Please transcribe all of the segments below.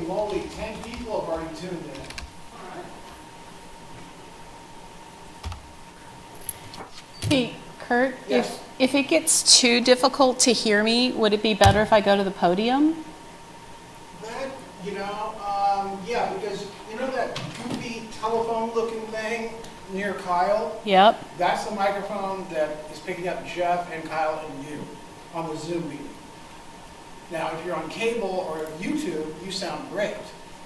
moly, 10 people have already tuned in. Hey, Kurt, Yes. if it gets too difficult to hear me, would it be better if I go to the podium? That, yeah, because you know that goofy telephone looking thing near Kyle? Yep. That's the microphone that is picking up Jeff and Kyle and you on the Zoom meeting. Now, if you're on cable or YouTube, you sound great.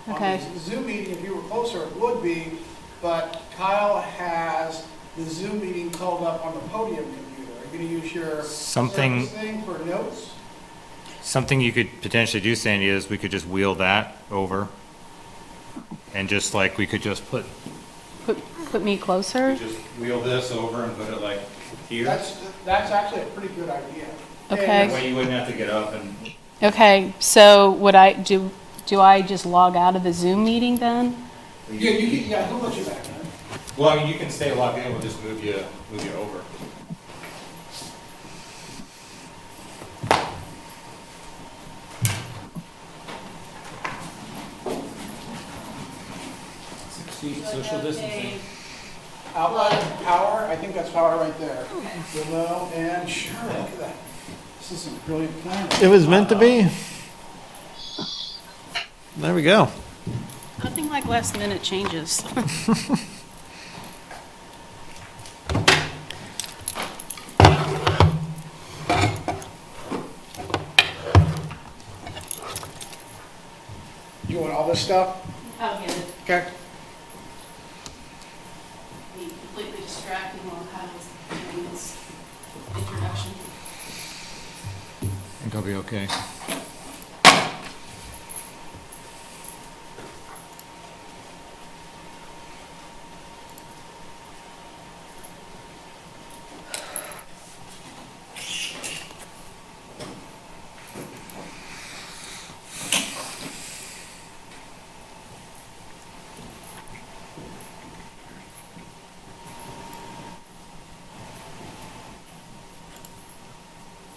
Okay. On the Zoom meeting, if you were closer, it would be, but Kyle has the Zoom meeting called up on the podium computer. Are you going to use your Something- service thing for notes? Something you could potentially do, Sandy, is we could just wheel that over. And just like, we could just put Put me closer? just wheel this over and put it like here. That's actually a pretty good idea. Okay. That way you wouldn't have to get up and, Okay, so would I, do I just log out of the Zoom meeting then? Yeah, he'll let you back in. well, I mean, you can stay logged in, we'll just move you over. Social distancing. Outline power, I think that's power right there. You'll know, and sure, look at that. This is some brilliant planning. It was meant to be. There we go. Nothing like last minute changes. You want all this stuff? I'll get it. Okay. Be completely distracting while Kyle's doing his introduction. I think I'll be okay.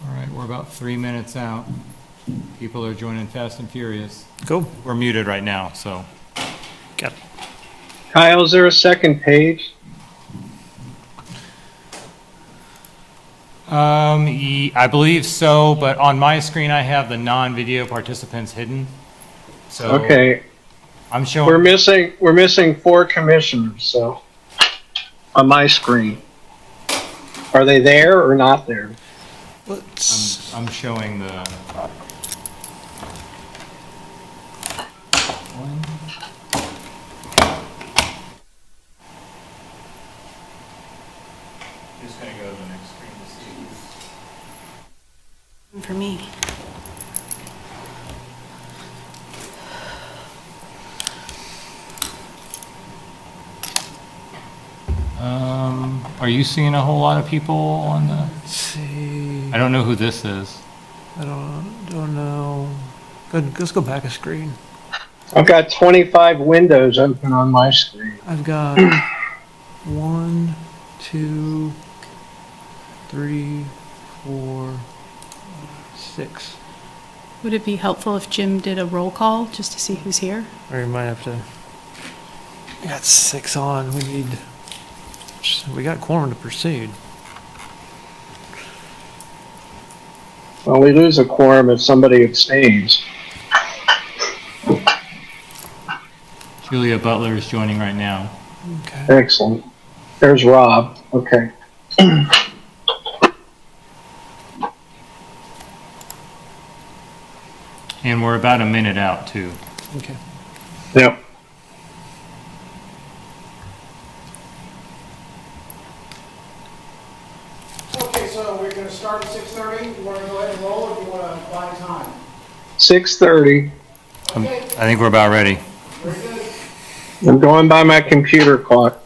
All right, we're about 3 minutes out. People are joining fast and furious. Cool. We're muted right now, so. Got it. Kyle, is there a second page? I believe so, but on my screen I have the non-video participants hidden. So Okay, I'm we're showing, missing 4 commissioners, so, on my screen. Are they there or not there? Let's. I'm showing the. Just gonna go to the next screen to see. For me. Are you seeing a whole lot of people on the? Let's see. I don't know who this is. I don't know. Good. Let's go back a screen. I've got 25 windows open on my screen. I've got 1, 2, 3, 4, 6. Would it be helpful if Jim did a roll call just to see who's here? Or you might have to. We got 6 on. We got quorum to proceed. Well, we lose a quorum if somebody abstains. Julia Butler is joining right now. Okay. Excellent. There's Rob. Okay. And we're about a minute out too. Okay. Yep. Okay, so we're going to start at 6:30. You want to go ahead and roll, or do you want to buy time? 6:30. Okay, I think we're about ready. very good. I'm going by my computer clock.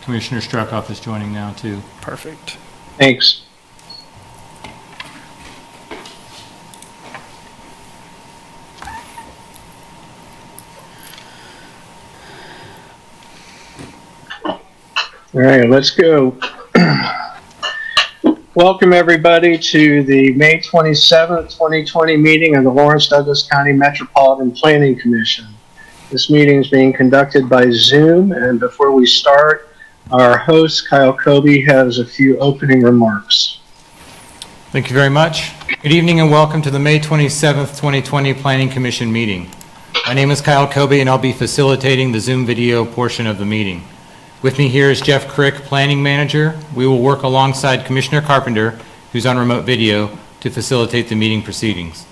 Commissioner Struckoff is joining now too. Perfect. Thanks. All right, let's go. Welcome everybody to the May 27th, 2020 meeting of the Lawrence Douglas County Metropolitan Planning Commission. This meeting is being conducted by Zoom, and before we start, our host, Kyle Kobe, has a few opening remarks. Thank you very much. Good evening and welcome to the May 27th, 2020 Planning Commission meeting. My name is Kyle Kobe and I'll be facilitating the Zoom video portion of the meeting. With me here is Jeff Crick, Planning Manager. We will work alongside Commissioner Carpenter, who's on remote video, to facilitate the meeting proceedings.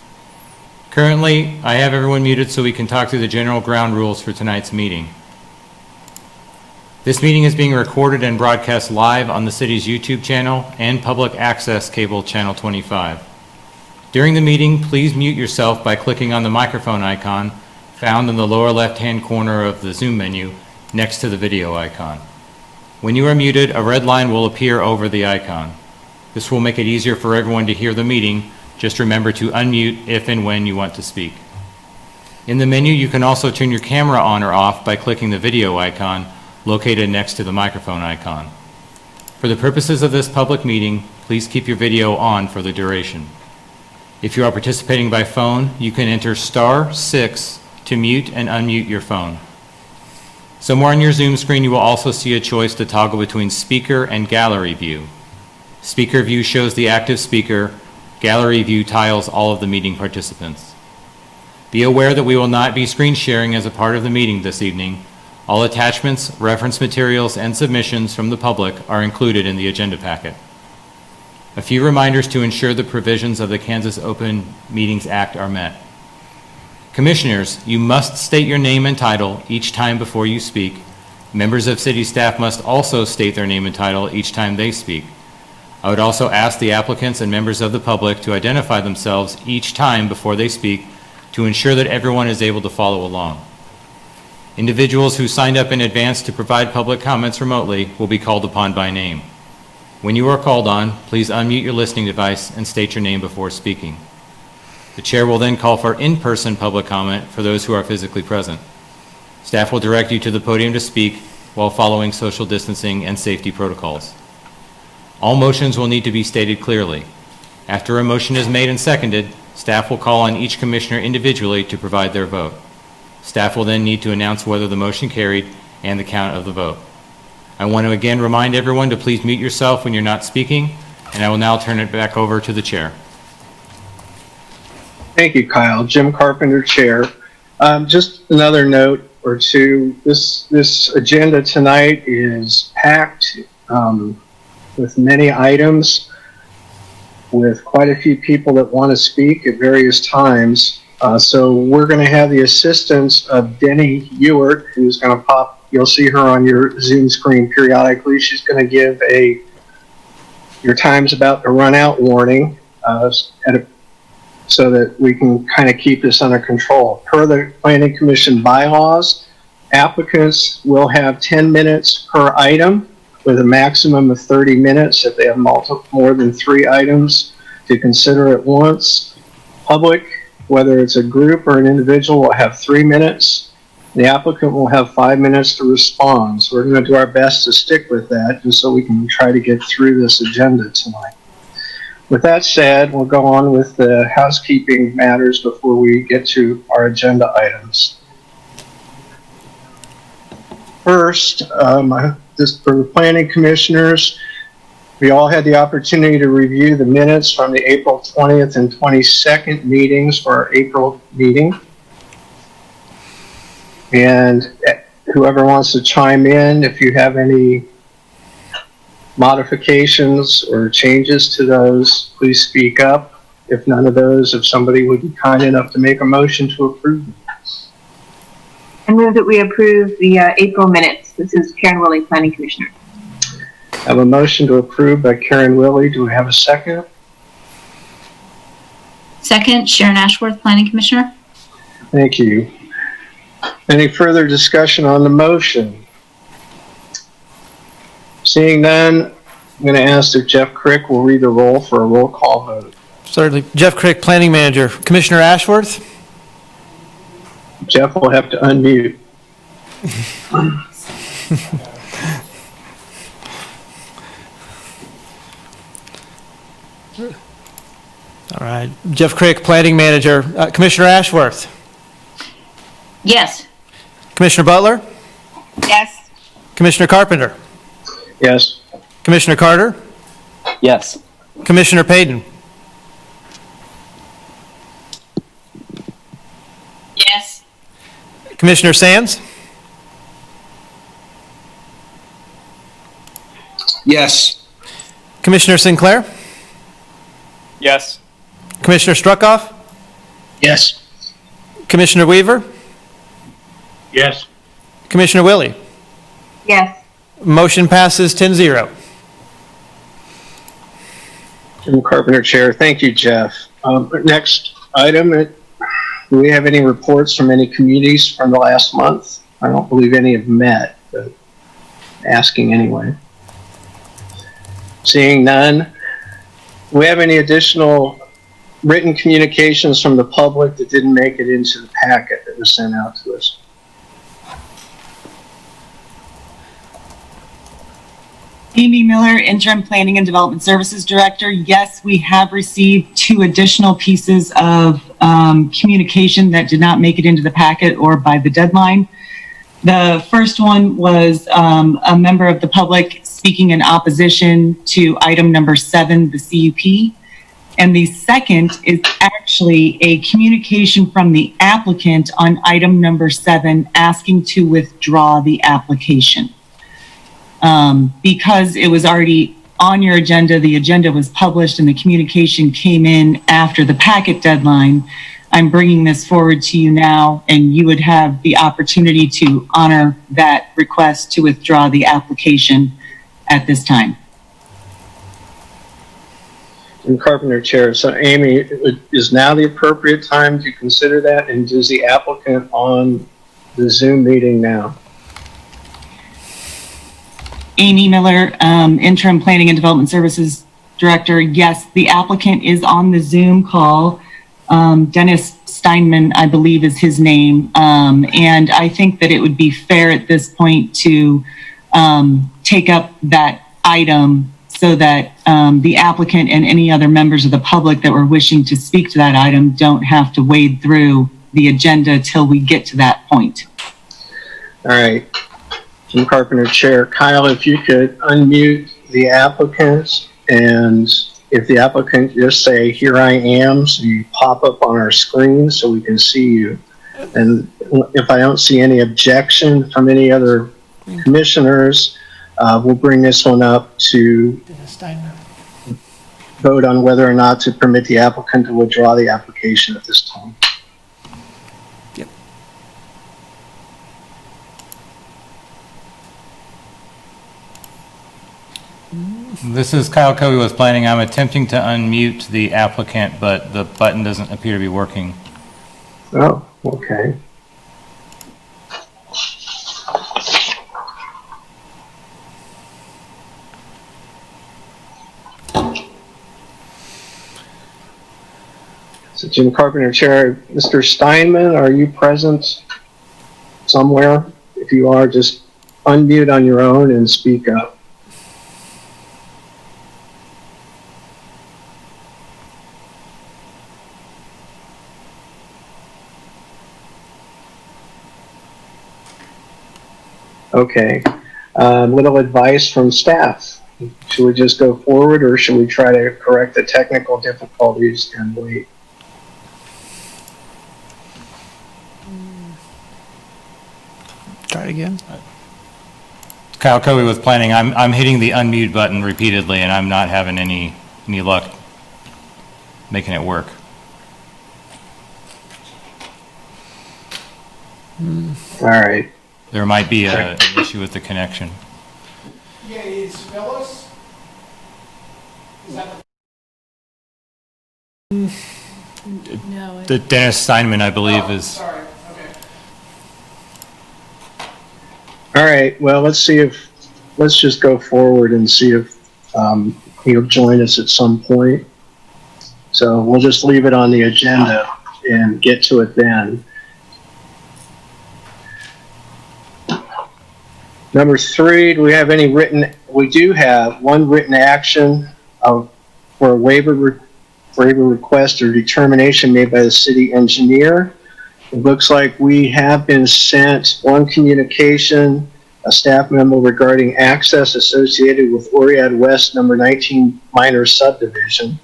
Currently, I have everyone muted so we can talk through the general ground rules for tonight's meeting. This meeting is being recorded and broadcast live on the city's YouTube channel and public access cable channel 25. During the meeting, please mute yourself by clicking on the microphone icon found in the lower left-hand corner of the Zoom menu next to the video icon. When you are muted, a red line will appear over the icon. This will make it easier for everyone to hear the meeting. Just remember to unmute if and when you want to speak. In the menu, you can also turn your camera on or off by clicking the video icon located next to the microphone icon. For the purposes of this public meeting, please keep your video on for the duration. If you are participating by phone, you can enter *6 to mute and unmute your phone. Somewhere on your Zoom screen, you will also see a choice to toggle between speaker and gallery view. Speaker view shows the active speaker. Gallery view tiles all of the meeting participants. Be aware that we will not be screen sharing as a part of the meeting this evening. All attachments, reference materials, and submissions from the public are included in the agenda packet. A few reminders to ensure the provisions of the Kansas Open Meetings Act are met. Commissioners, you must state your name and title each time before you speak. Members of city staff must also state their name and title each time they speak. I would also ask the applicants and members of the public to identify themselves each time before they speak to ensure that everyone is able to follow along. Individuals who signed up in advance to provide public comments remotely will be called upon by name. When you are called on, please unmute your listening device and state your name before speaking. The chair will then call for in-person public comment for those who are physically present. Staff will direct you to the podium to speak while following social distancing and safety protocols. All motions will need to be stated clearly. After a motion is made and seconded, staff will call on each commissioner individually to provide their vote. Staff will then need to announce whether the motion carried and the count of the vote. I want to again remind everyone to please mute yourself when you're not speaking, and I will now turn it back over to the chair. Thank you, Kyle. Jim Carpenter, Chair. Just another note or two. This agenda tonight is packed with many items, with quite a few people that want to speak at various times. So we're going to have the assistance of Denny Ewert, who's going to pop. You'll see her on your Zoom screen periodically. She's going to give your time's about to run out warning so that we can kind of keep this under control. Per the Planning Commission bylaws, applicants will have 10 minutes per item with a maximum of 30 minutes if they have more than 3 items to consider at once. Public, whether it's a group or an individual, will have 3 minutes. The applicant will have 5 minutes to respond. So we're going to do our best to stick with that just so we can try to get through this agenda tonight. With that said, we'll go on with the housekeeping matters before we get to our agenda items. First, just for the planning commissioners, we all had the opportunity to review the minutes from the April 20th and 22nd meetings for our April meeting. And whoever wants to chime in, if you have any modifications or changes to those, please speak up. If none of those, if somebody would be kind enough to make a motion to approve them. I move that we approve the April minutes. This is Karen Willie, Planning Commissioner. I have a motion to approve by Karen Willie. Do we have a second? Second, Sharon Ashworth, Planning Commissioner. Thank you. Any further discussion on the motion? Seeing none, I'm going to ask if Jeff Crick will read the roll for a roll call vote. Certainly. Jeff Crick, Planning Manager. Commissioner Ashworth? Jeff will have to unmute. All right. Jeff Crick, Planning Manager. Commissioner Ashworth. Yes. Commissioner Butler. Yes. Commissioner Carpenter. Yes. Commissioner Carter. Yes. Commissioner Payton. Yes. Commissioner Sands. Yes. Commissioner Sinclair. Yes. Commissioner Struckoff. Yes. Commissioner Weaver. Yes. Commissioner Willie. Yes. Motion passes 10-0. Jim Carpenter, Chair. Thank you, Jeff. Next item, do we have any reports from any communities from the last month? I don't believe any have met, but asking anyway. Seeing none. Do we have any additional written communications from the public that didn't make it into the packet that was sent out to us? Amy Miller, Interim Planning and Development Services Director. Yes, we have received 2 additional pieces of communication that did not make it into the packet or by the deadline. The first one was a member of the public speaking in opposition to item number 7, the CUP. And the second is actually a communication from the applicant on item number 7, asking to withdraw the application. Because it was already on your agenda, the agenda was published and the communication came in after the packet deadline. I'm bringing this forward to you now, and you would have the opportunity to honor that request to withdraw the application at this time. And Carpenter, Chair. So Amy, is now the appropriate time to consider that? And is the applicant on the Zoom meeting now? Amy Miller, Interim Planning and Development Services Director. Yes, the applicant is on the Zoom call. Dennis Steinman, I believe, is his name. And I think that it would be fair at this point to take up that item so that the applicant and any other members of the public that were wishing to speak to that item don't have to wade through the agenda till we get to that point. All right. Jim Carpenter, Chair. Kyle, if you could unmute the applicants, and if the applicant just say, "Here I am," so you pop up on our screen so we can see you. And if I don't see any objection from any other commissioners, we'll bring this one up to vote on whether or not to permit the applicant to withdraw the application at this time. This is Kyle Covey with Planning. I'm attempting to unmute the applicant, but the button doesn't appear to be working. Oh, okay. So Jim Carpenter, Chair. Mr. Steinman, are you present somewhere? If you are, just unmute on your own and speak up. Okay. Little advice from staff. Should we just go forward, or should we try to correct the technical difficulties and wait? Try it again. Kyle Covey with Planning. I'm hitting the unmute button repeatedly, and I'm not having any luck making it work. All right. There might be an issue with the connection. Yeah, is Phyllis? Is that No. The Dennis Steinman, I believe, is. Sorry, okay. All right. Well, let's just go forward and see if he'll join us at some point. So we'll just leave it on the agenda and get to it then. Number 3, do we have any written? We do have one written action for a waiver request or determination made by the city engineer. It looks like we have been sent one communication, a staff memo regarding access associated with Oread West No. 19 Minor Subdivision.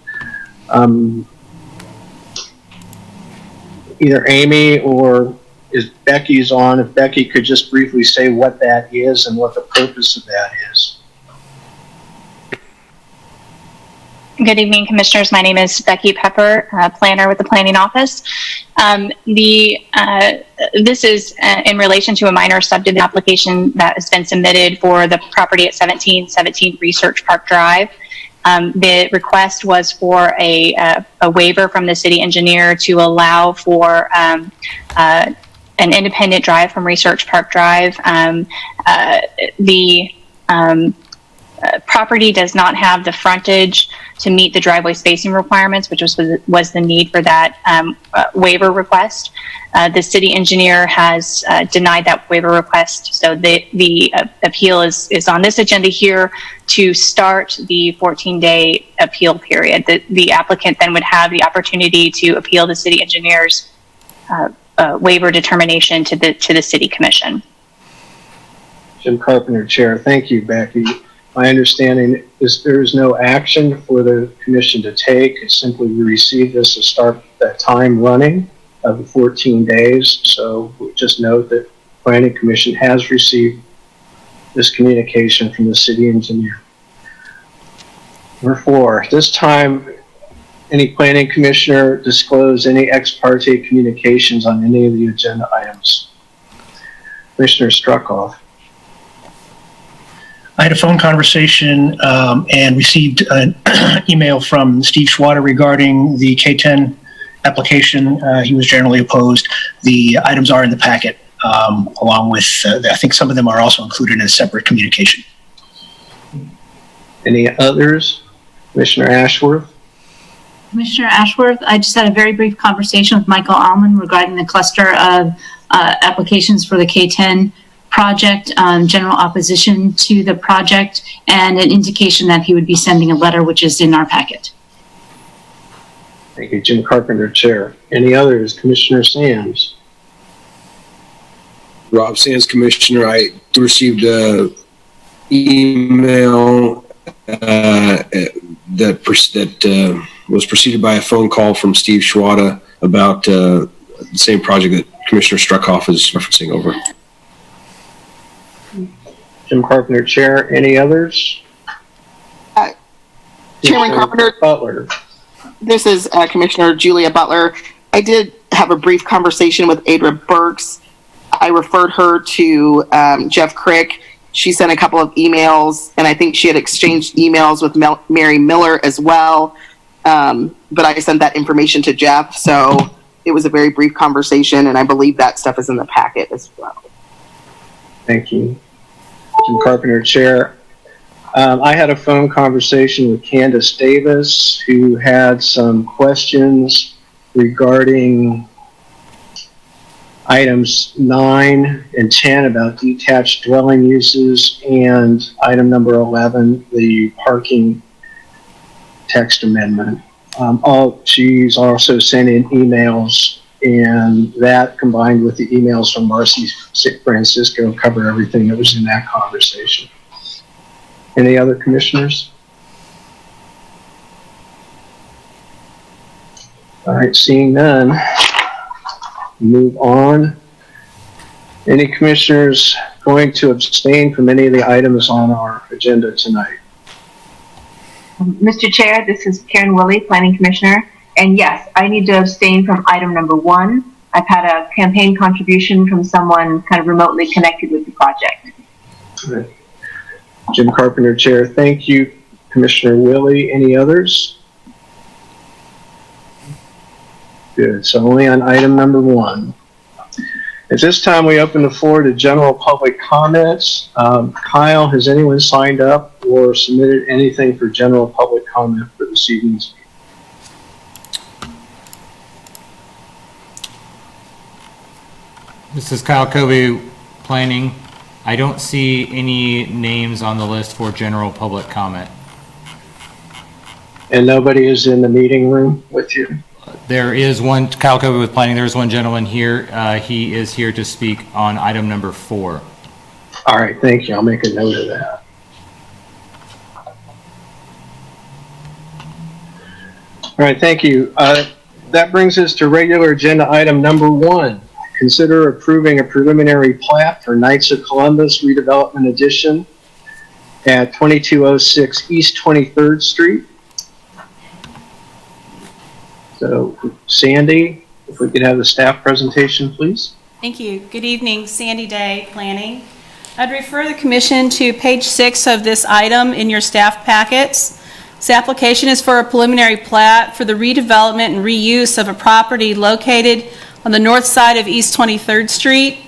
Either Amy or is Becky's on. If Becky could just briefly say what that is and what the purpose of that is. Good evening, Commissioners. My name is Becky Pepper, planner with the Planning Office. This is in relation to a minor subdivision application that has been submitted for the property at 1717 Research Park Drive. The request was for a waiver from the city engineer to allow for an independent drive from Research Park Drive. The property does not have the frontage to meet the driveway spacing requirements, which was the need for that waiver request. The city engineer has denied that waiver request, so the appeal is on this agenda here to start the 14-day appeal period. The applicant then would have the opportunity to appeal the city engineer's waiver determination to the city commission. Jim Carpenter, Chair. Thank you, Becky. My understanding is there is no action for the commission to take. It's simply we receive this to start that time running of the 14 days. So we just note that Planning Commission has received this communication from the city engineer. Number 4, this time any planning commissioner disclose any ex parte communications on any of the agenda items. Commissioner Struckoff. I had a phone conversation and received an email from Steve Schwader regarding the K-10 application. He was generally opposed. The items are in the packet, along with, I think some of them are also included in a separate communication. Any others? Commissioner Ashworth? Commissioner Ashworth, I just had a very brief conversation with Michael Allman regarding the cluster of applications for the K-10 project, general opposition to the project, and an indication that he would be sending a letter, which is in our packet. Thank you, Jim Carpenter, Chair. Any others? Commissioner Sands? Rob Sands, Commissioner. I received an email that was preceded by a phone call from Steve Schwada about the same project that Commissioner Struckoff is referencing over. Jim Carpenter, Chair. Any others? Chairman Carpenter. Butler. This is Commissioner Julia Butler. I did have a brief conversation with Adra Burks. I referred her to Jeff Crick. She sent a couple of emails, and I think she had exchanged emails with Mary Miller as well. But I sent that information to Jeff, so it was a very brief conversation, and I believe that stuff is in the packet as well. Thank you. Jim Carpenter, Chair. I had a phone conversation with Candace Davis, who had some questions regarding items 9 and 10 about detached dwelling uses, and item number 11, the parking text amendment. She's also sent in emails, and that combined with the emails from Marcy Francisco cover everything that was in that conversation. Any other commissioners? All right, seeing none, move on. Any commissioners going to abstain from any of the items on our agenda tonight? Mr. Chair, this is Karen Willie, Planning Commissioner. And yes, I need to abstain from item number 1. I've had a campaign contribution from someone kind of remotely connected with the project. Right. Jim Carpenter, Chair. Thank you, Commissioner Willie. Any others? Good. So only on item number 1. At this time, we open the floor to general public comments. Kyle, has anyone signed up or submitted anything for general public comment for this evening's meeting? This is Kyle Covey, Planning. I don't see any names on the list for general public comment. And nobody is in the meeting room with you? There is one, Kyle Kobe with planning, there's one gentleman here. He is here to speak on item number 4. All right, thank you. I'll make a note of that. All right, thank you. That brings us to regular agenda item number 1. Consider approving a preliminary plat for Knights of Columbus redevelopment addition at 2206 East 23rd Street. So, Sandy, if we could have the staff presentation, please. Thank you. Good evening, Sandy Day, Planning. I'd refer the commission to page 6 of this item in your staff packets. This application is for a preliminary plat for the redevelopment and reuse of a property located on the north side of East 23rd Street.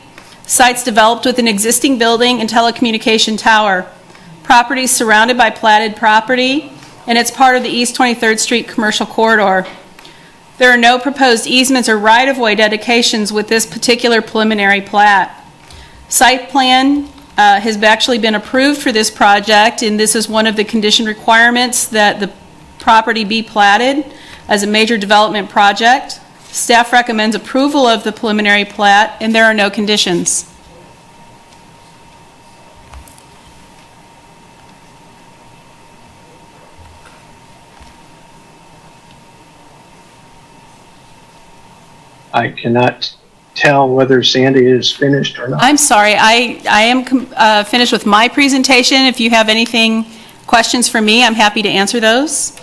Site's developed with an existing building and telecommunication tower. Property is surrounded by platted property, and it's part of the East 23rd Street commercial corridor. There are no proposed easements or right-of-way dedications with this particular preliminary plat. Site plan has actually been approved for this project, and this is one of the condition requirements that the property be platted as a major development project. Staff recommends approval of the preliminary plat, and there are no conditions. I cannot tell whether Sandy is finished or not. I'm sorry, I am finished with my presentation. If you have questions for me, I'm happy to answer those.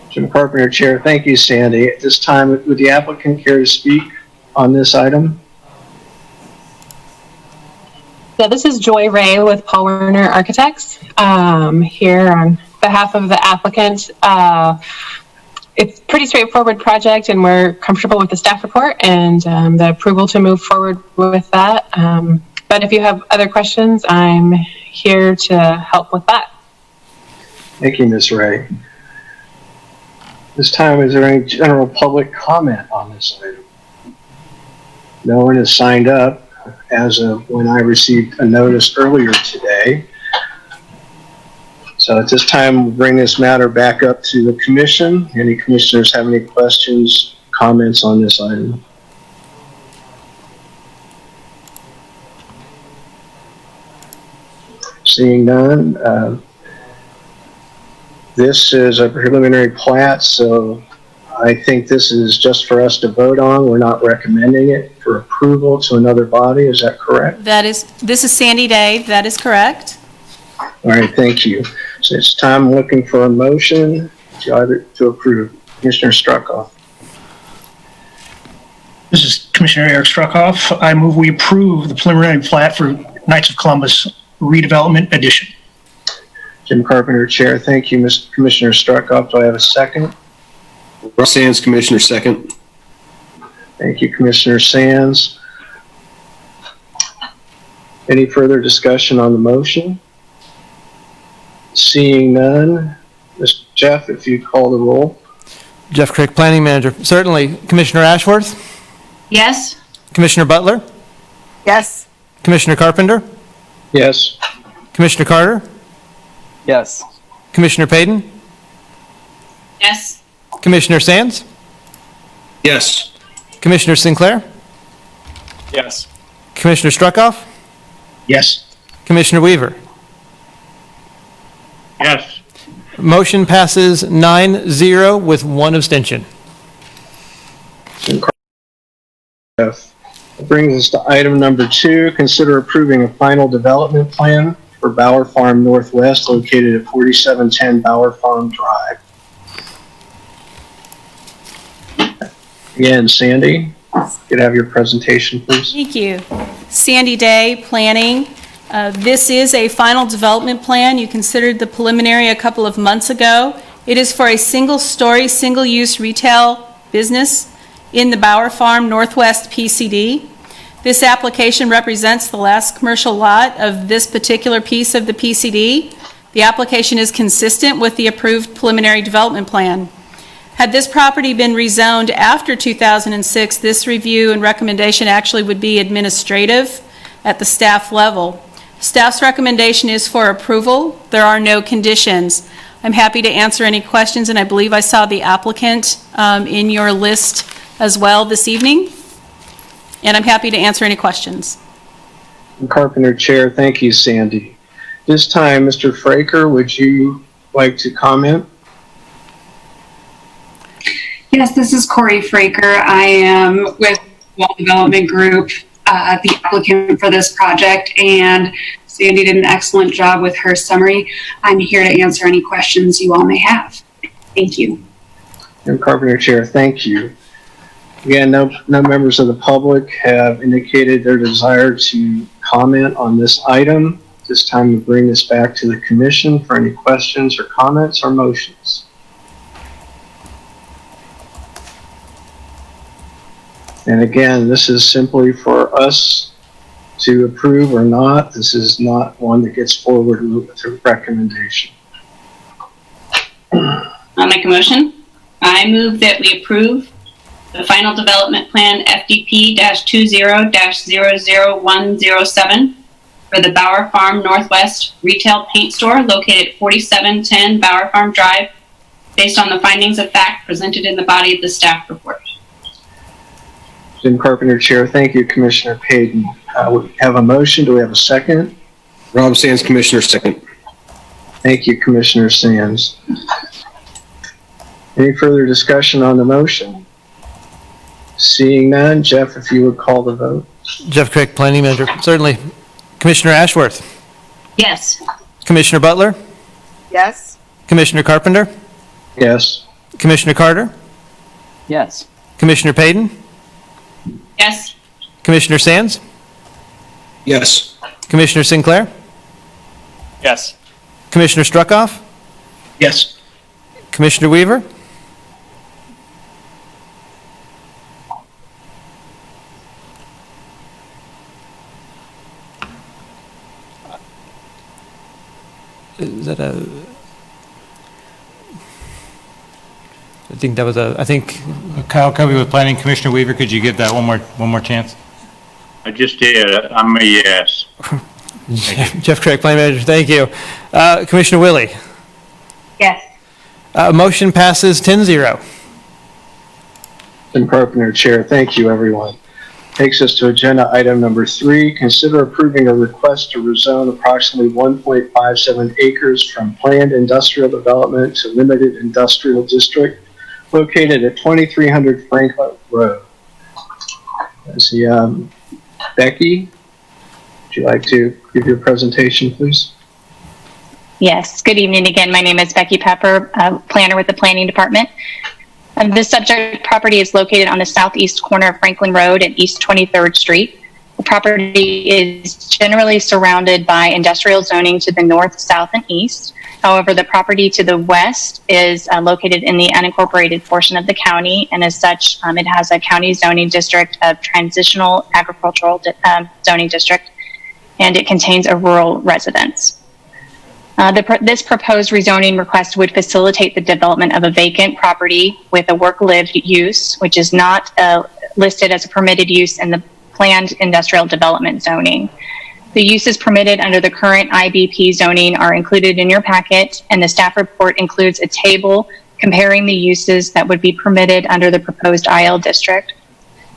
Jim Carpenter, Chair. Thank you, Sandy. At this time, would the applicant care to speak on this item? Yeah, this is Joy Ray with Paul Werner Architects, here on behalf of the applicant. It's a pretty straightforward project, and we're comfortable with the staff report and the approval to move forward with that. But if you have other questions, I'm here to help with that. Thank you, Ms. Ray. This time, is there any general public comment on this item? No one has signed up as of when I received a notice earlier today. So at this time, we'll bring this matter back up to the commission. Any commissioners have any questions, comments on this item? Seeing none, this is a preliminary plat, so I think this is just for us to vote on. We're not recommending it for approval to another body. Is that correct? This is Sandy Day. That is correct. All right, thank you. So it's time looking for a motion to approve. Commissioner Struckoff. This is Commissioner Eric Struckoff. I move we approve the preliminary plat for Knights of Columbus redevelopment addition. Jim Carpenter, Chair. Thank you, Mr. Commissioner Struckoff. Do I have a second? Russ Sands, Commissioner, second. Thank you, Commissioner Sands. Any further discussion on the motion? Seeing none, Mr. Jeff, if you call the roll. Jeff Crick, Planning Manager. Certainly. Commissioner Ashworth? Yes. Commissioner Butler? Yes. Commissioner Carpenter? Yes. Commissioner Carter? Yes. Commissioner Payton? Yes. Commissioner Sands? Yes. Commissioner Sinclair? Yes. Commissioner Struckoff? Yes. Commissioner Weaver? Yes. Motion passes 9-0 with 1 abstention. That brings us to item number 2. Consider approving a final development plan for Bower Farm Northwest located at 4710 Bower Farm Drive. Again, Sandy, could I have your presentation, please? Thank you. Sandy Day, Planning. This is a final development plan. You considered the preliminary a couple of months ago. It is for a single-story, single-use retail business in the Bower Farm Northwest PCD. This application represents the last commercial lot of this particular piece of the PCD. The application is consistent with the approved preliminary development plan. Had this property been rezoned after 2006, this review and recommendation actually would be administrative at the staff level. Staff's recommendation is for approval. There are no conditions. I'm happy to answer any questions, and I believe I saw the applicant in your list as well this evening, and I'm happy to answer any questions. Carpenter Chair, thank you, Sandy. This time, Mr. Fraker, would you like to comment? Yes, this is Corey Fraker. I am with Wall Development Group, the applicant for this project, and Sandy did an excellent job with her summary. I'm here to answer any questions you all may have. Thank you. And Carpenter Chair, thank you. Again, no members of the public have indicated their desire to comment on this item. This time we bring this back to the commission for any questions or comments or motions. And again, this is simply for us to approve or not. This is not one that gets forward with a recommendation. I'll make a motion. I move that we approve the final development plan FDP-20-00107 for the Bower Farm Northwest Retail Paint Store located at 4710 Bower Farm Drive, based on the findings of fact presented in the body of the staff report. Jim Carpenter Chair, thank you, Commissioner Payton. We have a motion. Do we have a second? Rob Sands, Commissioner, second. Thank you, Commissioner Sands. Any further discussion on the motion? Seeing none, Jeff, if you would call the vote. Jeff Crick, Planning Manager. Certainly. Commissioner Ashworth. Yes. Commissioner Butler. Yes. Commissioner Carpenter. Yes. Commissioner Carter. Yes. Commissioner Payton. Yes. Commissioner Sands. Yes. Commissioner Sinclair. Yes. Commissioner Struckoff. Yes. Commissioner Weaver. Is that a? I think that was a. I think Kyle Covey with Planning. Commissioner Weaver, could you give that one more chance? I just did. I'm a yes. Jeff Craig, Planning Manager. Thank you. Commissioner Willie. Yes. Motion passes 10-0. Jim Carpenter Chair, thank you, everyone. Takes us to agenda item number 3. Consider approving a request to rezone approximately 1.57 acres from planned industrial development to limited industrial district located at 2300 Franklin Road. Let's see, Becky, would you like to give your presentation, please? Yes, good evening again. My name is Becky Pepper, planner with the Planning Department. This subject property is located on the southeast corner of Franklin Road and East 23rd Street. The property is generally surrounded by industrial zoning to the north, south, and east. However, the property to the west is located in the unincorporated portion of the county, and as such, it has a county zoning district of transitional agricultural zoning district, and it contains a rural residence. This proposed rezoning request would facilitate the development of a vacant property with a work-lived use, which is not listed as a permitted use in the planned industrial development zoning. The uses permitted under the current IBP zoning are included in your packet, and the staff report includes a table comparing the uses that would be permitted under the proposed IL district.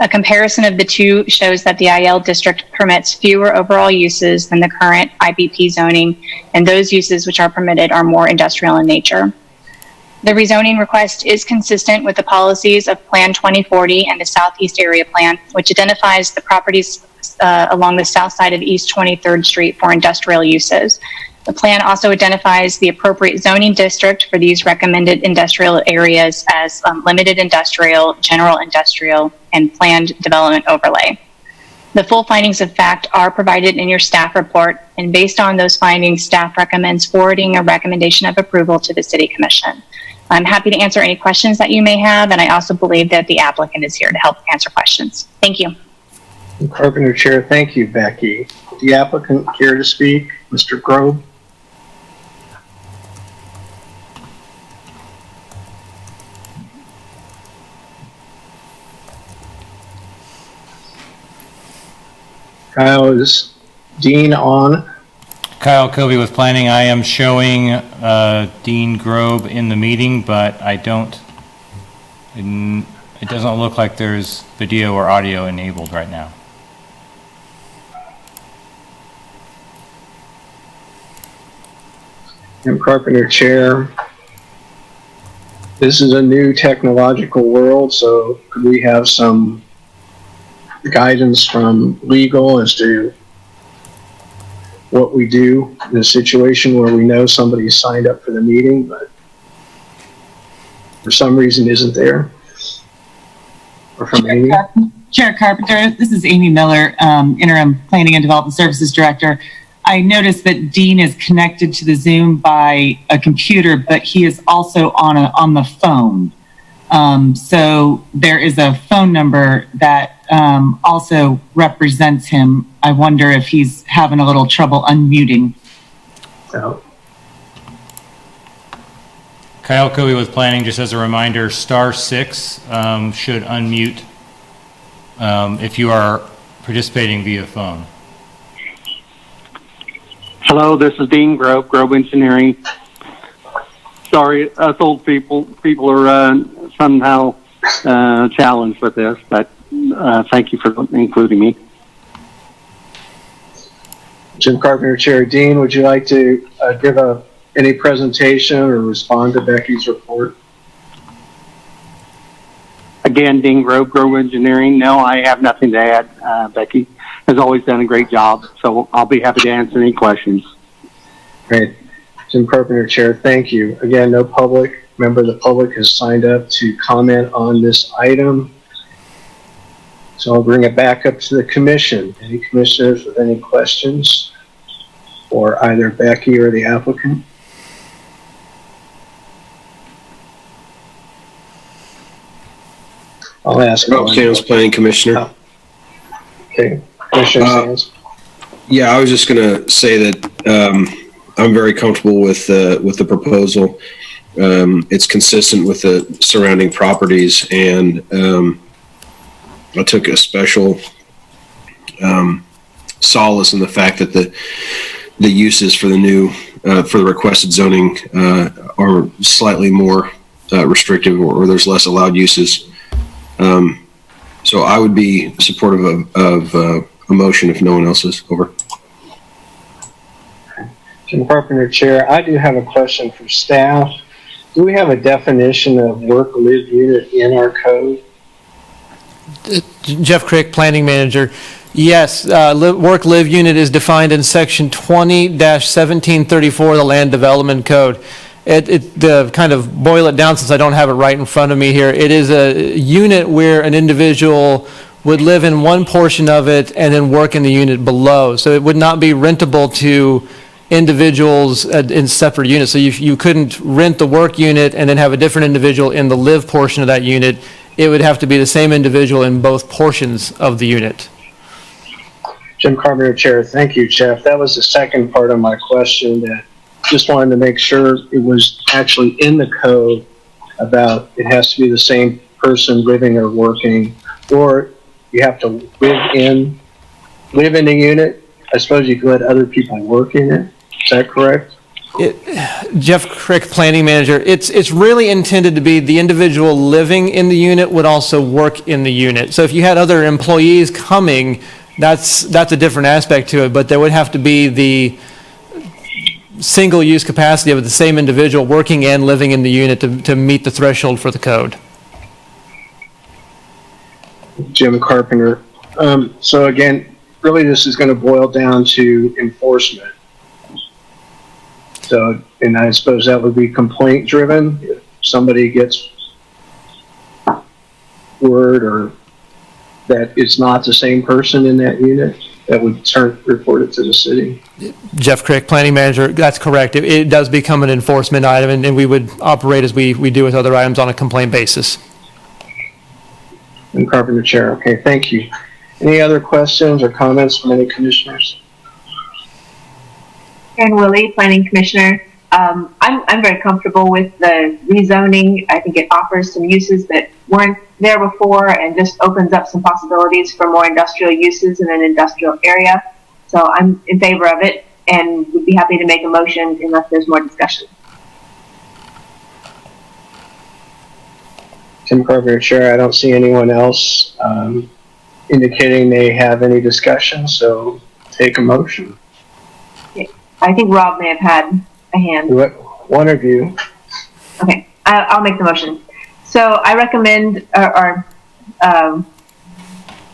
A comparison of the two shows that the IL district permits fewer overall uses than the current IBP zoning, and those uses which are permitted are more industrial in nature. The rezoning request is consistent with the policies of Plan 2040 and the Southeast Area Plan, which identifies the properties along the south side of East 23rd Street for industrial uses. The plan also identifies the appropriate zoning district for these recommended industrial areas as limited industrial, general industrial, and planned development overlay. The full findings of fact are provided in your staff report, and based on those findings, staff recommends forwarding a recommendation of approval to the City Commission. I'm happy to answer any questions that you may have, and I also believe that the applicant is here to help answer questions. Thank you. Carpenter Chair, thank you, Becky. The applicant care to speak? Mr. Grove? Kyle, is Dean on? Kyle Covey with planning. I am showing Dean Grobe in the meeting, but it doesn't look like there's video or audio enabled right now. Jim Carpenter, Chair. This is a new technological world, so could we have some guidance from legal as to what we do in a situation where we know somebody signed up for the meeting, but for some reason isn't there? Or from Amy? Chair Carpenter, this is Amy Miller, Interim Planning and Development Services Director. I noticed that Dean is connected to the Zoom by a computer, but he is also on the phone. So there is a phone number that also represents him. I wonder if he's having a little trouble unmuting. Oh. Kyle Covey with planning, just as a reminder, *6 should unmute if you are participating via phone. Hello, this is Dean Grobe, Grobe Engineering. Sorry, us old people are somehow challenged with this, but thank you for including me. Jim Carpenter, Chair. Dean, would you like to give any presentation or respond to Becky's report? Again, Dean Grobe, Grobe Engineering. No, I have nothing to add. Becky has always done a great job, so I'll be happy to answer any questions. Great. Jim Carpenter, Chair, thank you. Again, no public member of the public has signed up to comment on this item. So I'll bring it back up to the commission. Any commissioners with any questions for either Becky or the applicant? I'll ask. Rob Sands, Planning Commissioner. Okay, Commissioner Sands. Yeah, I was just going to say that I'm very comfortable with the proposal. It's consistent with the surrounding properties, and I took a special solace in the fact that the uses for the new for the requested zoning are slightly more restrictive, or there's less allowed uses. So I would be supportive of a motion if no one else is. Over. Jim Carpenter, Chair. I do have a question for staff. Do we have a definition of work-live unit in our code? Jeff Crick, Planning Manager. Yes, work-live unit is defined in Section 20-1734 of the Land Development Code. To kind of boil it down, since I don't have it right in front of me here, it is a unit where an individual would live in one portion of it and then work in the unit below. So it would not be rentable to individuals in separate units. So you couldn't rent the work unit and then have a different individual in the live portion of that unit. It would have to be the same individual in both portions of the unit. Jim Carpenter, Chair. Thank you, Jeff. That was the second part of my question. That just wanted to make sure it was actually in the code about it has to be the same person living or working, or you have to live in the unit. I suppose you could let other people work in it. Is that correct? Jeff Crick, Planning Manager. It's really intended to be the individual living in the unit would also work in the unit. So if you had other employees coming, that's a different aspect to it, but there would have to be the single-use capacity of the same individual working and living in the unit to meet the threshold for the code. Jim Carpenter. So again, really this is going to boil down to enforcement. So, and I suppose that would be complaint driven. If somebody gets word or that it's not the same person in that unit, that would report it to the city. Jeff Crick, Planning Manager, that's correct. It does become an enforcement item, and we would operate as we do with other items on a complaint basis. And Carpenter, Chair. Okay, thank you. Any other questions or comments from any commissioners? Karen Willie, Planning Commissioner. I'm very comfortable with the rezoning. I think it offers some uses that weren't there before and just opens up some possibilities for more industrial uses in an industrial area. So I'm in favor of it. and would be happy to make a motion unless there's more discussion. Tim Carpenter, Chair. I don't see anyone else indicating they have any discussion, so take a motion. I think Rob may have had a hand. One of you. Okay, I'll make the motion. So I recommend, I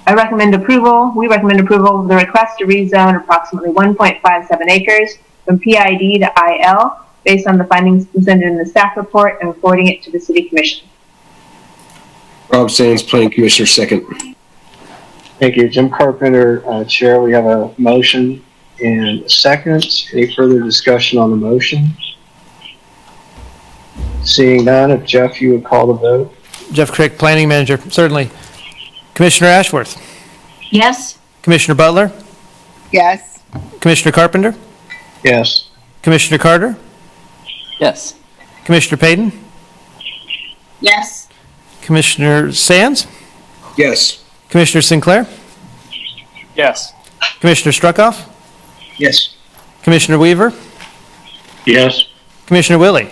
recommend approval. We recommend approval of the request to rezone approximately 1.57 acres from PID to IL based on the findings presented in the staff report and forwarding it to the City Commission. Rob Sands, Planning Commissioner, second. Thank you. Jim Carpenter, Chair. We have a motion and a second. Any further discussion on the motion? Seeing none, if Jeff, you would call the vote. Jeff Crick, Planning Manager, certainly. Commissioner Ashworth? Yes. Commissioner Butler? Yes. Commissioner Carpenter? Yes. Commissioner Carter? Yes. Commissioner Payton? Yes. Commissioner Sands? Yes. Commissioner Sinclair? Yes. Commissioner Struckoff? Yes. Commissioner Weaver? Yes. Commissioner Willie?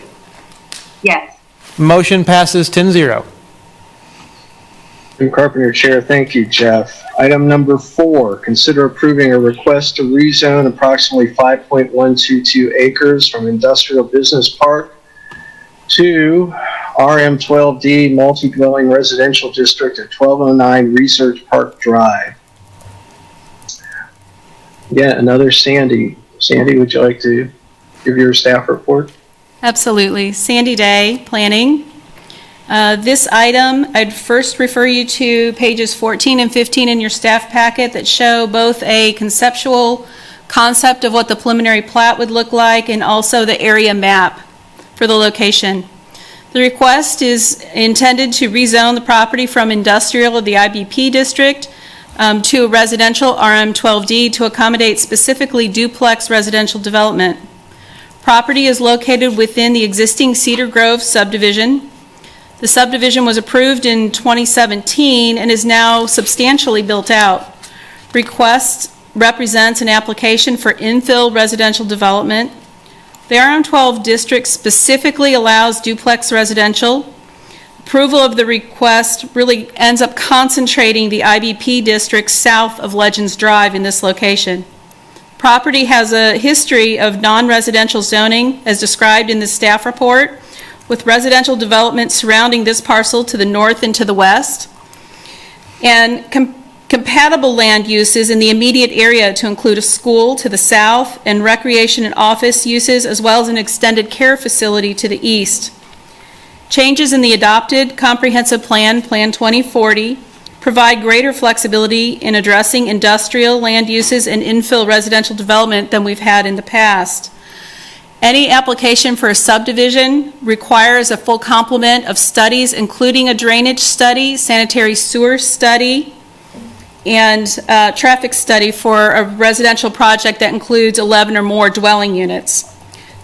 Yes. Motion passes 10-0. Jim Carpenter, Chair. Thank you, Jeff. Item number 4, consider approving a request to rezone approximately 5.122 acres from Industrial Business Park to RM12D Multi-Dwelling Residential District at 1209 Research Park Drive. Yeah, another Sandy. Sandy, would you like to give your staff report? Absolutely. Sandy Day, Planning. This item, I'd first refer you to pages 14 and 15 in your staff packet that show both a conceptual concept of what the preliminary plat would look like and also the area map for the location. The request is intended to rezone the property from industrial of the IBP district to a residential RM12D to accommodate specifically duplex residential development. Property is located within the existing Cedar Grove subdivision. The subdivision was approved in 2017 and is now substantially built out. Request represents an application for infill residential development. The RM12 district specifically allows duplex residential. Approval of the request really ends up concentrating the IBP district south of Legends Drive in this location. Property has a history of non-residential zoning as described in the staff report, with residential development surrounding this parcel to the north and to the west, and compatible land uses in the immediate area to include a school to the south and recreation and office uses, as well as an extended care facility to the east. Changes in the adopted comprehensive plan, Plan 2040, provide greater flexibility in addressing industrial land uses and infill residential development than we've had in the past. Any application for a subdivision requires a full complement of studies, including a drainage study, sanitary sewer study, and traffic study for a residential project that includes 11 or more dwelling units.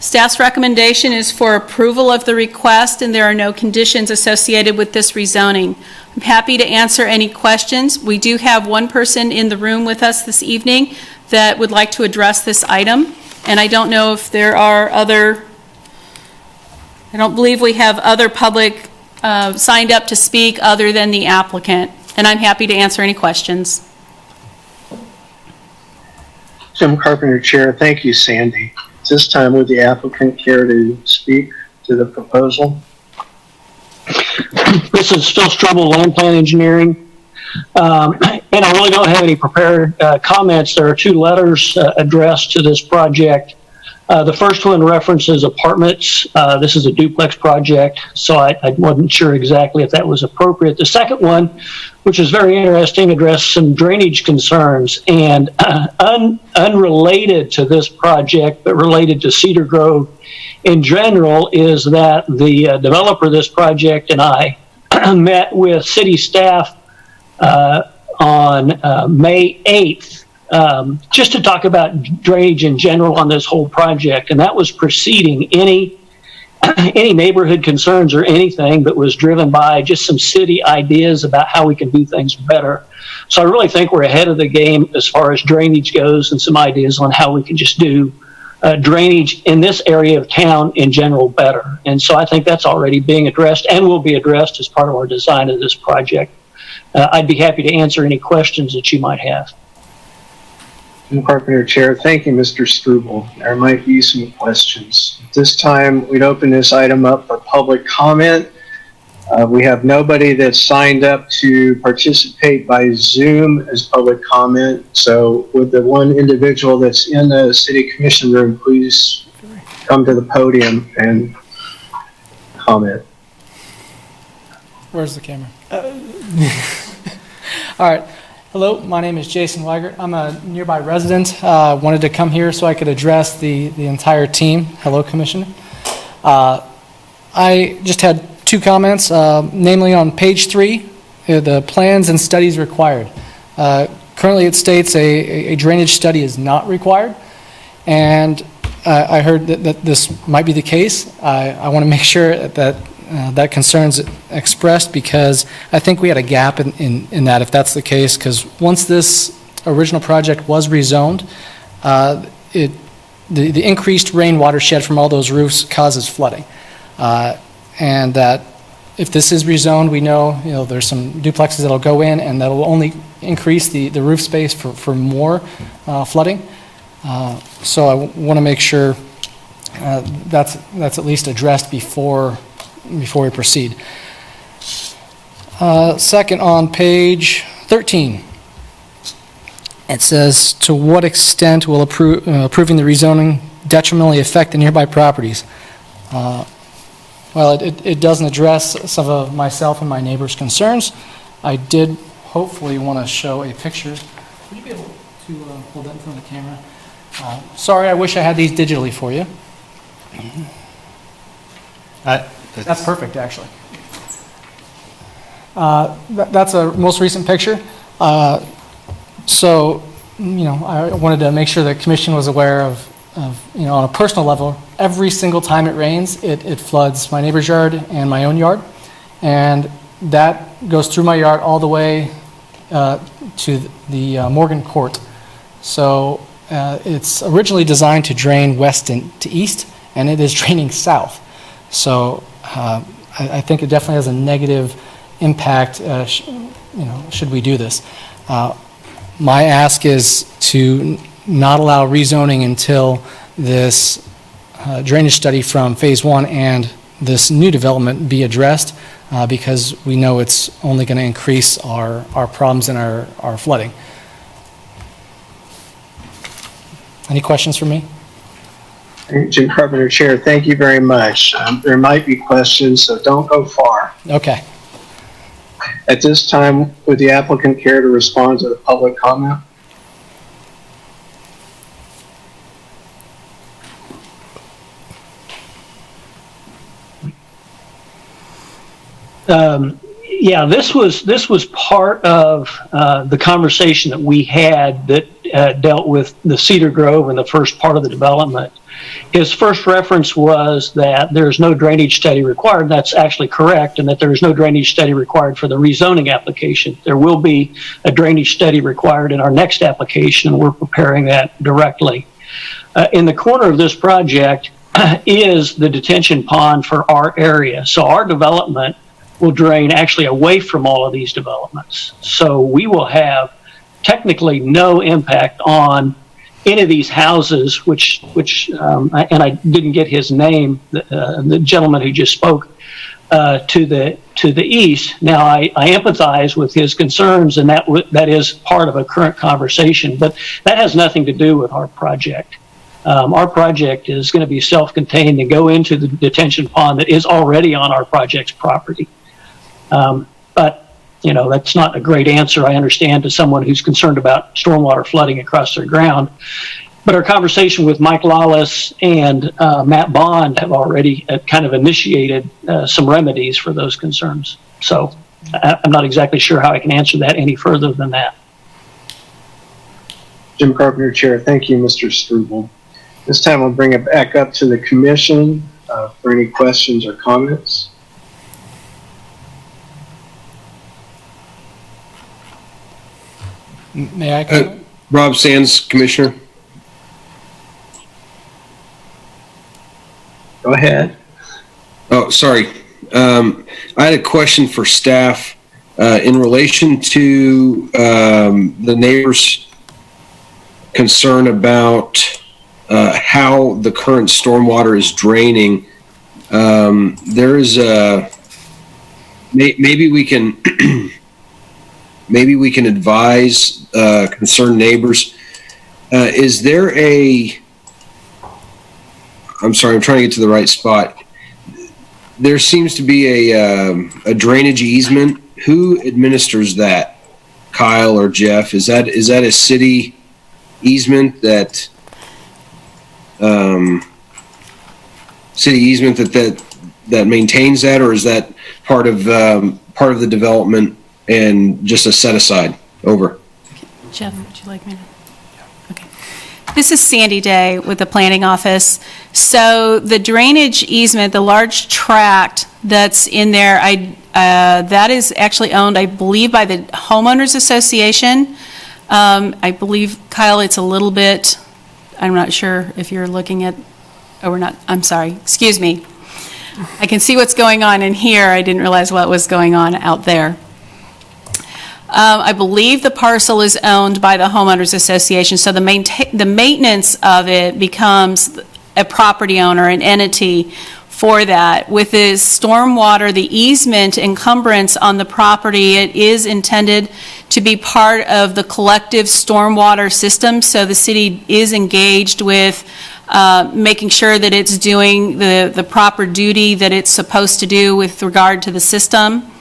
Staff's recommendation is for approval of the request, and there are no conditions associated with this rezoning. I'm happy to answer any questions. We do have one person in the room with us this evening that would like to address this item, and I don't know if there are I don't believe we have other public signed up to speak other than the applicant, and I'm happy to answer any questions. Jim Carpenter, Chair. Thank you, Sandy. At this time, would the applicant care to speak to the proposal? This is Phil Strubble, Land Plan Engineering. And I really don't have any prepared comments. There are 2 letters addressed to this project. The first one references apartments. This is a duplex project, so I wasn't sure exactly if that was appropriate. The second one, which is very interesting, addressed some drainage concerns, and unrelated to this project, but related to Cedar Grove in general, is that the developer of this project and I met with city staff on May 8th just to talk about drainage in general on this whole project, and that was preceding any neighborhood concerns or anything, but was driven by just some city ideas about how we can do things better. So I really think we're ahead of the game as far as drainage goes, and some ideas on how we can just do drainage in this area of town in general better. And so I think that's already being addressed and will be addressed as part of our design of this project. I'd be happy to answer any questions that you might have. Carpenter Chair, thank you, Mr. Struble. There might be some questions. At this time, we'd open this item up for public comment. We have nobody that's signed up to participate by Zoom as public comment. So would the one individual that's in the City Commission room please come to the podium and comment? Where's the camera? All right. Hello, my name is Jason Weigert. I'm a nearby resident. Wanted to come here so I could address the entire team. Hello, Commissioner. I just had two comments, namely on page 3, the plans and studies required. Currently it states a drainage study is not required, and I heard that this might be the case. I want to make sure that that concern's expressed, because I think we had a gap in that, if that's the case, because once this original project was rezoned, the increased rainwater shed from all those roofs causes flooding. And that if this is rezoned, we know, there's some duplexes that'll go in and that'll only increase the roof space for more flooding. So I want to make sure that's at least addressed before we proceed. Second, on page 13, it says, to what extent will approving the rezoning detrimentally affect the nearby properties? Well, it doesn't address some of myself and my neighbors' concerns. I did hopefully want to show a picture. Would you be able to hold that in front of the camera? Sorry, I wish I had these digitally for you. That's perfect, actually. That's a most recent picture. So, I wanted to make sure the commission was aware of, on a personal level, every single time it rains, it floods my neighbor's yard and my own yard. And that goes through my yard all the way to the Morgan Court. So it's originally designed to drain west to east, and it is draining south. So I think it definitely has a negative impact, should we do this. My ask is to not allow rezoning until this drainage study from phase 1 and this new development be addressed, because we know it's only going to increase our problems and our flooding. Any questions for me? Jim Carpenter, Chair, thank you very much. There might be questions, so don't go far. Okay. At this time, would the applicant care to respond to the public comment? Yeah, this was part of the conversation that we had that dealt with the Cedar Grove and the first part of the development. His first reference was that there is no drainage study required, and that's actually correct, and that there is no drainage study required for the rezoning application. There will be a drainage study required in our next application, and we're preparing that directly. In the corner of this project is the detention pond for our area. So our development will drain actually away from all of these developments. So we will have technically no impact on any of these houses, which and I didn't get his name, the gentleman who just spoke, to the east. Now I empathize with his concerns, and that is part of a current conversation, but that has nothing to do with our project. Our project is going to be self-contained and go into the detention pond that is already on our project's property. But that's not a great answer, I understand, to someone who's concerned about stormwater flooding across their ground. But our conversation with Mike Lawless and Matt Bond have already kind of initiated some remedies for those concerns. So I'm not exactly sure how I can answer that any further than that. Jim Carpenter, Chair. Thank you, Mr. Struble. This time I'll bring it back up to the commission for any questions or comments. May I comment? Rob Sands, Commissioner. Go ahead. Oh, sorry. I had a question for staff in relation to the neighbors' concern about how the current stormwater is draining. There is a maybe we can maybe we can advise concerned neighbors. Is there a? I'm sorry, I'm trying to get to the right spot. There seems to be a drainage easement. Who administers that? Kyle or Jeff? Is that a city easement that that maintains that, or is that part of the development and just a set aside? Over. Jeff, would you like me to? Okay. This is Sandy Day with the Planning Office. So the drainage easement, the large tract that's in there, that is actually owned, I believe, by the Homeowners Association. I believe, Kyle, it's a little bit, I'm not sure if you're looking at, oh, we're not, I'm sorry, excuse me. I can see what's going on in here. I didn't realize what was going on out there. I believe the parcel is owned by the Homeowners Association, so the maintenance of it becomes a property owner, an entity for that. With the stormwater, the easement encumbrance on the property, it is intended to be part of the collective stormwater system, so the city is engaged with making sure that it's doing the proper duty that it's supposed to do with regard to the system.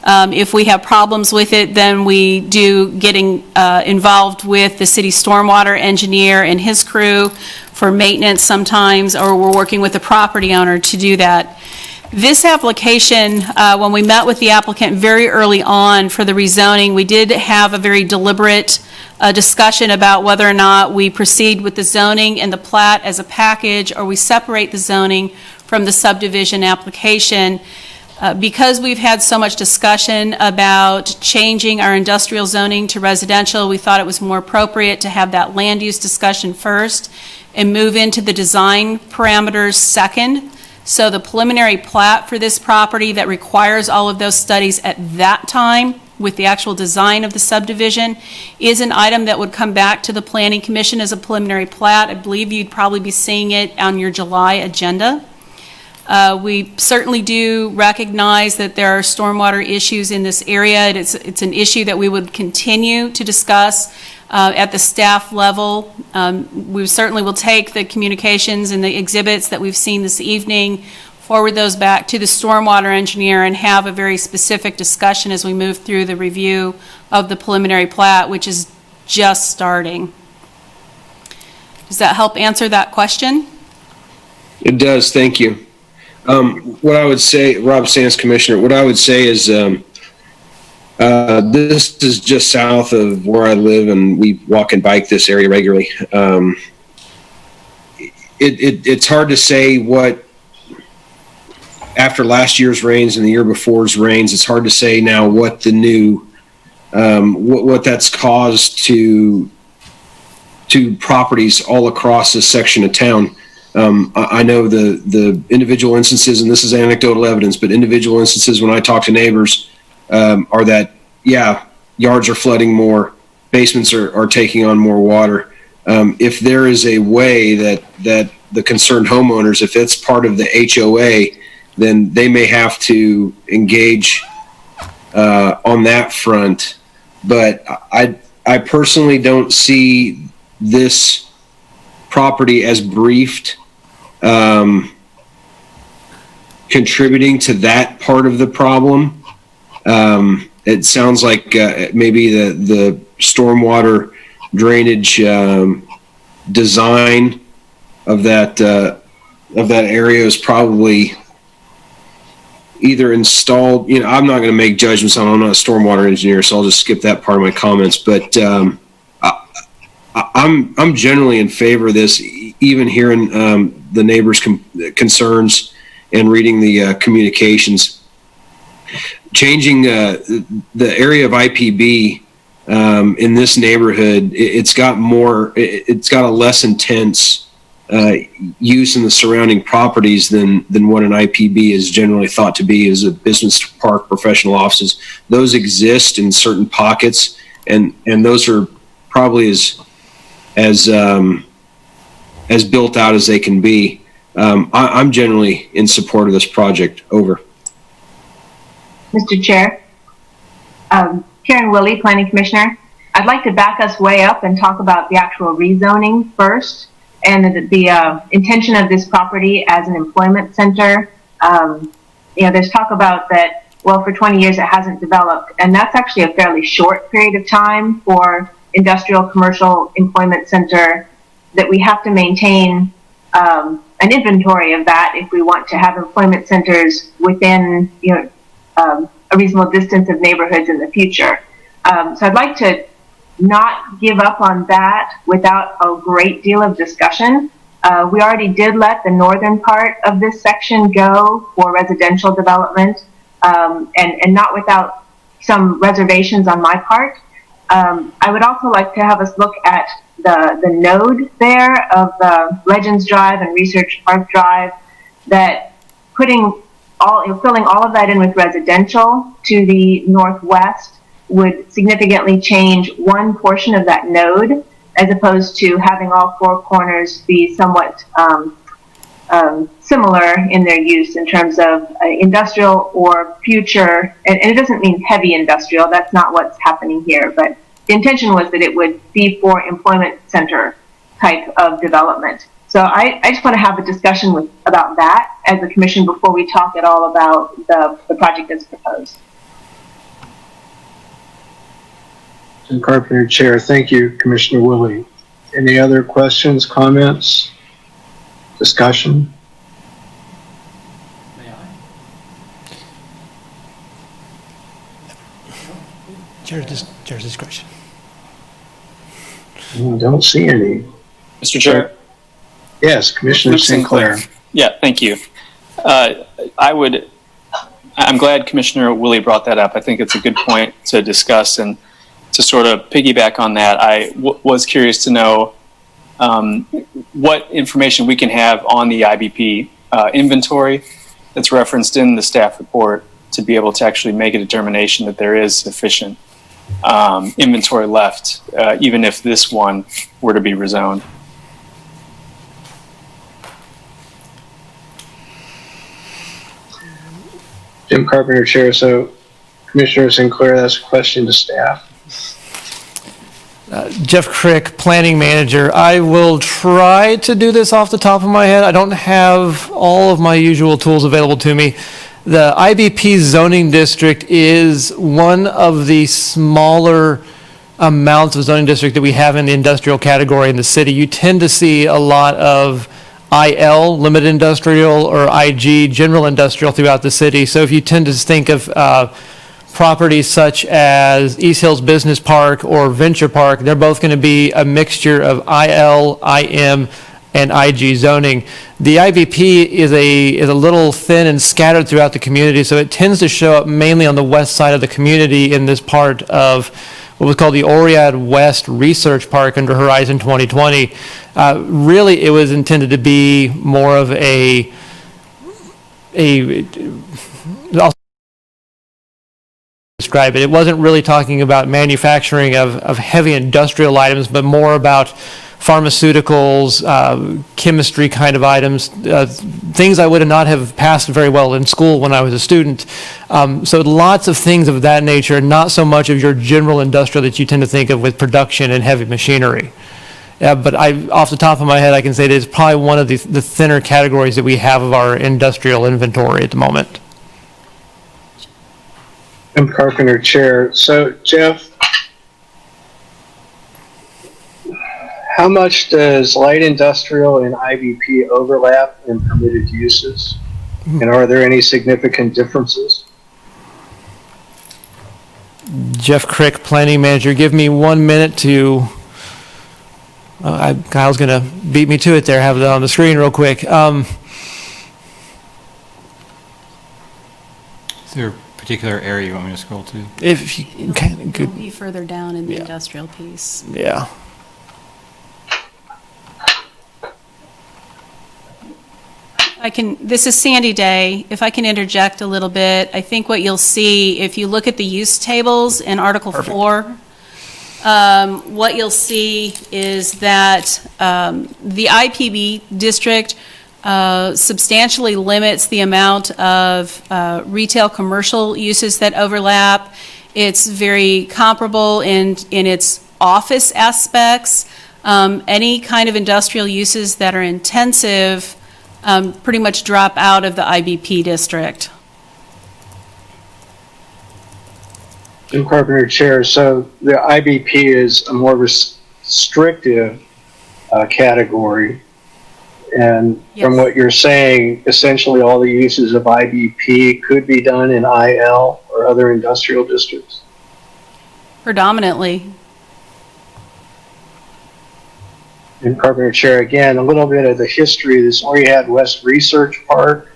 If we have problems with it, then we do getting involved with the city stormwater engineer and his crew for maintenance sometimes, or we're working with the property owner to do that. This application, when we met with the applicant very early on for the rezoning, we did have a very deliberate discussion about whether or not we proceed with the zoning and the plat as a package, or we separate the zoning from the subdivision application. Because we've had so much discussion about changing our industrial zoning to residential, we thought it was more appropriate to have that land use discussion first and move into the design parameters second. So the preliminary plat for this property that requires all of those studies at that time with the actual design of the subdivision is an item that would come back to the Planning Commission as a preliminary plat. I believe you'd probably be seeing it on your July agenda. We certainly do recognize that there are stormwater issues in this area. It's an issue that we would continue to discuss at the staff level. We certainly will take the communications and the exhibits that we've seen this evening, forward those back to the stormwater engineer, and have a very specific discussion as we move through the review of the preliminary plat, which is just starting. Does that help answer that question? It does. Thank you. What I would say, Rob Sands, Commissioner, what I would say is this is just south of where I live, and we walk and bike this area regularly. It's hard to say what, after last year's rains and the year before's rains, it's hard to say now what the new, what that's caused to properties all across this section of town. I know the individual instances, and this is anecdotal evidence, but individual instances when I talk to neighbors are that, yeah, yards are flooding more, basements are taking on more water. If there is a way that the concerned homeowners, if it's part of the HOA, then they may have to engage on that front. But I personally don't see this property as briefed contributing to that part of the problem. It sounds like maybe the stormwater drainage design of that area is probably either installed. You know, I'm not going to make judgments on. I'm not a stormwater engineer, so I'll just skip that part of my comments. But I'm generally in favor of this, even hearing the neighbors' concerns and reading the communications. Changing the area of IPB in this neighborhood, it's got a less intense use in the surrounding properties than what an IPB is generally thought to be as a business park, professional offices. Those exist in certain pockets, and those are probably as built out as they can be. I'm generally in support of this project. Over. Mr. Chair, Karen Willie, Planning Commissioner. I'd like to back us way up and talk about the actual rezoning first, and the intention of this property as an employment center. There's talk about that, well, for 20 years it hasn't developed, and that's actually a fairly short period of time for industrial commercial employment center, that we have to maintain an inventory of that if we want to have employment centers within a reasonable distance of neighborhoods in the future. So I'd like to not give up on that without a great deal of discussion. We already did let the northern part of this section go for residential development, and not without some reservations on my part. I would also like to have us look at the node there of Legends Drive and Research Park Drive, that filling all of that in with residential to the northwest would significantly change one portion of that node, as opposed to having all four corners be somewhat similar in their use in terms of industrial or future, and it doesn't mean heavy industrial, that's not what's happening here, but the intention was that it would be for employment center type of development. So I just want to have a discussion about that as a commission before we talk at all about the project as proposed. Jim Carpenter, Chair. Thank you, Commissioner Willie. Any other questions, comments, discussion? Chair's discretion. Don't see any. Mr. Chair. Yes, Commissioner Sinclair. Yeah, thank you. I'm glad Commissioner Willie brought that up. I think it's a good point to discuss, and to sort of piggyback on that, I was curious to know what information we can have on the IBP inventory that's referenced in the staff report to be able to actually make a determination that there is sufficient inventory left, even if this one were to be rezoned. Jim Carpenter, Chair. So, Commissioner Sinclair, that's a question to staff. Jeff Crick, Planning Manager. I will try to do this off the top of my head. I don't have all of my usual tools available to me. The IBP zoning district is one of the smaller amounts of zoning district that we have in the industrial category in the city. You tend to see a lot of IL, limited industrial, or IG, general industrial, throughout the city. So if you tend to think of properties such as East Hills Business Park or Venture Park, they're both going to be a mixture of IL, IM, and IG zoning. The IBP is a little thin and scattered throughout the community, so it tends to show up mainly on the west side of the community in this part of what was called the Oread West Research Park under Horizon 2020. Really, it was intended to be more of I'll describe it. It wasn't really talking about manufacturing of heavy industrial items, but more about pharmaceuticals, chemistry kind of items, things I would not have passed very well in school when I was a student. So lots of things of that nature, not so much of your general industrial that you tend to think of with production and heavy machinery. But off the top of my head, I can say it is probably one of the thinner categories that we have of our industrial inventory at the moment. Jim Carpenter, Chair. So, Jeff, how much does light industrial and IBP overlap in permitted uses? And are there any significant differences? Jeff Crick, Planning Manager. Give me 1 minute to... Kyle's going to beat me to it there. Have that on the screen real quick. Is there a particular area you want me to scroll to? If you can, It'll be further down in the industrial piece. Yeah. This is Sandy Day. If I can interject a little bit, I think what you'll see, if you look at the use tables in Article 4, what you'll see is that the IPB district substantially limits the amount of retail commercial uses that overlap. It's very comparable in its office aspects. Any kind of industrial uses that are intensive pretty much drop out of the IBP district. Jim Carpenter, Chair. So the IBP is a more restrictive category. And from what you're saying, essentially all the uses of IBP could be done in IL or other industrial districts? Predominantly. And Carpenter Chair, again, a little bit of the history of this Oread West Research Park.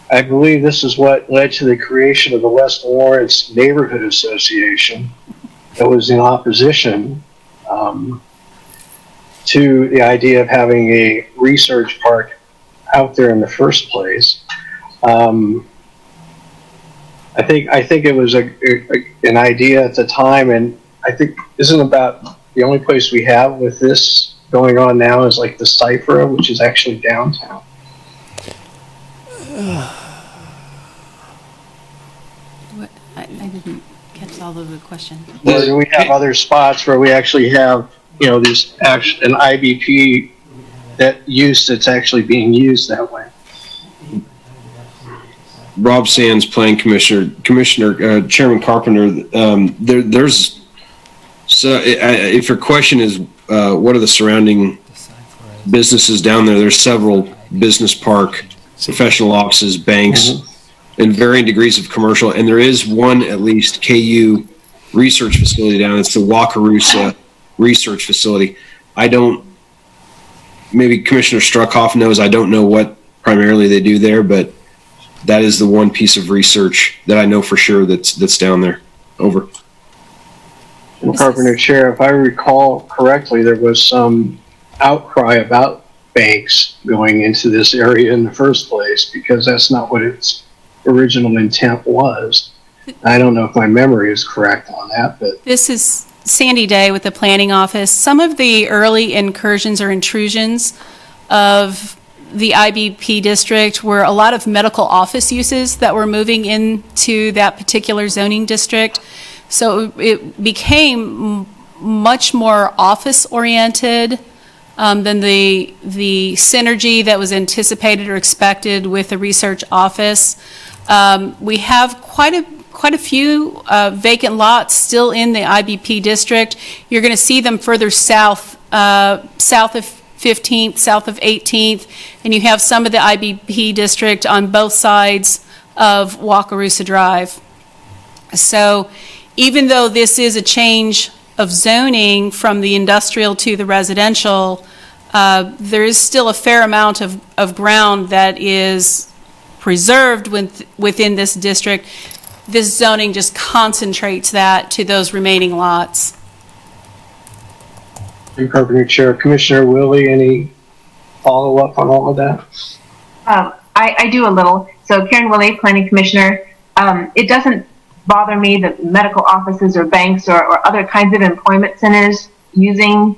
I believe this is what led to the creation of the West Lawrence Neighborhood Association that was in opposition to the idea of having a research park out there in the first place. I think it was an idea at the time, and I think isn't about the only place we have with this going on now is like the Cypher, which is actually downtown. I didn't catch all of the question. Or do we have other spots where we actually have, this an IBP that's actually being used that way? Rob Sands, Planning Commissioner, Chairman Carpenter. If your question is what are the surrounding businesses down there, there's several business park, professional offices, banks, and varying degrees of commercial. And there is one, at least, KU research facility down. It's the Wakarusa Research Facility. Maybe Commissioner Struckhoff knows, I don't know what primarily they do there, but that is the one piece of research that I know for sure that's down there. Over. And Carpenter Chair, if I recall correctly, there was some outcry about banks going into this area in the first place because that's not what its original intent was. I don't know if my memory is correct on that, but this is Sandy Day with the Planning Office. Some of the early incursions or intrusions of the IBP district were a lot of medical office uses that were moving into that particular zoning district. So it became much more office-oriented than the synergy that was anticipated or expected with the research office. We have quite a few vacant lots still in the IBP district. You're going to see them further south, south of 15th, south of 18th, and you have some of the IBP district on both sides of Wakarusa Drive. So even though this is a change of zoning from the industrial to the residential, there is still a fair amount of ground that is preserved within this district. This zoning just concentrates that to those remaining lots. Carpenter Chair, Commissioner Willie, any follow-up on all of that? I do a little. So Karen Willie, Planning Commissioner, it doesn't bother me that medical offices or banks or other kinds of employment centers using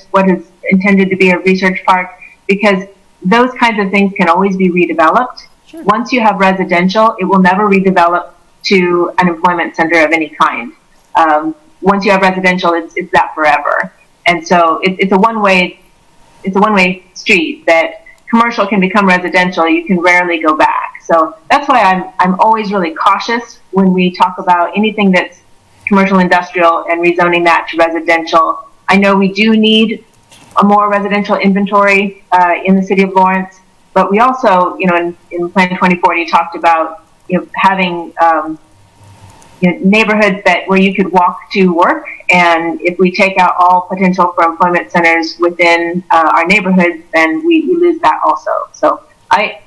what is intended to be a research park, because those kinds of things can always be redeveloped. Sure. Once you have residential, it will never redevelop to an employment center of any kind. Once you have residential, it's that forever. And so it's a one-way street that commercial can become residential. You can rarely go back. So that's why I'm always really cautious when we talk about anything that's commercial industrial and rezoning that to residential. I know we do need a more residential inventory in the city of Lawrence, but we also, in Plan 2040 talked about having neighborhoods where you could walk to work, and if we take out all potential for employment centers within our neighborhoods, then we lose that also. So I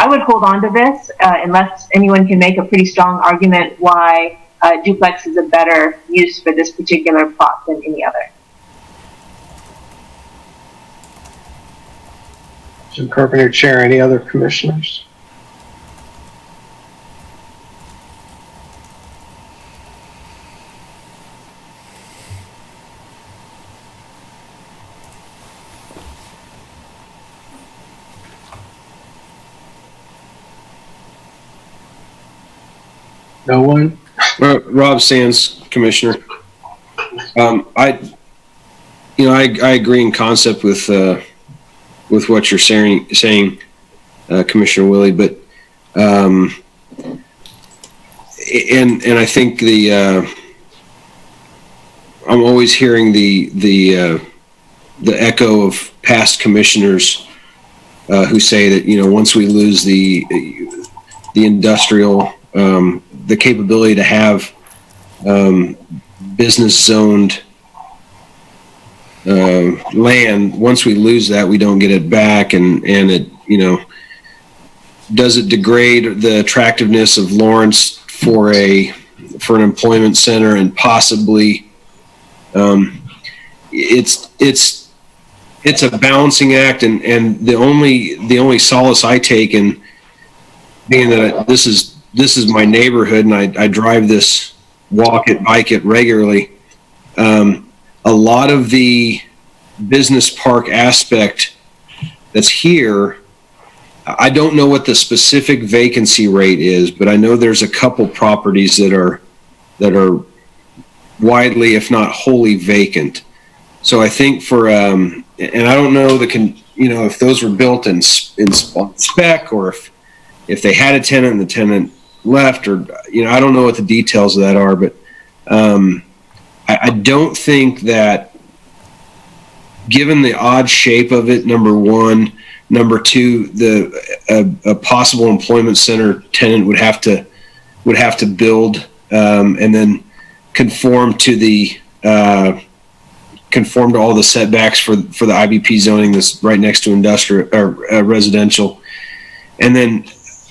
would hold on to this unless anyone can make a pretty strong argument why duplex is a better use for this particular plot than any other. Jim Carpenter, Chair. Any other commissioners? No one? Rob Sands, Commissioner. I agree in concept with what you're saying, Commissioner Willie, but and I think I'm always hearing the echo of past commissioners who say that once we lose the industrial the capability to have business zoned land, once we lose that, we don't get it back, and it does it degrade the attractiveness of Lawrence for an employment center, and possibly it's a balancing act, and the only solace I take in being that this is my neighborhood, and I drive this, walk it, bike it regularly. A lot of the business park aspect that's here, I don't know what the specific vacancy rate is, but I know there's a couple properties that are widely, if not wholly, vacant. So I think for and I don't know if those were built in spec, or if they had a tenant and the tenant left, or I don't know what the details of that are, but I don't think that, given the odd shape of it, number one, number two, a possible employment center tenant would have to build and then conform to all the setbacks for the IBP zoning that's right next to industrial or residential. And then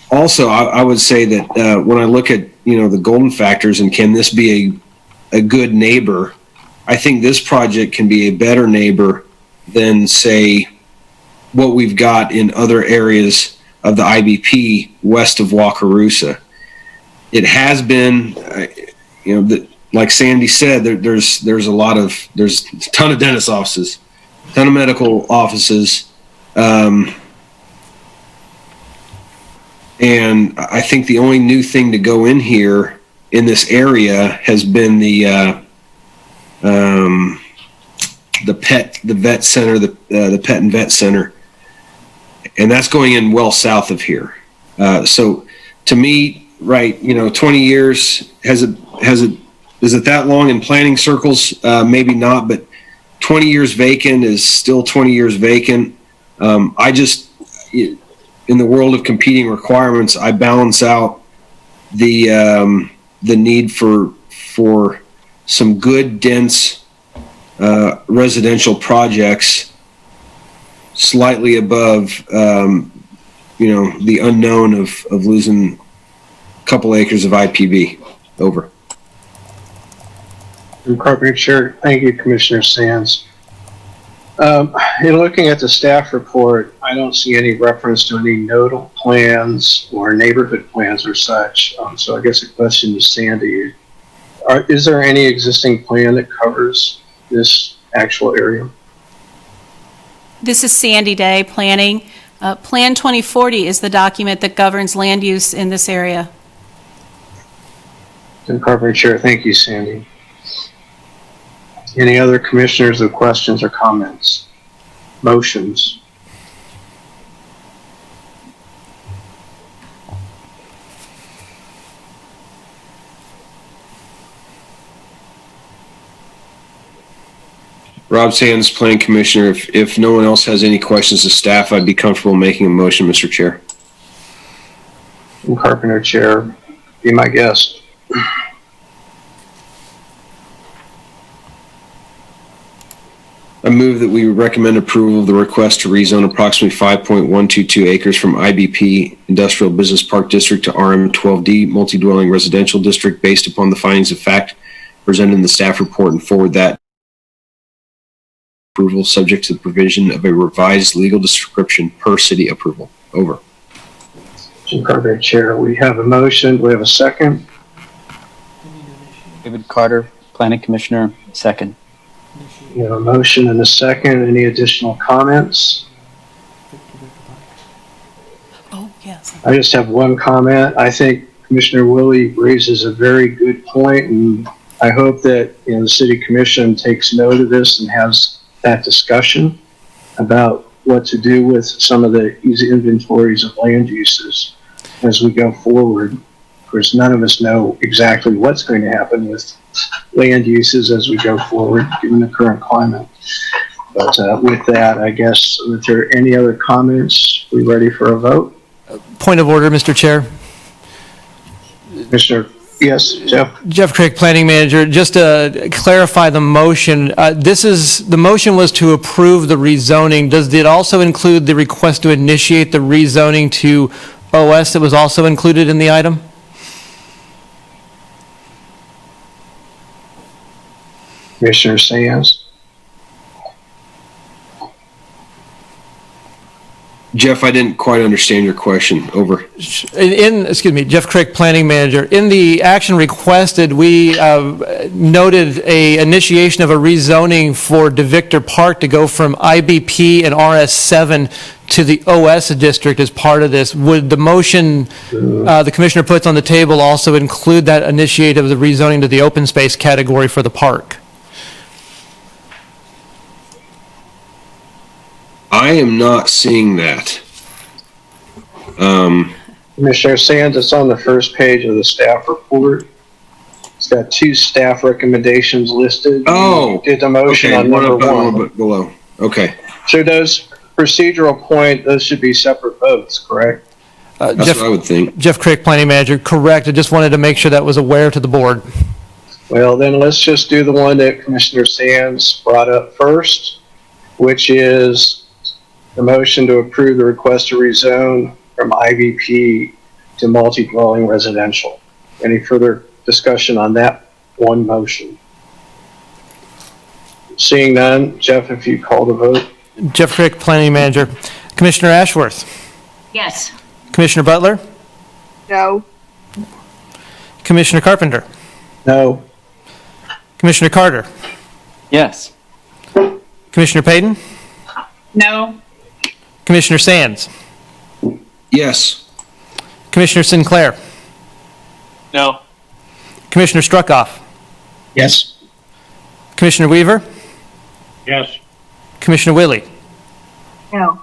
also, I would say that when I look at the golden factors and can this be a good neighbor, I think this project can be a better neighbor than, say, what we've got in other areas of the IBP west of Wakarusa. It has been, like Sandy said, there's a ton of dentist offices, a ton of medical offices. And I think the only new thing to go in here in this area has been the vet center, the pet and vet center, and that's going in well south of here. So to me, right, 20 years is it that long in planning circles? Maybe not, but 20 years vacant is still 20 years vacant. In the world of competing requirements, I balance out the need for some good, dense residential projects slightly above, the unknown of losing a couple acres of IPB. Over. Carpenter, Chair. Thank you, Commissioner Sands. In looking at the staff report, I don't see any reference to any nodal plans or neighborhood plans or such. So I guess the question is, Sandy, is there any existing plan that covers this actual area? This is Sandy Day, Planning. Plan 2040 is the document that governs land use in this area. Carpenter, Chair. Thank you, Sandy. Any other commissioners with questions or comments? Motions? Rob Sands, Planning Commissioner. If no one else has any questions of staff, I'd be comfortable making a motion, Mr. Chair. Carpenter, Chair. Be my guest. I move that we recommend approval of the request to rezone approximately 5.122 acres from IBP Industrial Business Park District to RM12D Multi-Dwelling Residential District based upon the findings of fact presented in the staff report, and forward that approval subject to the provision of a revised legal description per city approval. Over. Jim Carpenter, Chair. We have a motion. Do we have a second? David Carter, Planning Commissioner, second. We have a motion and a second. Any additional comments? Oh, yes. I just have one comment. I think Commissioner Willie raises a very good point, and I hope that the City Commission takes note of this and has that discussion about what to do with some of the easy inventories of land uses as we go forward. Of course, none of us know exactly what's going to happen with land uses as we go forward, given the current climate. But with that, I guess, if there are any other comments, we ready for a vote? Point of order, Mr. Chair. Commissioner, yes, Jeff? Jeff Crick, Planning Manager. Just to clarify the motion, the motion was to approve the rezoning. Does it also include the request to initiate the rezoning to OS that was also included in the item? Commissioner Sands? Jeff, I didn't quite understand your question. Over. Excuse me, Jeff Crick, Planning Manager. In the action requested, we noted a initiation of a rezoning for DeVictor Park to go from IBP and RS7 to the OS district as part of this. Would the motion the Commissioner puts on the table also include that initiate of the rezoning to the open space category for the park? I am not seeing that. Commissioner Sands, it's on the first page of the staff report. It's got two staff recommendations listed. Oh, You did the motion okay, on one number above, one. one below. Okay. So those procedural point, those should be separate votes, correct? That's what I would think. Jeff Crick, Planning Manager. Correct. I just wanted to make sure that was aware to the board. Well, then let's just do the one that Commissioner Sands brought up first, which is the motion to approve the request to rezone from IVP to multi-dwelling residential. Any further discussion on that one motion? Seeing none, Jeff, if you call the vote. Jeff Crick, Planning Manager. Commissioner Ashworth. Yes. Commissioner Butler. No. Commissioner Carpenter. No. Commissioner Carter. Yes. Commissioner Payton. No. Commissioner Sands. Yes. Commissioner Sinclair. No. Commissioner Struckoff. Yes. Commissioner Weaver. Yes. Commissioner Willie. No.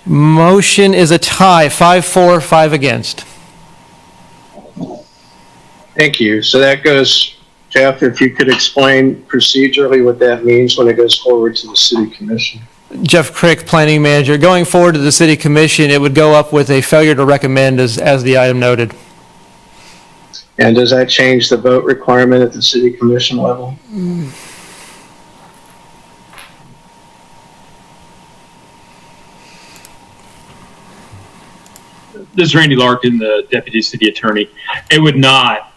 Motion is a tie, 5-4, 5 against. Thank you. So that goes, Jeff, if you could explain procedurally what that means when it goes forward to the City Commission. Jeff Crick, Planning Manager. Going forward to the City Commission, it would go up with a failure to recommend as the item noted. And does that change the vote requirement at the City Commission level? This is Randy Larkin, the Deputy City Attorney. It would not.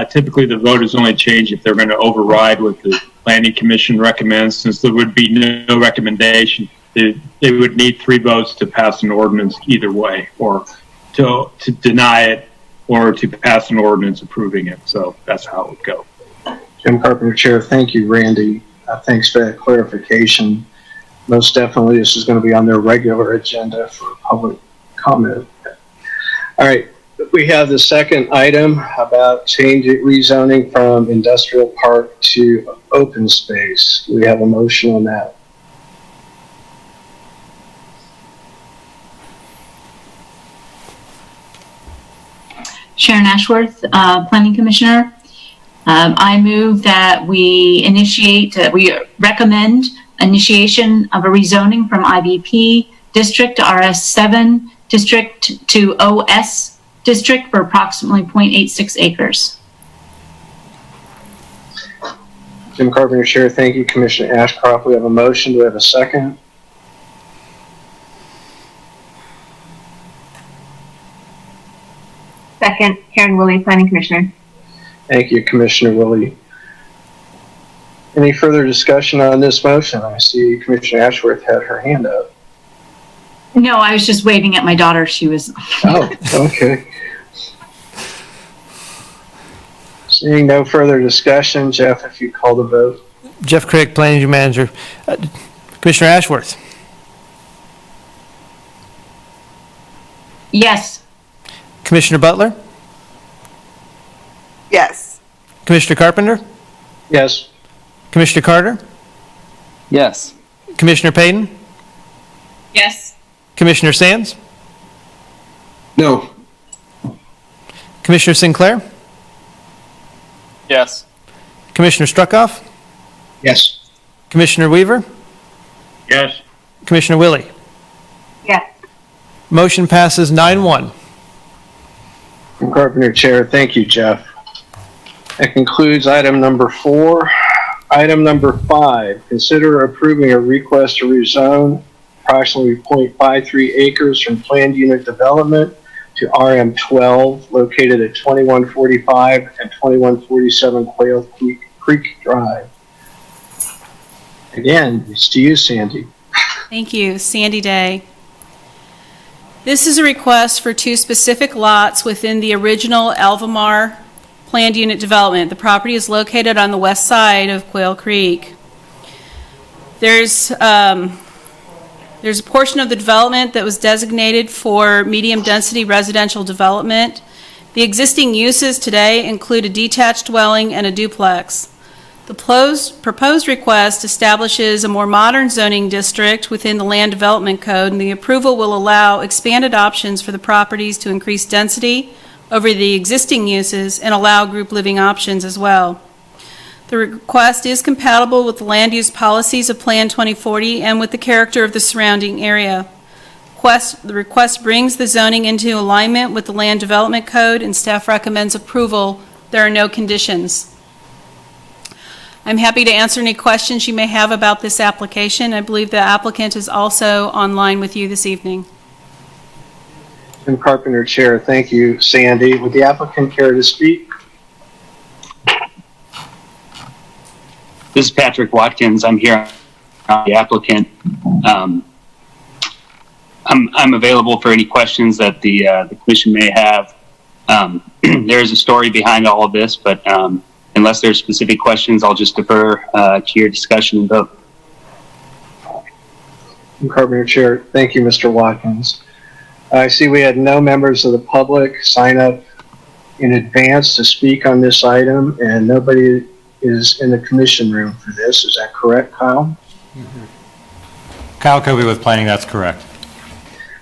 Typically, the vote is only changed if they're going to override what the Planning Commission recommends, since there would be no recommendation. They would need 3 votes to pass an ordinance either way, or to deny it, or to pass an ordinance approving it. So that's how it would go. Jim Carpenter, Chair. Thank you, Randy. Thanks for that clarification. Most definitely, this is going to be on their regular agenda for public comment. All right. We have the second item about rezoning from industrial park to open space. We have a motion on that. Sharon Ashworth, Planning Commissioner. I move that we recommend initiation of a rezoning from IBP district to RS7 district to OS district for approximately 0.86 acres. Jim Carpenter, Chair. Thank you, Commissioner Ashcroft. We have a motion. Do we have a second? Second, Karen Willie, Planning Commissioner. Thank you, Commissioner Willie. Any further discussion on this motion? I see Commissioner Ashworth had her hand up. No, I was just waving at my daughter. She was. Oh, okay. Seeing no further discussion, Jeff, if you call the vote. Jeff Craig, Planning Manager. Commissioner Ashworth. Yes. Commissioner Butler. Yes. Commissioner Carpenter. Yes. Commissioner Carter. Yes. Commissioner Payton. Yes. Commissioner Sands. No. Commissioner Sinclair. Yes. Commissioner Struckoff. Yes. Commissioner Weaver. Yes. Commissioner Willie. Yes. Motion passes 9-1. Carpenter Chair, thank you, Jeff. That concludes item number 4. Item number 5, consider approving a request to rezone approximately 0.53 acres from planned unit development to RM12 located at 2145 and 2147 Quail Creek Drive. Again, it's to you, Sandy. Thank you. Sandy Day. This is a request for 2 specific lots within the original Alvamar planned unit development. The property is located on the west side of Quail Creek. There's a portion of the development that was designated for medium-density residential development. The existing uses today include a detached dwelling and a duplex. The proposed request establishes a more modern zoning district within the Land Development Code, and the approval will allow expanded options for the properties to increase density over the existing uses and allow group living options as well. The request is compatible with the land use policies of Plan 2040 and with the character of the surrounding area. The request brings the zoning into alignment with the Land Development Code, and staff recommends approval. There are no conditions. I'm happy to answer any questions you may have about this application. I believe the applicant is also online with you this evening. And Carpenter Chair, thank you, Sandy. Would the applicant care to speak? This is Patrick Watkins. I'm here on the applicant. I'm available for any questions that the commission may have. There is a story behind all of this, but unless there's specific questions, I'll just defer to your discussion and vote. And Carpenter Chair, thank you, Mr. Watkins. I see we had no members of the public sign up in advance to speak on this item, and nobody is in the commission room for this. Is that correct, Kyle? Kyle Kobe with Planning, that's correct.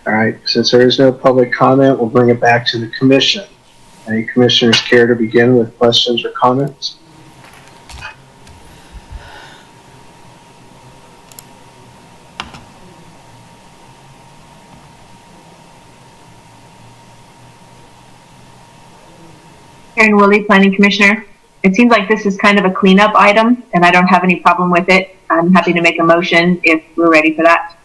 All right, since there is no public comment, we'll bring it back to the commission. Any commissioners care to begin with questions or comments? Karen Woolley, Planning Commissioner. It seems like this is kind of a cleanup item, and I don't have any problem with it. I'm happy to make a motion if we're ready for that.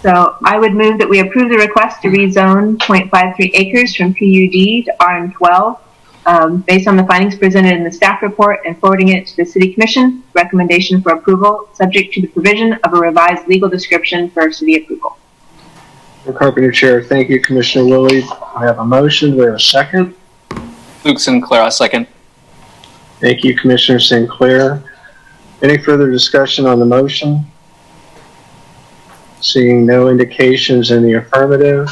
So I would move that we approve the request to rezone 0.53 acres from PUD to RM12 based on the findings presented in the staff report and forwarding it to the City Commission. Recommendation for approval, subject to the provision of a revised legal description for city approval. Carpenter Chair, thank you, Commissioner Willie. I have a motion. Do we have a second? Luke Sinclair, a second. Thank you, Commissioner Sinclair. Any further discussion on the motion? Seeing no indications in the affirmative.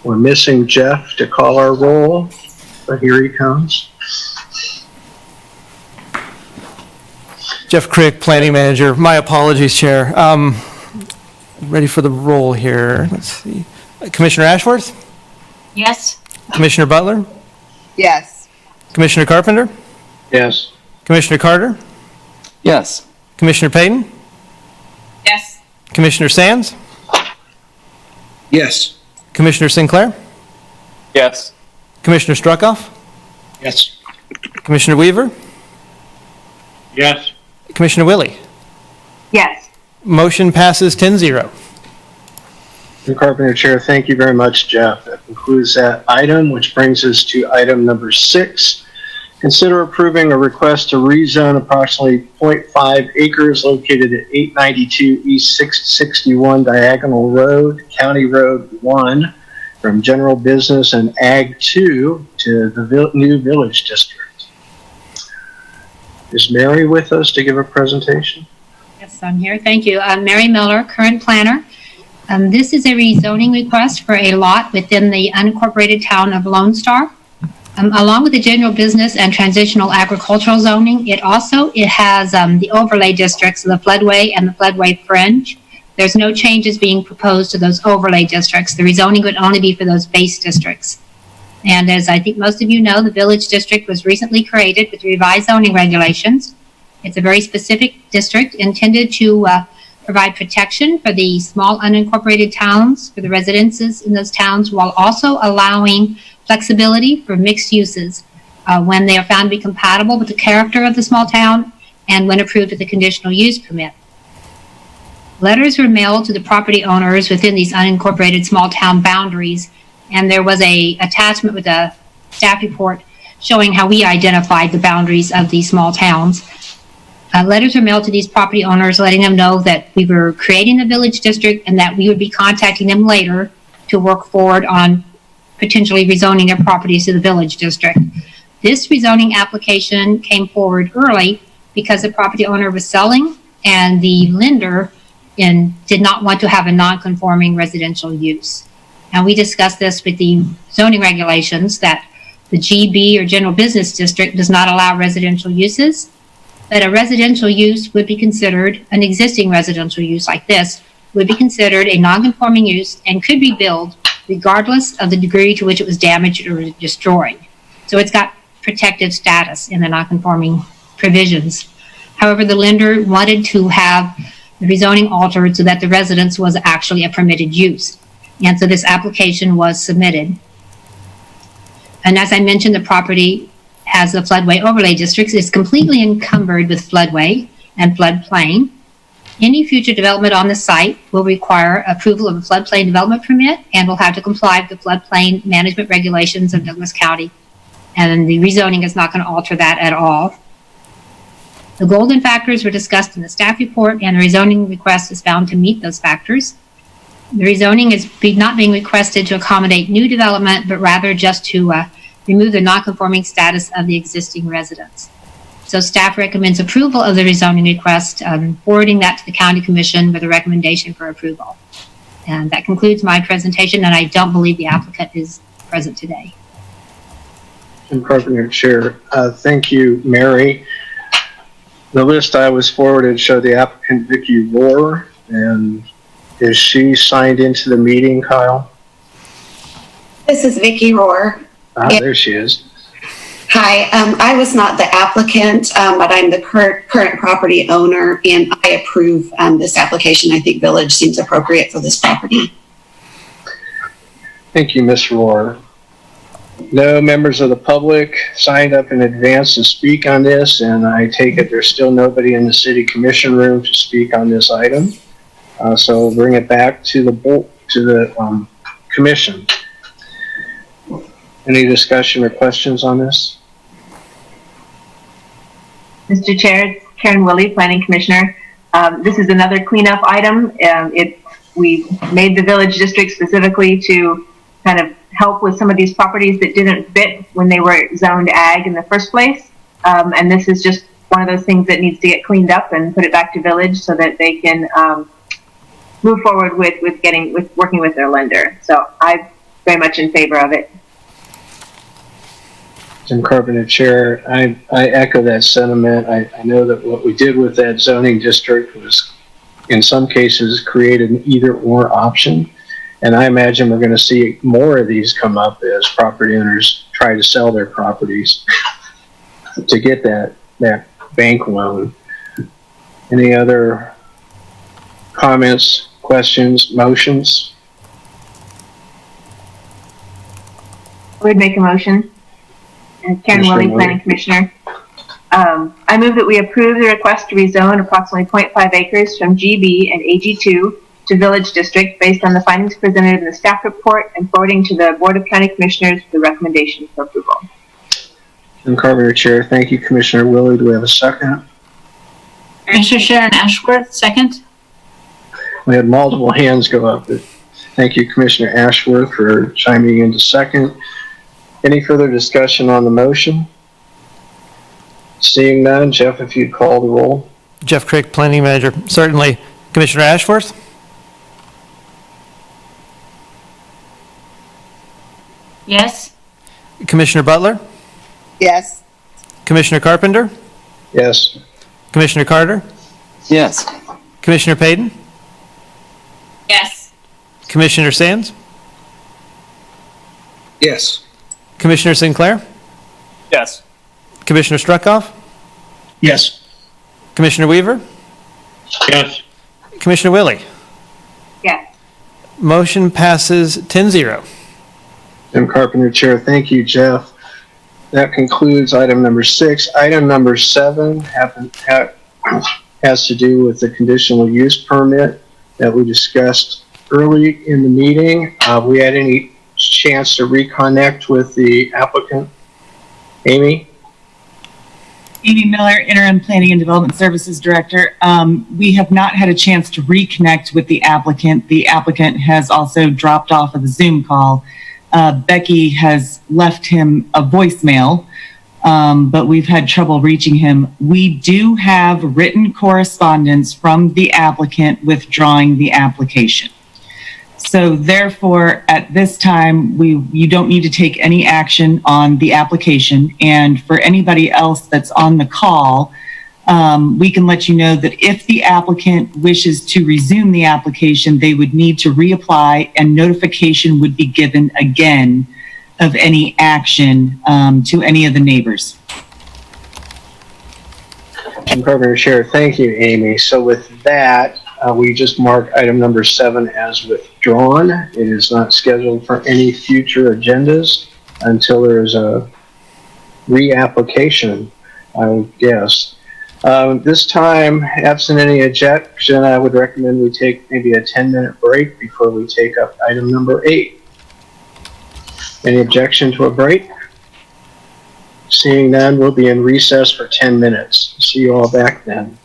We're missing Jeff to call our roll, but here he comes. Jeff Crick, Planning Manager. My apologies, Chair. Ready for the roll here. Let's see. Commissioner Ashworth? Yes. Commissioner Butler? Yes. Commissioner Carpenter? Yes. Commissioner Carter? Yes. Commissioner Payton? Yes. Commissioner Sands? Yes. Commissioner Sinclair? Yes. Commissioner Struckoff? Yes. Commissioner Weaver? Yes. Commissioner Willie? Yes. Motion passes 10-0. Carpenter Chair, thank you very much, Jeff. That concludes that item, which brings us to item number 6. Consider approving a request to rezone approximately 0.5 acres located at 892 East 661 Diagonal Road, County Road 1, from General Business and Ag 2 to the new Village District. Is Mary with us to give a presentation? Yes, I'm here. Thank you. I'm Mary Miller, current planner. This is a rezoning request for a lot within the unincorporated town of Lone Star. Along with the general business and transitional agricultural zoning, it has the overlay districts, the floodway and the floodway fringe. There's no changes being proposed to those overlay districts. The rezoning would only be for those base districts. And as I think most of you know, the village district was recently created with revised zoning regulations. It's a very specific district intended to provide protection for the small unincorporated towns, for the residences in those towns, while also allowing flexibility for mixed uses when they are found to be compatible with the character of the small town and when approved with a conditional use permit. Letters were mailed to the property owners within these unincorporated small town boundaries, and there was a attachment with a staff report showing how we identified the boundaries of these small towns. Letters were mailed to these property owners letting them know that we were creating the village district and that we would be contacting them later to work forward on potentially rezoning their properties to the village district. This rezoning application came forward early because the property owner was selling and the lender did not want to have a non-conforming residential use. And we discussed this with the zoning regulations that the GB or general business district does not allow residential uses, that a residential use would be considered, an existing residential use like this, would be considered a non-conforming use and could be billed regardless of the degree to which it was damaged or destroyed. So it's got protective status in the non-conforming provisions. However, the lender wanted to have the rezoning altered so that the residence was actually a permitted use. And so this application was submitted. And as I mentioned, the property has the floodway overlay districts. It's completely encumbered with floodway and floodplain. Any future development on the site will require approval of a floodplain development permit and will have to comply with the floodplain management regulations of Douglas County. And the rezoning is not going to alter that at all. The golden factors were discussed in the staff report, and the rezoning request is found to meet those factors. The rezoning is not being requested to accommodate new development, but rather just to remove the non-conforming status of the existing residence. So staff recommends approval of the rezoning request, forwarding that to the county commission with a recommendation for approval. And that concludes my presentation, and I don't believe the applicant is present today. And President Chair, thank you, Mary. The list I was forwarded showed the applicant Vicky Rohr, and is she signed into the meeting, Kyle? This is Vicky Rohr. There she is. Hi, I was not the applicant, but I'm the current property owner, and I approve this application. I think Village seems appropriate for this property. Thank you, Ms. Rohr. No members of the public signed up in advance to speak on this, and I take it there's still nobody in the city commission room to speak on this item. So we'll bring it back to the commission. Any discussion or questions on this? Mr. Chair, it's Karen Willie, Planning Commissioner. This is another cleanup item. We made the village district specifically to kind of help with some of these properties that didn't fit when they were zoned ag in the first place. And this is just one of those things that needs to get cleaned up and put it back to village so that they can move forward with working with their lender. So I'm very much in favor of it. Jim Carpenter, Chair, I echo that sentiment. I know that what we did with that zoning district was, in some cases, create an either-or option. And I imagine we're going to see more of these come up as property owners try to sell their properties to get that bank loan. Any other comments, questions, motions? I would make a motion. Karen Willie, Planning Commissioner. I move that we approve the request to rezone approximately 0.5 acres from GB and AG2 to Village District based on the findings presented in the staff report and forwarding to the Board of County Commissioners for the recommendation for approval. Jim Carpenter, Chair. Thank you, Commissioner Willie. Do we have a second? Commissioner Sharon Ashworth, second. We had multiple hands go up. But thank you, Commissioner Ashworth, for chiming in to second. Any further discussion on the motion? Seeing none, Jeff, if you'd call the roll. Jeff Crick, Planning Manager. Certainly. Commissioner Ashworth? Yes. Commissioner Butler? Yes. Commissioner Carpenter? Yes. Commissioner Carter? Yes. Commissioner Payton? Yes. Commissioner Sands? Yes. Commissioner Sinclair? Yes. Commissioner Struckoff? Yes. Commissioner Weaver? Yes. Commissioner Willie? Yes. Motion passes 10-0. Jim Carpenter, Chair. Thank you, Jeff. That concludes item number 6. Item number 7 has to do with the conditional use permit that we discussed early in the meeting. We had any chance to reconnect with the applicant? Amy? Amy Miller, Interim Planning and Development Services Director. We have not had a chance to reconnect with the applicant. The applicant has also dropped off of the Zoom call. Becky has left him a voicemail, but we've had trouble reaching him. We do have written correspondence from the applicant withdrawing the application. So therefore, at this time, you don't need to take any action on the application. And for anybody else that's on the call, we can let you know that if the applicant wishes to resume the application, they would need to reapply and notification would be given again of any action to any of the neighbors. Jim Carpenter, Chair. Thank you, Amy. So with that, we just mark item number 7 as withdrawn. It is not scheduled for any future agendas until there is a reapplication, I would guess. This time, absent any objection, I would recommend we take maybe a 10-minute break before we take up item number 8. Any objection to a break? Seeing none, we'll be in recess for 10 minutes. See you all back then.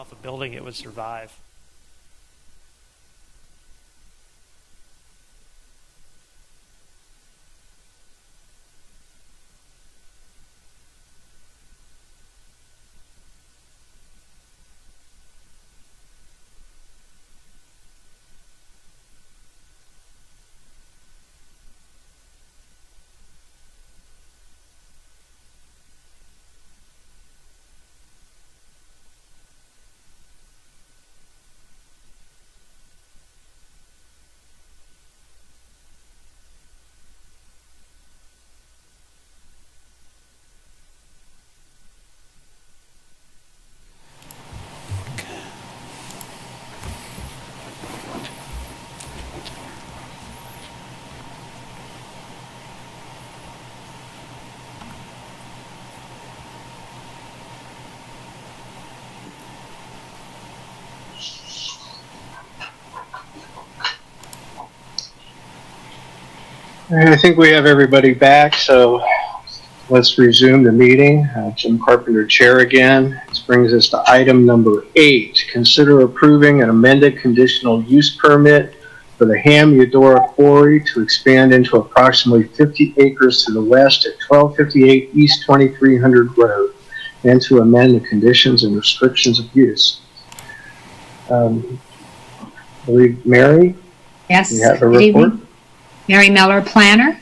itself a building, it would survive. I think we have everybody back, so let's resume the meeting. Jim Carpenter, chair again. This brings us to item number 8. Consider approving an amended conditional use permit for the Ham Eudora Quarry to expand into approximately 50 acres to the west at 1258 East 2300 Road, and to amend the conditions and restrictions of use. I believe Mary? Yes. You have a Good report? evening. Mary Miller, planner.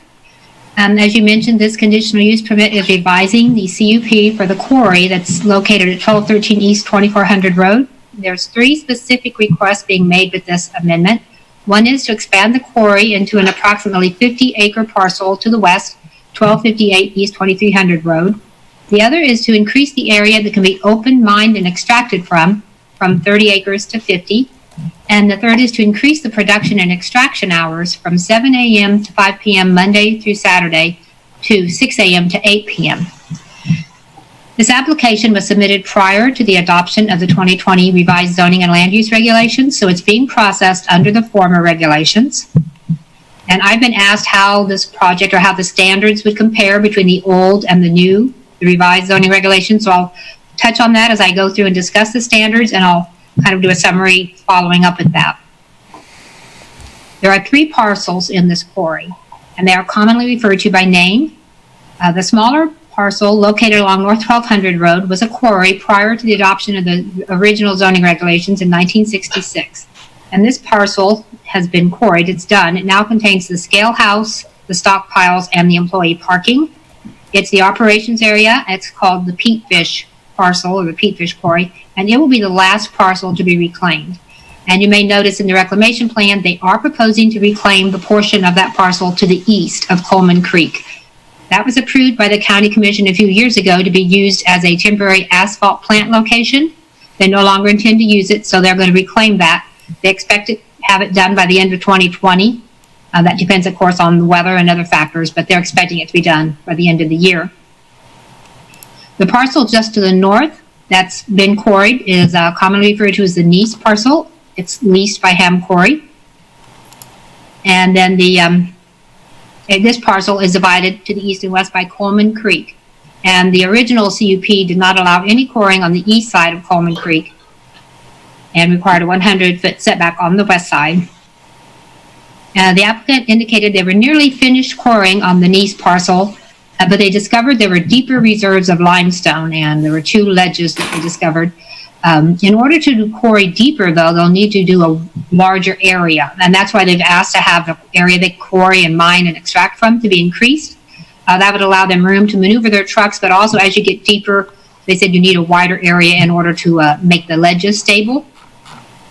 As you mentioned, this conditional use permit is revising the CUP for the quarry that's located at 1213 East 2400 Road. There's 3 specific requests being made with this amendment. One is to expand the quarry into an approximately 50-acre parcel to the west, 1258 East 2300 Road. The other is to increase the area that can be open, mined, and extracted from 30 acres to 50. And the third is to increase the production and extraction hours from 7 a.m. to 5 p.m. Monday through Saturday to 6 a.m. to 8 p.m. This application was submitted prior to the adoption of the 2020 revised zoning and land use regulations, so it's being processed under the former regulations. And I've been asked how this project or how the standards would compare between the old and the revised zoning regulations. So I'll touch on that as I go through and discuss the standards, and I'll kind of do a summary following up with that. There are 3 parcels in this quarry, and they are commonly referred to by name. The smaller parcel located along North 1200 Road was a quarry prior to the adoption of the original zoning regulations in 1966. And this parcel has been quarried, it's done. It now contains the scale house, the stockpiles, and the employee parking. It's the operations area. It's called the Peatfish parcel, or the Peatfish quarry, and it will be the last parcel to be reclaimed. And you may notice in the reclamation plan, they are proposing to reclaim the portion of that parcel to the east of Coleman Creek. That was approved by the County Commission a few years ago to be used as a temporary asphalt plant location. They no longer intend to use it, so they're going to reclaim that. They expect to have it done by the end of 2020. That depends, of course, on the weather and other factors, but they're expecting it to be done by the end of the year. The parcel just to the north that's been quarried is commonly referred to as the Nice parcel. It's leased by Ham Quarry. And then this parcel is divided to the east and west by Coleman Creek. And the original CUP did not allow any quarrying on the east side of Coleman Creek and required a 100-foot setback on the west side. The applicant indicated they were nearly finished quarrying on the Nice parcel, but they discovered there were deeper reserves of limestone, and there were 2 ledges that were discovered. In order to quarry deeper, though, they'll need to do a larger area, and that's why they've asked to have the area they quarry and mine and extract from to be increased. That would allow them room to maneuver their trucks, but also as you get deeper, they said you need a wider area in order to make the ledges stable.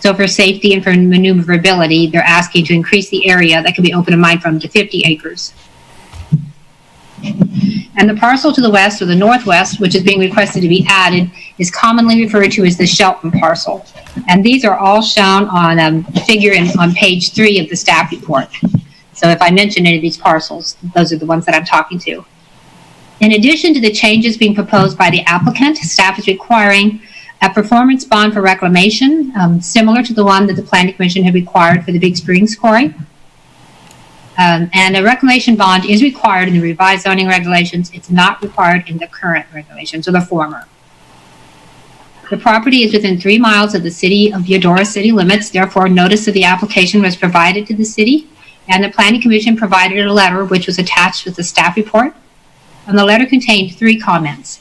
So for safety and for maneuverability, they're asking to increase the area that can be open and mined from to 50 acres. And the parcel to the west, or the northwest, which is being requested to be added, is commonly referred to as the Shelton parcel. And these are all shown on a figure on page 3 of the staff report. So if I mention any of these parcels, those are the ones that I'm talking to. In addition to the changes being proposed by the applicant, staff is requiring a performance bond for reclamation, similar to the one that the Planning Commission had required for the Big Springs quarry. And a reclamation bond is required in the revised zoning regulations. It's not required in the current regulations, or the former. The property is within 3 miles of the city of Eudora city limits. Therefore, notice of the application was provided to the city, and the Planning Commission provided a letter which was attached with the staff report. And the letter contained 3 comments.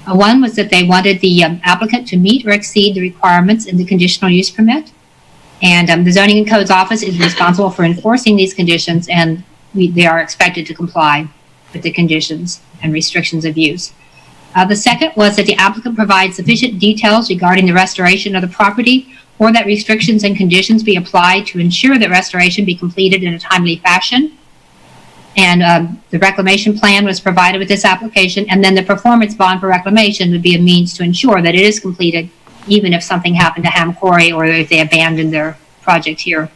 One was that they wanted the applicant to meet or exceed the requirements in the conditional use permit. And the Zoning and Codes Office is responsible for enforcing these conditions, and they are expected to comply with the conditions and restrictions of use. The second was that the applicant provide sufficient details regarding the restoration of the property, or that restrictions and conditions be applied to ensure that restoration be completed in a timely fashion. And the reclamation plan was provided with this application, and then the performance bond for reclamation would be a means to ensure that it is completed, even if something happened to Ham Quarry or if they abandoned their project here.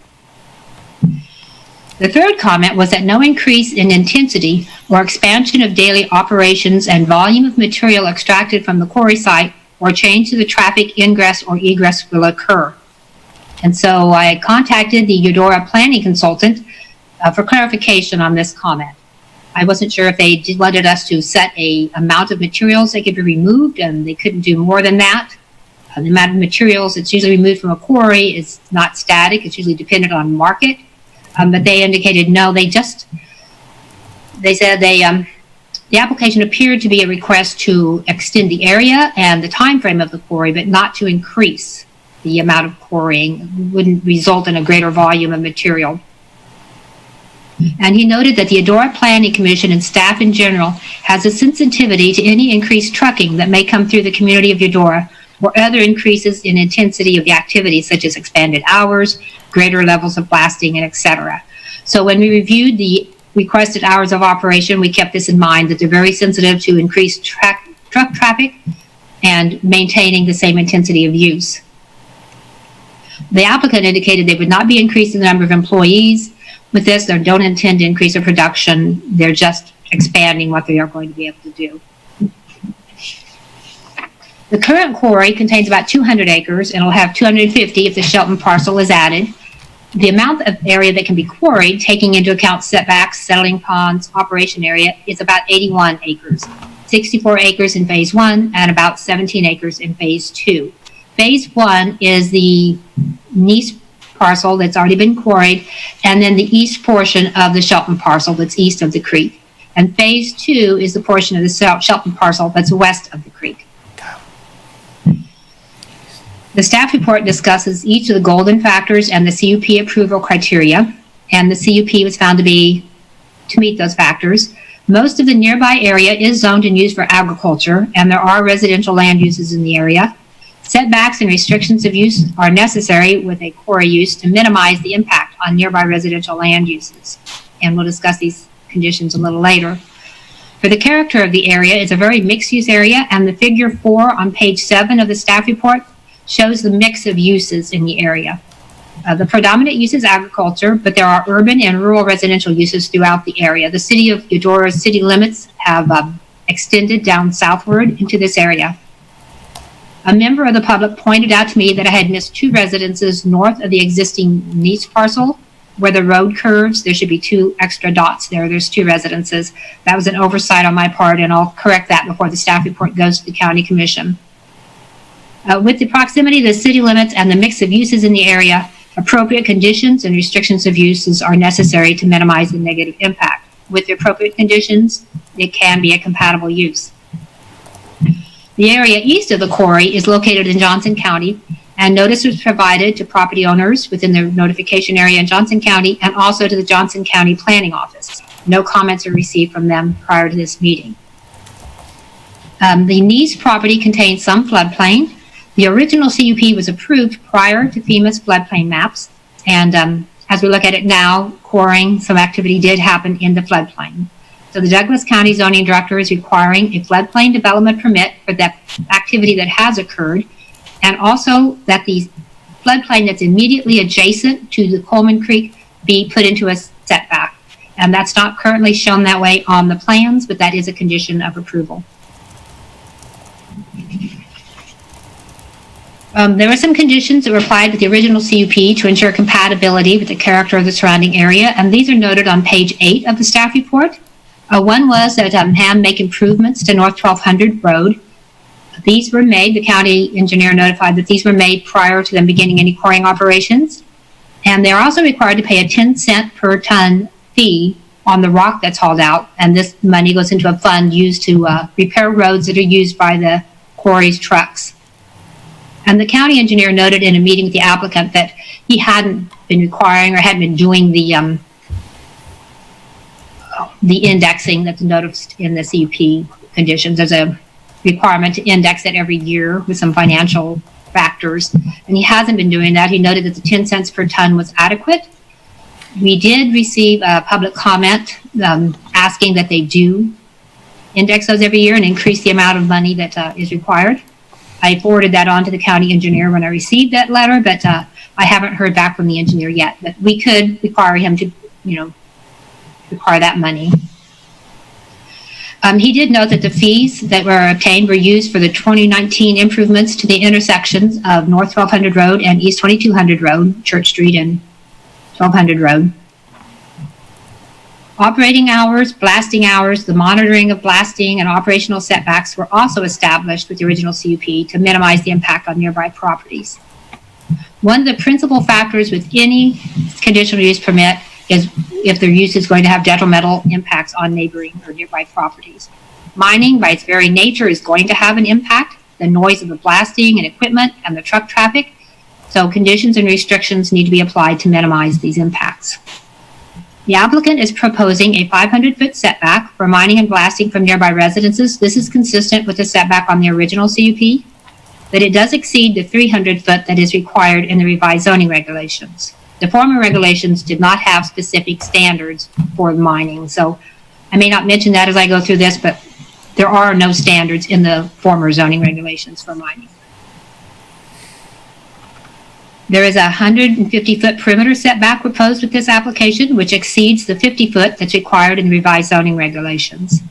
The third comment was that no increase in intensity or expansion of daily operations and volume of material extracted from the quarry site or change to the traffic ingress or egress will occur. And so I contacted the Eudora planning consultant for clarification on this comment. I wasn't sure if they wanted us to set a amount of materials that could be removed, and they couldn't do more than that. The amount of materials that's usually removed from a quarry is not static. It's usually dependent on market. But they indicated no, they said the application appeared to be a request to extend the area and the time frame of the quarry, but not to increase the amount of quarrying. It wouldn't result in a greater volume of material. And he noted that the Eudora Planning Commission and staff in general has a sensitivity to any increased trucking that may come through the community of Eudora, or other increases in intensity of the activities, such as expanded hours, greater levels of blasting, and etc. So when we reviewed the requested hours of operation, we kept this in mind, that they're very sensitive to increased truck traffic and maintaining the same intensity of use. The applicant indicated they would not be increasing the number of employees. With this, they don't intend to increase their production. They're just expanding what they are going to be able to do. The current quarry contains about 200 acres, and it'll have 250 if the Shelton parcel is added. The amount of area that can be quarried, taking into account setbacks, settling ponds, operation area, is about 81 acres. 64 acres in Phase 1 and about 17 acres in Phase 2. Phase 1 is the Nice parcel that's already been quarried, and then the east portion of the Shelton parcel that's east of the creek. And Phase 2 is the portion of the Shelton parcel that's west of the creek. The staff report discusses each of the golden factors and the CUP approval criteria, and the CUP was found to meet those factors. Most of the nearby area is zoned and used for agriculture, and there are residential land uses in the area. Setbacks and restrictions of use are necessary with a quarry use to minimize the impact on nearby residential land uses. And we'll discuss these conditions a little later. For the character of the area, it's a very mixed-use area, and the figure 4 on page 7 of the staff report shows the mix of uses in the area. The predominant use is agriculture, but there are urban and rural residential uses throughout the area. The city of Eudora's city limits have extended down southward into this area. A member of the public pointed out to me that I had missed 2 residences north of the existing Nice parcel. Where the road curves, there should be 2 extra dots there. There's 2 residences. That was an oversight on my part, and I'll correct that before the staff report goes to the county commission. With the proximity to the city limits and the mix of uses in the area, appropriate conditions and restrictions of uses are necessary to minimize the negative impact. With the appropriate conditions, it can be a compatible use. The area east of the quarry is located in Johnson County, and notice was provided to property owners within the notification area in Johnson County and also to the Johnson County Planning Office. No comments were received from them prior to this meeting. The Nice property contains some floodplain. The original CUP was approved prior to FEMA's floodplain maps, and as we look at it now, quarrying, some activity did happen in the floodplain. So the Douglas County Zoning Director is requiring a floodplain development permit for that activity that has occurred, and also that the floodplain that's immediately adjacent to the Coleman Creek be put into a setback. And that's not currently shown that way on the plans, but that is a condition of approval. There were some conditions that were applied with the original CUP to ensure compatibility with the character of the surrounding area, and these are noted on page 8 of the staff report. One was that HAM make improvements to North 1200 Road. These were made, the county engineer notified that these were made prior to them beginning any quarrying operations. And they're also required to pay a 10-cent per ton fee on the rock that's hauled out. And this money goes into a fund used to repair roads that are used by the quarry's trucks. And the county engineer noted in a meeting with the applicant that he hadn't been requiring or hadn't been doing the indexing that's noticed in the CUP conditions. There's a requirement to index it every year with some financial factors, and he hasn't been doing that. He noted that the 10 cents per ton was adequate. We did receive a public comment asking that they do index those every year and increase the amount of money that is required. I forwarded that on to the county engineer when I received that letter, but I haven't heard back from the engineer yet. But we could require him to, require that money. He did note that the fees that were obtained were used for the 2019 improvements to the intersections of North 1200 Road and East 2200 Road, Church Street and 1200 Road. Operating hours, blasting hours, the monitoring of blasting and operational setbacks were also established with the original CUP to minimize the impact on nearby properties. One of the principal factors with any conditional use permit is if their use is going to have detrimental impacts on neighboring or nearby properties. Mining, by its very nature, is going to have an impact, the noise of the blasting and equipment and the truck traffic. So conditions and restrictions need to be applied to minimize these impacts. The applicant is proposing a 500-foot setback for mining and blasting from nearby residences. This is consistent with the setback on the original CUP, but it does exceed the 300-foot that is required in the revised zoning regulations. The former regulations did not have specific standards for mining, so I may not mention that as I go through this, but there are no standards in the former zoning regulations for mining. There is a 150-foot perimeter setback proposed with this application, which exceeds the 50-foot that's required in the revised zoning regulations.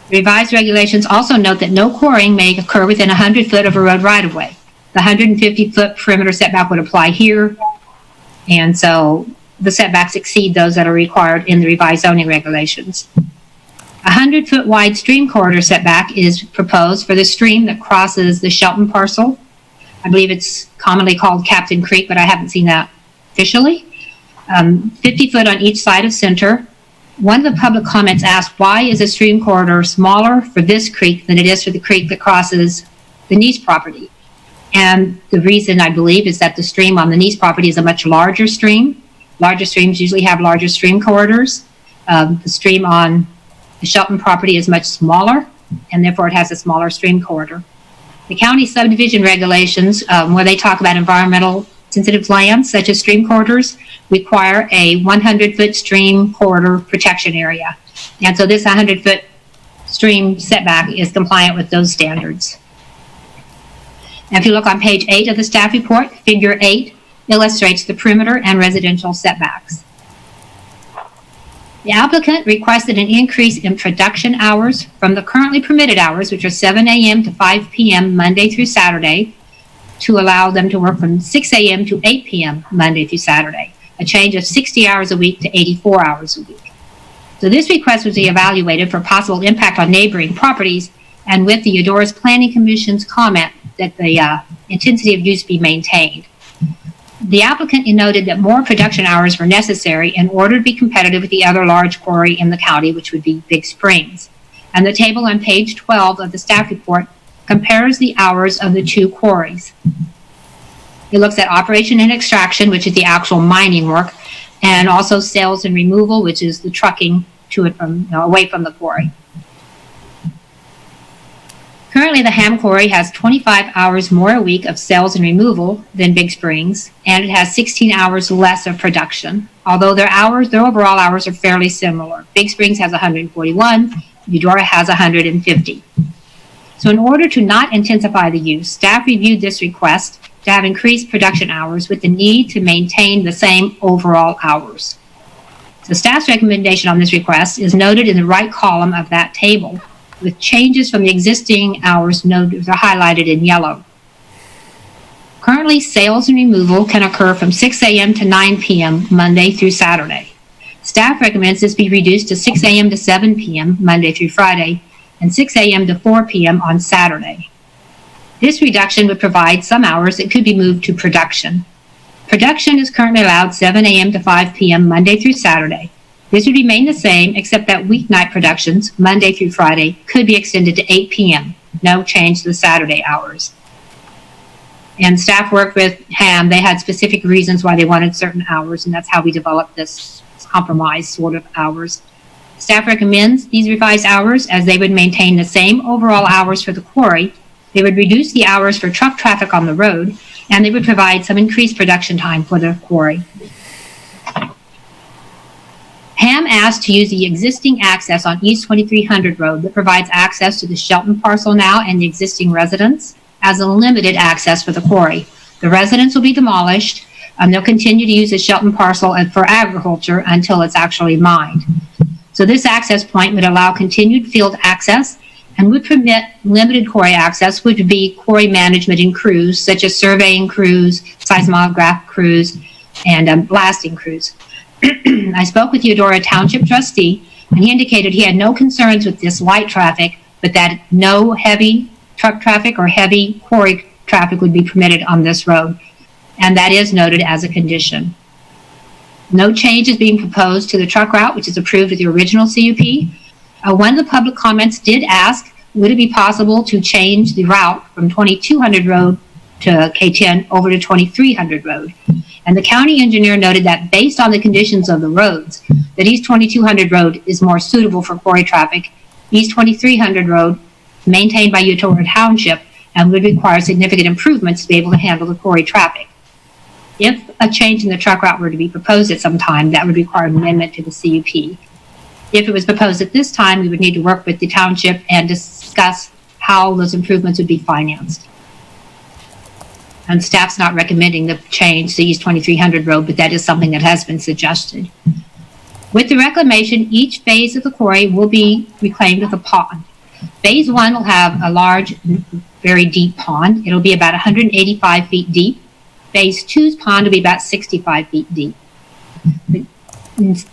The revised regulations also note that no quarrying may occur within 100 foot of a road right-of-way. The 150-foot perimeter setback would apply here, and so the setbacks exceed those that are required in the revised zoning regulations. A 100-foot wide stream corridor setback is proposed for the stream that crosses the Shelton parcel. I believe it's commonly called Captain Creek, but I haven't seen that officially. 50 foot on each side of center. One of the public comments asked, why is a stream corridor smaller for this creek than it is for the creek that crosses the Neese property? And the reason, I believe, is that the stream on the Neese property is a much larger stream. Larger streams usually have larger stream corridors. The stream on the Shelton property is much smaller, and therefore it has a smaller stream corridor. The county subdivision regulations, where they talk about environmental sensitive lands, such as stream corridors, require a 100-foot stream corridor protection area. And so this 100-foot stream setback is compliant with those standards. And if you look on page 8 of the staff report, figure 8 illustrates the perimeter and residential setbacks. The applicant requested an increase in production hours from the currently permitted hours, which are 7 a.m. to 5 p.m. Monday through Saturday, to allow them to work from 6 a.m. to 8 p.m. Monday through Saturday, a change of 60 hours a week to 84 hours a week. So this request was evaluated for possible impact on neighboring properties, and with the Eudorus Planning Commission's comment that the intensity of use be maintained. The applicant noted that more production hours were necessary in order to be competitive with the other large quarry in the county, which would be Big Springs. And the table on page 12 of the staff report compares the hours of the two quarries. It looks at operation and extraction, which is the actual mining work, and also sales and removal, which is the trucking to it from, away from the quarry. Currently, the Ham Quarry has 25 hours more a week of sales and removal than Big Springs, and it has 16 hours less of production. Although their overall hours are fairly similar. Big Springs has 141, Eudora has 150. So in order to not intensify the use, staff reviewed this request to have increased production hours with the need to maintain the same overall hours. The staff's recommendation on this request is noted in the right column of that table, with changes from the existing hours noted are highlighted in yellow. Currently, sales and removal can occur from 6 a.m. to 9 p.m. Monday through Saturday. Staff recommends this be reduced to 6 a.m. to 7 p.m. Monday through Friday, and 6 a.m. to 4 p.m. on Saturday. This reduction would provide some hours that could be moved to production. Production is currently allowed 7 a.m. to 5 p.m. Monday through Saturday. This would remain the same, except that weeknight productions, Monday through Friday, could be extended to 8 p.m. No change to the Saturday hours. And staff worked with HAM. They had specific reasons why they wanted certain hours, and that's how we developed this compromise sort of hours. Staff recommends these revised hours as they would maintain the same overall hours for the quarry. They would reduce the hours for truck traffic on the road, and they would provide some increased production time for the quarry. HAM asked to use the existing access on East 2300 Road that provides access to the Shelton parcel now and the existing residents as a limited access for the quarry. The residents will be demolished, and they'll continue to use the Shelton parcel for agriculture until it's actually mined. So this access point would allow continued field access and would permit limited quarry access, which would be quarry management and crews, such as surveying crews, seismograph crews, and blasting crews. I spoke with Eudora Township trustee, and he indicated he had no concerns with this light traffic, but that no heavy truck traffic or heavy quarry traffic would be permitted on this road, and that is noted as a condition. No change is being proposed to the truck route, which is approved with the original CUP. One of the public comments did ask, would it be possible to change the route from 2200 Road to K10 over to 2300 Road? And the county engineer noted that based on the conditions of the roads, that East 2200 Road is more suitable for quarry traffic. East 2300 Road, maintained by Eudora Township, and would require significant improvements to be able to handle the quarry traffic. If a change in the truck route were to be proposed at some time, that would require an amendment to the CUP. If it was proposed at this time, we would need to work with the township and discuss how those improvements would be financed. And staff's not recommending the change to East 2300 Road, but that is something that has been suggested. With the reclamation, each phase of the quarry will be reclaimed with a pond. Phase 1 will have a large, very deep pond. It'll be about 185 feet deep. Phase 2's pond will be about 65 feet deep.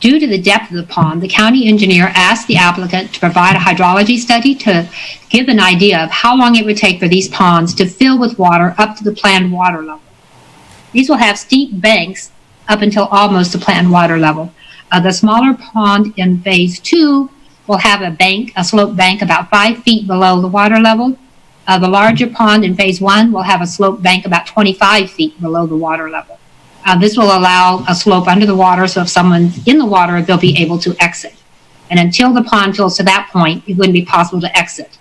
Due to the depth of the pond, the county engineer asked the applicant to provide a hydrology study to give an idea of how long it would take for these ponds to fill with water up to the planned water level. These will have steep banks up until almost the planned water level. The smaller pond in phase 2 will have a slope bank about 5 feet below the water level. The larger pond in phase 1 will have a slope bank about 25 feet below the water level. This will allow a slope under the water, so if someone's in the water, they'll be able to exit. And until the pond fills to that point, it wouldn't be possible to exit.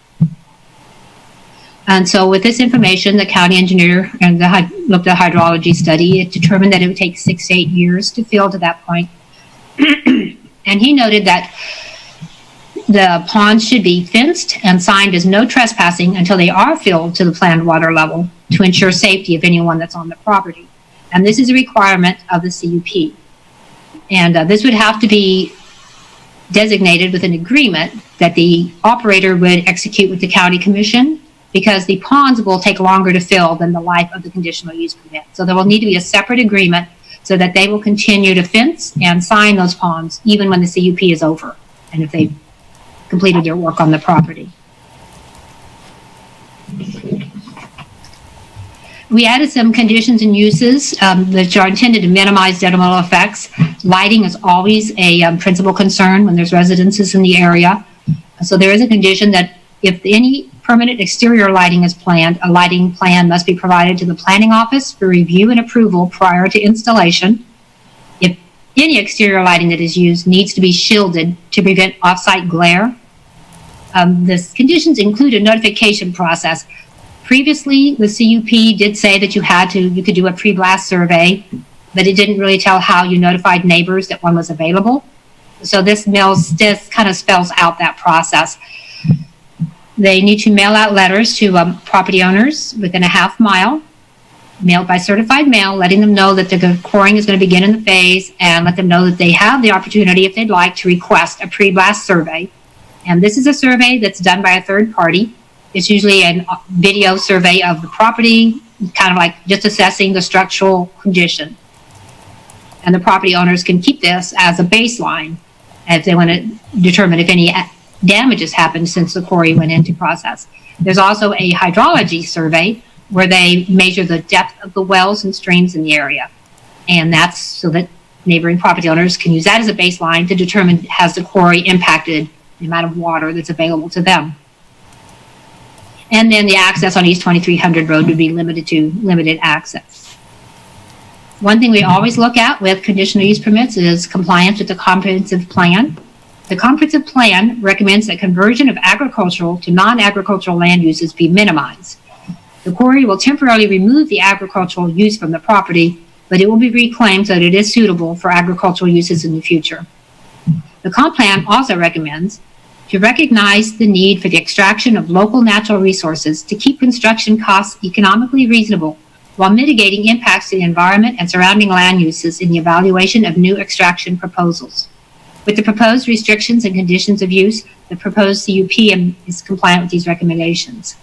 And so with this information, the county engineer looked at a hydrology study. It determined that it would take 6 to 8 years to fill to that point. And he noted that the ponds should be fenced and signed as no trespassing until they are filled to the planned water level to ensure safety of anyone that's on the property. And this is a requirement of the CUP. And this would have to be designated with an agreement that the operator would execute with the county commission, because the ponds will take longer to fill than the life of the conditional use permit. So there will need to be a separate agreement so that they will continue to fence and sign those ponds even when the CUP is over, and if they've completed their work on the property. We added some conditions and uses that are intended to minimize detrimental effects. Lighting is always a principal concern when there's residences in the area. So there is a condition that if any permanent exterior lighting is planned, a lighting plan must be provided to the planning office for review and approval prior to installation. If any exterior lighting that is used needs to be shielded to prevent off-site glare. The conditions include a notification process. Previously, the CUP did say that you could do a pre-blast survey, but it didn't really tell how you notified neighbors that one was available. So this kind of spells out that process. They need to mail out letters to property owners within a half mile, mailed by certified mail, letting them know that the quarrying is going to begin in the phase, and let them know that they have the opportunity, if they'd like, to request a pre-blast survey. And this is a survey that's done by a third party. It's usually a video survey of the property, kind of like just assessing the structural condition. And the property owners can keep this as a baseline if they want to determine if any damage has happened since the quarry went into process. There's also a hydrology survey where they measure the depth of the wells and streams in the area. And that's so that neighboring property owners can use that as a baseline to determine has the quarry impacted the amount of water that's available to them. And then the access on East 2300 Road would be limited to limited access. One thing we always look at with conditional use permits is compliance with the comprehensive plan. The comprehensive plan recommends that conversion of agricultural to non-agricultural land uses be minimized. The quarry will temporarily remove the agricultural use from the property, but it will be reclaimed so that it is suitable for agricultural uses in the future. The comp plan also recommends to recognize the need for the extraction of local natural resources to keep construction costs economically reasonable while mitigating impacts to the environment and surrounding land uses in the evaluation of new extraction proposals. With the proposed restrictions and conditions of use, the proposed CUP is compliant with these recommendations.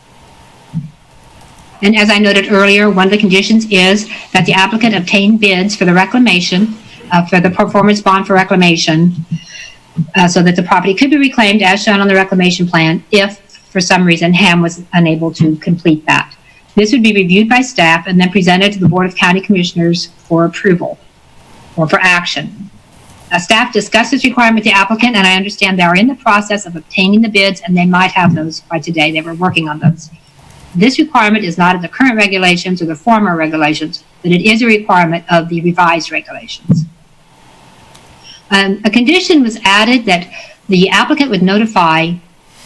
And as I noted earlier, one of the conditions is that the applicant obtain bids for the reclamation, for the performance bond for reclamation, so that the property could be reclaimed as shown on the reclamation plan if, for some reason, HAM was unable to complete that. This would be reviewed by staff and then presented to the Board of County Commissioners for approval or for action. Staff discussed this requirement with the applicant, and I understand they are in the process of obtaining the bids, and they might have those by today. They were working on those. This requirement is not in the current regulations or the former regulations, but it is a requirement of the revised regulations. A condition was added that the applicant would notify,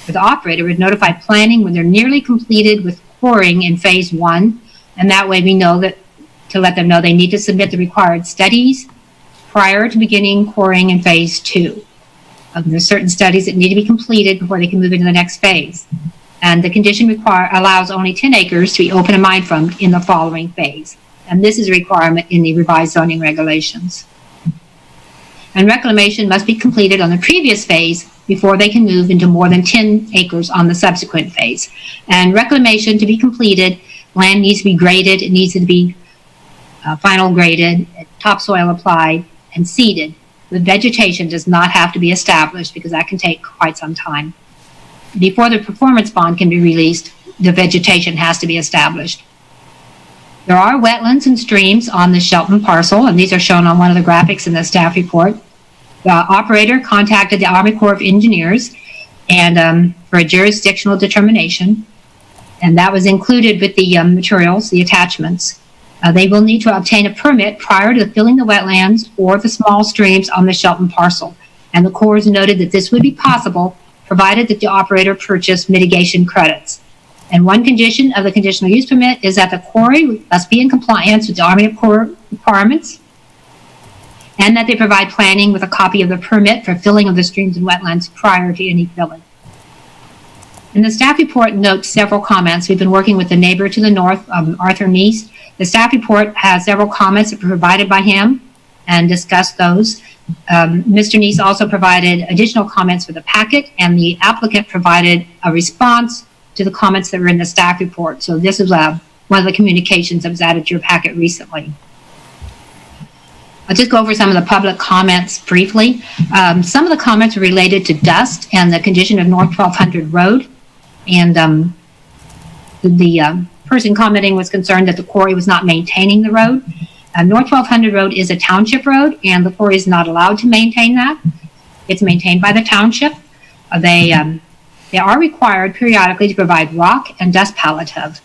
or the operator would notify planning when they're nearly completed with quarrying in phase 1, and that way we know that to let them know they need to submit the required studies prior to beginning quarrying in phase 2. There's certain studies that need to be completed before they can move into the next phase. And the condition allows only 10 acres to be open and mined from in the following phase. And this is a requirement in the revised zoning regulations. And reclamation must be completed on the previous phase before they can move into more than 10 acres on the subsequent phase. And reclamation to be completed, land needs to be graded, it needs to be final graded, topsoil applied, and seeded. The vegetation does not have to be established because that can take quite some time. Before the performance bond can be released, the vegetation has to be established. There are wetlands and streams on the Shelton parcel, and these are shown on one of the graphics in the staff report. The operator contacted the Army Corps of Engineers and for a jurisdictional determination, and that was included with the materials, the attachments. They will need to obtain a permit prior to filling the wetlands or the small streams on the Shelton parcel, and the Corps has noted that this would be possible provided that the operator purchased mitigation credits. And one condition of the conditional use permit is that the quarry must be in compliance with the Army Corps requirements, and that they provide planning with a copy of the permit for filling of the streams and wetlands prior to any filling. And the staff report notes several comments. We've been working with the neighbor to the north, Arthur Neese. The staff report has several comments that were provided by him and discussed those. Mr. Neese also provided additional comments for the packet, and the applicant provided a response to the comments that were in the staff report. So this is one of the communications that was added to your packet recently. I'll just go over some of the public comments briefly. Some of the comments were related to dust and the condition of North 1200 Road. And the person commenting was concerned that the quarry was not maintaining the road. North 1200 Road is a township road, and the quarry is not allowed to maintain that. It's maintained by the township. They are required periodically to provide rock and dust palliative.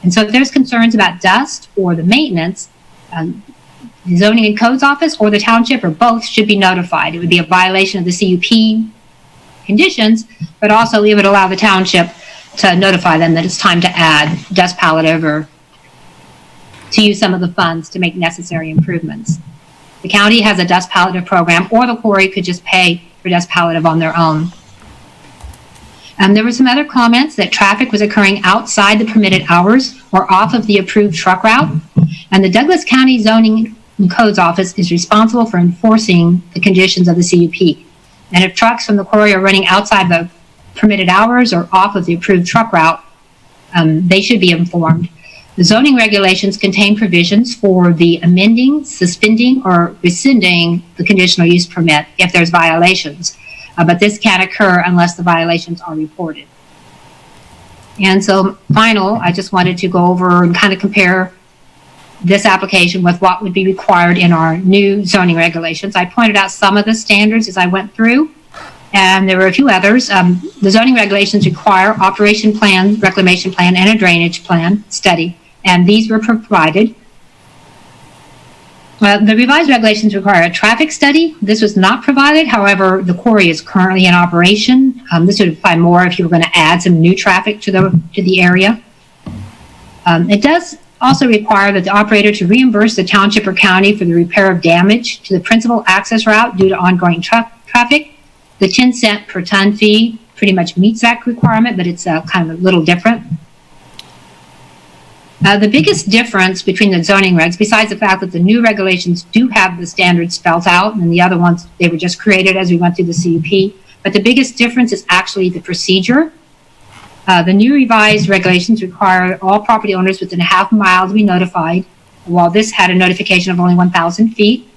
And so if there's concerns about dust or the maintenance, the Zoning and Codes Office or the township or both should be notified. It would be a violation of the CUP conditions, but also it would allow the township to notify them that it's time to add dust palliative or to use some of the funds to make necessary improvements. The county has a dust palliative program, or the quarry could just pay for dust palliative on their own. There were some other comments that traffic was occurring outside the permitted hours or off of the approved truck route, and the Douglas County Zoning and Codes Office is responsible for enforcing the conditions of the CUP. And if trucks from the quarry are running outside the permitted hours or off of the approved truck route, they should be informed. The zoning regulations contain provisions for the amending, suspending, or rescinding the conditional use permit if there's violations. but this can't occur unless the violations are reported. And so I just wanted to go over and kind of compare this application with what would be required in our new zoning regulations. I pointed out some of the standards as I went through, and there were a few others. The zoning regulations require operation plan, reclamation plan, and a drainage plan study, and these were provided. The revised regulations require a traffic study. This was not provided. However, the quarry is currently in operation. This would apply more if you were going to add some new traffic to the area. It does also require that the operator to reimburse the township or county for the repair of damage to the principal access route due to ongoing traffic. The 10 cent per ton fee pretty much meets that requirement, but it's kind of a little different. The biggest difference between the zoning regs, besides the fact that the new regulations do have the standards spelled out, and the other ones, they were just created as we went through the CUP, but the biggest difference is actually the procedure. The new revised regulations require all property owners within a half mile to be notified, while this had a notification of only 1,000 feet.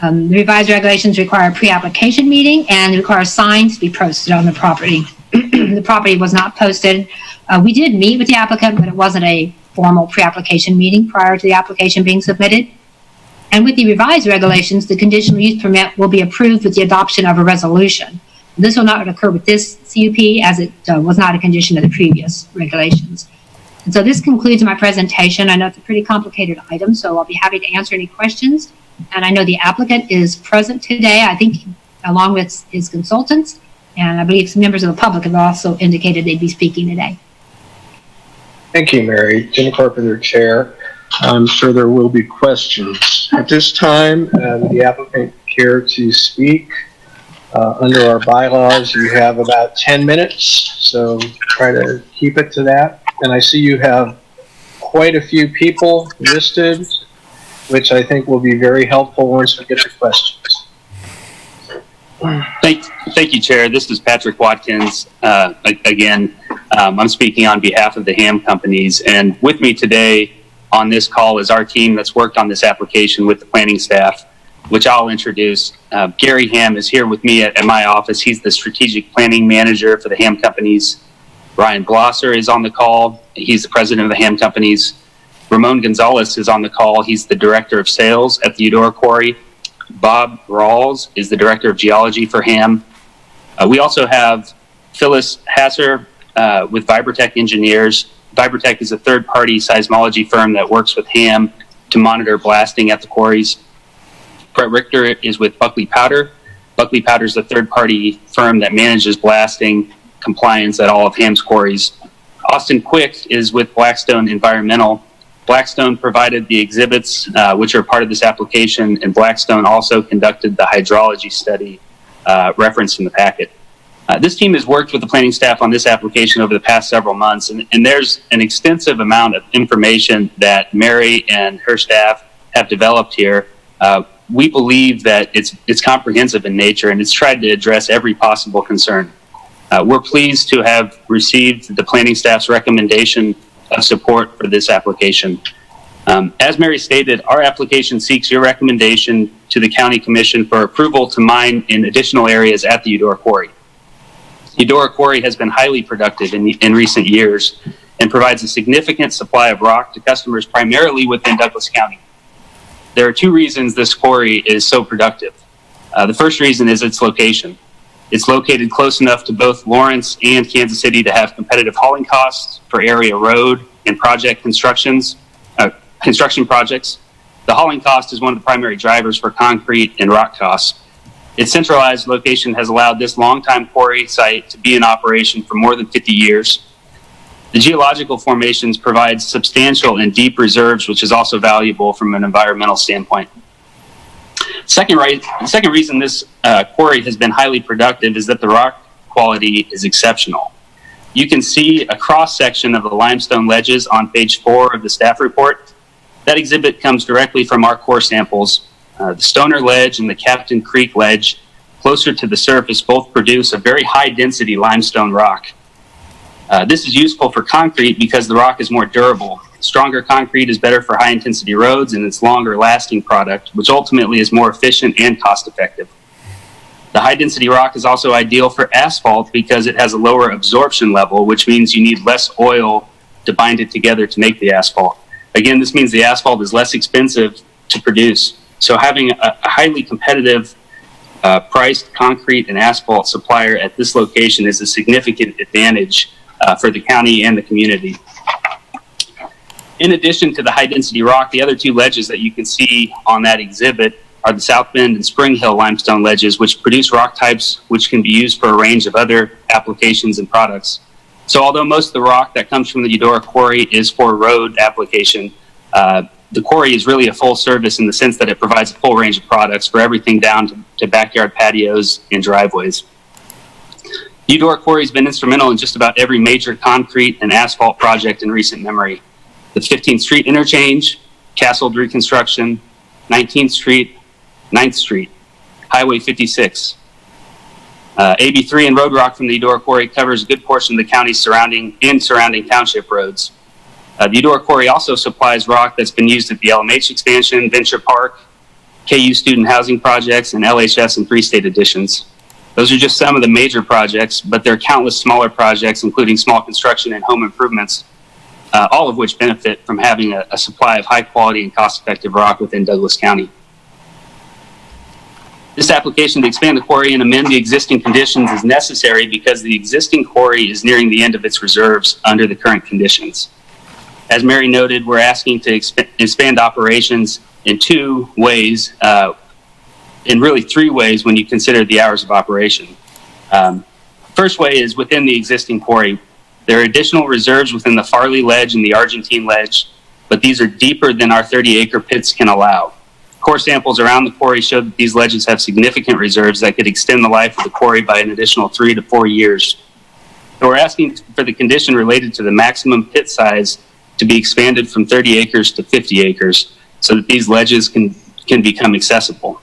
The revised regulations require a pre-application meeting and require signs to be posted on the property. The property was not posted. We did meet with the applicant, but it wasn't a formal pre-application meeting prior to the application being submitted. And with the revised regulations, the conditional use permit will be approved with the adoption of a resolution. This will not occur with this CUP, as it was not a condition of the previous regulations. And so this concludes my presentation. I know it's a pretty complicated item, so I'll be happy to answer any questions. And I know the applicant is present today, I think, along with his consultants. And I believe some members of the public have also indicated they'd be speaking today. Thank you, Mary. Jim Carpenter, Chair. I'm sure there will be questions. At this time, the applicant care to speak. Under our bylaws, you have about 10 minutes, so try to keep it to that. And I see you have quite a few people listed, which I think will be very helpful once we get to questions. Thank you, Chair. This is Patrick Watkins. Again, I'm speaking on behalf of the Ham companies, and with me today on this call is our team that's worked on this application with the planning staff, which I'll introduce. Gary Ham is here with me at my office. He's the strategic planning manager for the Ham companies. Ryan Blosser is on the call. He's the president of the Ham companies. Ramon Gonzalez is on the call. He's the director of sales at the Eudora Quarry. Bob Rawls is the director of geology for Ham. We also have Phyllis Hasser with Vibratech Engineers. Vibratech is a third-party seismology firm that works with Ham to monitor blasting at the quarries. Brett Richter is with Buckley Powder. Buckley Powder is a third-party firm that manages blasting compliance at all of Ham's quarries. Austin Quick is with Blackstone Environmental. Blackstone provided the exhibits, which are part of this application, and Blackstone also conducted the hydrology study referenced in the packet. This team has worked with the planning staff on this application over the past several months, and there's an extensive amount of information that Mary and her staff have developed here. We believe that it's comprehensive in nature, and it's tried to address every possible concern. We're pleased to have received the planning staff's recommendation of support for this application. As Mary stated, our application seeks your recommendation to the County Commission for approval to mine in additional areas at the Eudora Quarry. Eudora Quarry has been highly productive in recent years and provides a significant supply of rock to customers primarily within Douglas County. There are two reasons this quarry is so productive. The first reason is its location. It's located close enough to both Lawrence and Kansas City to have competitive hauling costs for area road and construction projects. The hauling cost is one of the primary drivers for concrete and rock costs. Its centralized location has allowed this longtime quarry site to be in operation for more than 50 years. The geological formations provide substantial and deep reserves, which is also valuable from an environmental standpoint. Second reason this quarry has been highly productive is that the rock quality is exceptional. You can see a cross-section of the limestone ledges on page 4 of the staff report. That exhibit comes directly from our core samples. The Stoner Ledge and the Captain Creek Ledge, closer to the surface, both produce a very high-density limestone rock. This is useful for concrete because the rock is more durable. Stronger concrete is better for high-intensity roads, and it's longer-lasting product, which ultimately is more efficient and cost-effective. The high-density rock is also ideal for asphalt because it has a lower absorption level, which means you need less oil to bind it together to make the asphalt. Again, this means the asphalt is less expensive to produce. So having a highly competitive priced concrete and asphalt supplier at this location is a significant advantage for the county and the community. In addition to the high-density rock, the other two ledges that you can see on that exhibit are the South Bend and Spring Hill limestone ledges, which produce rock types which can be used for a range of other applications and products. So although most of the rock that comes from the Eudora Quarry is for road application, the quarry is really a full service in the sense that it provides a full range of products for everything down to backyard patios and driveways. The Eudora Quarry has been instrumental in just about every major concrete and asphalt project in recent memory. The 15th Street interchange, Castle reconstruction, 19th Street, 9th Street, Highway 56. AB3 and road rock from the Eudora Quarry covers a good portion of the county's surrounding township roads. The Eudora Quarry also supplies rock that's been used at the LMH expansion, Venture Park, KU student housing projects, and LHS and Free State additions. Those are just some of the major projects, but there are countless smaller projects, including small construction and home improvements, all of which benefit from having a supply of high quality and cost-effective rock within Douglas County. This application to expand the quarry and amend the existing conditions is necessary because the existing quarry is nearing the end of its reserves under the current conditions. As Mary noted, we're asking to expand operations in two ways, in really three ways when you consider the hours of operation. First way is within the existing quarry. There are additional reserves within the Farley Ledge and the Argentine Ledge, but these are deeper than our 30-acre pits can allow. Core samples around the quarry show that these ledges have significant reserves that could extend the life of the quarry by an additional 3 to 4 years. So we're asking for the condition related to the maximum pit size to be expanded from 30 acres to 50 acres so that these ledges can become accessible.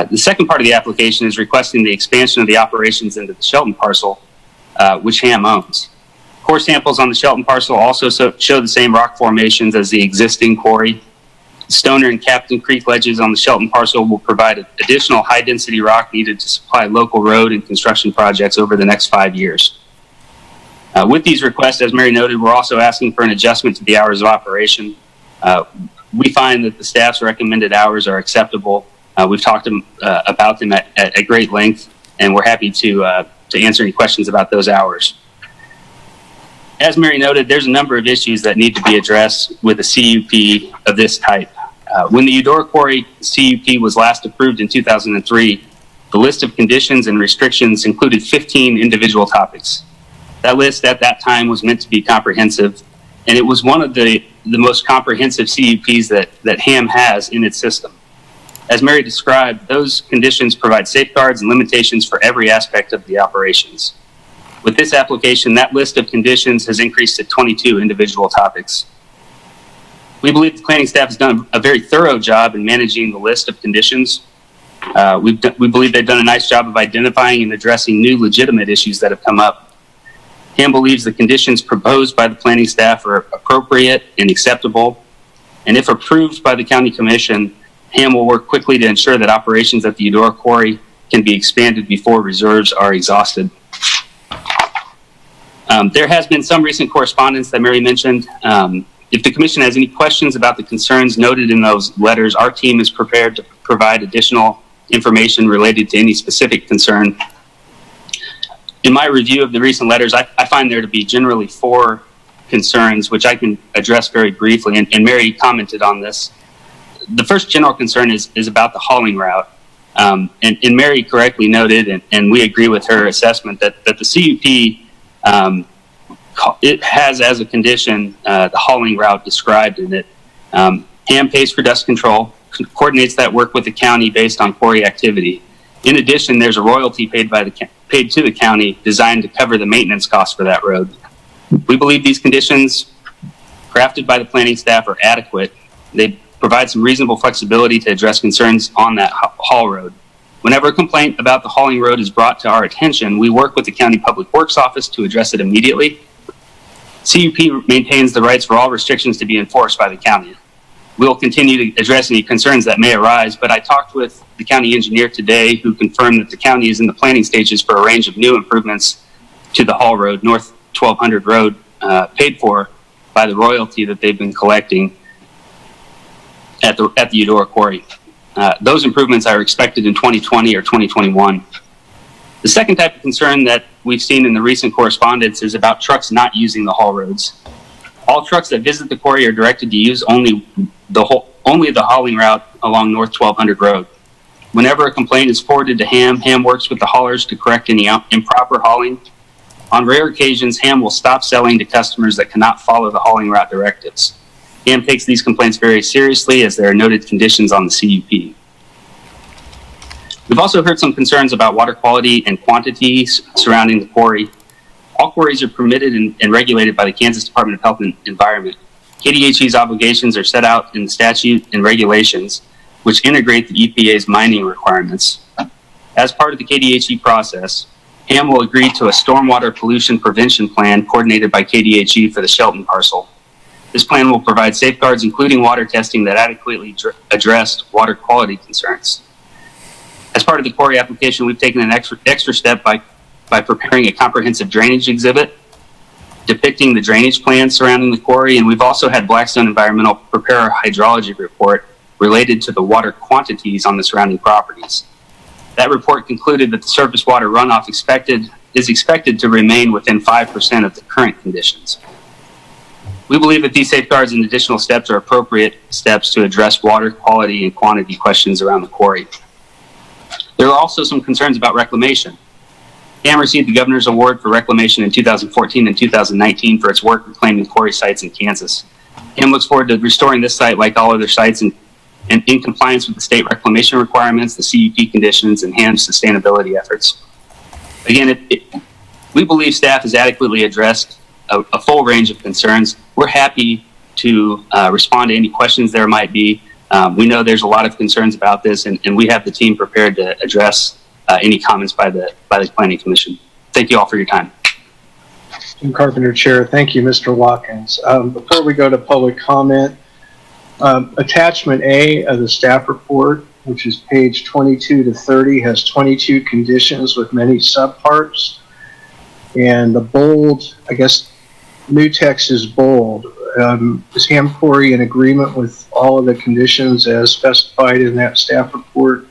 The second part of the application is requesting the expansion of the operations into the Shelton parcel, which HAM owns. Core samples on the Shelton parcel also show the same rock formations as the existing quarry. Stoner and Captain Creek ledges on the Shelton parcel will provide additional high-density rock needed to supply local road and construction projects over the next 5 years. With these requests, as Mary noted, we're also asking for an adjustment to the hours of operation. We find that the staff's recommended hours are acceptable. We've talked about them at great length, and we're happy to answer any questions about those hours. As Mary noted, there's a number of issues that need to be addressed with a CUP of this type. When the Eudora Quarry CUP was last approved in 2003, the list of conditions and restrictions included 15 individual topics. That list at that time was meant to be comprehensive, and it was one of the most comprehensive CUPs that HAM has in its system. As Mary described, those conditions provide safeguards and limitations for every aspect of the operations. With this application, that list of conditions has increased to 22 individual topics. We believe the planning staff has done a very thorough job in managing the list of conditions. We believe they've done a nice job of identifying and addressing new legitimate issues that have come up. HAM believes the conditions proposed by the planning staff are appropriate and acceptable, and if approved by the county commission, HAM will work quickly to ensure that operations at the Eudora Quarry can be expanded before reserves are exhausted. There has been some recent correspondence that Mary mentioned. If the commission has any questions about the concerns noted in those letters, our team is prepared to provide additional information related to any specific concern. In my review of the recent letters, I find there to be generally 4 concerns, which I can address very briefly, and Mary commented on this. The first general concern is about the hauling route. And Mary correctly noted, and we agree with her assessment, that the CUP it has as a condition the hauling route described in it. HAM pays for dust control, coordinates that work with the county based on quarry activity. In addition, there's a royalty paid to the county designed to cover the maintenance costs for that road. We believe these conditions crafted by the planning staff are adequate. They provide some reasonable flexibility to address concerns on that haul road. Whenever a complaint about the hauling road is brought to our attention, we work with the County Public Works Office to address it immediately. CUP maintains the rights for all restrictions to be enforced by the county. We'll continue to address any concerns that may arise, but I talked with the county engineer today who confirmed that the county is in the planning stages for a range of new improvements to the Hall Road, North 1200 Road, paid for by the royalty that they've been collecting at the Eudora Quarry. Those improvements are expected in 2020 or 2021. The second type of concern that we've seen in the recent correspondence is about trucks not using the haul roads. All trucks that visit the quarry are directed to use only the hauling route along North 1200 Road. Whenever a complaint is forwarded to Ham works with the haulers to correct any improper hauling. On rare occasions, Ham will stop selling to customers that cannot follow the hauling route directives. Ham takes these complaints very seriously as there are noted conditions on the CUP. We've also heard some concerns about water quality and quantities surrounding the quarry. All quarries are permitted and regulated by the Kansas Department of Health and Environment. KDHE's obligations are set out in the statute and regulations, which integrate the EPA's mining requirements. As part of the KDHE process, Ham will agree to a stormwater pollution prevention plan coordinated by KDHE for the Shelton parcel. This plan will provide safeguards, including water testing that adequately addressed water quality concerns. As part of the quarry application, we've taken an extra step by preparing a comprehensive drainage exhibit depicting the drainage plan surrounding the quarry, and we've also had Blackstone Environmental prepare a hydrology report related to the water quantities on the surrounding properties. That report concluded that the surface water runoff is expected to remain within 5% of the current conditions. We believe that these safeguards and additional steps are appropriate steps to address water quality and quantity questions around the quarry. There are also some concerns about reclamation. Ham received the Governor's Award for Reclamation in 2014 and 2019 for its work reclaiming quarry sites in Kansas. Ham looks forward to restoring this site like all other sites and in compliance with the state reclamation requirements, the CUP conditions, and Ham's sustainability efforts. Again, we believe staff has adequately addressed a full range of concerns. We're happy to respond to any questions there might be. We know there's a lot of concerns about this, and we have the team prepared to address any comments by the Planning Commission. Thank you all for your time. Jim Carpenter, Chair. Thank you, Mr. Watkins. Before we go to public comment, attachment A of the staff report, which is page 22 to 30, has 22 conditions with many subparts. And the bold, I guess, new text is bold. Is Ham Quarry in agreement with all of the conditions as specified in that staff report?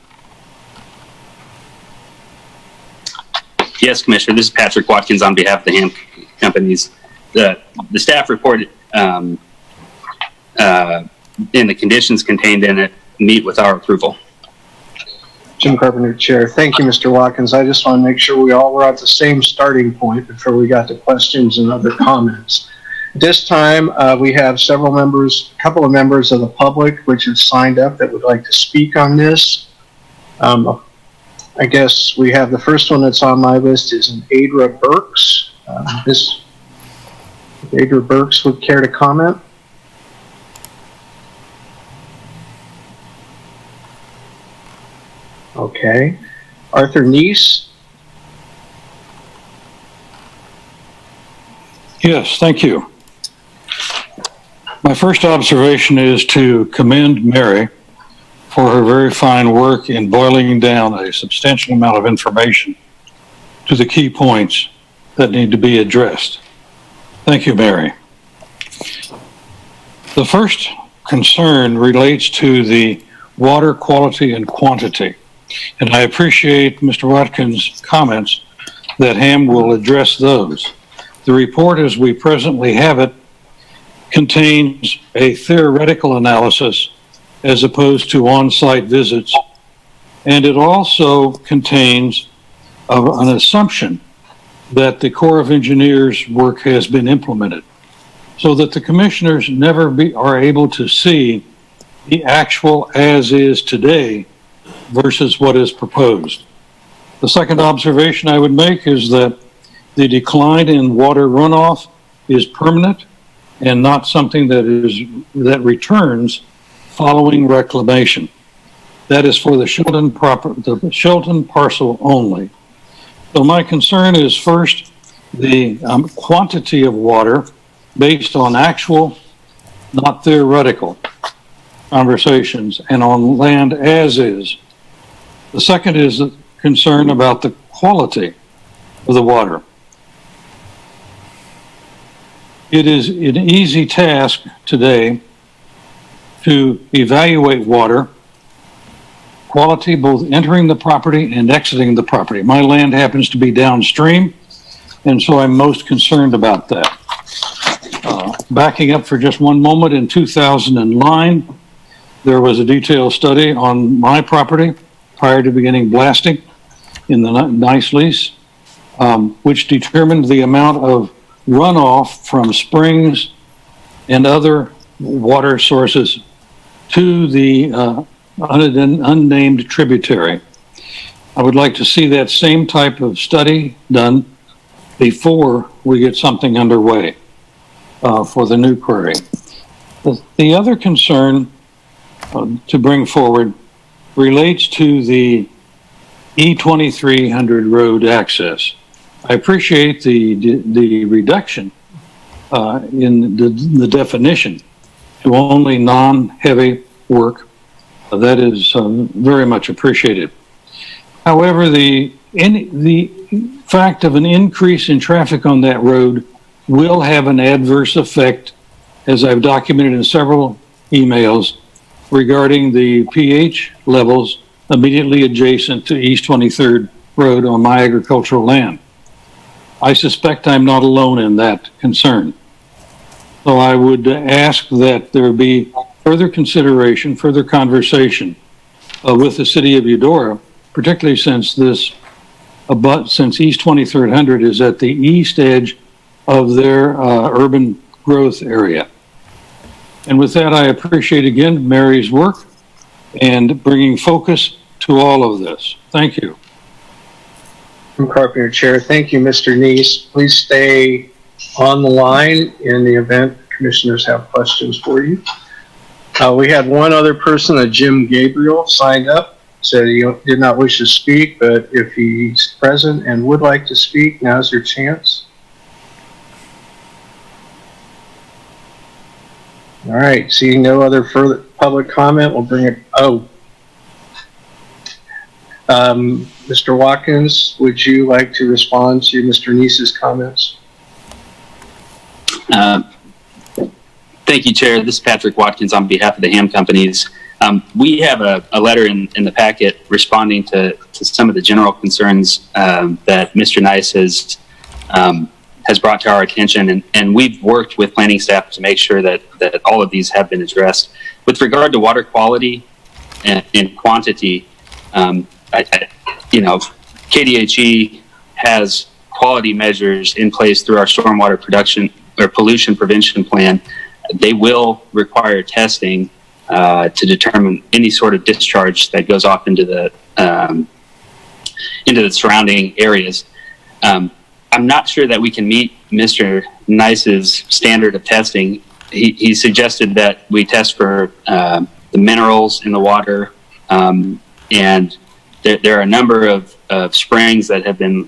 Yes, Commissioner. This is Patrick Watkins on behalf of the Ham companies. The staff report and the conditions contained in it meet with our approval. Jim Carpenter, Chair. Thank you, Mr. Watkins. I just want to make sure we all were at the same starting point before we got to questions and other comments. At this time, we have a couple of members of the public which have signed up that would like to speak on this. I guess we have the first one that's on my list is an Adra Burks. If Adra Burks would care to comment. Okay. Arthur Neese. Yes, thank you. My first observation is to commend Mary for her very fine work in boiling down a substantial amount of information to the key points that need to be addressed. Thank you, Mary. The first concern relates to the water quality and quantity. And I appreciate Mr. Watkins' comments that Ham will address those. The report as we presently have it contains a theoretical analysis as opposed to on-site visits. And it also contains an assumption that the Corps of Engineers work has been implemented so that the commissioners never are able to see the actual as is today versus what is proposed. The second observation I would make is that the decline in water runoff is permanent and not something that returns following reclamation. That is for the Shelton parcel only. So my concern is first the quantity of water based on actual, not theoretical. conversations and on land as is. The second is a concern about the quality of the water. It is an easy task today to evaluate water quality, both entering the property and exiting the property. My land happens to be downstream, and so I'm most concerned about that. Backing up for just one moment, in 2009, there was a detailed study on my property prior to beginning blasting in the nice lease, which determined the amount of runoff from springs and other water sources to the unnamed tributary. I would like to see that same type of study done before we get something underway for the new query. The other concern to bring forward relates to the E2300 road access. I appreciate the reduction in the definition to only non-heavy work. That is very much appreciated. However, the fact of an increase in traffic on that road will have an adverse effect, as I've documented in several emails, regarding the pH levels immediately adjacent to East 23rd Road on my agricultural land. I suspect I'm not alone in that concern. So I would ask that there be further consideration, further conversation with the city of Eudora, particularly since since East 2300 is at the east edge of their urban growth area. And with that, I appreciate again Mary's work and bringing focus to all of this. Thank you. From Carpenter Chair. Thank you, Mr. Neese. Please stay on the line in the event commissioners have questions for you. We had one other person, Jim Gabriel, signed up, said he did not wish to speak, but if he's present and would like to speak, now's your chance. All right, seeing no other further public comment, we'll bring it. Mr. Watkins, would you like to respond to Mr. Neese's comments? Thank you, Chair. This is Patrick Watkins on behalf of the ham companies. We have a letter in the packet responding to some of the general concerns that Mr. Nice has brought to our attention, and we've worked with planning staff to make sure that all of these have been addressed. With regard to water quality and quantity, KDHE has quality measures in place through our stormwater production or pollution prevention plan. They will require testing to determine any sort of discharge that goes off into the surrounding areas. I'm not sure that we can meet Mr. Nice's standard of testing. He suggested that we test for the minerals in the water, and there are a number of springs that have been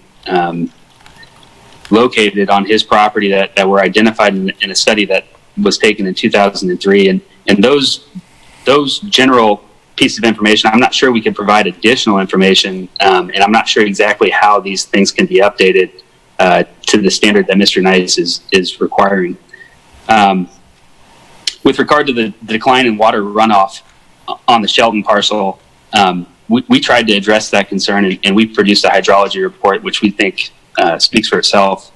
located on his property that were identified in a study that was taken in 2003, and those general pieces of information, I'm not sure we can provide additional information, and I'm not sure exactly how these things can be updated to the standard that Mr. Nice is requiring. With regard to the decline in water runoff on the Shelton parcel, we tried to address that concern, and we produced a hydrology report, which we think speaks for itself.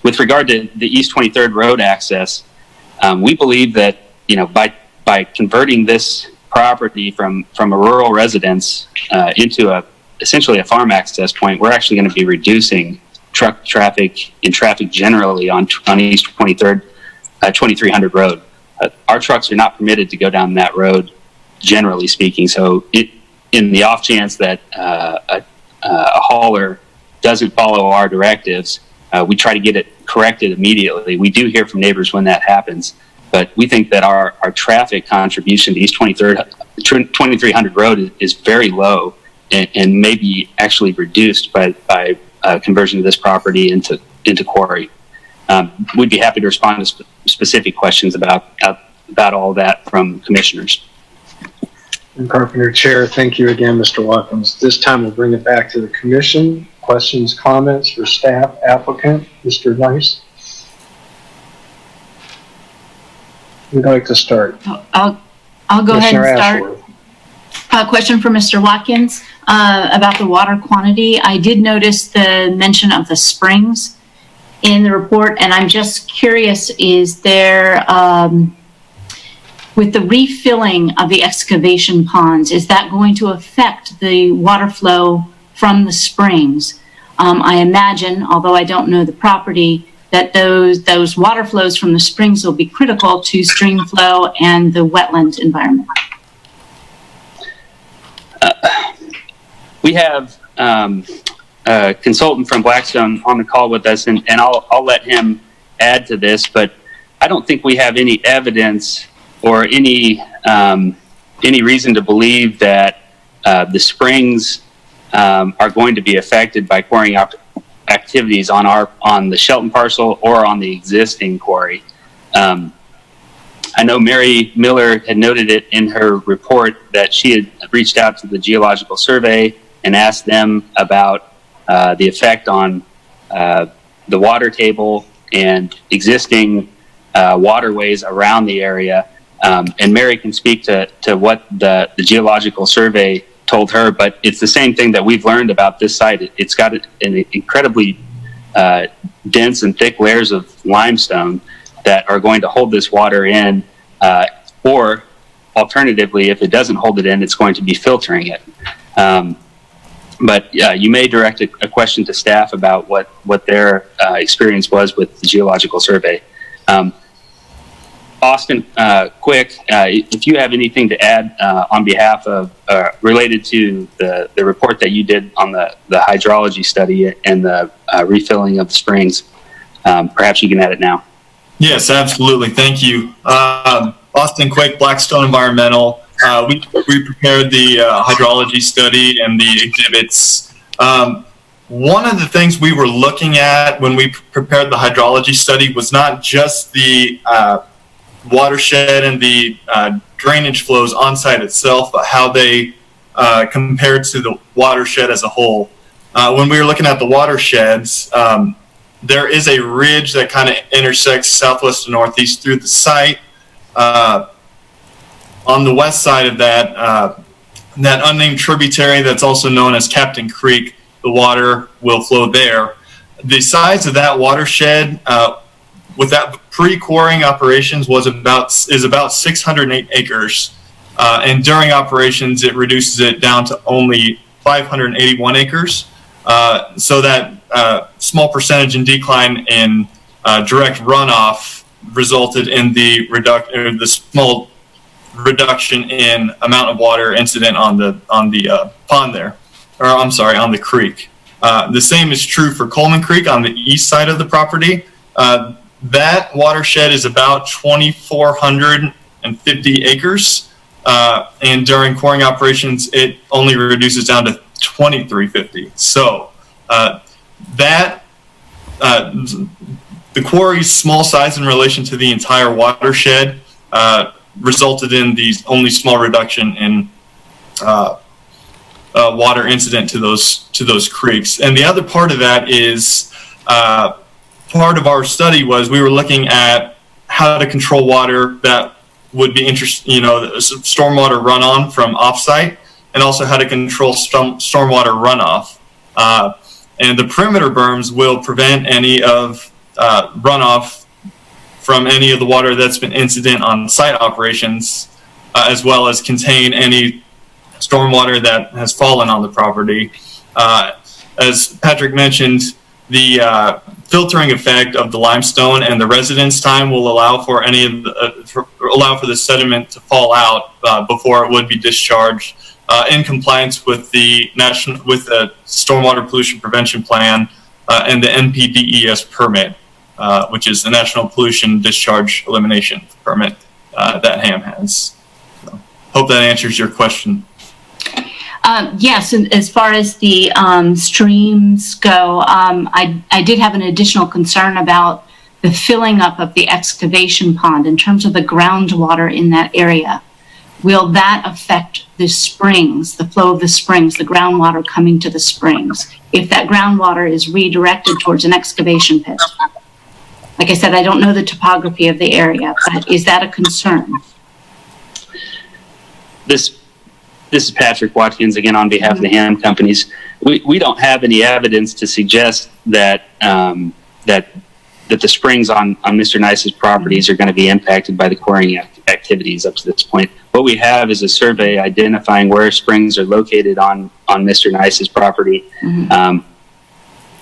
With regard to the East 23rd Road access, we believe that by converting this property from a rural residence into essentially a farm access point, we're actually going to be reducing truck traffic and traffic generally on East 2300 Road. Our trucks are not permitted to go down that road, generally speaking. So in the off chance that a hauler doesn't follow our directives, we try to get it corrected immediately. We do hear from neighbors when that happens, but we think that our traffic contribution to East 2300 Road is very low and may be actually reduced by conversion of this property into quarry. We'd be happy to respond to specific questions about about all that from commissioners. And Carpenter Chair, thank you again, Mr. Watkins. This time we'll bring it back to the commission. Questions, comments for staff, applicant, Mr. Nice? Who'd like to start? I'll go ahead and start. A question for Mr. Watkins about the water quantity. I did notice the mention of the springs in the report, and I'm just curious, is there, with the refilling of the excavation ponds, is that going to affect the water flow from the springs? I imagine, although I don't know the property, that those water flows from the springs will be critical to stream flow and the wetland environment. We have a consultant from Blackstone on the call with us, and I'll let him add to this, but I don't think we have any evidence or any reason to believe that the springs are going to be affected by quarrying activities on the Shelton parcel or on the existing quarry. I know Mary Miller had noted it in her report that she had reached out to the Geological Survey and asked them about the effect on the water table and existing waterways around the area. And Mary can speak to what the Geological Survey told her, but it's the same thing that we've learned about this site. It's got an incredibly dense and thick layers of limestone that are going to hold this water in, or alternatively, if it doesn't hold it in, it's going to be filtering it. But you may direct a question to staff about what their experience was with the Geological Survey. Austin, quick, if you have anything to add on behalf of, related to the report that you did on the hydrology study and the refilling of the springs, perhaps you can add it now. Yes, absolutely. Thank you. Austin Quick, Blackstone Environmental. We prepared the hydrology study and the exhibits. One of the things we were looking at when we prepared the hydrology study was not just the watershed and the drainage flows on site itself, but how they compared to the watershed as a whole. When we were looking at the watersheds, there is a ridge that kind of intersects southwest and northeast through the site. On the west side of that, that unnamed tributary that's also known as Captain Creek, the water will flow there. The size of that watershed, with that pre-quarrying operations, is about 608 acres, and during operations it reduces it down to only 581 acres. So that small percentage in decline in direct runoff resulted in the small reduction in amount of water incident on the pond there, or I'm sorry, on the creek. The same is true for Coleman Creek on the east side of the property. That watershed is about 2,450 acres, and during quarrying operations, it only reduces down to 2,350. So the quarry's small size in relation to the entire watershed resulted in the only small reduction in water incident to those creeks. And the other part of that is part of our study was we were looking at how to control water that would be stormwater runoff from offsite, and also how to control stormwater runoff. And the perimeter berms will prevent any of runoff from any of the water that's been incident on site operations, as well as contain any stormwater that has fallen on the property. As Patrick mentioned, the filtering effect of the limestone and the residence time will allow for the sediment to fall out before it would be discharged, in compliance with the Stormwater Pollution Prevention Plan and the NPDES permit, which is the National Pollution Discharge Elimination Permit that HAM has. So, hope that answers your question. Yes, and as far as the streams go, I did have an additional concern about the filling up of the excavation pond in terms of the groundwater in that area, will that affect the springs, the flow of the springs, the groundwater coming to the springs, if that groundwater is redirected towards an excavation pit? Like I said, I don't know the topography of the area, but is that a concern? This is Patrick Watkins again on behalf of the ham companies. We don't have any evidence to suggest that that the springs on Mr. Nice's properties are going to be impacted by the quarrying activities up to this point. What we have is a survey identifying where springs are located on Mr. Nice's property.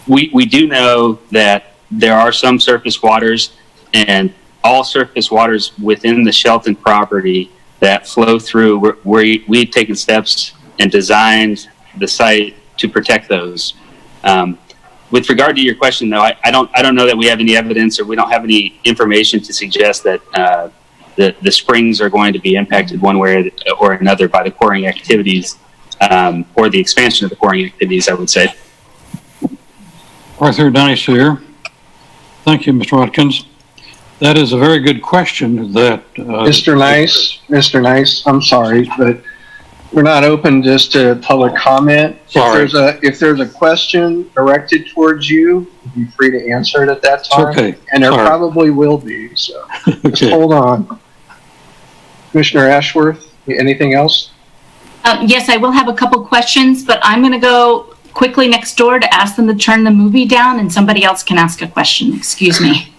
We do know that there are some surface waters, and all surface waters within the Shelton property that flow through, where we've taken steps and designed the site to protect those. With regard to your question, though, I don't know that we have any evidence, or we don't have any information to suggest that the springs are going to be impacted one way or another by the quarrying activities, or the expansion of the quarrying activities, I would say. Arthur Nice here. Thank you, Mr. Watkins. That is a very good question that... Mr. Nice, I'm sorry, but we're not open just to public comment. Sorry. If there's a question directed towards you, be free to answer it at that time. Okay. And there Sorry. probably will be, so just Okay. hold on. Commissioner Ashworth, anything else? Yes, I will have a couple questions, but I'm going to go quickly next door to ask them to turn the movie down, and somebody else can ask a question. Excuse me.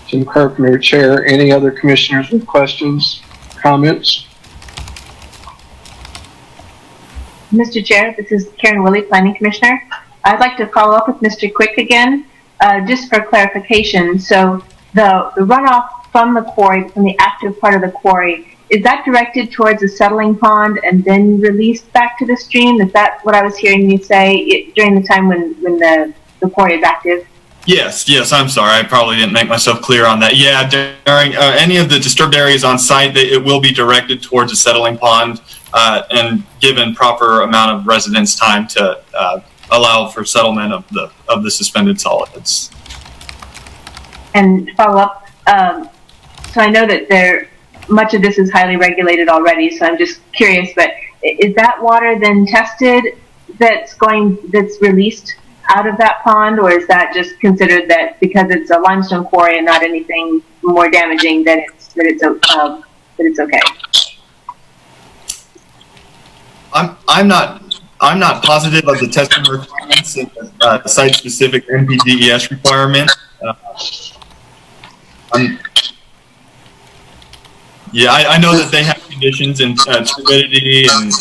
Jim Carpenter, Chair. Any other commissioners with questions, comments? Mr. Chair, this is Karen Willie, Planning Commissioner. I'd like to follow up with Mr. Quick again, just for clarification. So the runoff from the quarry, from the active part of the quarry, is that directed towards a settling pond and then released back to the stream? Is that what I was hearing you say during the time when the quarry is active? Yes, I'm sorry. I probably didn't make myself clear on that. Yeah, during any of the disturbed areas on site, it will be directed towards a settling pond and given proper amount of residents time to allow for settlement of the suspended solids. And follow up, so I know that much of this is highly regulated already, so I'm just curious, but is that water then tested that's released out of that pond, or is that just considered that because it's a limestone quarry and not anything more damaging that it's okay? I'm not positive of the testing requirements and the site-specific NPDES requirement. I know that they have conditions and turbidity and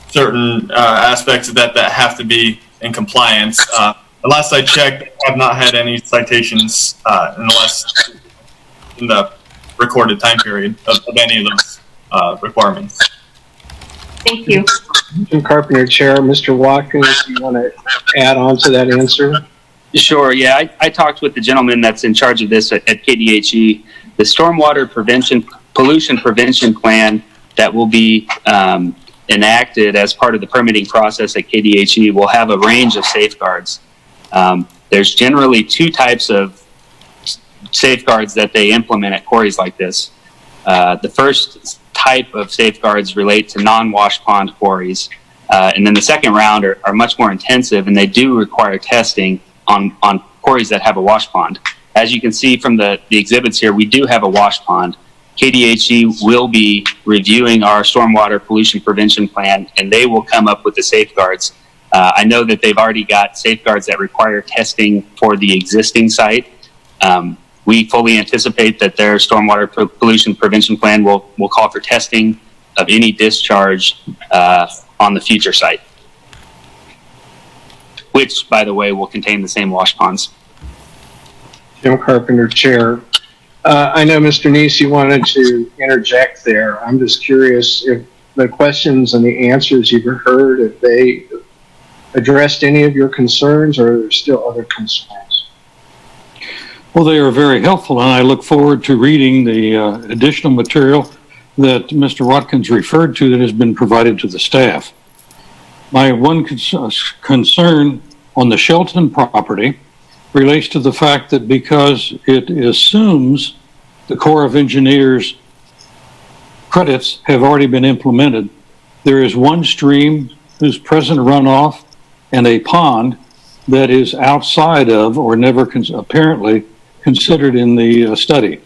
certain aspects of that have to be in compliance. The last I checked, I have not had any citations in the recorded time period of any of those requirements. Thank you. Jim Carpenter, Chair. Mr. Watkins, do you want to add on to that answer? Sure, yeah. I talked with the gentleman that's in charge of this at KDHE. The stormwater pollution prevention plan that will be enacted as part of the permitting process at KDHE will have a range of safeguards. There's generally two types of safeguards that they implement at quarries like this. The first type of safeguards relate to non-wash pond quarries. And then the second round are much more intensive, and they do require testing on quarries that have a wash pond. As you can see from the exhibits here, we do have a wash pond. KDHE will be reviewing our stormwater pollution prevention plan, and they will come up with the safeguards. I know that they've already got safeguards that require testing for the existing site. We fully anticipate that their stormwater pollution prevention plan will call for testing of any discharge on the future site, which, by the way, will contain the same wash ponds. Jim Carpenter, Chair. I know, Mr. Neese, you wanted to interject there. I'm just curious if the questions and the answers you've heard, if they addressed any of your concerns, or are there still other concerns? Well, they are very helpful, and I look forward to reading the additional material that Mr. Watkins referred to that has been provided to the staff. My one concern on the Shelton property relates to the fact that because it assumes the Corps of Engineers credits have already been implemented, there is one stream whose present runoff and a pond that is outside of or never apparently considered in the study.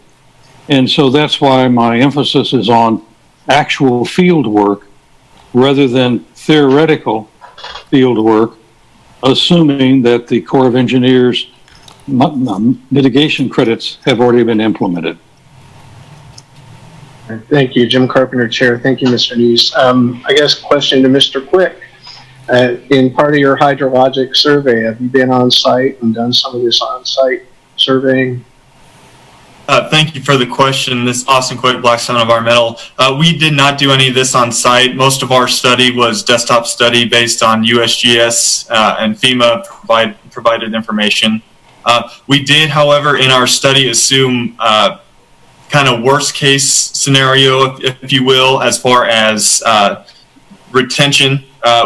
And so that's why my emphasis is on actual field work rather than theoretical field work, assuming that the Corps of Engineers mitigation credits have already been implemented. Thank you, Jim Carpenter, Chair. Thank you, Mr. Neese. I guess question to Mr. Quick. In part of your hydrologic survey, have you been on site and done some of this on-site surveying? Thank you for the question. This is Austin Quick, Blackstone Environmental. We did not do any of this on site. Most of our study was desktop study based on USGS and FEMA provided information. We did, however, in our study assume kind of worst case scenario, if you will, as far as retention.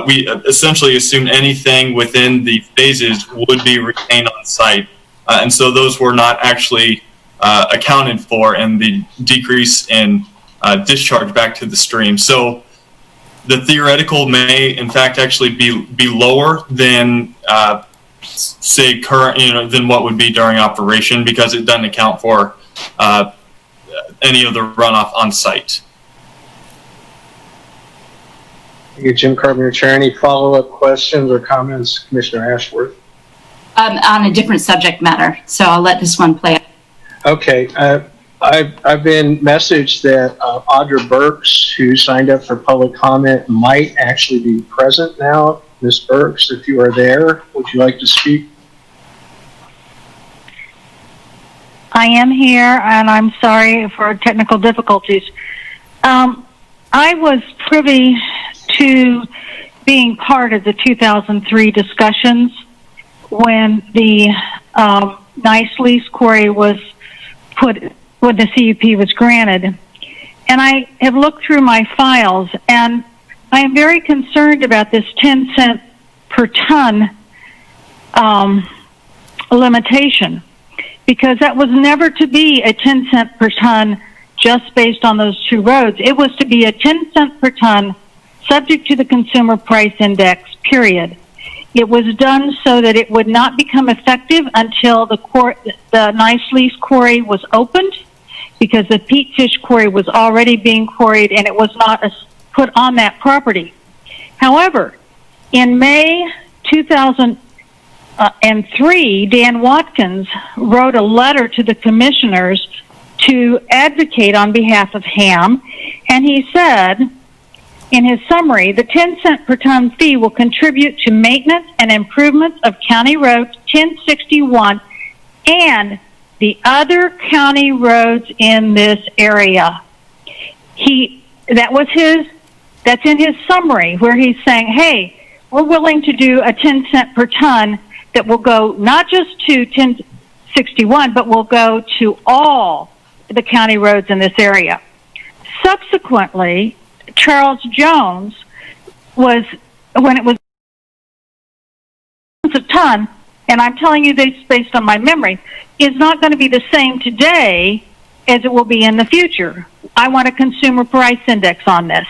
We essentially assumed anything within the phases would be retained on site. And so those were not actually accounted for in the decrease in discharge back to the stream. So the theoretical may in fact actually be lower than say current, than what would be during operation, because it doesn't account for any of the runoff on site. Thank you, Jim Carpenter, Chair. Any follow-up questions or comments, Commissioner Ashworth? On a different subject matter, so I'll let this one play out. Okay, I've been messaged that Audra Burks, who signed up for public comment, might actually be present now. Ms. Burks, if you are there, would you like to speak? I am here, and I'm sorry for technical difficulties. I was privy to being part of the 2003 discussions when the nice lease query was put, when the CUP was granted. And I have looked through my files, and I am very concerned about this 10 cent per ton limitation, because that was never to be a 10 cent per ton just based on those two roads. It was to be a 10 cent per ton subject to the consumer price index, period. It was done so that it would not become effective until the nice lease quarry was opened, because the Pete Fish quarry was already being quarried and it was not put on that property. However, in May 2003, Dan Watkins wrote a letter to the commissioners to advocate on behalf of HAM, and he said in his summary, the 10 cent per ton fee will contribute to maintenance and improvements of County Road 1061 and the other county roads in this area. That's in his summary, where he's saying, hey, we're willing to do a 10 cent per ton that will go not just to 1061, but will go to all the county roads in this area. Subsequently, Charles Jones was, when it was a ton, and I'm telling you this based on my memory, is not going to be the same today as it will be in the future. I want a consumer price index on this.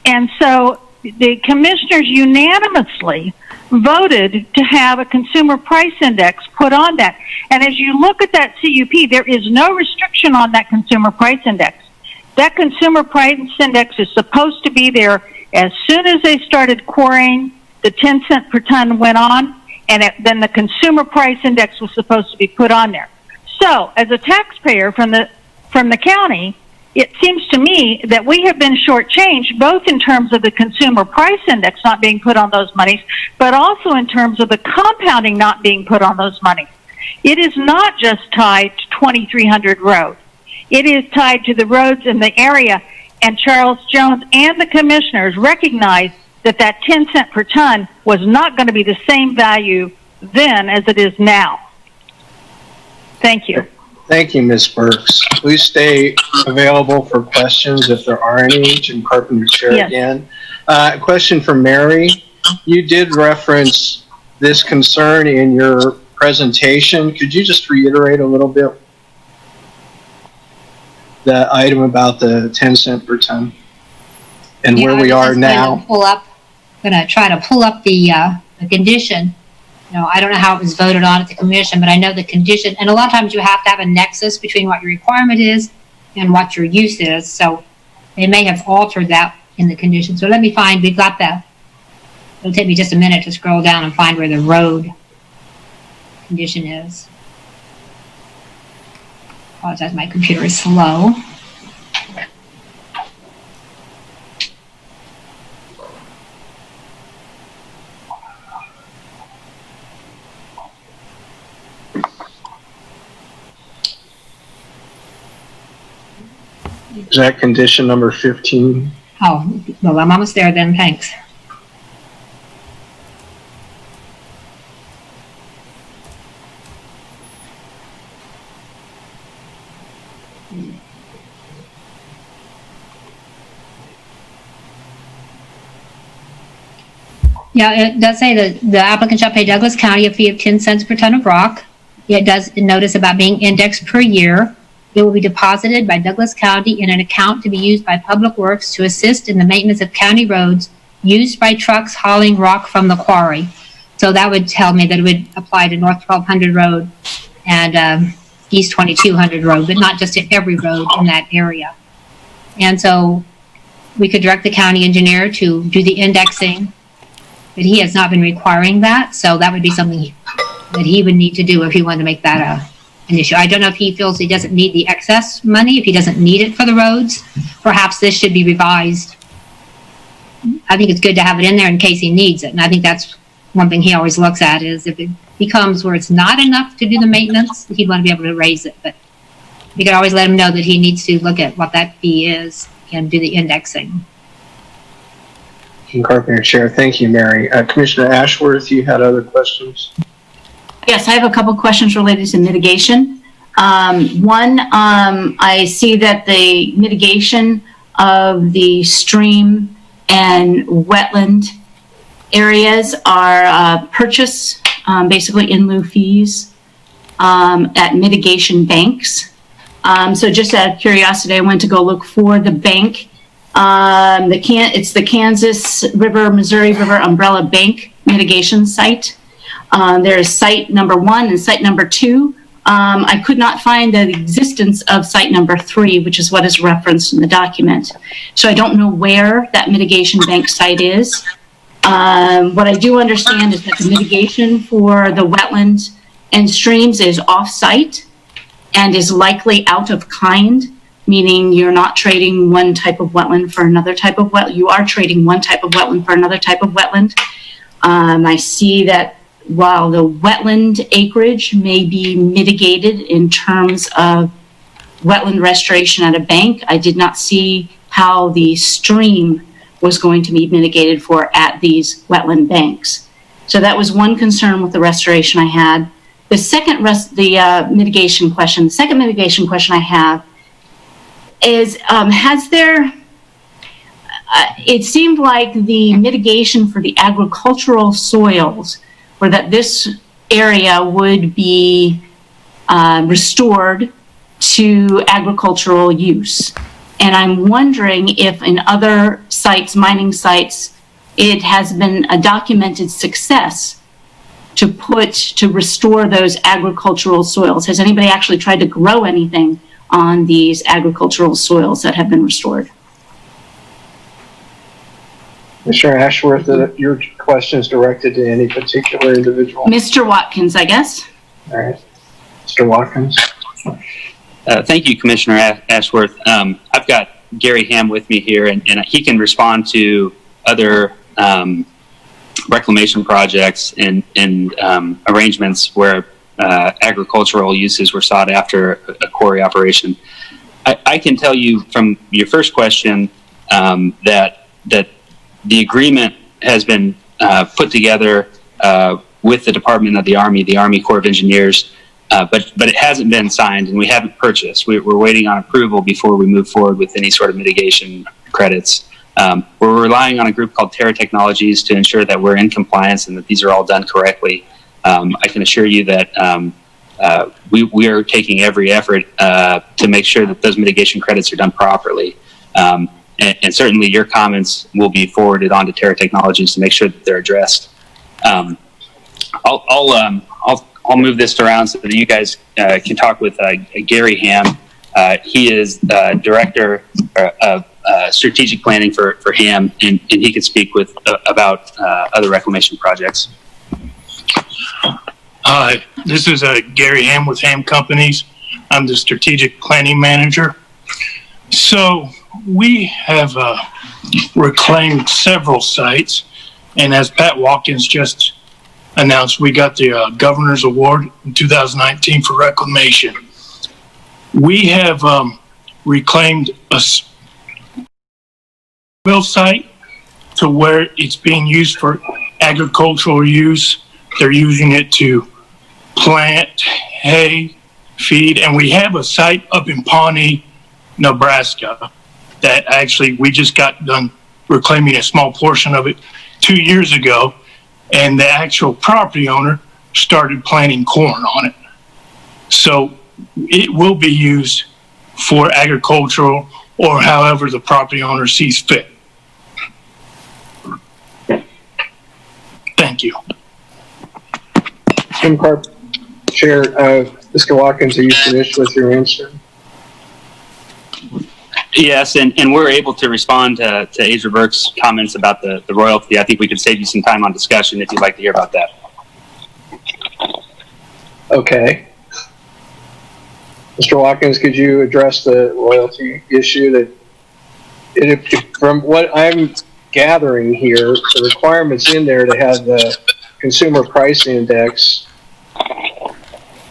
And so the commissioners unanimously voted to have a consumer price index put on that. And as you look at that CUP, there is no restriction on that consumer price index. That consumer price index is supposed to be there as soon as they started quarrying, the 10 cent per ton went on, and then the consumer price index was supposed to be put on there. So, as a taxpayer from the county, it seems to me that we have been shortchanged, both in terms of the consumer price index not being put on those monies, but also in terms of the compounding not being put on those monies. It is not just tied to 2300 road. It is tied to the roads in the area, and Charles Jones and the commissioners recognize that that 10 cent per ton was not going to be the same value then as it is now. Thank you. Thank you, Ms. Burks. Please stay available for questions if there are any. Jim Carpenter, Chair, yes. Again. Question for Mary. You did reference this concern in your presentation. Could you just reiterate a little bit that item about the 10 cent per ton and where we are now? Going to try to pull up the condition. You know, I don't know how it was voted on at the commission, but I know the condition, and a lot of times you have to have a nexus between what your requirement is and what your use is. So they may have altered that in the condition. So let me find, we've got that. It'll take me just a minute to scroll down and find where the road condition is. Apologize, my computer is slow. Is that condition number 15? Oh, well, I'm almost there then, thanks. Yeah, it does say that the applicant shall pay Douglas County a fee of 10 cents per ton of rock. It does notice about being indexed per year. It will be deposited by Douglas County in an account to be used by Public Works to assist in the maintenance of county roads used by trucks hauling rock from the quarry. So that would tell me that it would apply to North 1200 Road and East 2200 Road, but not just to every road in that area. And so we could direct the county engineer to do the indexing, but he has not been requiring that. So that would be something that he would need to do if he wanted to make that an issue. I don't know if he feels he doesn't need the excess money, if he doesn't need it for the roads. Perhaps this should be revised. I think it's good to have it in there in case he needs it. And I think that's one thing he always looks at is if it becomes where it's not enough to do the maintenance, he'd want to be able to raise it. But you could always let him know that he needs to look at what that fee is and do the indexing. Carpenter Chair, thank you, Mary. Commissioner Ashworth, you had other questions? Yes, I have a couple questions related to mitigation. One, I see that the mitigation of the stream and wetland areas are purchased, basically in lieu fees at mitigation banks. So just out of curiosity, I went to go look for the bank. It's the Kansas River, Missouri River Umbrella Bank mitigation site. There's site number 1 and site number 2. I could not find the existence of site number 3, which is what is referenced in the document. So I don't know where that mitigation bank site is. What I do understand is that the mitigation for the wetlands and streams is off-site and is likely out of kind, meaning you're not trading one type of wetland for another type of wetland. You are trading one type of wetland for another type of wetland. I see that while the wetland acreage may be mitigated in terms of wetland restoration at a bank, I did not see how the stream was going to be mitigated for at these wetland banks. So that was one concern with the restoration I had. The second mitigation question I have is, it seemed like the mitigation for the agricultural soils were that this area would be restored to agricultural use. And I'm wondering if in other sites, mining sites, it has been a documented success to restore those agricultural soils. Has anybody actually tried to grow anything on these agricultural soils that have been restored? Mr. Ashworth, your question is directed to any particular individual? Mr. Watkins, I guess. All right. Mr. Watkins. Thank you, Commissioner Ashworth. I've got Gary Ham with me here, and he can respond to other reclamation projects and arrangements where agricultural uses were sought after a quarry operation. I can tell you from your first question that the agreement has been put together with the Department of the Army Corps of Engineers, but it hasn't been signed and we haven't purchased. We're waiting on approval before we move forward with any sort of mitigation credits. We're relying on a group called Terra Technologies to ensure that we're in compliance and that these are all done correctly. I can assure you that we are taking every effort to make sure that those mitigation credits are done properly. And certainly your comments will be forwarded on to Terra Technologies to make sure that they're addressed. I'll move this around so that you guys can talk with Gary Ham. He is Director of Strategic Planning for Ham, and he can speak about other reclamation projects. Hi, this is Gary Ham with Ham Companies. I'm the Strategic Planning Manager. So we have reclaimed several sites, and as Pat Watkins just announced, we got the Governor's Award in 2019 for reclamation. We have reclaimed a mill site to where it's being used for agricultural use. They're using it to plant hay, feed, and we have a site up in Pawnee, Nebraska, that actually we just got done reclaiming a small portion of it 2 years ago, and the actual property owner started planting corn on it. So it will be used for agricultural or however the property owner sees fit. Thank you. Chair, Mr. Watkins, are you finished with your answer? Yes, and we're able to respond to Adria Burke's comments about the royalty. I think we could save you some time on discussion if you'd like to hear about that. Okay. Mr. Watkins, could you address the royalty issue? From what I'm gathering here, the requirements in there to have the consumer price index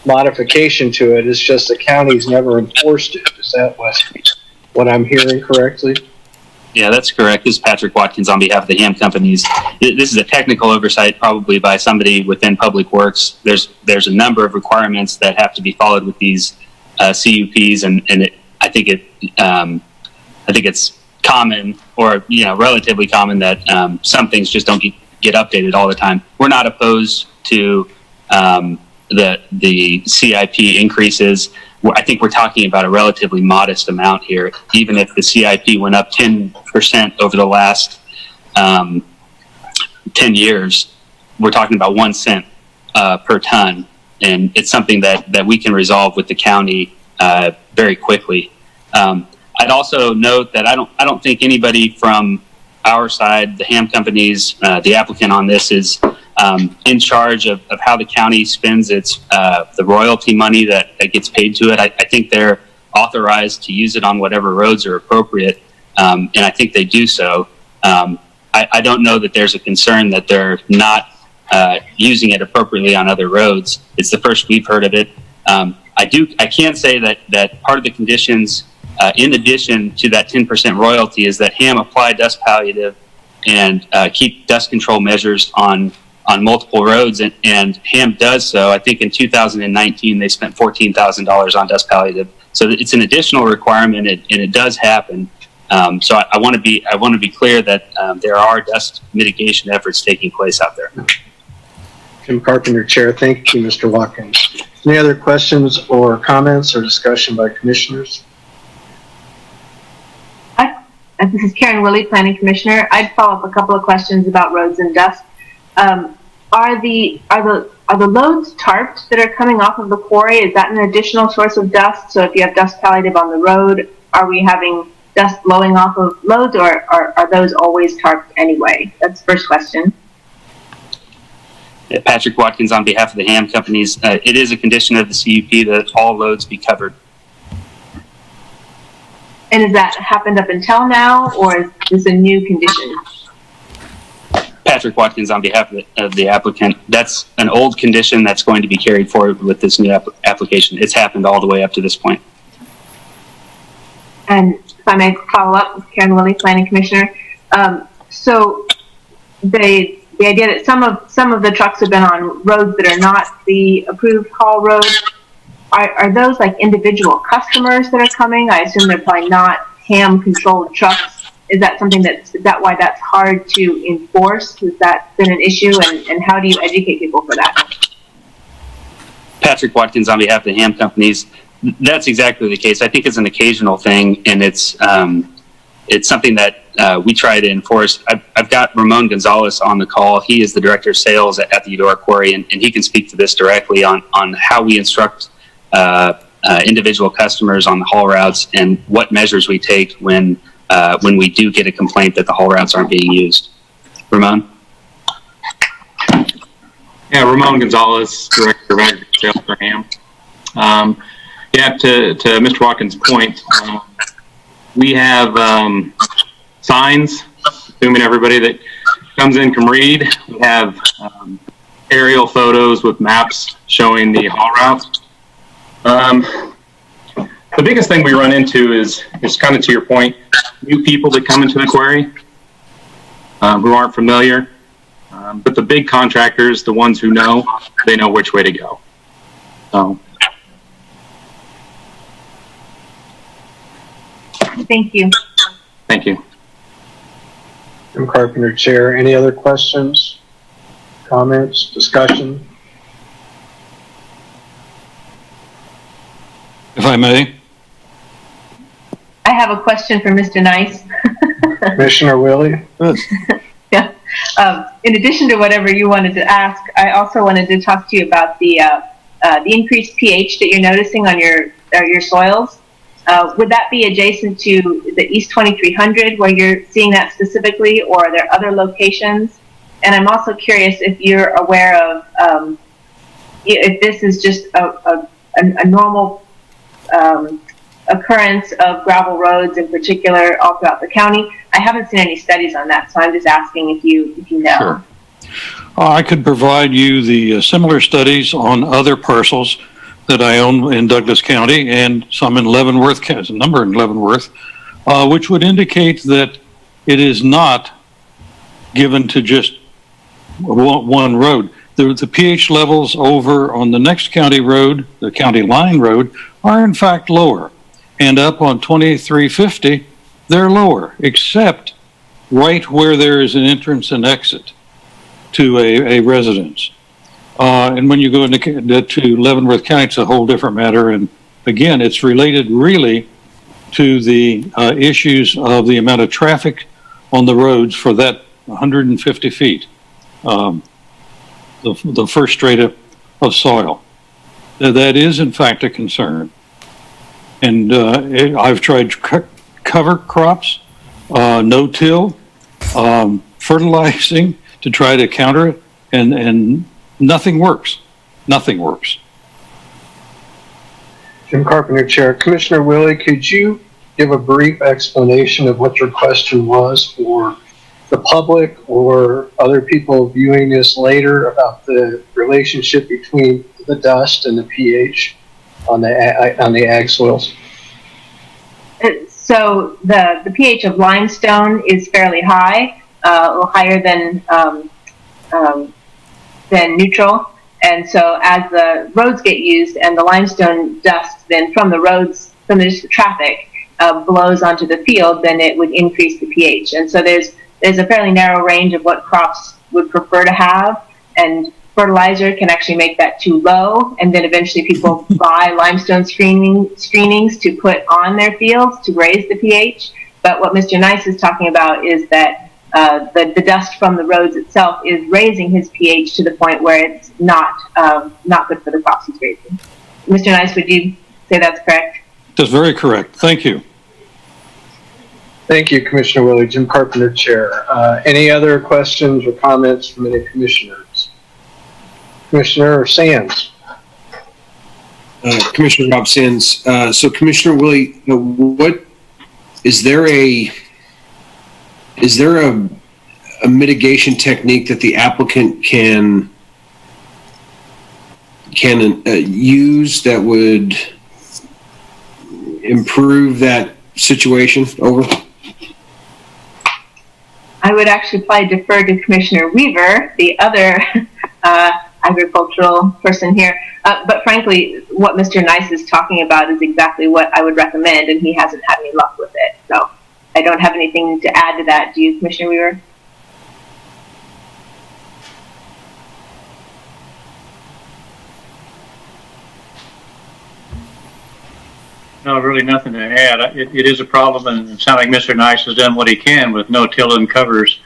modification to it is just the county's never enforced it. Is that what I'm hearing correctly? Yeah, that's correct. This is Patrick Watkins on behalf of the Ham Companies. This is a technical oversight probably by somebody within Public Works. There's a number of requirements that have to be followed with these CUPs, and I think it's common, or relatively common, that some things just don't get updated all the time. We're not opposed to the CIP increases. I think we're talking about a relatively modest amount here. Even if the CIP went up 10% over the last 10 years, we're talking about 1 cent per ton, and it's something that we can resolve with the county very quickly. I'd also note that I don't think anybody from our side, the Ham Companies, the applicant on this, is in charge of how the county spends its the royalty money that gets paid to it. I think they're authorized to use it on whatever roads are appropriate, and I think they do so. I don't know that there's a concern that they're not using it appropriately on other roads. It's the first we've heard of it. I can say that part of the conditions, in addition to that 10% royalty, is that Ham apply dust palliative and keep dust control measures on multiple roads, and Ham does so. I think in 2019 they spent $14,000 on dust palliative, so it's an additional requirement, and it does happen. So I want to be clear that there are dust mitigation efforts taking place out there. Jim Carpenter, Chair. Thank you, Mr. Watkins. Any other questions or comments or discussion by commissioners? This is Karen Willie, Planning Commissioner. I'd follow up a couple of questions about roads and dust. Are the loads tarped that are coming off of the quarry? Is that an additional source of dust? So if you have dust palliative on the road, are we having dust blowing off of loads, or are those always tarped anyway? That's the first question. Yeah, Patrick Watkins on behalf of the Ham Companies. It is a condition of the CUP that all loads be covered. And has that happened up until now, or is this a new condition? Patrick Watkins on behalf of the applicant. That's an old condition that's going to be carried forward with this new application. It's happened all the way up to this point. And if I may follow up with Karen Willie, Planning Commissioner. So the idea that some of the trucks have been on roads that are not the approved haul roads, are those like individual customers that are coming? I assume they're probably not Ham controlled trucks. Is that something is that why that's hard to enforce? Has that been an issue, and how do you educate people for that? Patrick Watkins on behalf of the ham companies. That's exactly the case. I think it's an occasional thing, and it's something that we try to enforce. I've got Ramon Gonzalez on the call. He is the director of sales at the Eudora Quarry, and he can speak to this directly on how we instruct individual customers on the haul routes and what measures we take when we do get a complaint that the haul routes aren't being used. Ramon? Yeah, Ramon Gonzalez, Director of Aggregate Sales for ham. To Mr. Watkins' point, we have signs, assuming everybody that comes in can read. We have aerial photos with maps showing the haul routes. The biggest thing we run into is kind of to your point, new people that come into the quarry who aren't familiar. But the big contractors, the ones who know, they know which way to go. So. Thank you. Thank you. Jim Carpenter, Chair. Any other questions, comments, discussion? If I may. I have a question for Mr. Nice. Commissioner Willie? Yeah. In addition to whatever you wanted to ask, I also wanted to talk to you about the increased pH that you're noticing on your soils. Would that be adjacent to the East 2300 where you're seeing that specifically, or are there other locations? And I'm also curious if you're aware of if this is just a normal occurrence of gravel roads in particular all throughout the county. I haven't seen any studies on that, so I'm just asking if you know. Sure. I could provide you the similar studies on other parcels that I own in Douglas County and some in Leavenworth, a number in Leavenworth, which would indicate that it is not given to just one road. The pH levels over on the next county road, the county line road, are in fact lower. And up on 2350, they're lower, except right where there is an entrance and exit to a residence. And when you go to Leavenworth County, it's a whole different matter. And again, it's related really to the issues of the amount of traffic on the roads for that 150 feet, the first strata of soil. That is, in fact, a concern. And I've tried cover crops, no-till, fertilizing to try to counter it, and nothing works. Nothing works. Jim Carpenter, Chair. Commissioner Willie, could you give a brief explanation of what your question was for the public or other people viewing this later about the relationship between the dust and the pH on the ag soils? So the pH of limestone is fairly high, a little higher than neutral. And so as the roads get used and the limestone dust then from the roads, from the traffic, blows onto the field, then it would increase the pH. And so there's a fairly narrow range of what crops would prefer to have, and fertilizer can actually make that too low, and then eventually people buy limestone screenings to put on their fields to raise the pH. But what Mr. Nice is talking about is that the dust from the roads itself is raising his pH to the point where it's not good for the crops he's raising. Mr. Nice, would you say that's correct? That's very correct. Thank you. Thank you, Commissioner Willie. Jim Carpenter, Chair. Any other questions or comments from any commissioners? Commissioner Sands. Commissioner Rob Sands. So Commissioner Willie, what is there a mitigation technique that the applicant can use that would improve that situation? Over. I would actually probably defer to Commissioner Weaver, the other agricultural person here. But frankly, what Mr. Nice is talking about is exactly what I would recommend, and he hasn't had any luck with it. So I don't have anything to add to that. Do you, Commissioner Weaver? No, really nothing to add. It is a problem, and it sounds like Mr. Nice has done what he can with no till and covers.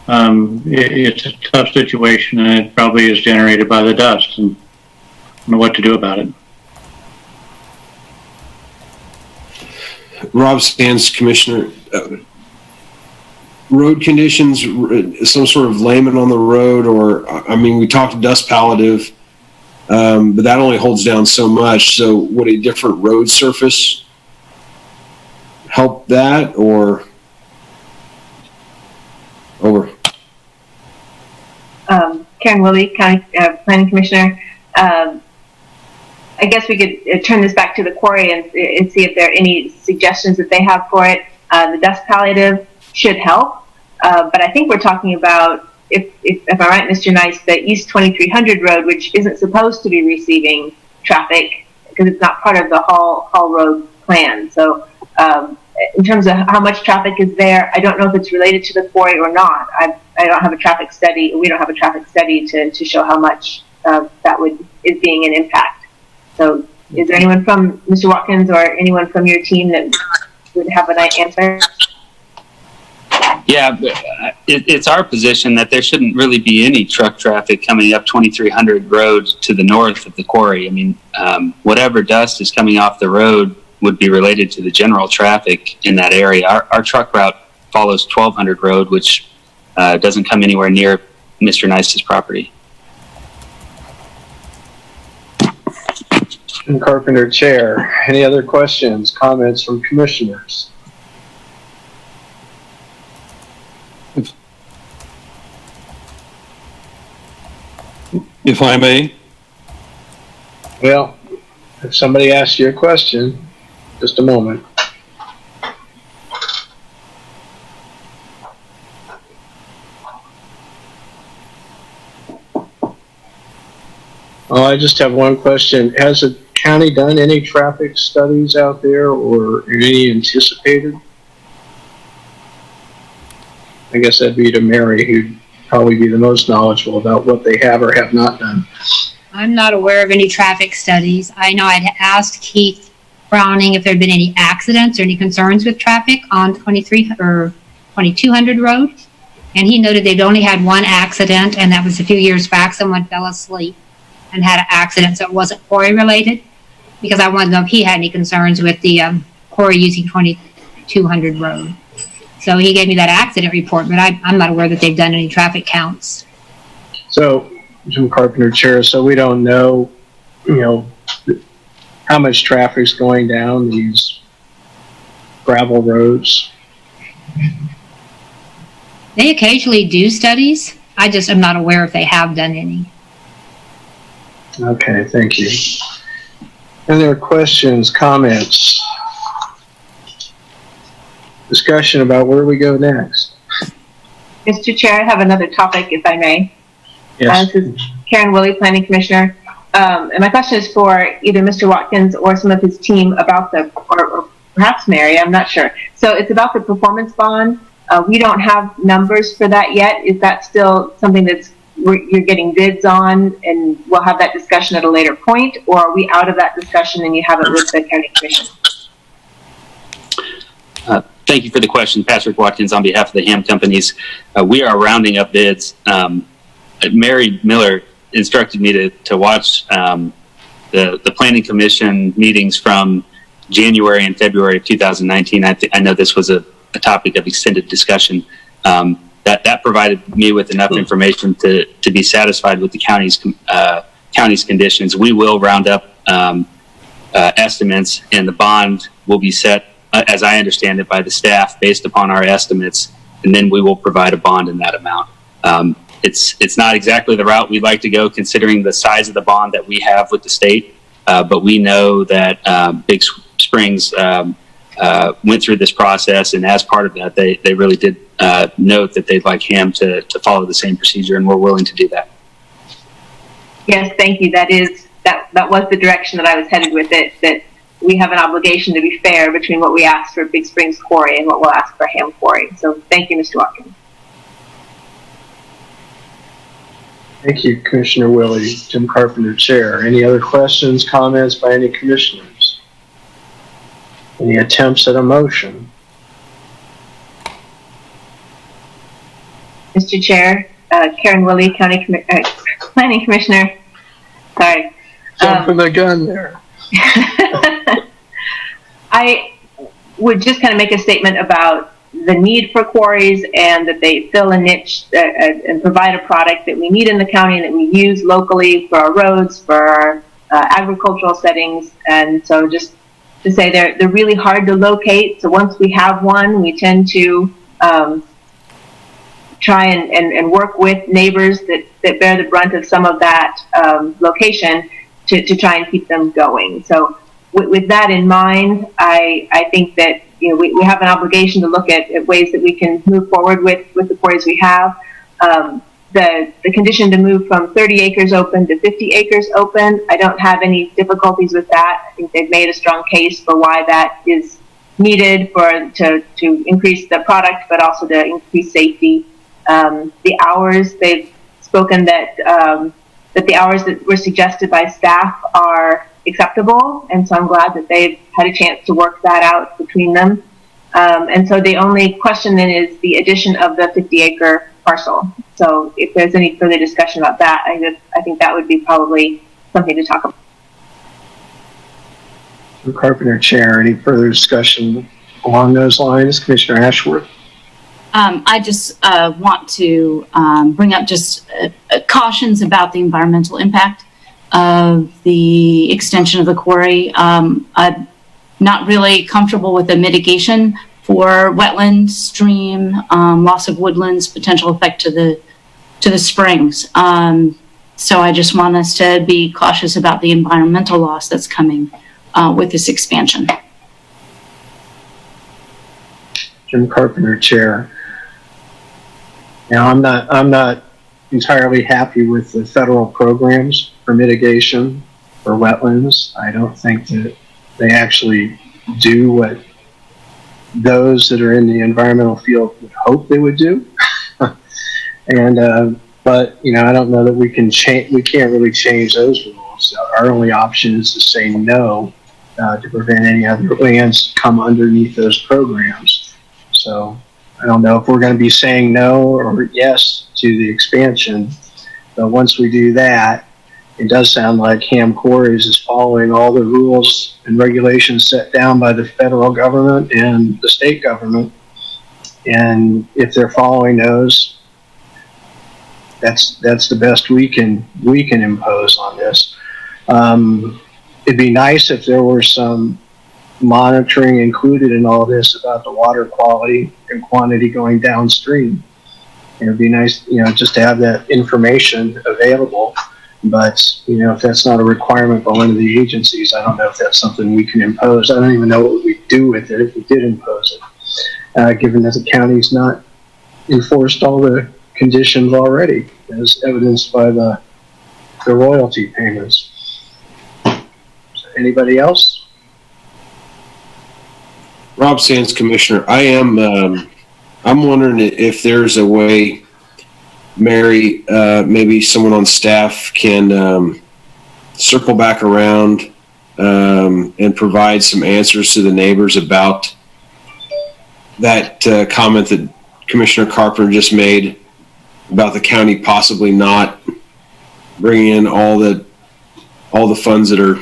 It's a tough situation, and it probably is generated by the dust, and I don't know what to do about it. Rob Stans, Commissioner. Road conditions, some sort of layman on the road, or, I mean, we talked dust palliative, but that only holds down so much. So would a different road surface help that, or over? Karen Willie, County Planning Commissioner. I guess we could turn this back to the quarry and see if there are any suggestions that they have for it. The dust palliative should help, but I think we're talking about, if I'm right, Mr. Nice, the East 2300 Road, which isn't supposed to be receiving traffic because it's not part of the Hall Road plan. So in terms of how much traffic is there, I don't know if it's related to the quarry or not. I don't have a traffic study. We don't have a traffic study to show how much that is being an impact. So is there anyone from Mr. Watkins or anyone from your team that would have an answer? Yeah, it's our position that there shouldn't really be any truck traffic coming up 2300 road to the north of the quarry. I mean, whatever dust is coming off the road would be related to the general traffic in that area. Our truck route follows 1200 road, which doesn't come anywhere near Mr. Nice's property. Carpenter, Chair. Any other questions, comments from commissioners? If I may. Well, if somebody asks you a question, just a moment. Oh, I just have one question. Has the county done any traffic studies out there, or any anticipated? I guess that'd be to Mary, who'd probably be the most knowledgeable about what they have or have not done. I'm not aware of any traffic studies. I know I'd asked Keith Browning if there'd been any accidents or any concerns with traffic on 2200 road, and he noted they'd only had one accident, and that was a few years back. Someone fell asleep and had an accident, so it wasn't quarry related, because I wanted to know if he had any concerns with the quarry using 2200 road. So he gave me that accident report, but I'm not aware that they've done any traffic counts. So, Jim Carpenter, Chair, so we don't know, how much traffic's going down these gravel roads? They occasionally do studies. I just am not aware if they have done any. Okay, thank you. Any other questions, comments? Discussion about where we go next. Mr. Chair, I have another topic, if I may. Yes. This is Karen Willie, Planning Commissioner. And my question is for either Mr. Watkins or some of his team about or perhaps Mary, I'm not sure. So it's about the performance bond. We don't have numbers for that yet. Is that still something you're getting bids on, and we'll have that discussion at a later point, or are we out of that discussion and you have it with the County Commission? Thank you for the question, Patrick Watkins, on behalf of the ham companies. We are rounding up bids. Mary Miller instructed me to watch the Planning Commission meetings from January and February of 2019. I know this was a topic of extended discussion. That provided me with enough information to be satisfied with the county's conditions. We will round up estimates, and the bond will be set, as I understand it, by the staff based upon our estimates, and then we will provide a bond in that amount. It's not exactly the route we'd like to go, considering the size of the bond that we have with the state, but we know that Big Springs went through this process, and as part of that, they really did note that they'd like ham to follow the same procedure, and we're willing to do that. Yes, thank you. That was the direction that I was headed with it, that we have an obligation to be fair between what we ask for Big Springs Quarry and what we'll ask for Ham Quarry. So thank you, Mr. Watkins. Thank you, Commissioner Willie. Jim Carpenter, Chair. Any other questions, comments by any commissioners? Any attempts at a motion? Mr. Chair, Karen Willie, Planning Commissioner. Sorry. Jumping the gun there. I would just kind of make a statement about the need for quarries and that they fill a niche and provide a product that we need in the county and that we use locally for our roads, for our agricultural settings. And so just to say they're really hard to locate. So once we have one, we tend to try and work with neighbors that bear the brunt of some of that location to try and keep them going. So with that in mind, I think that we have an obligation to look at ways that we can move forward with the quarries we have. The condition to move from 30 acres open to 50 acres open, I don't have any difficulties with that. I think they've made a strong case for why that is needed to increase the product, but also to increase safety. The hours, they've spoken that the hours that were suggested by staff are acceptable, and so I'm glad that they've had a chance to work that out between them. And so the only question then is the addition of the 50-acre parcel. So if there's any further discussion about that, I think that would be probably something to talk about. Carpenter Chair, any further discussion along those lines? Commissioner Ashworth? I just want to bring up just cautions about the environmental impact of the extension of the quarry. I'm not really comfortable with the mitigation for wetland, stream, loss of woodlands, potential effect to the springs. So I just want us to be cautious about the environmental loss that's coming with this expansion. Jim Carpenter, Chair. Now, I'm not entirely happy with the federal programs for mitigation for wetlands. I don't think that they actually do what those that are in the environmental field would hope they would do. And but I don't know that we can change. We can't really change those rules. Our only option is to say no to prevent any other lands to come underneath those programs. So I don't know if we're going to be saying no or yes to the expansion. But once we do that, it does sound like Ham Quarries is following all the rules and regulations set down by the federal government and the state government. And if they're following those, that's the best we can impose on this. It'd be nice if there were some monitoring included in all this about the water quality and quantity going downstream. It'd be nice, just to have that information available. But, if that's not a requirement by one of the agencies, I don't know if that's something we can impose. I don't even know what we'd do with it if we did impose it, given that the county's not enforced all the conditions already, as evidenced by the royalty payments. Anybody else? Rob Sands, Commissioner. I'm wondering if there's a way, Mary, maybe someone on staff can circle back around and provide some answers to the neighbors about that comment that Commissioner Carpenter just made about the county possibly not bringing in all the funds that are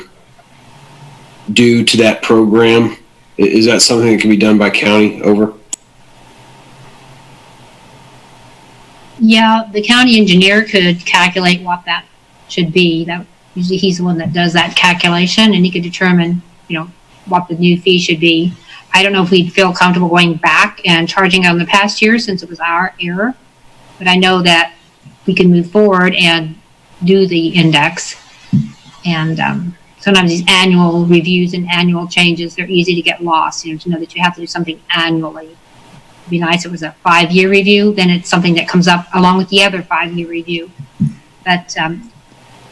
due to that program. Is that something that can be done by county? Over. Yeah, the county engineer could calculate what that should be. That usually he's the one that does that calculation, and he could determine, what the new fee should be. I don't know if we'd feel comfortable going back and charging on the past year since it was our error, but I know that we can move forward and do the index. And sometimes these annual reviews and annual changes, they're easy to get lost, to know that you have to do something annually. It'd be nice if it was a 5-year review, then it's something that comes up along with the other 5-year review. But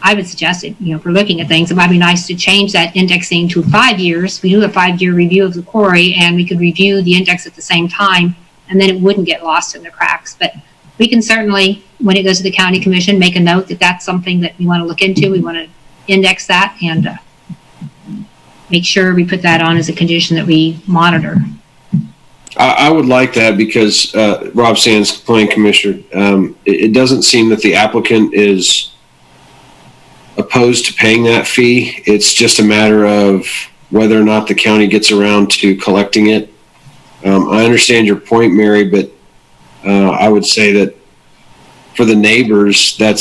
I would suggest it, if we're looking at things, it might be nice to change that indexing to 5 years. We do a 5-year review of the quarry, and we could review the index at the same time, and then it wouldn't get lost in the cracks. But we can certainly, when it goes to the county commission, make a note that that's something that we want to look into. We want to index that, and make sure we put that on as a condition that we monitor. I would like that because, Rob Sands, Planning Commissioner, it doesn't seem that the applicant is opposed to paying that fee. It's just a matter of whether or not the county gets around to collecting it. I understand your point, Mary, but I would say that for the neighbors, that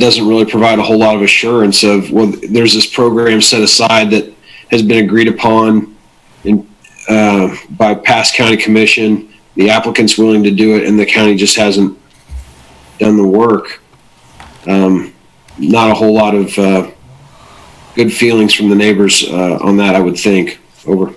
doesn't really provide a whole lot of assurance of, well, there's this program set aside that has been agreed upon by past county commission. The applicant's willing to do it, and the county just hasn't done the work. Not a whole lot of good feelings from the neighbors on that, I would think. Over.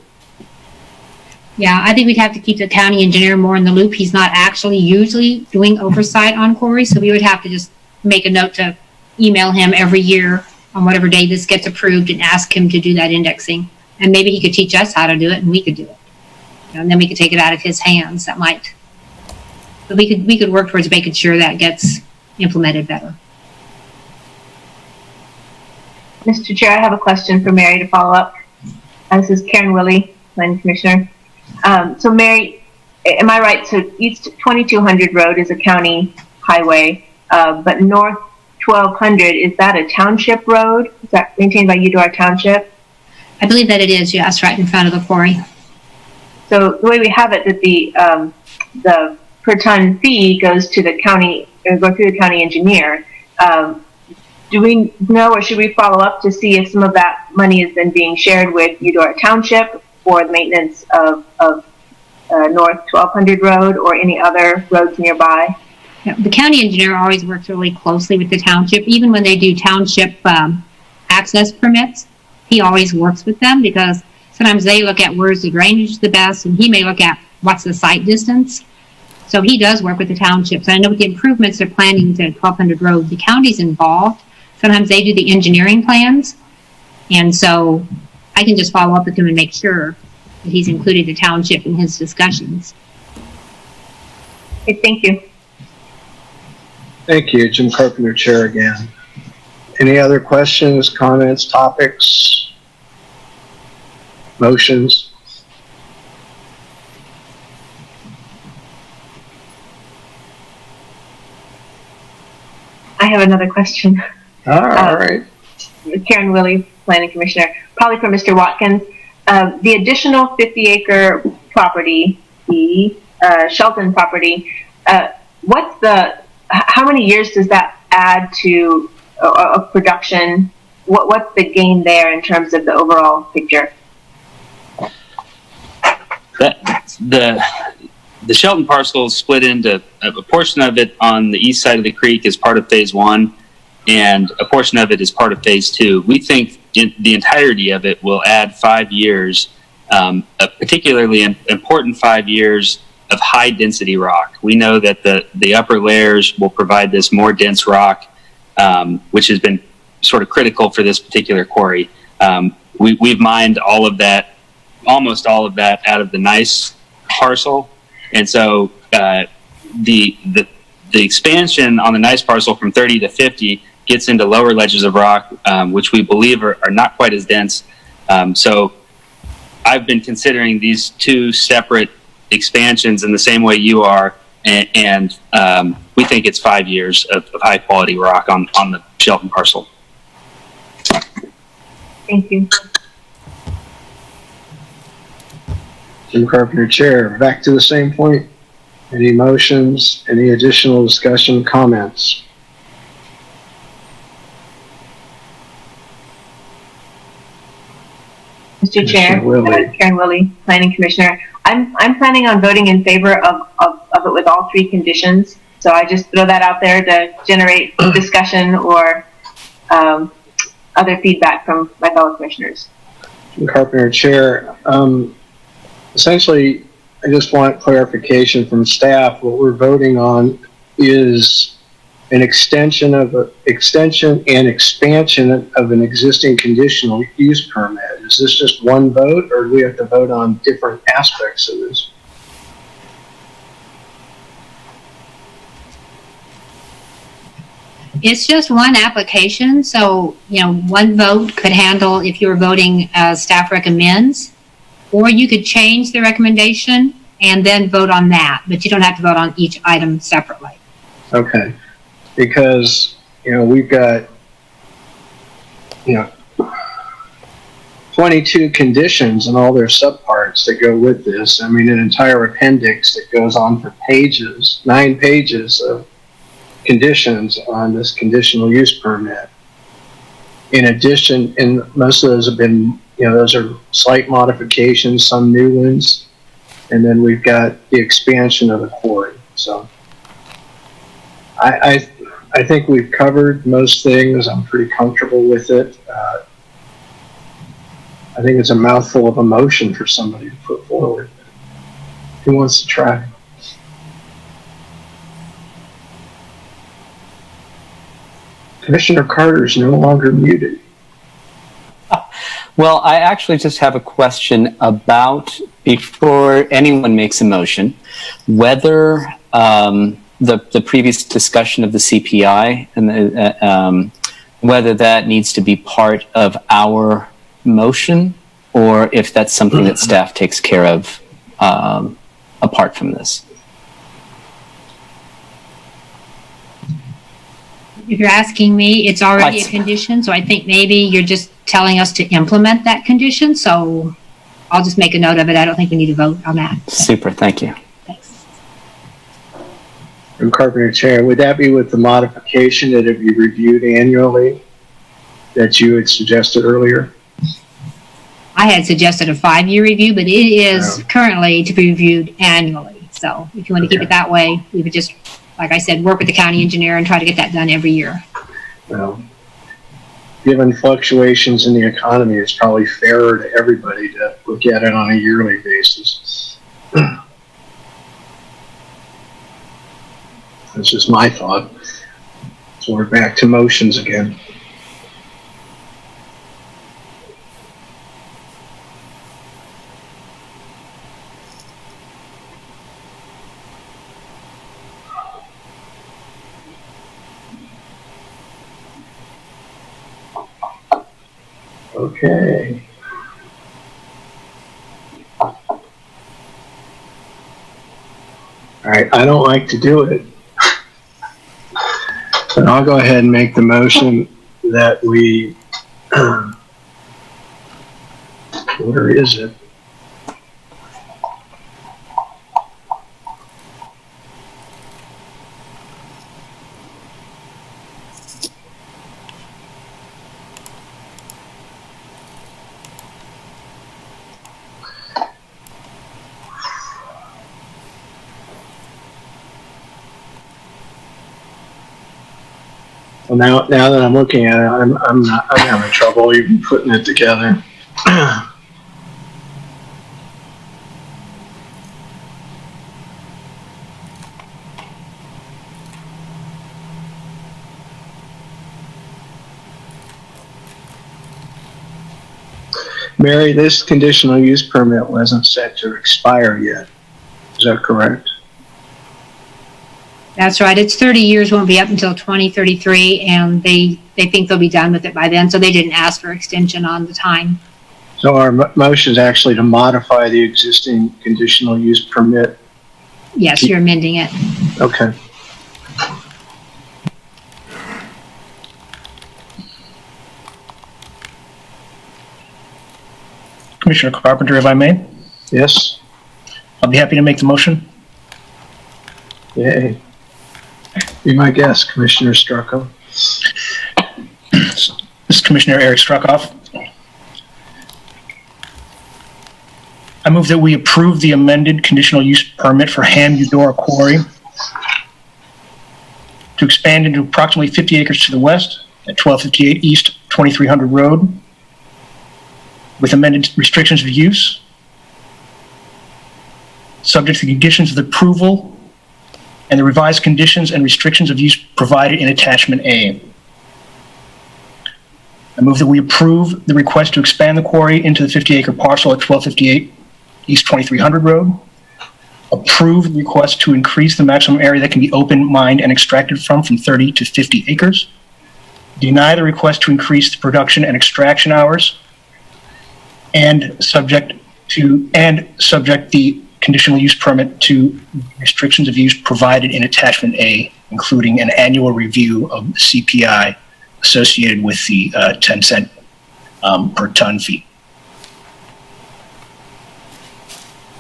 Yeah, I think we'd have to keep the county engineer more in the loop. He's not actually usually doing oversight on quarries, so we would have to just make a note to email him every year on whatever day this gets approved and ask him to do that indexing. And maybe he could teach us how to do it, and we could do it. And then we could take it out of his hands. That might. But we could work towards making sure that gets implemented better. Mr. Chair, I have a question for Mary to follow up. This is Karen Willie, Planning Commissioner. So Mary, am I right? So East 2200 Road is a county highway, but North 1200, is that a township road? Is that maintained by Eudora Township? I believe that it is, yes, right in front of the quarry. So the way we have it, that the per ton fee goes to the county, or go through the county engineer. Do we know, or should we follow up to see if some of that money has been being shared with Eudora Township for the maintenance of North 1200 Road or any other roads nearby? Yeah, the county engineer always works really closely with the township, even when they do township access permits. He always works with them because sometimes they look at where's the drainage the best, and he may look at what's the site distance. So he does work with the townships. I know with the improvements they're planning to 1200 Road, the county's involved. Sometimes they do the engineering plans. And so I can just follow up with him and make sure that he's included the township in his discussions. Okay, thank you. Thank you, Jim Carpenter, Chair again. Any other questions, comments, topics, motions? I have another question. All right. Karen Willie, Planning Commissioner, probably for Mr. Watkins. The additional 50-acre property, the Shelton property, how many years does that add to of production? What's the gain there in terms of the overall picture? The Shelton parcel is split into a portion of it on the east side of the creek is part of phase 1, and a portion of it is part of phase 2. We think the entirety of it will add 5 years, a particularly important 5 years of high density rock. We know that the upper layers will provide this more dense rock, which has been sort of critical for this particular quarry. We've mined all of that, almost all of that out of the nice parcel. And so the expansion on the nice parcel from 30 to 50 gets into lower ledges of rock, which we believe are not quite as dense. So I've been considering these two separate expansions in the same way you are, and we think it's 5 years of high quality rock on the Shelton parcel. Thank you. Jim Carpenter, Chair. Back to the same point. Any motions? Any additional discussion, comments? Mr. Chair, Karen Willie, Planning Commissioner. I'm planning on voting in favor of it with all 3 conditions. So I just throw that out there to generate discussion or other feedback from my fellow commissioners. Jim Carpenter, Chair. Essentially, I just want clarification from staff. What we're voting on is an extension and expansion of an existing conditional use permit. Is this just one vote, or do we have to vote on different aspects of this? It's just one application, so, one vote could handle if you were voting as staff recommends, or you could change the recommendation and then vote on that, but you don't have to vote on each item separately. Okay. Because, we've got, 22 conditions and all their subparts that go with this. I mean, an entire appendix that goes on for pages, 9 pages of conditions on this conditional use permit. In addition, and most of those have been, those are slight modifications, some new ones, and then we've got the expansion of the quarry. So I think we've covered most things. I'm pretty comfortable with it. I think it's a mouthful of emotion for somebody to put forward. Who wants to try? Commissioner Carter is no longer muted. Well, I actually just have a question about, before anyone makes a motion, whether the previous discussion of the CPI and whether that needs to be part of our motion, or if that's something that staff takes care of apart from this. If you're asking me, it's already a condition, so I think maybe you're just telling us to implement that condition, so I'll just make a note of it. I don't think we need to vote on that. Super, thank you. Thanks. From Carpenter Chair, would that be with the modification that it be reviewed annually that you had suggested earlier? I had suggested a 5-year review, but it is currently to be reviewed annually. So if you want to keep it that way, we would just, like I said, work with the county engineer and try to get that done every year. Well, given fluctuations in the economy, it's probably fairer to everybody to look at it on a yearly basis. That's just my thought. So we're back to motions again. Okay. All right, I don't like to do it, but I'll go ahead and make the motion that we, where is it? Well, now that I'm looking at it, I'm having trouble even putting it together. Mary, this conditional use permit wasn't set to expire yet. Is that correct? That's right. It's 30 years, won't be up until 2033, and they think they'll be done with it by then, so they didn't ask for extension on the time. So our motion is actually to modify the existing conditional use permit? Yes, you're amending it. Okay. Commissioner Carpenter, if I may? Yes. I'll be happy to make the motion. Yay. Be my guest, Commissioner Struckoff. This is Commissioner Eric Struckoff. I move that we approve the amended conditional use permit for Ham Eudora Quarry to expand into approximately 50 acres to the west at 1258 East 2300 Road with amended restrictions of use, subject to the conditions of the approval and the revised conditions and restrictions of use provided in attachment A. I move that we approve the request to expand the quarry into the 50-acre parcel at 1258 East 2300 Road approve the request to increase the maximum area that can be open, mined, and extracted from 30 to 50 acres. Deny the request to increase the production and extraction hours, and subject the conditional use permit to restrictions of use provided in attachment A, including an annual review of CPI associated with the 10 cent per ton fee.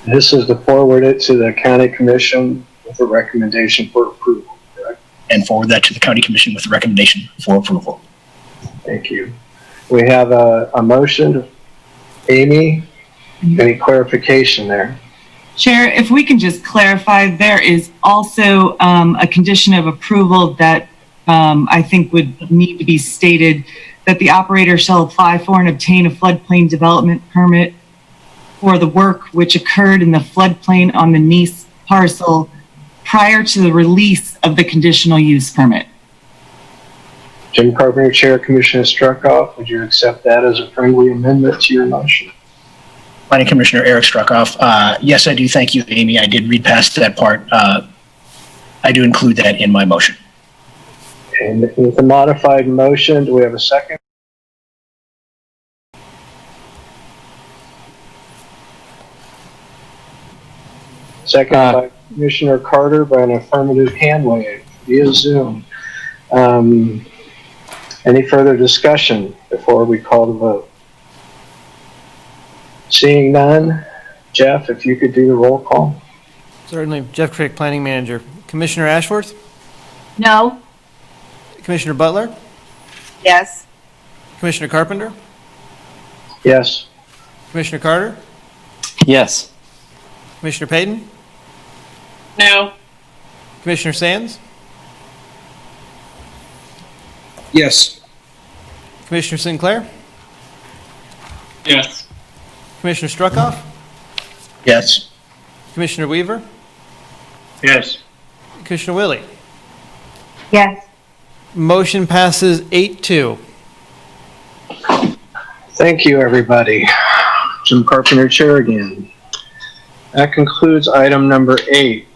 This is to forward it to the county commission with a recommendation for approval, correct? And forward that to the county commission with a recommendation for approval. Thank you. We have a motion. Amy, any clarification there? Chair, if we can just clarify, there is also a condition of approval that I think would need to be stated, that the operator shall apply for and obtain a floodplain development permit for the work which occurred in the floodplain on the Nice parcel prior to the release of the conditional use permit. Jim Carpenter, Chair, Commissioner Struckoff, would you accept that as a friendly amendment to your motion? Planning Commissioner Eric Struckoff. Yes, I do. Thank you, Amy. I did read past that part. I do include that in my motion. And with the modified motion, do we have a second? Second by Commissioner Carter by an affirmative hand wave via Zoom. Any further discussion before we call the vote? Seeing none, Jeff, if you could do the roll call. Certainly. Jeff Crick, Planning Manager. Commissioner Ashworth? No. Commissioner Butler? Yes. Commissioner Carpenter? Yes. Commissioner Carter? Yes. Commissioner Payton? No. Commissioner Sands? Yes. Commissioner Sinclair? Yes. Commissioner Struckoff? Yes. Commissioner Weaver? Yes. Commissioner Willie? Yes. Motion passes 8-2. Thank you, everybody. Jim Carpenter, Chair again. That concludes item number 8.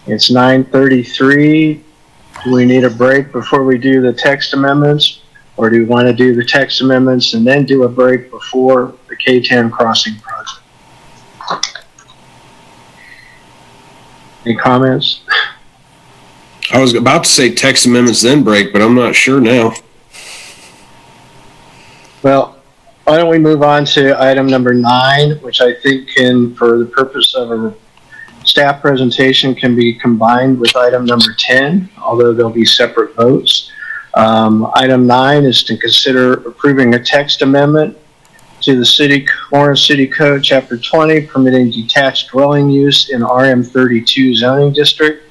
It's 9:33. Do we need a break before we do the text amendments? Or do we want to do the text amendments and then do a break before the K-10 crossing project? Any comments? I was about to say text amendments then break, but I'm not sure now. Well, why don't we move on to item number 9, which I think can, for the purpose of a staff presentation, can be combined with item number 10, although there'll be separate votes. Item 9 is to consider approving a text amendment to the Lawrence City Code, Chapter 20, permitting detached dwelling use in RM32 zoning district.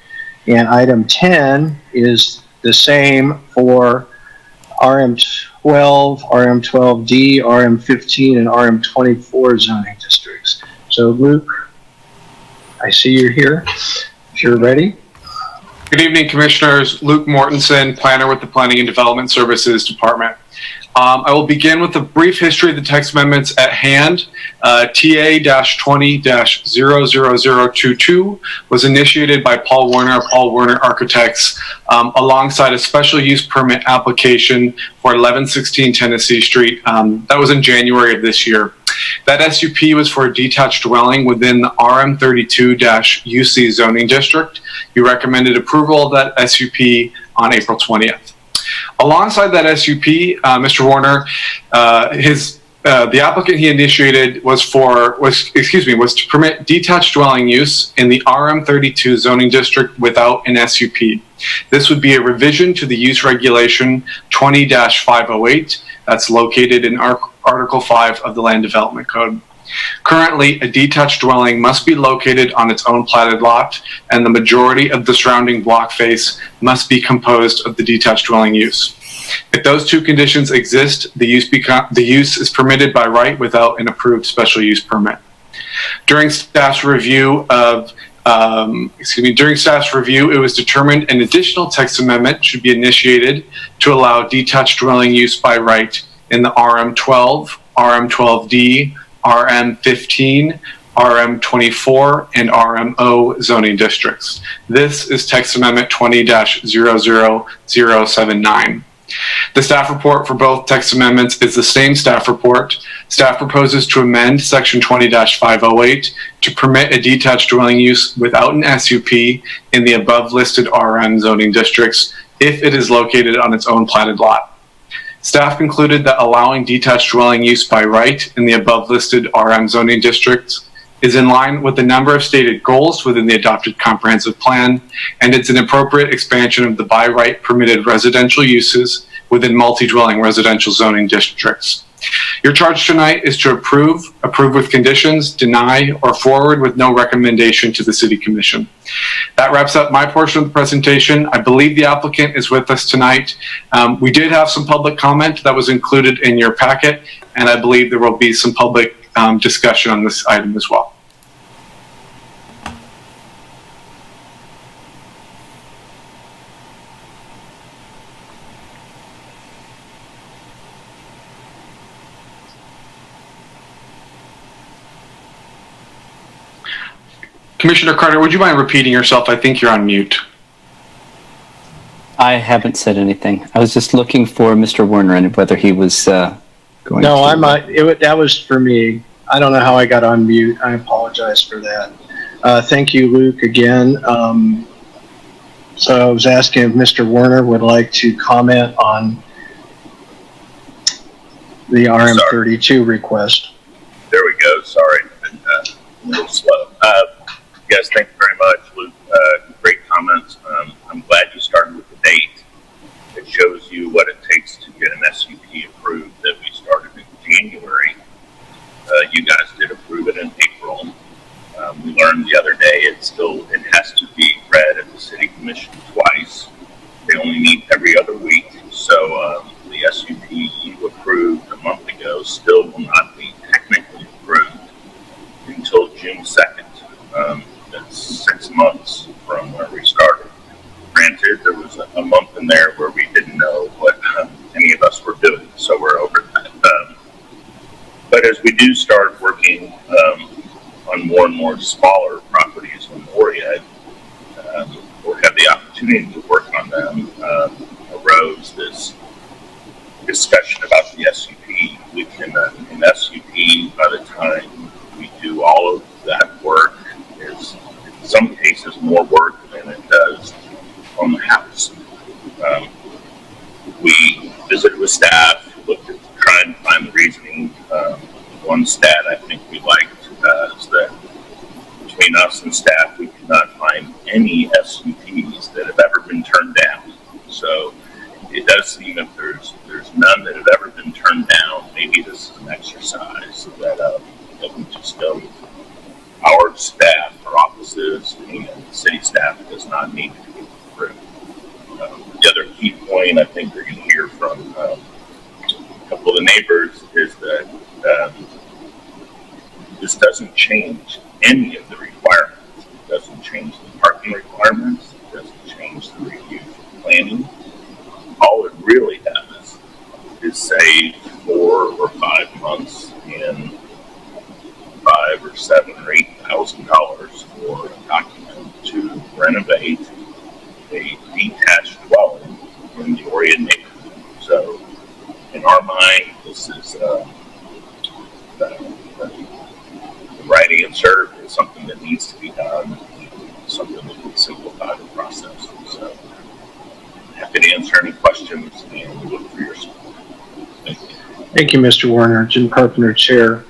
And item 10 is the same for RM12, RM12D, RM15, and RM24 zoning districts. So Luke, I see you're here. If you're ready. Good evening, Commissioners. Luke Mortensen, planner with the Planning and Development Services Department. I will begin with a brief history of the text amendments at hand. TA-20-00022 was initiated by Paul Warner Architects, alongside a special use permit application for 1116 Tennessee Street. That was in January of this year. That SUP was for a detached dwelling within the RM32-UC zoning district. You recommended approval of that SUP on April 20th. Alongside that SUP, Mr. Warner, the applicant he initiated was to permit detached dwelling use in the RM32 zoning district without an SUP. This would be a revision to the use regulation 20-508 that's located in Article 5 of the Land Development Code. Currently, a detached dwelling must be located on its own platted lot, and the majority of the surrounding block face must be composed of the detached dwelling use. If those two conditions exist, the use is permitted by right without an approved special use permit. During staff's review, it was determined an additional text amendment should be initiated to allow detached dwelling use by right in the RM12, RM12D, RM15, RM24, and RMO zoning districts. This is text amendment 20-00079. The staff report for both text amendments is the same staff report. Staff proposes to amend section 20-508 to permit a detached dwelling use without an SUP in the above listed RM zoning districts if it is located on its own platted lot. Staff concluded that allowing detached dwelling use by right in the above listed RM zoning districts is in line with the number of stated goals within the adopted comprehensive plan, and it's an appropriate expansion of the by right permitted residential uses within multi-dwelling residential zoning districts. Your charge tonight is to approve with conditions, deny, or forward with no recommendation to the City Commission. That wraps up my portion of the presentation. I believe the applicant is with us tonight. We did have some public comment that was included in your packet, and I believe there will be some public discussion on this item as well. Commissioner Carter, would you mind repeating yourself? I think you're on mute. I haven't said anything. I was just looking for Mr. Werner and whether he was going to... That was for me. I don't know how I got on mute. I apologize for that. Thank you, Luke, again. So I was asking if Mr. Werner would like to comment on the RM32 request. There we go. Sorry, been a little slow. Yes, thank you very much, Luke. Great comments. I'm glad you started with the date. It shows you what it takes to get an SUP approved that we started in January. You guys did approve it in April. We learned the other day it has to be read at the City Commission twice. They only meet every other week. So the SUP you approved a month ago still will not be technically approved until June 2nd. That's 6 months from where we started. Granted, there was a month in there where we didn't know what any of us were doing, so we're over that. But as we do start working on more and more smaller properties in Oread, or have the opportunity to work on them, arose this discussion about the SUP. We can, in SUP, by the time we do all of that work, is in some cases more work than it does on the house. We visited with staff, looked at trying to find the reasoning. One stat I think we liked is that between us and staff, we could not find any SUPs that have ever been turned down. So it does seem if there's none that have ever been turned down, maybe this is an exercise that we just go. Our staff, our offices, and city staff does not need to be approved. The other key point I think we're going to hear from a couple of the neighbors is that this doesn't change any of the requirements. It doesn't change the parking requirements. It doesn't change the review planning. All it really does is save $4 or 5 months in $5,000 or $7,000 or $8,000 for a document to renovate a detached dwelling in the Oread neighborhood. So, in our mind, this is the right answer. It's something that needs to be done. Something that can simplify the process. So, happy to answer any questions and look for your support. Thank you. Thank you, Mr. Werner. Jim Carpenter, Chair.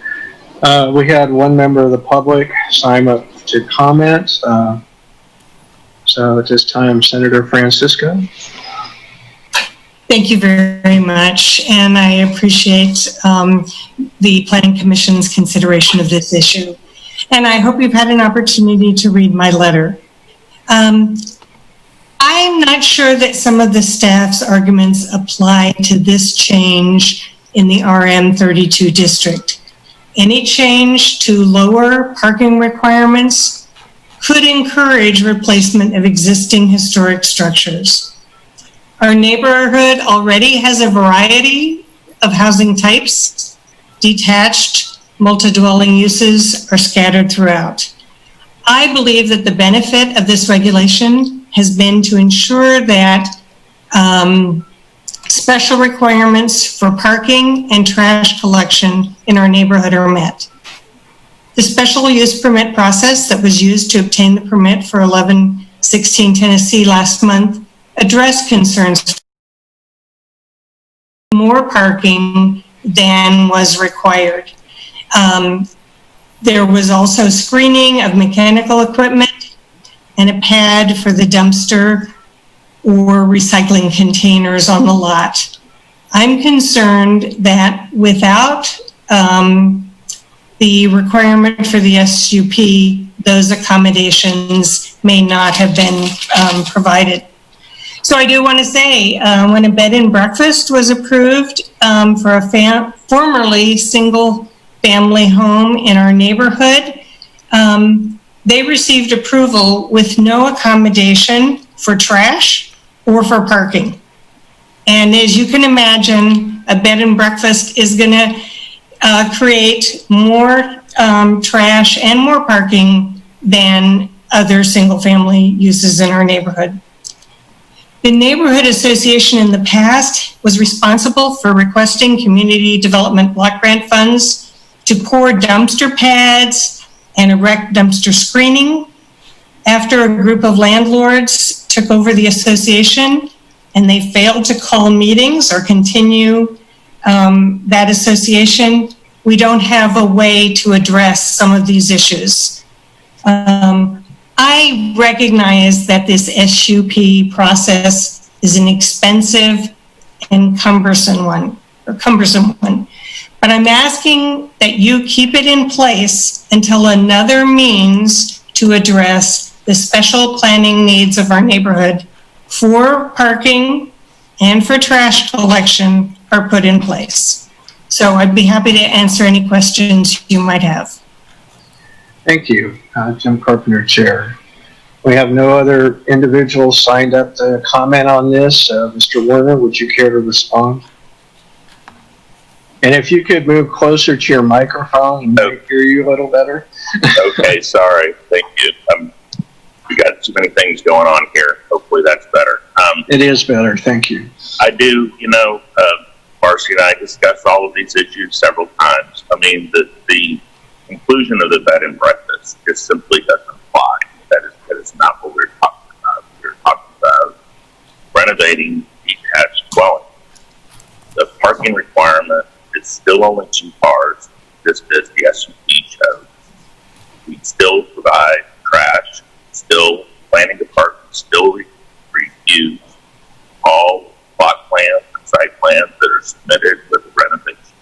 We had one member of the public sign up to comment. So at this time, Senator Francisco. Thank you very much, and I appreciate the Planning Commission's consideration of this issue. And I hope you've had an opportunity to read my letter. I'm not sure that some of the staff's arguments apply to this change in the RM32 district. Any change to lower parking requirements could encourage replacement of existing historic structures. Our neighborhood already has a variety of housing types, detached, multi-dwelling uses are scattered throughout. I believe that the benefit of this regulation has been to ensure that special requirements for parking and trash collection in our neighborhood are met. The special use permit process that was used to obtain the permit for 1116 Tennessee last month addressed concerns for more parking than was required. There was also screening of mechanical equipment and a pad for the dumpster or recycling containers on the lot. I'm concerned that without the requirement for the SUP, those accommodations may not have been provided. So I do want to say, when a bed and breakfast was approved for a formerly single family home in our neighborhood, they received approval with no accommodation for trash or for parking. And as you can imagine, a bed and breakfast is going to create more trash and more parking than other single family uses in our neighborhood. The neighborhood association in the past was responsible for requesting community development block grant funds to pour dumpster pads and erect dumpster screening. After a group of landlords took over the association and they failed to call meetings or continue that association, we don't have a way to address some of these issues. I recognize that this SUP process is an expensive and cumbersome one, but I'm asking that you keep it in place until another means to address the special planning needs of our neighborhood for parking and for trash collection are put in place. So I'd be happy to answer any questions you might have. Thank you, Jim Carpenter, Chair. We have no other individuals signed up to comment on this. Mr. Werner, would you care to respond? And if you could move closer to your microphone, we might hear you a little better. Okay, sorry. Thank you. We got too many things going on here. Hopefully that's better. It is better. Thank you. I do, Marcy and I discussed all of these issues several times. I mean, the inclusion of the bed and breakfast just simply doesn't apply. That is not what we're talking about. We're talking about renovating detached dwelling. The parking requirement is still only 2 cars, just as the SUP shows. We still provide trash, still planning department, still reviews all plot plans and site plans that are submitted with the renovation.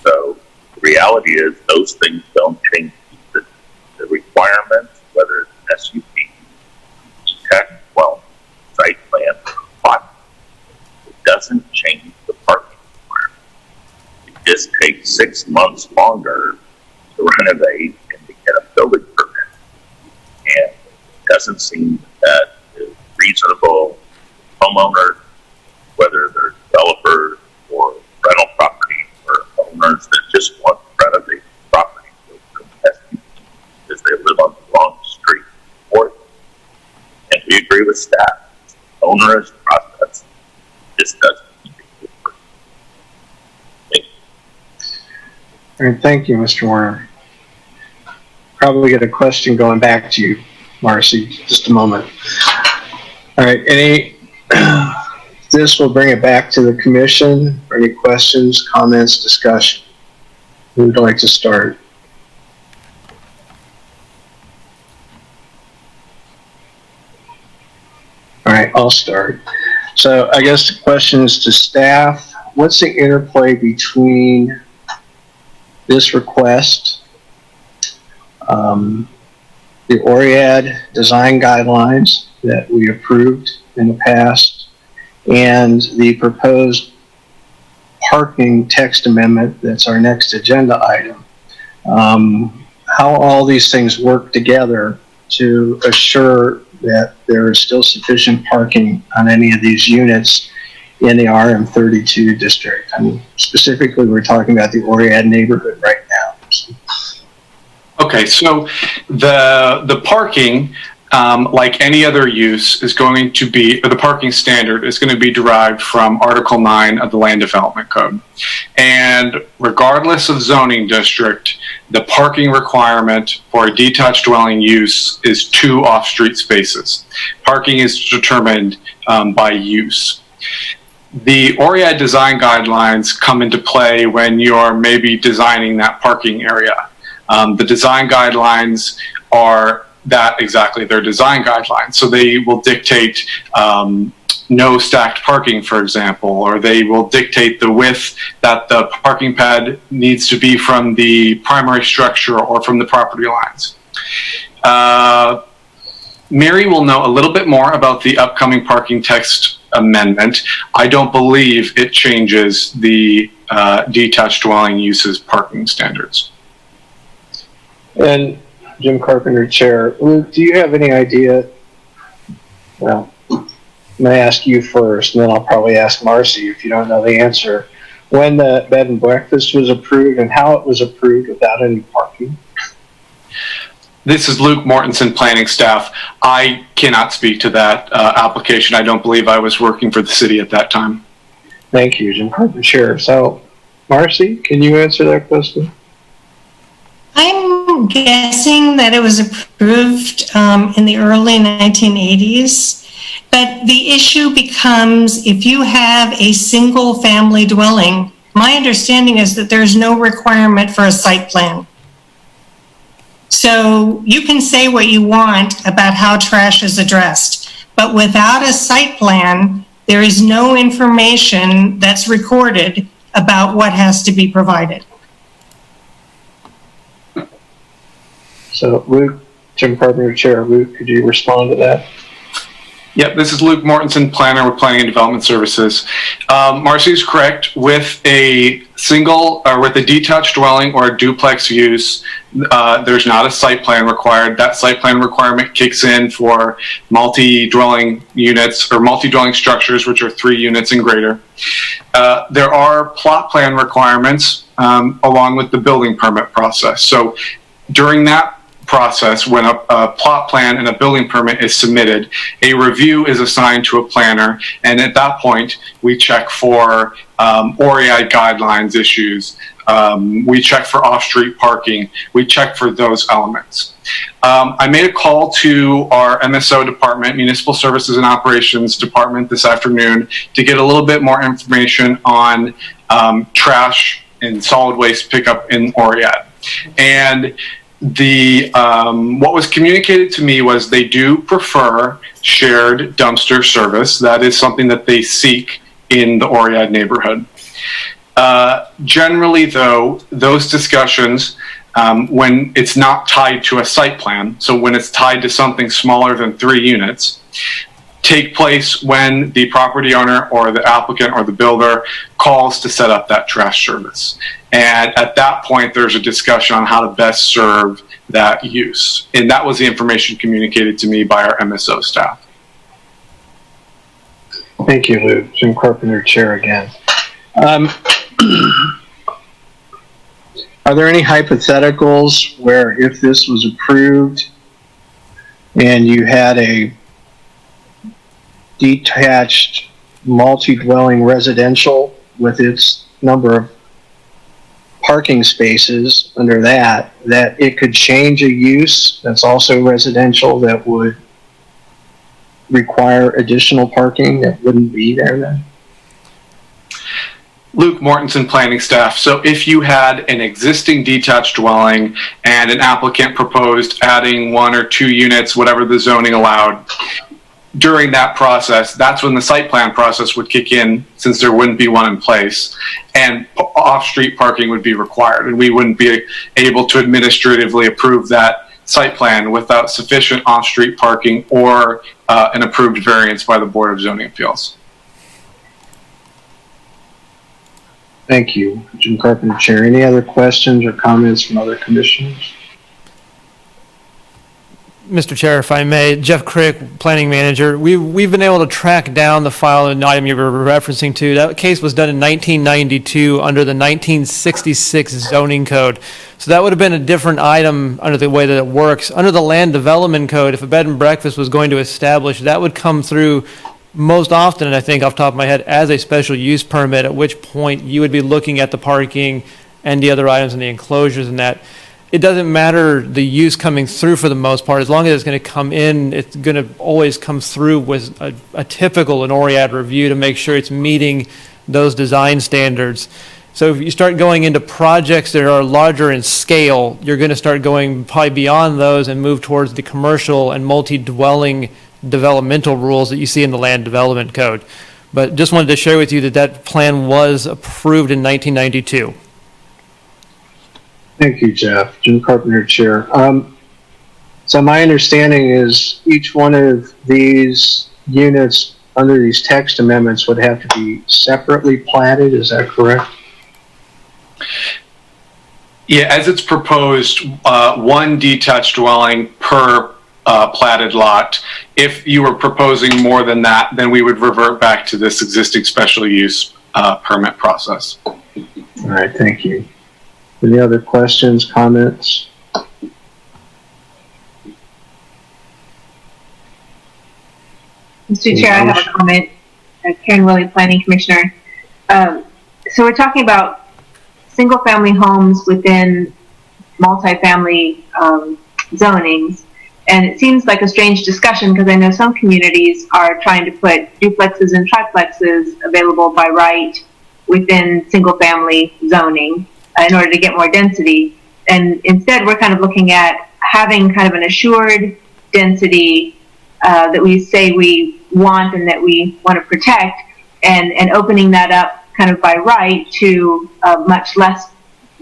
So the reality is those things don't change. The requirements, whether it's SUP, detached dwelling, site plan, plot, it doesn't change the parking requirement. It just takes 6 months longer to renovate and to get a building permit. And it doesn't seem that reasonable homeowners, whether they're developers or rental property or owners that just want to renovate property because they live on the wrong street. And we agree with staff. Onerous process just doesn't need to work. Thank you. All right, thank you, Mr. Warner. Probably get a question going back to you, Marcy, just a moment. All right, this will bring it back to the commission for any questions, comments, discussion. Who would like to start? All right, I'll start. So I guess the question is to staff. What's the interplay between this request, the Oread design guidelines that we approved in the past, and the proposed parking text amendment that's our next agenda item? How all these things work together to assure that there is still sufficient parking on any of these units in the RM32 district. I mean, specifically, we're talking about the Oread neighborhood right now. Okay, so the parking, like any other use, is going to be, or the parking standard is going to be derived from Article 9 of the Land Development Code. And regardless of zoning district, the parking requirement for a detached dwelling use is 2 off-street spaces. Parking is determined by use. The Oread design guidelines come into play when you're maybe designing that parking area. The design guidelines are that exactly, they're design guidelines. So they will dictate no stacked parking, for example, or they will dictate the width that the parking pad needs to be from the primary structure or from the property lines. Mary will know a little bit more about the upcoming parking text amendment. I don't believe it changes the detached dwelling uses parking standards. And Jim Carpenter, Chair, Luke, do you have any idea? Well, I'm going to ask you first, and then I'll probably ask Marcy if you don't know the answer. When the bed and breakfast was approved and how it was approved without any parking? This is Luke Mortensen, planning staff. I cannot speak to that application. I don't believe I was working for the city at that time. Thank you, Jim Carpenter, Chair. So, Marcy, can you answer that question? I'm guessing that it was approved in the early 1980s, but the issue becomes if you have a single family dwelling, my understanding is that there's no requirement for a site plan. So you can say what you want about how trash is addressed, but without a site plan, there is no information that's recorded about what has to be provided. So, Luke, Jim Carpenter, Chair, Luke, could you respond to that? Yep, this is Luke Mortensen, planner with Planning and Development Services. Marcy is correct. With a single or with a detached dwelling or a duplex use, there's not a site plan required. That site plan requirement kicks in for multi-dwelling units or multi-dwelling structures, which are 3 units and greater. There are plot plan requirements along with the building permit process. So during that process, when a plot plan and a building permit is submitted, a review is assigned to a planner, and at that point we check for Oread guidelines issues, we check for off-street parking, we check for those elements. I made a call to our MSO department, Municipal Services and Operations Department, this afternoon to get a little bit more information on trash and solid waste pickup in Oread. And what was communicated to me was they do prefer shared dumpster service. That is something that they seek in the Oread neighborhood. Generally, though, those discussions, when it's not tied to a site plan, so when it's tied to something smaller than 3 units, take place when the property owner or the applicant or the builder calls to set up that trash service. And at that point, there's a discussion on how to best serve that use. And that was the information communicated to me by our MSO staff. Thank you, Luke. Jim Carpenter, Chair again. Are there any hypotheticals where if this was approved and you had a detached multi-dwelling residential with its number of parking spaces under that it could change a use that's also residential that would require additional parking that wouldn't be there then? Luke Mortensen, planning staff. So if you had an existing detached dwelling and an applicant proposed adding 1 or 2 units, whatever the zoning allowed, during that process, that's when the site plan process would kick in, since there wouldn't be one in place, and off-street parking would be required, and we wouldn't be able to administratively approve that site plan without sufficient off-street parking or an approved variance by the Board of Zoning Appeals. Thank you, Jim Carpenter, Chair. Any other questions or comments from other commissioners? Mr. Chair, if I may, Jeff Crick, Planning Manager, we've been able to track down the file and item you were referencing to. That case was done in 1992 under the 1966 zoning code. So that would have been a different item under the way that it works. Under the land development code, if a bed and breakfast was going to establish, that would come through most often, and I think off the top of my head, as a special use permit, at which point you would be looking at the parking and the other items and the enclosures and that. It doesn't matter the use coming through for the most part. As long as it's going to come in, it's going to always come through with a typical an Oread review to make sure it's meeting those design standards. So if you start going into projects that are larger in scale, you're going to start going probably beyond those and move towards the commercial and multi-dwelling developmental rules that you see in the land development code. But just wanted to share with you that that plan was approved in 1992. Thank you, Jeff. Jim Carpenter, Chair. So my understanding is each one of these units under these text amendments would have to be separately platted. Is that correct? Yeah, as it's proposed, one detached dwelling per platted lot. If you were proposing more than that, then we would revert back to this existing special use permit process. All right, thank you. Any other questions, comments? Mr. Chair, I have a comment. Karen Willie, Planning Commissioner. So we're talking about single-family homes within multifamily zonings, and it seems like a strange discussion because I know some communities are trying to put duplexes and triplexes available by right within single-family zoning in order to get more density. And instead, we're kind of looking at having kind of an assured density that we say we want and that we want to protect, and opening that up kind of by right to much less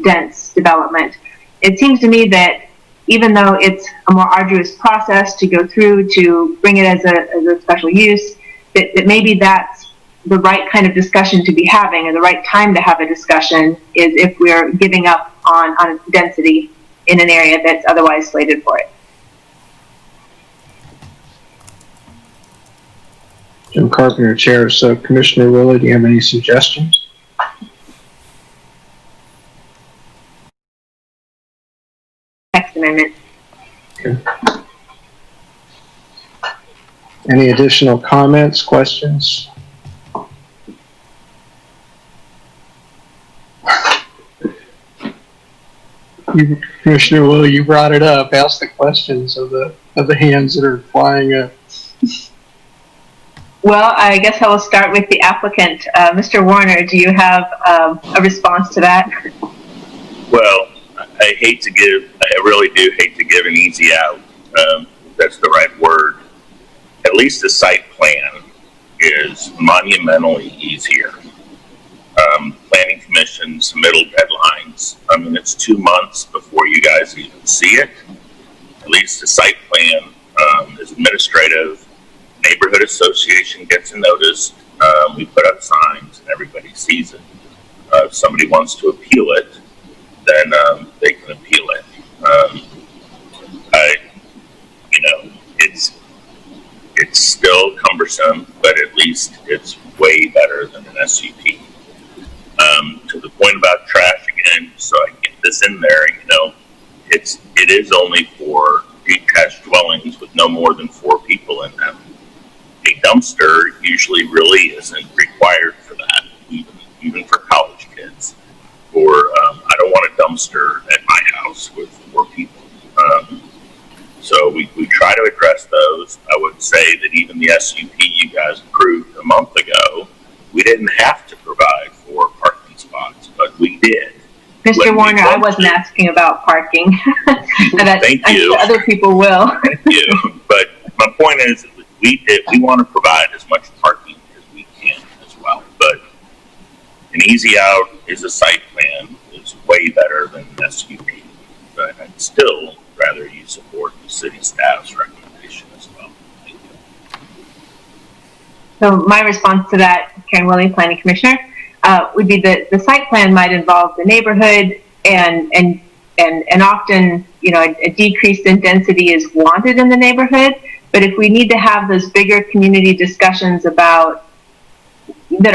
dense development. It seems to me that even though it's a more arduous process to go through to bring it as a special use, that maybe that's the right kind of discussion to be having, or the right time to have a discussion is if we're giving up on density in an area that's otherwise slated for it. Jim Carpenter, Chair. So Commissioner Willie, do you have any suggestions? Text amendment. Okay. Any additional comments, questions? Commissioner Will, you brought it up. Ask the questions of the hands that are flying up. Well, I guess I will start with the applicant. Mr. Warner, do you have a response to that? Well, I really do hate to give an easy out. If that's the right word. At least the site plan is monumentally easier. Planning Commission submittal deadlines. I mean, it's 2 months before you guys even see it. At least the site plan is administrative. Neighborhood association gets a notice. We put up signs and everybody sees it. If somebody wants to appeal it, then they can appeal it. It's still cumbersome, but at least it's way better than an SUP. To the point about trash again, so I get this in there, it is only for detached dwellings with no more than 4 people in them. A dumpster usually really isn't required for that, even for college kids. Or I don't want a dumpster at my house with 4 people. So we try to address those. I would say that even the SUP you guys approved a month ago, we didn't have to provide for parking spots, but we did. Mr. Warner, I wasn't asking about parking. Thank you. Other people will. Thank you. But my point is, we want to provide as much parking as we can as well. But an easy out is a site plan. It's way better than an SUP. But I'd still rather you support the city staff's recommendation as well. Thank you. So my response to that, Karen Willie, Planning Commissioner, would be that the site plan might involve the neighborhood and often a decrease in density is wanted in the neighborhood. But if we need to have those bigger community discussions that are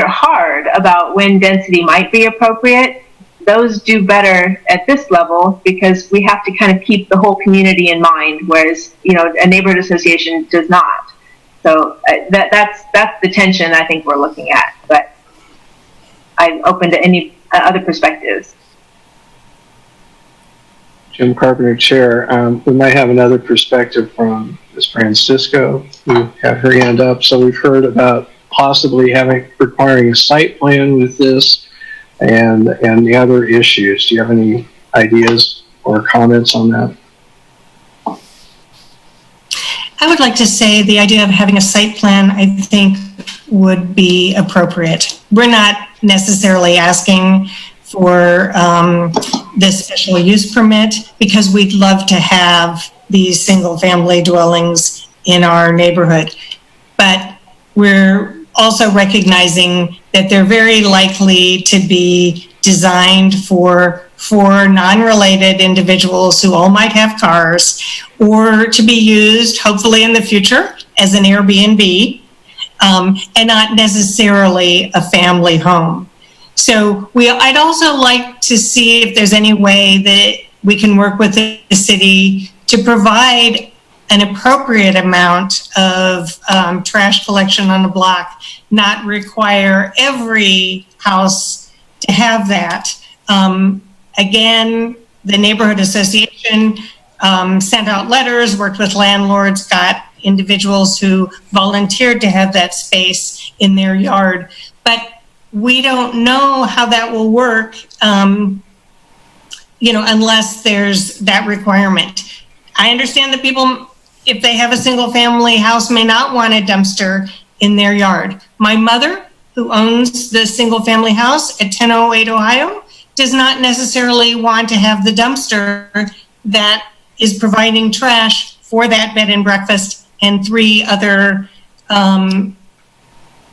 hard about when density might be appropriate, those do better at this level because we have to kind of keep the whole community in mind, whereas, a neighborhood association does not. So that's the tension I think we're looking at, but I'm open to any other perspectives. Jim Carpenter, Chair. We might have another perspective from Ms. Francisco, who had her hand up. So we've heard about possibly requiring a site plan with this and the other issues. Do you have any ideas or comments on that? I would like to say the idea of having a site plan, I think, would be appropriate. We're not necessarily asking for this special use permit because we'd love to have these single-family dwellings in our neighborhood. But we're also recognizing that they're very likely to be designed for non-related individuals who all might have cars, or to be used, hopefully in the future, as an Airbnb, and not necessarily a family home. So I'd also like to see if there's any way that we can work with the city to provide an appropriate amount of trash collection on the block, not require every house to have that. Again, the neighborhood association sent out letters, worked with landlords, got individuals who volunteered to have that space in their yard. But we don't know how that will work, unless there's that requirement. I understand that people, if they have a single family house, may not want a dumpster in their yard. My mother, who owns the single family house at 1008 Ohio, does not necessarily want to have the dumpster that is providing trash for that bed and breakfast and 3 other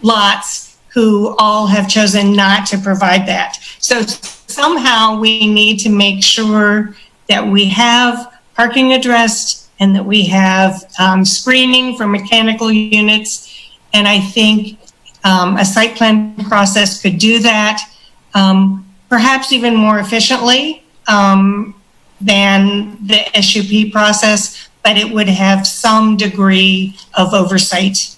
lots who all have chosen not to provide that. So somehow we need to make sure that we have parking addressed and that we have screening for mechanical units. And I think a site plan process could do that, perhaps even more efficiently than the SUP process, but it would have some degree of oversight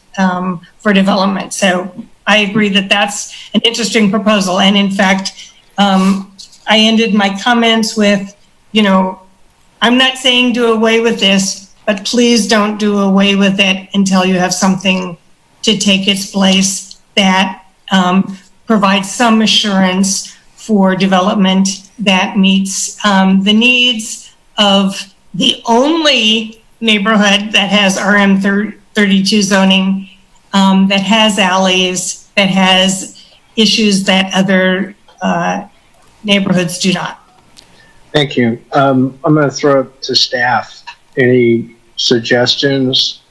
for development. So I agree that that's an interesting proposal. And in fact, I ended my comments with, I'm not saying do away with this, but please don't do away with it until you have something to take its place that provides some assurance for development that meets the needs of the only neighborhood that has RM 32 zoning, that has alleys, that has issues that other neighborhoods do not. Thank you. I'm going to throw it to staff. Any suggestions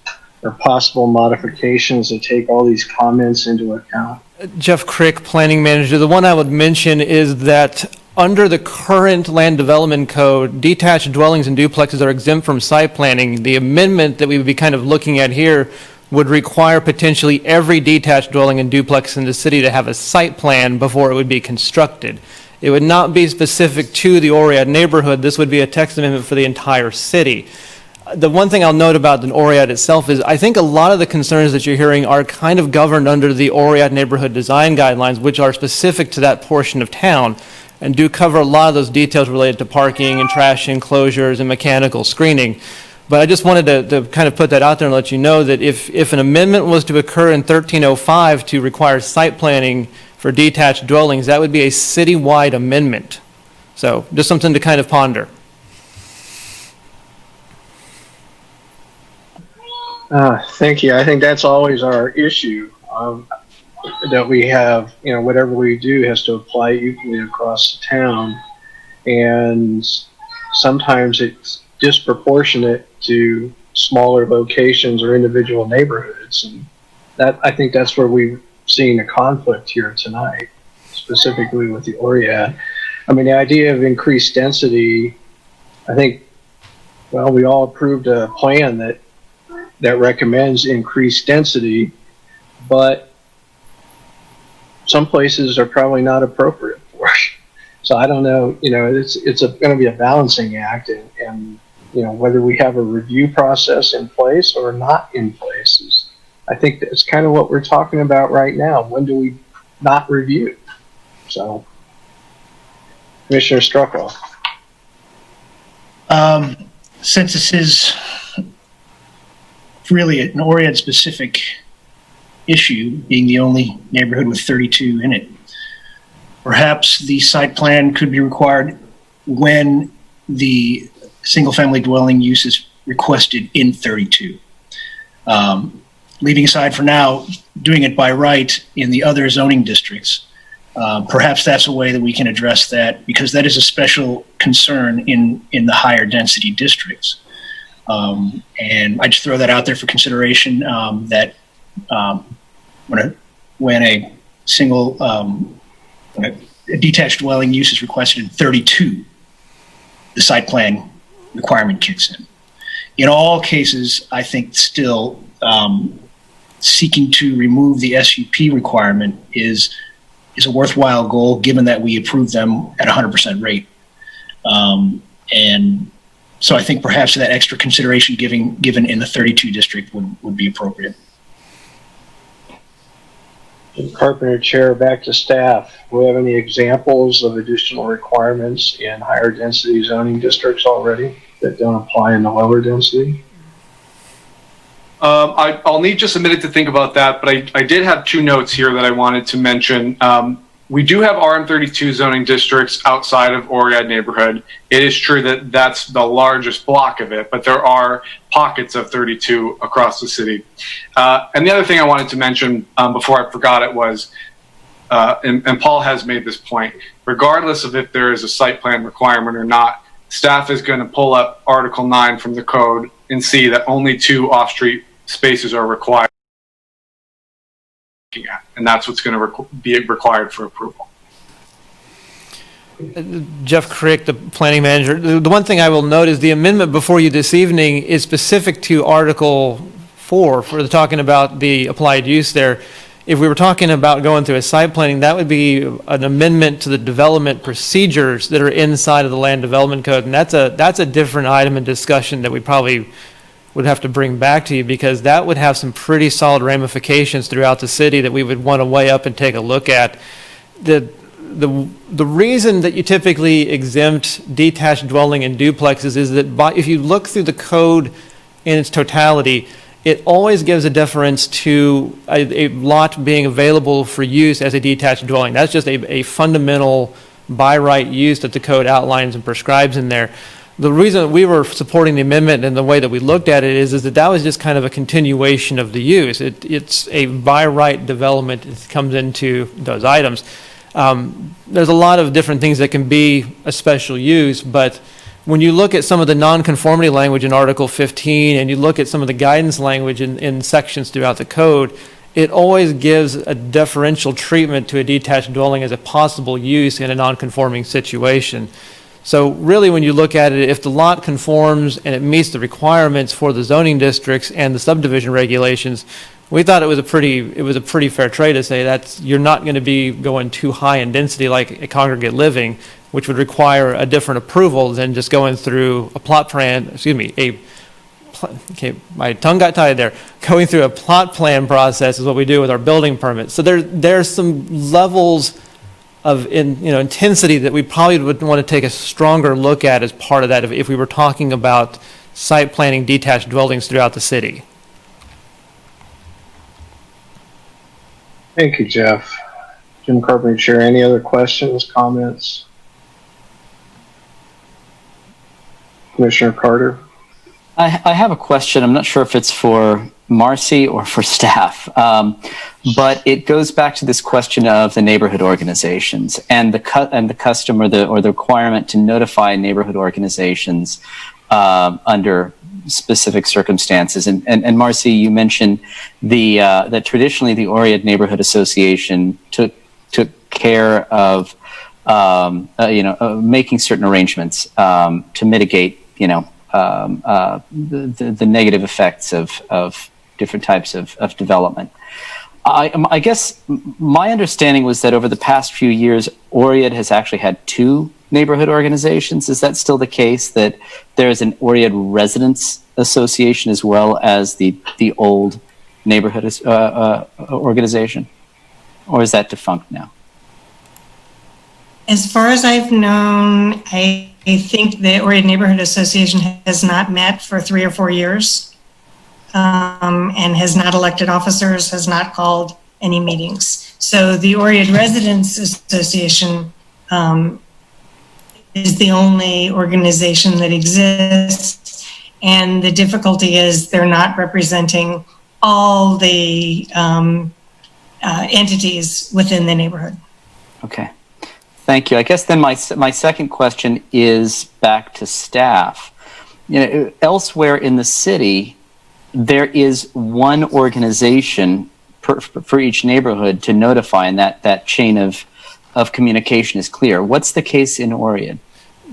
or possible modifications to take all these comments into account? Jeff Crick, Planning Manager. The one I would mention is that under the current land development code, detached dwellings and duplexes are exempt from site planning. The amendment that we would be kind of looking at here would require potentially every detached dwelling and duplex in the city to have a site plan before it would be constructed. It would not be specific to the Oread neighborhood. This would be a text amendment for the entire city. The one thing I'll note about the Oread itself is I think a lot of the concerns that you're hearing are kind of governed under the Oread neighborhood design guidelines, which are specific to that portion of town and do cover a lot of those details related to parking and trash enclosures and mechanical screening. But I just wanted to kind of put that out there and let you know that if an amendment was to occur in 1305 to require site planning for detached dwellings, that would be a citywide amendment. So just something to kind of ponder. Thank you. I think that's always our issue, that we have, whatever we do has to apply equally across the town. And sometimes it's disproportionate to smaller locations or individual neighborhoods. And I think that's where we've seen a conflict here tonight, specifically with the Oread. I mean, the idea of increased density, I think Well, we all approved a plan that recommends increased density, but some places are probably not appropriate for it. So I don't know, it's going to be a balancing act, and whether we have a review process in place or not in place I think that's kind of what we're talking about right now. When do we not review? So, Commissioner Struckoff. Since this is really an Oread specific issue, being the only neighborhood with 32 in it, perhaps the site plan could be required when the single family dwelling use is requested in 32. Leaving aside for now, doing it by right in the other zoning districts, perhaps that's a way that we can address that, because that is a special concern in the higher density districts. And I just throw that out there for consideration, that when a single, when a detached dwelling use is requested in 32, the site plan requirement kicks in. In all cases, I think still seeking to remove the SUP requirement is a worthwhile goal, given that we approve them at 100% rate. And so I think perhaps that extra consideration given in the 32 district would be appropriate. Carpenter Chair, back to staff. Do we have any examples of additional requirements in higher density zoning districts already that don't apply in the lower density? I'll need just a minute to think about that, but I did have two notes here that I wanted to mention. We do have RM32 zoning districts outside of Oread neighborhood. It is true that that's the largest block of it, but there are pockets of 32 across the city. And the other thing I wanted to mention before I forgot it was, and Paul has made this point, regardless of if there is a site plan requirement or not, staff is going to pull up Article 9 from the code and see that only 2 off-street spaces are required. And that's what's going to be required for approval. Jeff Crick, the planning manager. The one thing I will note is the amendment before you this evening is specific to Article 4 for talking about the applied use there. If we were talking about going through a site planning, that would be an amendment to the development procedures that are inside of the land development code. And that's a different item in discussion that we probably would have to bring back to you, because that would have some pretty solid ramifications throughout the city that we would want to weigh up and take a look at. The reason that you typically exempt detached dwelling and duplexes is that if you look through the code in its totality, it always gives a deference to a lot being available for use as a detached dwelling. That's just a fundamental by right use that the code outlines and prescribes in there. The reason that we were supporting the amendment and the way that we looked at it is that was just kind of a continuation of the use. It's a by right development that comes into those items. There's a lot of different things that can be a special use, but when you look at some of the nonconformity language in Article 15 and you look at some of the guidance language in sections throughout the code, it always gives a deferential treatment to a detached dwelling as a possible use in a nonconforming situation. So really, when you look at it, if the lot conforms and it meets the requirements for the zoning districts and the subdivision regulations, we thought it was a pretty fair trade to say that you're not going to be going too high in density like a congregate living, which would require a different approval than just going through a plot plan. Okay, my tongue got tied there. Going through a plot plan process is what we do with our building permits. So there's some levels of intensity that we probably would want to take a stronger look at as part of that if we were talking about site planning detached dwellings throughout the city. Thank you, Jeff. Jim Carpenter Chair, any other questions, comments? Commissioner Carter? I have a question. I'm not sure if it's for Marcy or for staff, but it goes back to this question of the neighborhood organizations and the custom or the requirement to notify neighborhood organizations under specific circumstances. And Marcy, you mentioned that traditionally the Oread Neighborhood Association took care of making certain arrangements to mitigate the negative effects of different types of development. I guess my understanding was that over the past few years, Oread has actually had 2 neighborhood organizations. Is that still the case, that there is an Oread Residents Association as well as the old neighborhood organization? Or is that defunct now? As far as I've known, I think the Oread Neighborhood Association has not met for 3 or 4 years. And has not elected officers, has not called any meetings. So the Oread Residents Association is the only organization that exists. And the difficulty is they're not representing all the entities within the neighborhood. Okay. Thank you. I guess then my second question is back to staff. Elsewhere in the city, there is one organization for each neighborhood to notify, and that chain of communication is clear. What's the case in Oread?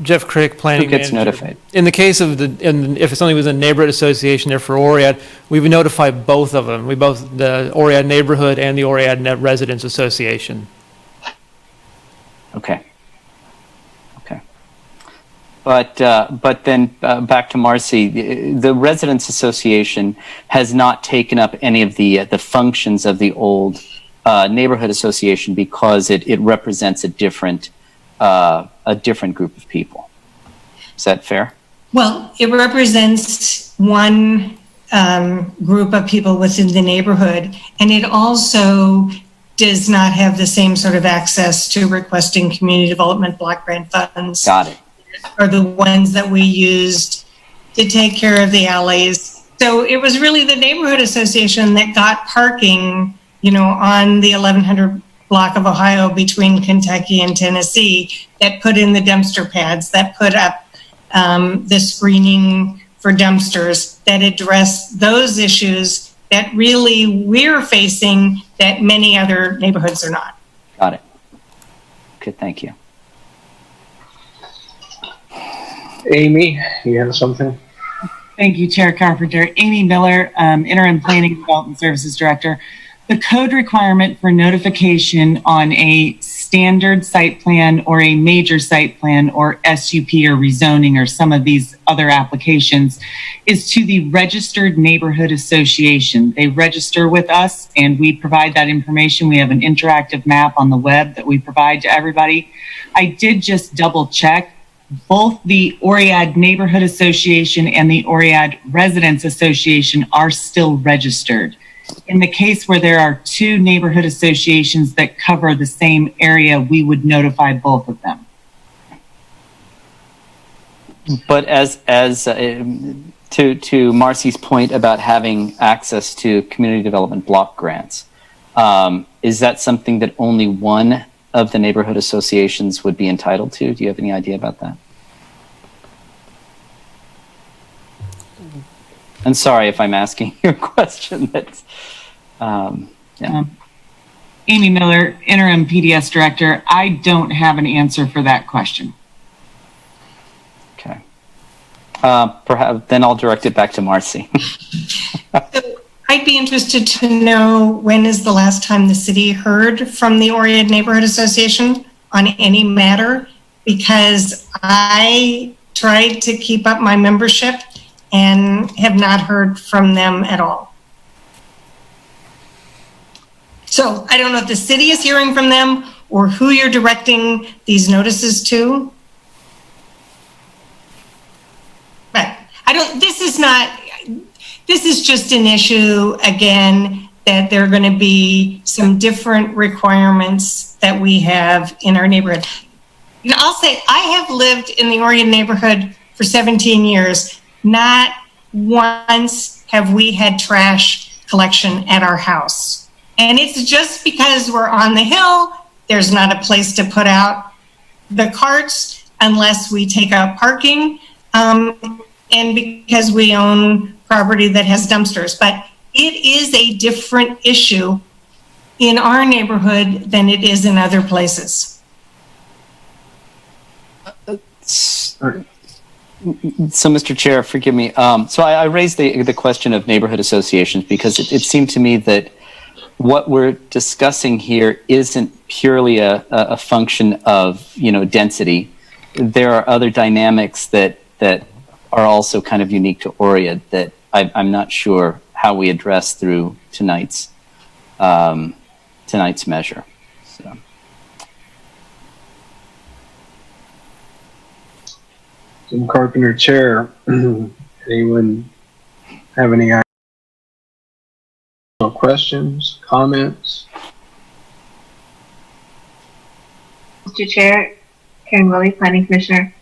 Jeff Crick, planning Who gets manager. notified? In the case of if something was a neighborhood association there for Oread, we would notify both of them. The Oread Neighborhood and the Oread Residents Association. Okay. But then back to Marcy, the Residents Association has not taken up any of the functions of the old neighborhood association because it represents a different group of people. Is that fair? Well, it represents one group of people within the neighborhood, and it also does not have the same sort of access to requesting community development block grant funds. Got it. Are the ones that we used to take care of the alleys. So it was really the neighborhood association that got parking, on the 1100 block of Ohio between Kentucky and Tennessee, that put in the dumpster pads, that put up the screening for dumpsters, that address those issues that really we're facing that many other neighborhoods are not. Got it. Okay, thank you. Amy, you have something? Thank you, Chair Carpenter. Amy Miller, Interim Planning and Development Services Director. The code requirement for notification on a standard site plan or a major site plan or SUP or rezoning or some of these other applications is to the registered neighborhood association. They register with us and we provide that information. We have an interactive map on the web that we provide to everybody. I did just double check. Both the Oread Neighborhood Association and the Oread Residents Association are still registered. In the case where there are 2 neighborhood associations that cover the same area, we would notify both of them. But to Marcy's point about having access to community development block grants, is that something that only one of the neighborhood associations would be entitled to? Do you have any idea about that? And sorry if I'm asking you a question that's, Amy Miller, Interim PDS Director. I don't have an answer for that question. Okay. Perhaps then I'll direct it back to Marcy. I'd be interested to know, when is the last time the city heard from the Oread Neighborhood Association on any matter? Because I tried to keep up my membership and have not heard from them at all. So I don't know if the city is hearing from them or who you're directing these notices to. But this is just an issue, again, that there are going to be some different requirements that we have in our neighborhood. I'll say I have lived in the Oread neighborhood for 17 years. Not once have we had trash collection at our house. And it's just because we're on the hill, there's not a place to put out the carts unless we take out parking, and because we own property that has dumpsters. But it is a different issue in our neighborhood than it is in other places. So, Mr. Chair, forgive me. So I raised the question of neighborhood associations because it seemed to me that what we're discussing here isn't purely a function of, density. There are other dynamics that are also kind of unique to Oread that I'm not sure how we address through tonight's measure. So. Jim Carpenter, Chair. Anyone have any questions, comments? Mr. Chair, Karen Willie, Planning Commissioner.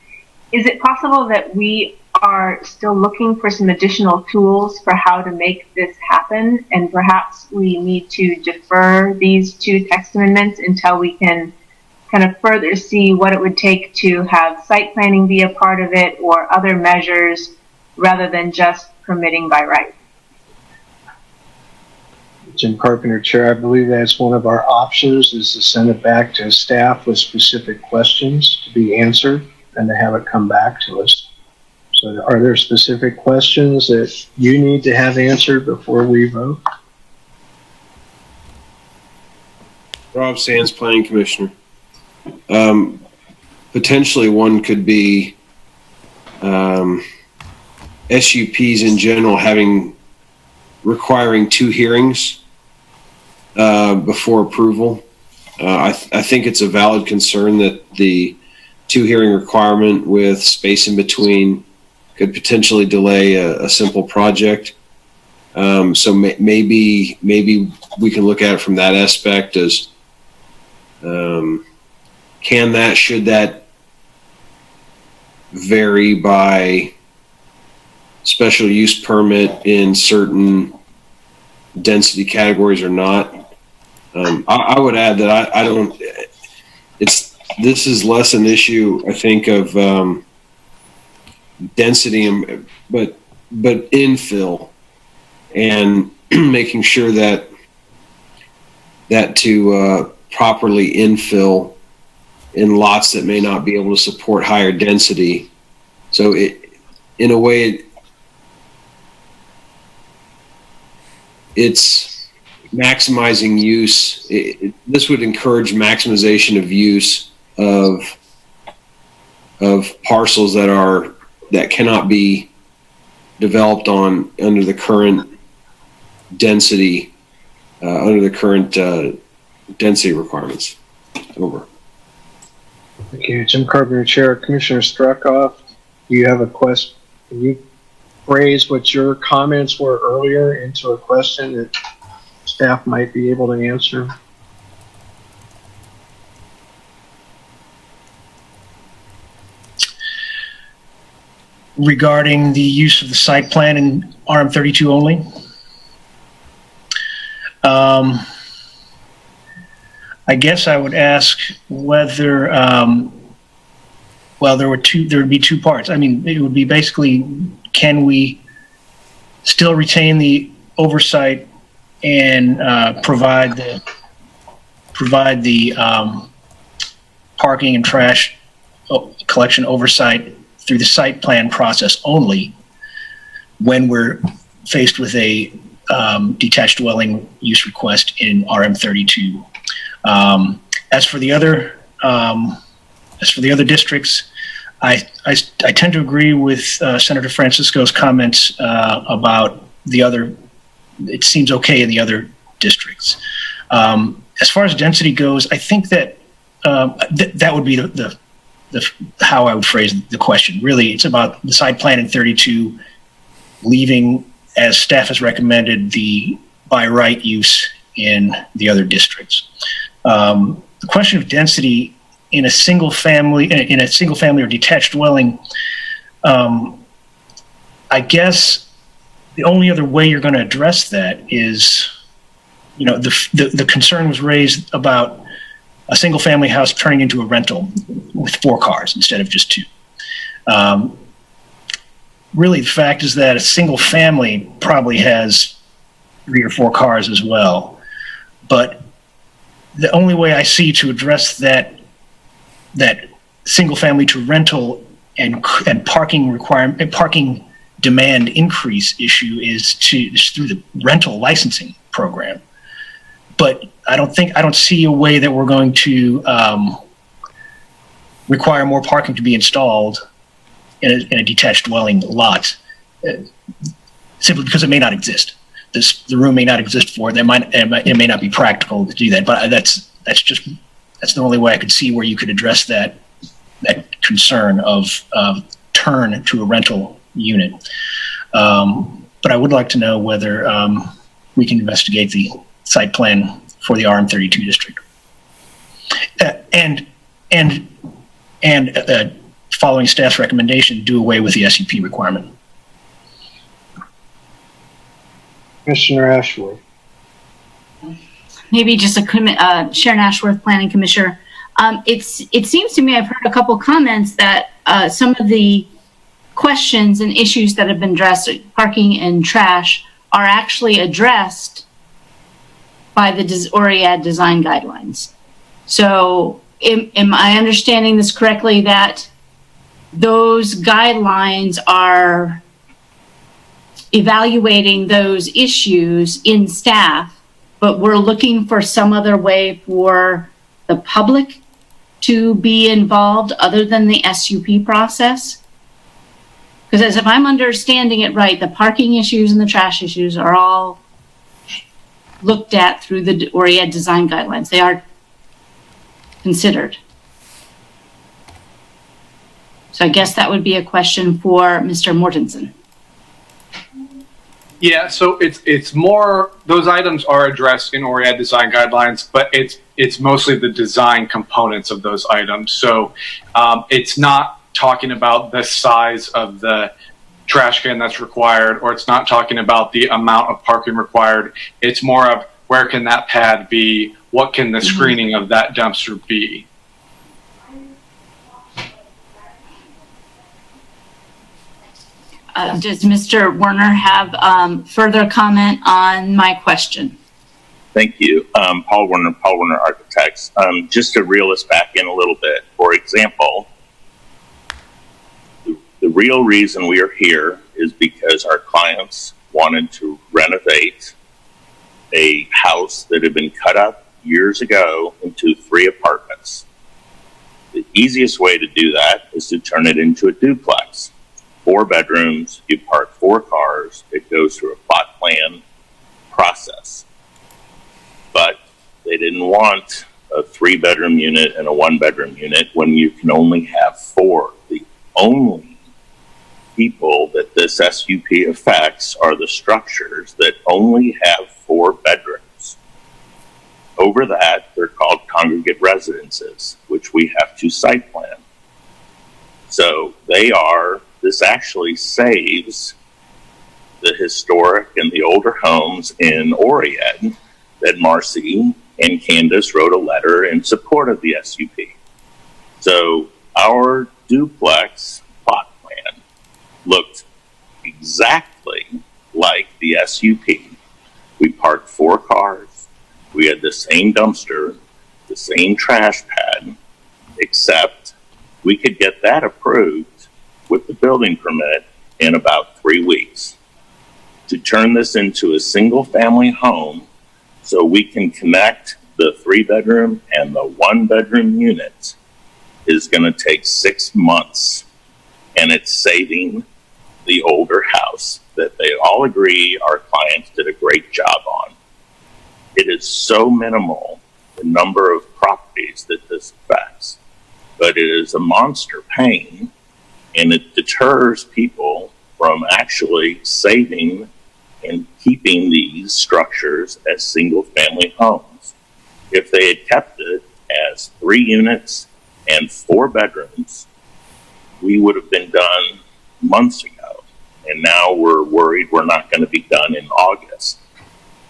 Is it possible that we are still looking for some additional tools for how to make this happen, and perhaps we need to defer these two text amendments until we can kind of further see what it would take to have site planning be a part of it or other measures rather than just permitting by right? Jim Carpenter, Chair, I believe that's one of our options, is to send it back to staff with specific questions to be answered and to have it come back to us. So are there specific questions that you need to have answered before we vote? Rob Sands, Planning Commissioner. Potentially one could be SUPs in general requiring 2 hearings before approval. I think it's a valid concern that the 2 hearing requirement with space in between could potentially delay a simple project. So maybe we can look at it from that aspect as should that vary by special use permit in certain density categories or not? I would add that I don't, this is less an issue, I think, of density, but infill and making sure that to properly infill in lots that may not be able to support higher density. So in a way, it's maximizing use. This would encourage maximization of use of parcels that cannot be developed under the current density density requirements. Over. Thank you, Jim Carpenter, Chair. Commissioner Struckoff, do you have a question? Can you phrase what your comments were earlier into a question that staff might be able to answer? Regarding the use of the site plan in RM32 only. I guess I would ask whether, well, there would be 2 parts. I mean, it would be basically, can we still retain the oversight and provide the parking and trash collection oversight through the site plan process only when we're faced with a detached dwelling use request in RM32. As for the other districts, I tend to agree with Senator Francisco's comments about the other. It seems okay in the other districts. As far as density goes, I think that that would be the how I would phrase the question. Really, it's about the site plan in 32 leaving, as staff has recommended, the by right use in the other districts. The question of density in a single family or detached dwelling, I guess the only other way you're going to address that is, the concern was raised about a single family house turning into a rental with 4 cars instead of just 2. Really, the fact is that a single family probably has 3 or 4 cars as well. But the only way I see to address that single family to rental parking demand increase issue is through the rental licensing program. But I don't see a way that we're going to require more parking to be installed in a detached dwelling lot, simply because it may not exist. The room may not exist for it. It may not be practical to do that. But that's the only way I could see where you could address that concern of turn to a rental unit. But I would like to know whether we can investigate the site plan for the RM32 district. And following staff's recommendation, do away with the SUP requirement. Commissioner Ashworth. Maybe just Sharon Ashworth, Planning Commissioner. It seems to me I've heard a couple comments that some of the questions and issues that have been addressed, parking and trash, are actually addressed by the Oread design guidelines. So am I understanding this correctly, that those guidelines are evaluating those issues in staff, but we're looking for some other way for the public to be involved other than the SUP process? Because as if I'm understanding it right, the parking issues and the trash issues are all looked at through the Oread design guidelines. They are considered. So I guess that would be a question for Mr. Mortensen. Yeah, so it's more, those items are addressed in Oread design guidelines, but it's mostly the design components of those items. So it's not talking about the size of the trash can that's required, or it's not talking about the amount of parking required. It's more of where can that pad be? What can the screening of that dumpster be? Does Mr. Werner have further comment on my question? Thank you. Paul Werner Architects. Just to reel us back in a little bit, for example, the real reason we are here is because our clients wanted to renovate a house that had been cut up years ago into 3 apartments. The easiest way to do that is to turn it into a duplex. 4 bedrooms, you park 4 cars, it goes through a plot plan process. But they didn't want a 3-bedroom unit and a 1-bedroom unit when you can only have 4. The only people that this SUP affects are the structures that only have 4 bedrooms. Over that, they're called congregate residences, which we have to site plan. So this actually saves the historic and the older homes in Oread that Marcy and Candace wrote a letter in support of the SUP. So our duplex plot plan looked exactly like the SUP. We parked 4 cars. We had the same dumpster, the same trash pad, except we could get that approved with the building permit in about 3 weeks. To turn this into a single family home so we can connect the 3-bedroom and the 1-bedroom units is going to take 6 months. And it's saving the older house that they all agree our clients did a great job on. It is so minimal, the number of properties that this affects, but it is a monster pain, and it deters people from actually saving and keeping these structures as single-family homes. If they had kept it as 3 units and 4 bedrooms, we would have been done months ago, and now we're worried we're not going to be done in August.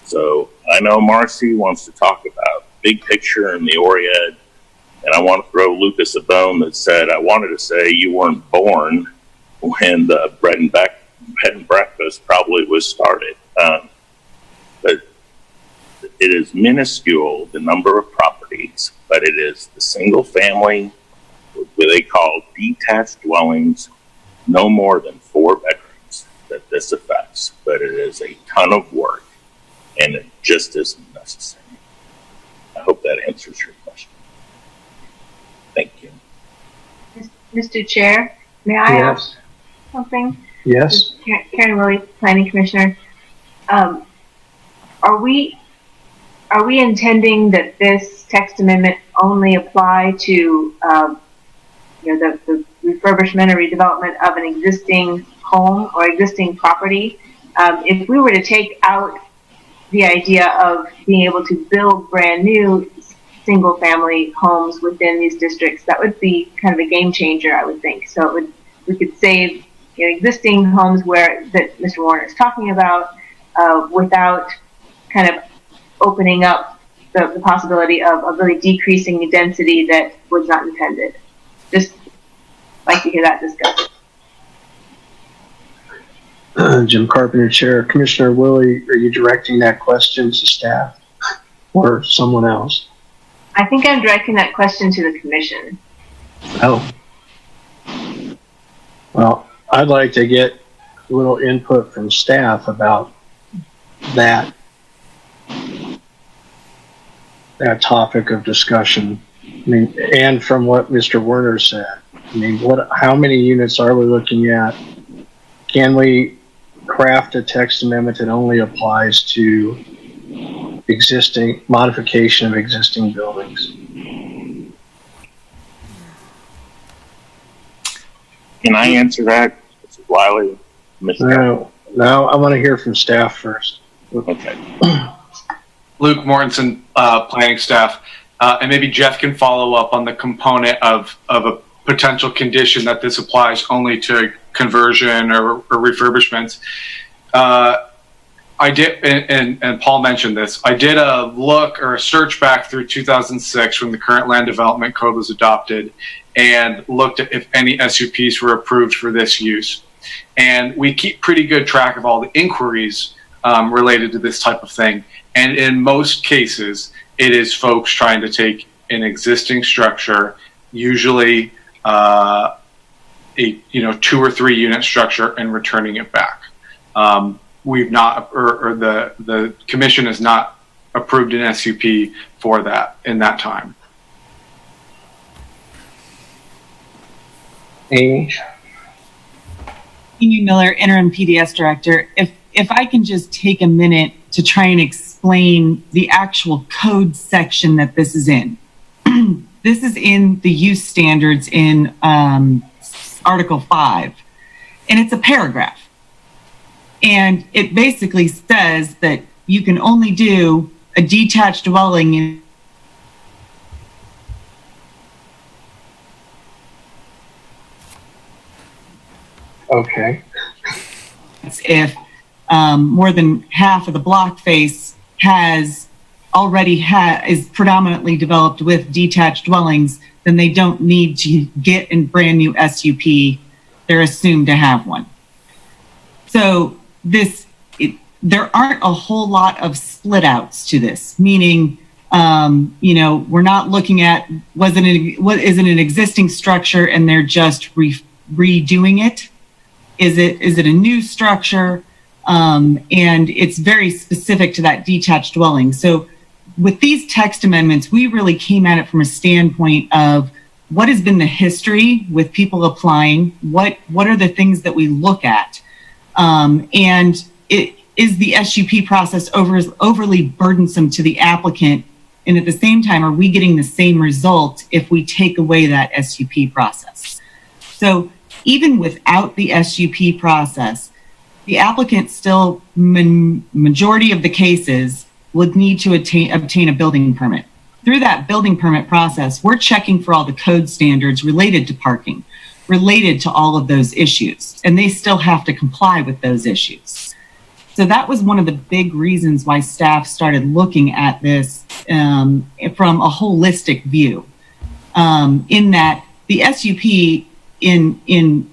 So I know Marcy wants to talk about big picture in the Oread, and I want to throw Lucas a bone that said, I wanted to say you weren't born when the bed and breakfast probably was started. But it is minuscule, the number of properties, but it is the single family what they call detached dwellings, no more than 4 bedrooms that this affects, but it is a ton of work and it just isn't necessary. I hope that answers your question. Thank you. Mr. Chair, may I ask something? Yes. Karen Willie, Planning Commissioner. Are we intending that this text amendment only apply to the refurbishment or redevelopment of an existing home or existing property? If we were to take out the idea of being able to build brand new single family homes within these districts, that would be kind of a game changer, I would think. So we could save existing homes that Mr. Warner is talking about without kind of opening up the possibility of really decreasing the density that was not intended. Just like to hear that discussed. Jim Carpenter, Chair. Commissioner Willie, are you directing that question to staff or someone else? I think I'm directing that question to the commission. Oh. Well, I'd like to get a little input from staff about that topic of discussion. I mean, and from what Mr. Werner said, I mean, how many units are we looking at? Can we craft a text amendment that only applies to modification of existing buildings? Can I answer that? Mrs. Wiley? No, I want to hear from staff first. Okay. Luke Mortensen, planning staff, and maybe Jeff can follow up on the component of a potential condition that this applies only to conversion or refurbishments. I did, and Paul mentioned this, I did a look or a search back through 2006 when the current land development code was adopted and looked at if any SUPs were approved for this use. And we keep pretty good track of all the inquiries related to this type of thing. And in most cases, it is folks trying to take an existing structure, usually a 2 or 3 unit structure, and returning it back. We've not, or the commission has not approved an SUP for that in that time. Amy Miller, interim PDS director. If I can just take a minute to try and explain the actual code section that this is in. This is in the use standards in Article 5, and it's a paragraph. And it basically says that you can only do a detached dwelling in Okay. if more than half of the block face is predominantly developed with detached dwellings, then they don't need to get a brand new SUP. They're assumed to have one. So there aren't a whole lot of split outs to this, meaning, we're not looking at what is it an existing structure and they're just redoing it? Is it a new structure? And it's very specific to that detached dwelling. So with these text amendments, we really came at it from a standpoint of what has been the history with people applying, what are the things that we look at, and is the SUP process overly burdensome to the applicant, and at the same time, are we getting the same result if we take away that SUP process? So even without the SUP process, the applicant still, majority of the cases, would need to obtain a building permit. Through that building permit process, we're checking for all the code standards related to parking, related to all of those issues, and they still have to comply with those issues. So that was one of the big reasons why staff started looking at this from a holistic view, in that the SUP in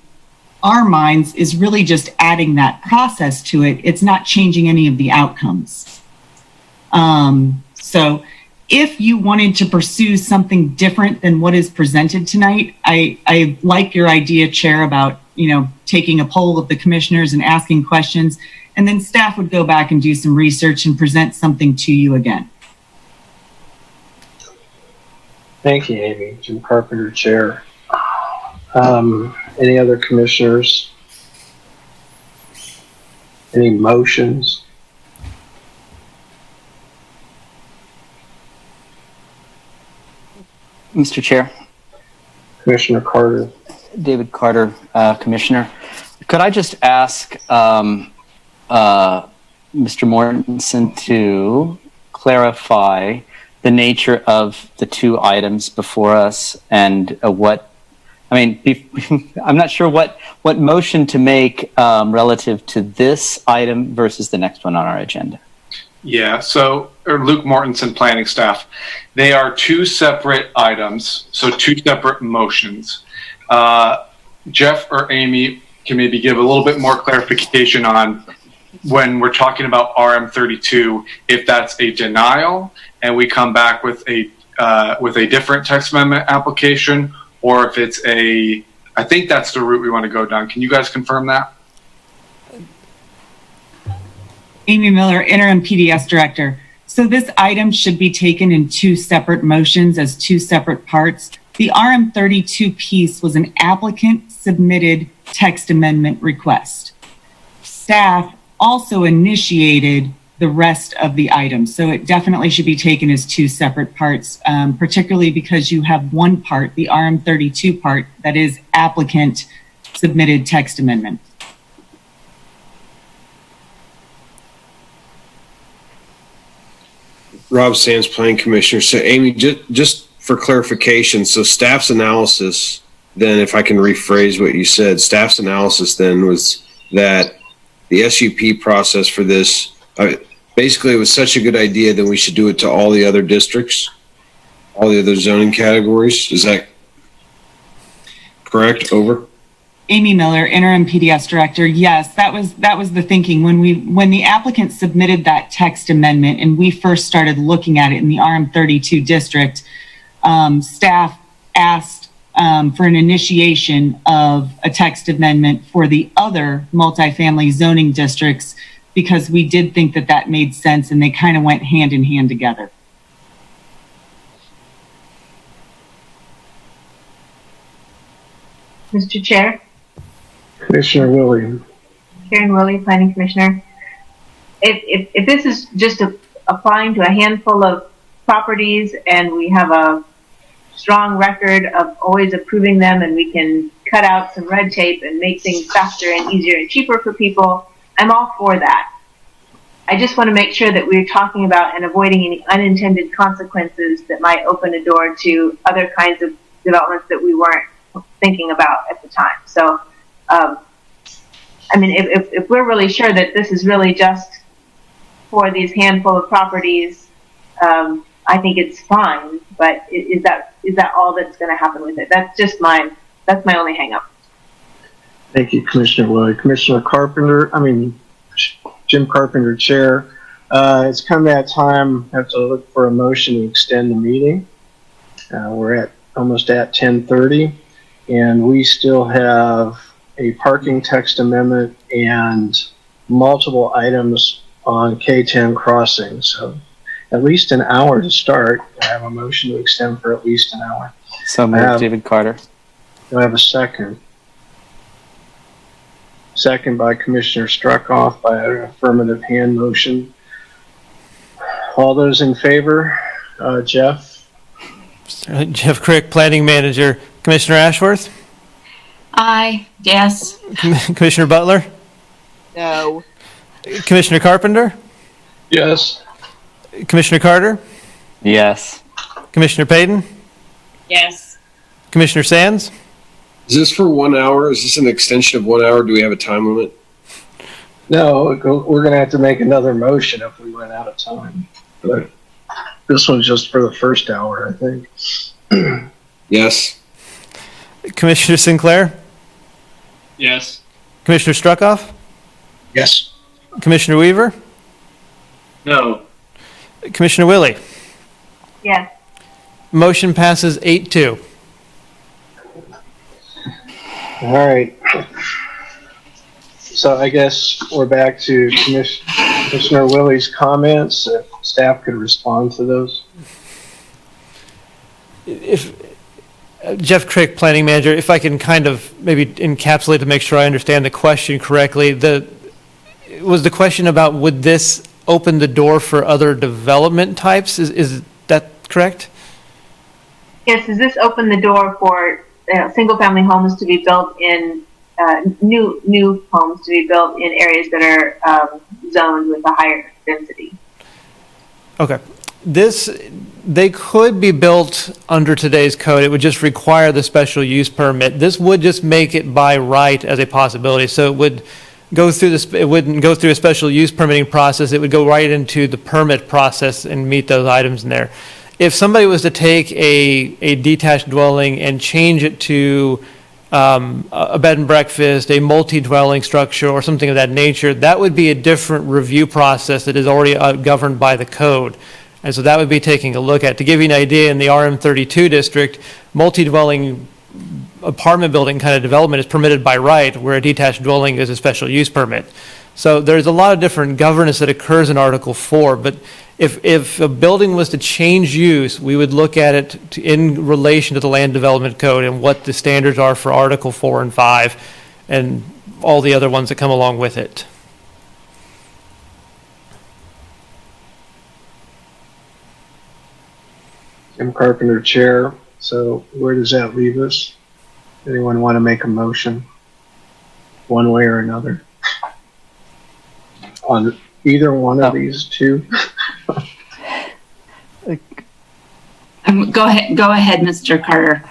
our minds is really just adding that process to it. It's not changing any of the outcomes. So if you wanted to pursue something different than what is presented tonight, I like your idea, Chair, about, taking a poll of the commissioners and asking questions, and then staff would go back and do some research and present something to you again. Thank you, Amy. Jim Carpenter, Chair. Any other commissioners? Any motions? Mr. Chair. Commissioner Carter. David Carter, Commissioner. Could I just ask Mr. Mortensen to clarify the nature of the two items before us and I'm not sure what motion to make relative to this item versus the next one on our agenda. Yeah, so Luke Mortensen, planning staff. They are two separate items, so two separate motions. Jeff or Amy can maybe give a little bit more clarification on when we're talking about RM32, if that's a denial and we come back with a different text amendment application, or if it's I think that's the route we want to go down. Can you guys confirm that? Amy Miller, Interim PDS Director. So this item should be taken in two separate motions as two separate parts. The RM32 piece was an applicant submitted text amendment request. Staff also initiated the rest of the items. So it definitely should be taken as two separate parts, particularly because you have one part, the RM32 part, that is applicant submitted text amendment. Rob Sands, Planning Commissioner. So Amy, just for clarification, so staff's analysis, then if I can rephrase what you said, staff's analysis then was that the SUP process for this, basically it was such a good idea that we should do it to all the other districts, all the other zoning categories. Is that correct? Over? Amy Miller, Interim PDS Director. Yes, that was the thinking when the applicant submitted that text amendment and we first started looking at it in the RM32 district. Staff asked for an initiation of a text amendment for the other multifamily zoning districts because we did think that made sense and they kind of went hand in hand together. Mr. Chair. Commissioner Williams. Karen Willie, Planning Commissioner. If this is just applying to a handful of properties and we have a strong record of always approving them and we can cut out some red tape and make things faster and easier and cheaper for people, I'm all for that. I just want to make sure that we're talking about and avoiding any unintended consequences that might open a door to other kinds of developments that we weren't thinking about at the time. So, if we're really sure that this is really just for these handful of properties, I think it's fine. But is that all that's going to happen with it? That's my only hang up. Thank you, Commissioner Willie. Commissioner Carpenter, Jim Carpenter, Chair. It's come that time. I have to look for a motion to extend the meeting. We're almost at 10:30, and we still have a parking text amendment and multiple items on K10 crossing. So at least an hour to start. I have a motion to extend for at least an hour. So moved, David Carter. Do I have a second? Second by Commissioner Struckoff by an affirmative hand motion. All those in favor? Jeff? Jeff Crick, Planning Manager. Commissioner Ashworth? Aye. Yes. Commissioner Butler? No. Commissioner Carpenter? Yes. Commissioner Carter? Yes. Commissioner Payton? Yes. Commissioner Sands? Is this for 1 hour? Is this an extension of 1 hour? Do we have a time limit? No, we're going to have to make another motion if we run out of time. But this one's just for the first hour, I think. Yes. Commissioner Sinclair? Yes. Commissioner Struckoff? Yes. Commissioner Weaver? No. Commissioner Willie? Yes. Motion passes 8-2. All right. So I guess we're back to Commissioner Willie's comments. If staff could respond to those. If Jeff Crick, Planning Manager, if I can kind of maybe encapsulate to make sure I understand the question correctly, was the question about would this open the door for other development types? Is that correct? Yes, does this open the door for single-family homes to be built in, new homes to be built in areas that are zoned with a higher density? Okay. They could be built under today's code. It would just require the special use permit. This would just make it by right as a possibility. So it would go through this, it wouldn't go through a special use permitting process. It would go right into the permit process and meet those items in there. If somebody was to take a detached dwelling and change it to a bed and breakfast, a multi-dwelling structure, or something of that nature, that would be a different review process that is already governed by the code. And so that would be taking a look at. To give you an idea, in the RM32 district, multi-dwelling apartment building kind of development is permitted by right, where a detached dwelling is a special use permit. So there's a lot of different governance that occurs in Article 4, but if a building was to change use, we would look at it in relation to the Land Development Code and what the standards are for Article 4 and 5 and all the other ones that come along with it. Jim Carpenter, Chair. So where does that leave us? Anyone want to make a motion one way or another on either one of these two? Go ahead, Mr. Carter.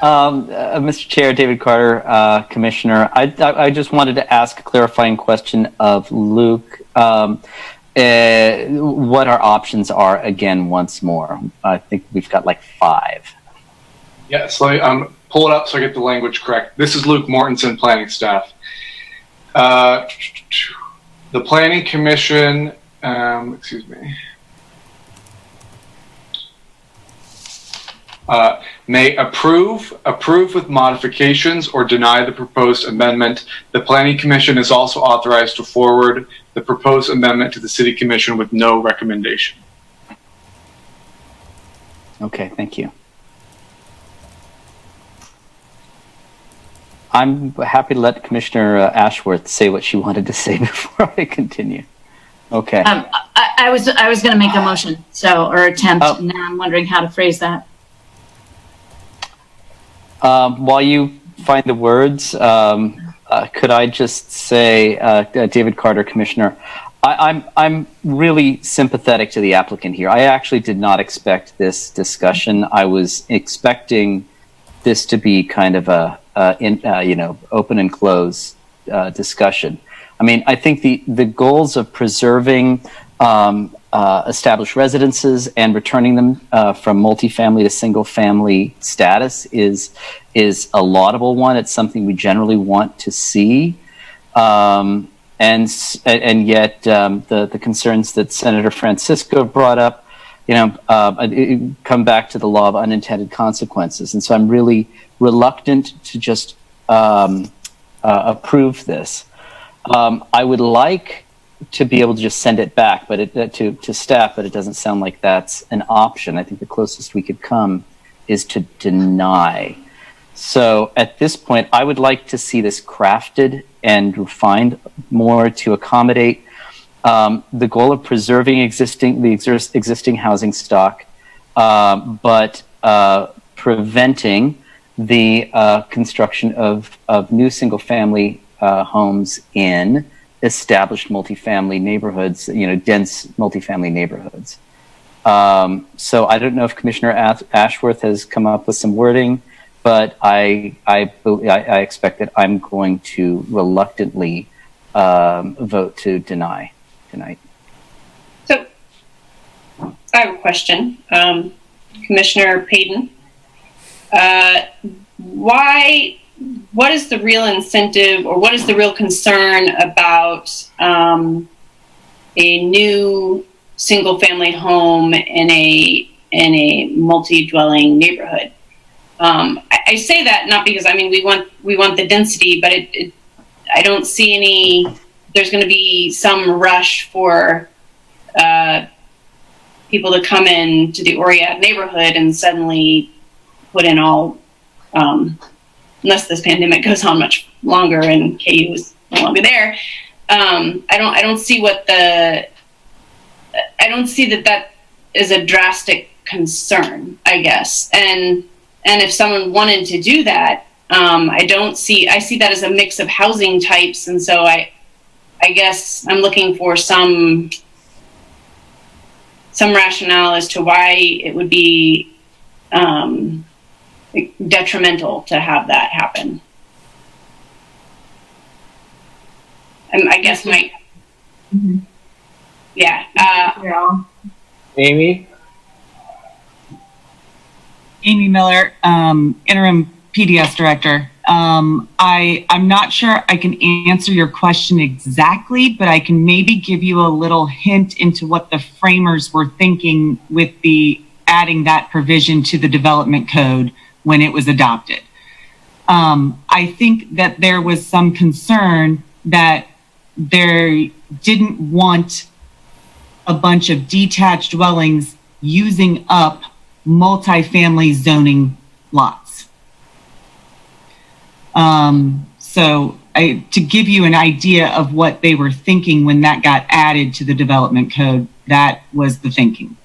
Mr. Chair, David Carter, Commissioner. I just wanted to ask a clarifying question of Luke. What our options are again once more. I think we've got like 5. Yes, let me pull it up so I get the language correct. This is Luke Mortensen, planning staff. The Planning Commission, may approve with modifications, or deny the proposed amendment. The Planning Commission is also authorized to forward the proposed amendment to the City Commission with no recommendation. Okay, thank you. I'm happy to let Commissioner Ashworth say what she wanted to say before I continue. Okay. I was going to make a motion, or attempt. Oh. Now I'm wondering how to phrase that. While you find the words, could I just say, David Carter, Commissioner, I'm really sympathetic to the applicant here. I actually did not expect this discussion. I was expecting this to be kind of a open and close discussion. I mean, I think the goals of preserving established residences and returning them from multifamily to single family status is a laudable one. It's something we generally want to see. And yet the concerns that Senator Francisco brought up, come back to the law of unintended consequences. And so I'm really reluctant to just approve this. I would like to be able to just send it back, but to staff, but it doesn't sound like that's an option. I think the closest we could come is to deny. So at this point, I would like to see this crafted and refined more to accommodate the goal of preserving the existing housing stock, but preventing the construction of new single-family homes in established multifamily neighborhoods, dense multifamily neighborhoods. So I don't know if Commissioner Ashworth has come up with some wording, but I expect that I'm going to reluctantly vote to deny tonight. So I have a question. Commissioner Payton, what is the real incentive, or what is the real concern about a new single family home in a in a multi-dwelling neighborhood. I say that not because, I mean, we want the density, but I don't see there's going to be some rush for people to come in to the Oread neighborhood and suddenly put in all, unless this pandemic goes on much longer and KU is no longer there. I don't see that is a drastic concern, I guess. And if someone wanted to do that, I see that as a mix of housing types. And so I guess I'm looking for some rationale as to why it would be detrimental to have that happen. And I guess Amy? Amy Miller, interim PDS director. I'm not sure I can answer your question exactly, but I can maybe give you a little hint into what the framers were thinking with the adding that provision to the development code when it was adopted. I think that there was some concern that they didn't want a bunch of detached dwellings using up multifamily zoning lots. So to give you an idea of what they were thinking when that got added to the development code, that was the thinking.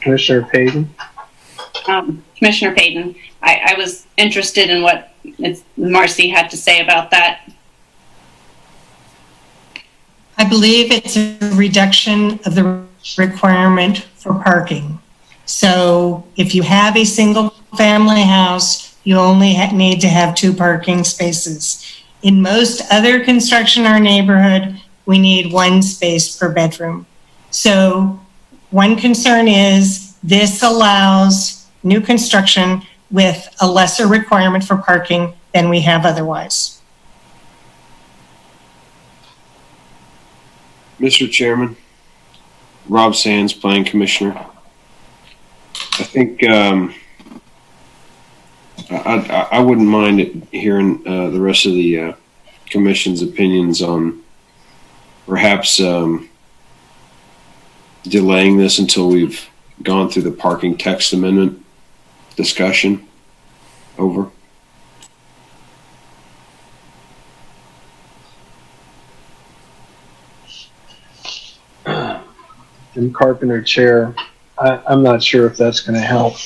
Commissioner Payton? Commissioner Payton, I was interested in what Marcy had to say about that. I believe it's a reduction of the requirement for parking. So if you have a single family house, you only need to have 2 parking spaces. In most other construction in our neighborhood, we need 1 space per bedroom. So one concern is this allows new construction with a lesser requirement for parking than we have otherwise. Mr. Chairman, Rob Sands, Planning Commissioner. I think I wouldn't mind hearing the rest of the Commission's opinions on perhaps delaying this until we've gone through the parking text amendment discussion. Over. And Carpenter Chair, I'm not sure if that's going to help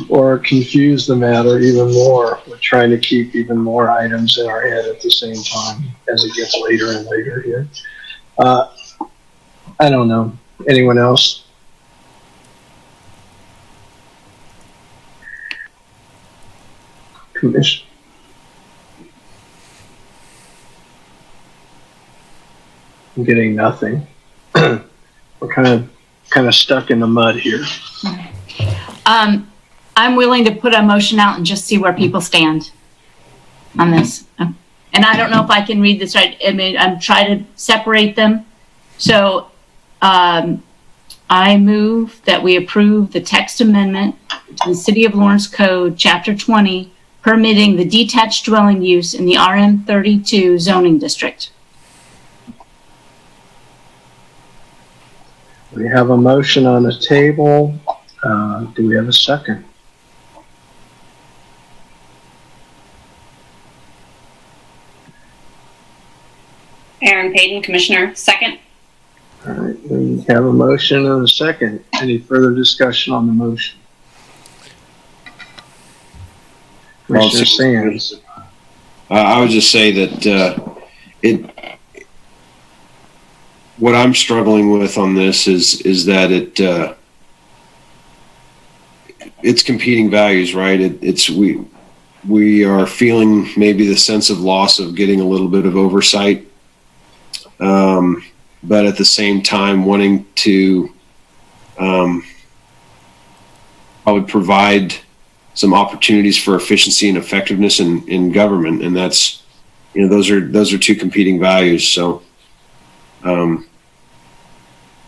or confuse the matter even more. We're trying to keep even more items in our head at the same time as it gets later and later here. I don't know. Anyone else? Commission. I'm getting nothing. We're kind of stuck in the mud here. I'm willing to put a motion out and just see where people stand on this. And I don't know if I can read this right. I mean, I'm trying to separate them. So I move that we approve the text amendment to the City of Lawrence Code, Chapter 20, permitting the detached dwelling use in the RM32 zoning district. We have a motion on the table. Do we have a second? Aaron Payton, Commissioner, second. All right, we have a motion and a second. Any further discussion on the motion? Commissioner Sands. I would just say that what I'm struggling with on this is that it's competing values, right? We are feeling maybe the sense of loss of getting a little bit of oversight, but at the same time wanting to probably provide some opportunities for efficiency and effectiveness in government. And that's, those are two competing values. So,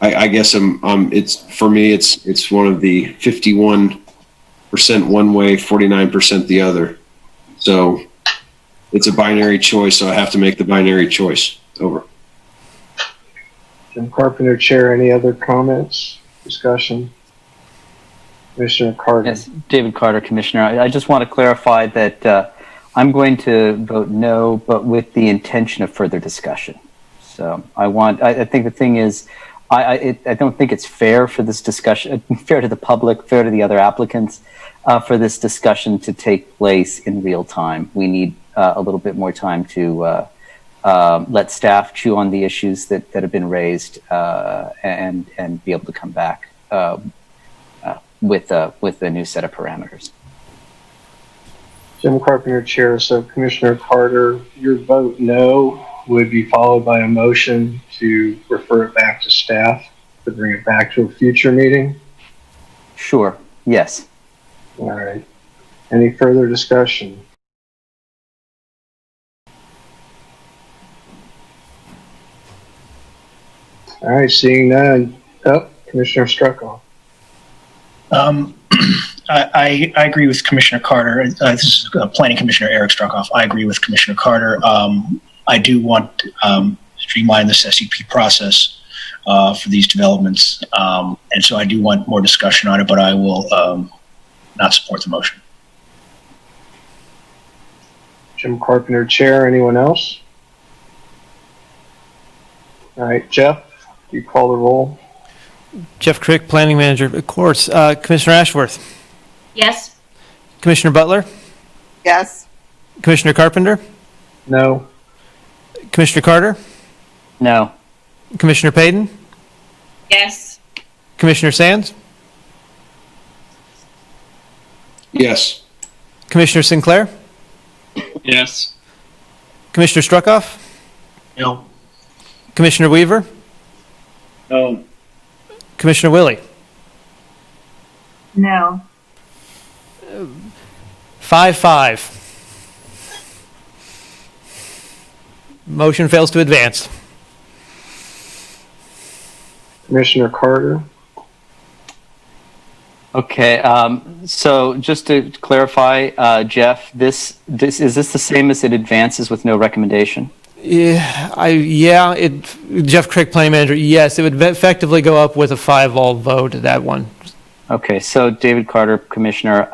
I guess it's, for me, it's one of the 51% one way, 49% the other. So it's a binary choice. So I have to make the binary choice. Over. Jim Carpenter, Chair, any other comments, discussion? Commissioner Carter. Yes, David Carter, Commissioner. I just want to clarify that I'm going to vote no, but with the intention of further discussion. So I think the thing is, I don't think it's fair for this discussion, fair to the public, fair to the other applicants, for this discussion to take place in real time. We need a little bit more time to let staff chew on the issues that have been raised and be able to come back with a new set of parameters. Jim Carpenter, Chair. So Commissioner Carter, your vote no would be followed by a motion to refer it back to staff to bring it back to a future meeting? Sure, yes. All right. Any further discussion? All right, seeing none. Oh, Commissioner Struckoff. I agree with Commissioner Carter. This is Planning Commissioner Eric Struckoff. I agree with Commissioner Carter. I do want to streamline this SCP process for these developments. And so I do want more discussion on it, but I will not support the motion. Jim Carpenter, Chair. Anyone else? All right, Jeff, you call the roll. Jeff Crick, Planning Manager. Of course. Commissioner Ashworth. Yes. Commissioner Butler. Yes. Commissioner Carpenter. No. Commissioner Carter. No. Commissioner Payton. Yes. Commissioner Sands. Yes. Commissioner Sinclair. Yes. Commissioner Struckoff. No. Commissioner Weaver. No. Commissioner Willie. No. 5-5. Motion fails to advance. Commissioner Carter. Okay, so just to clarify, Jeff, is this the same as it advances with no recommendation? Jeff Crick, Planning Manager, yes, it would effectively go up with a 5-all vote, that one. Okay, so David Carter, Commissioner,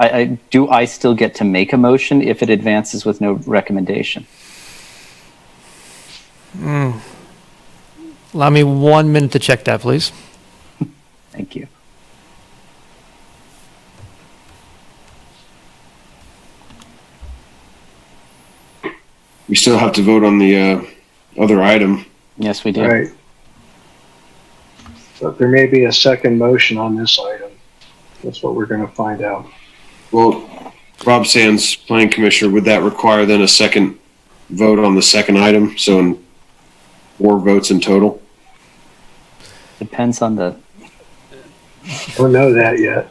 do I still get to make a motion if it advances with no recommendation? Allow me 1 minute to check that, please. Thank you. We still have to vote on the other item. Yes, we do. All right. But there may be a second motion on this item. That's what we're going to find out. Well, Rob Sands, Planning Commissioner, would that require then a second vote on the second item? So 4 votes in total? Depends on the... Don't know that yet.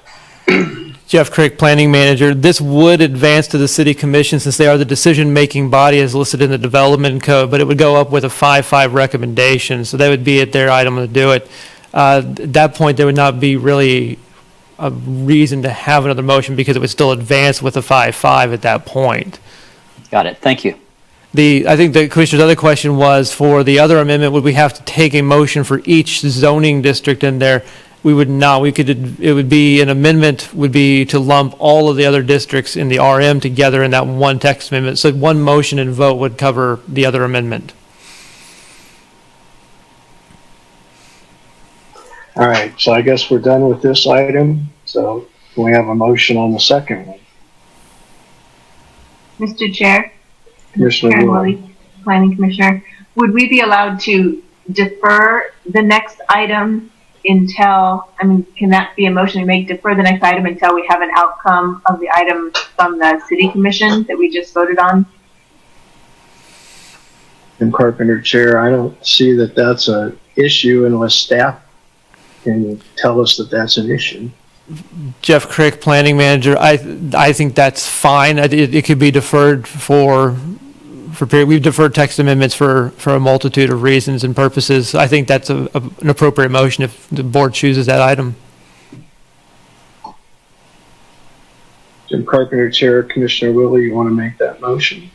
Jeff Crick, Planning Manager. This would advance to the City Commission since they are the decision-making body as listed in the Development Code, but it would go up with a 5-5 recommendation. So that would be at their item to do it. At that point, there would not be really a reason to have another motion because it would still advance with a 5-5 at that point. Got it. Thank you. I think the Commissioner's other question was for the other amendment, would we have to take a motion for each zoning district in there? We would not. It would be an amendment would be to lump all of the other districts in the RM together in that one text amendment. So one motion and vote would cover the other amendment. All right, so I guess we're done with this item. So can we have a motion on the second one? Mr. Chair, Commissioner Karen Willie. Willie, Planning Commissioner, would we be allowed to defer the next item until, can that be a motion to make defer the next item until we have an outcome of the item from the City Commission that we just voted on? And Carpenter, Chair, I don't see that that's an issue unless staff can tell us that that's an issue. Jeff Crick, Planning Manager, I think that's fine. It could be deferred for period. We've deferred text amendments for a multitude of reasons and purposes. I think that's an appropriate motion if the board chooses that item. Jim Carpenter, Chair. Commissioner Willie, you want to make that motion?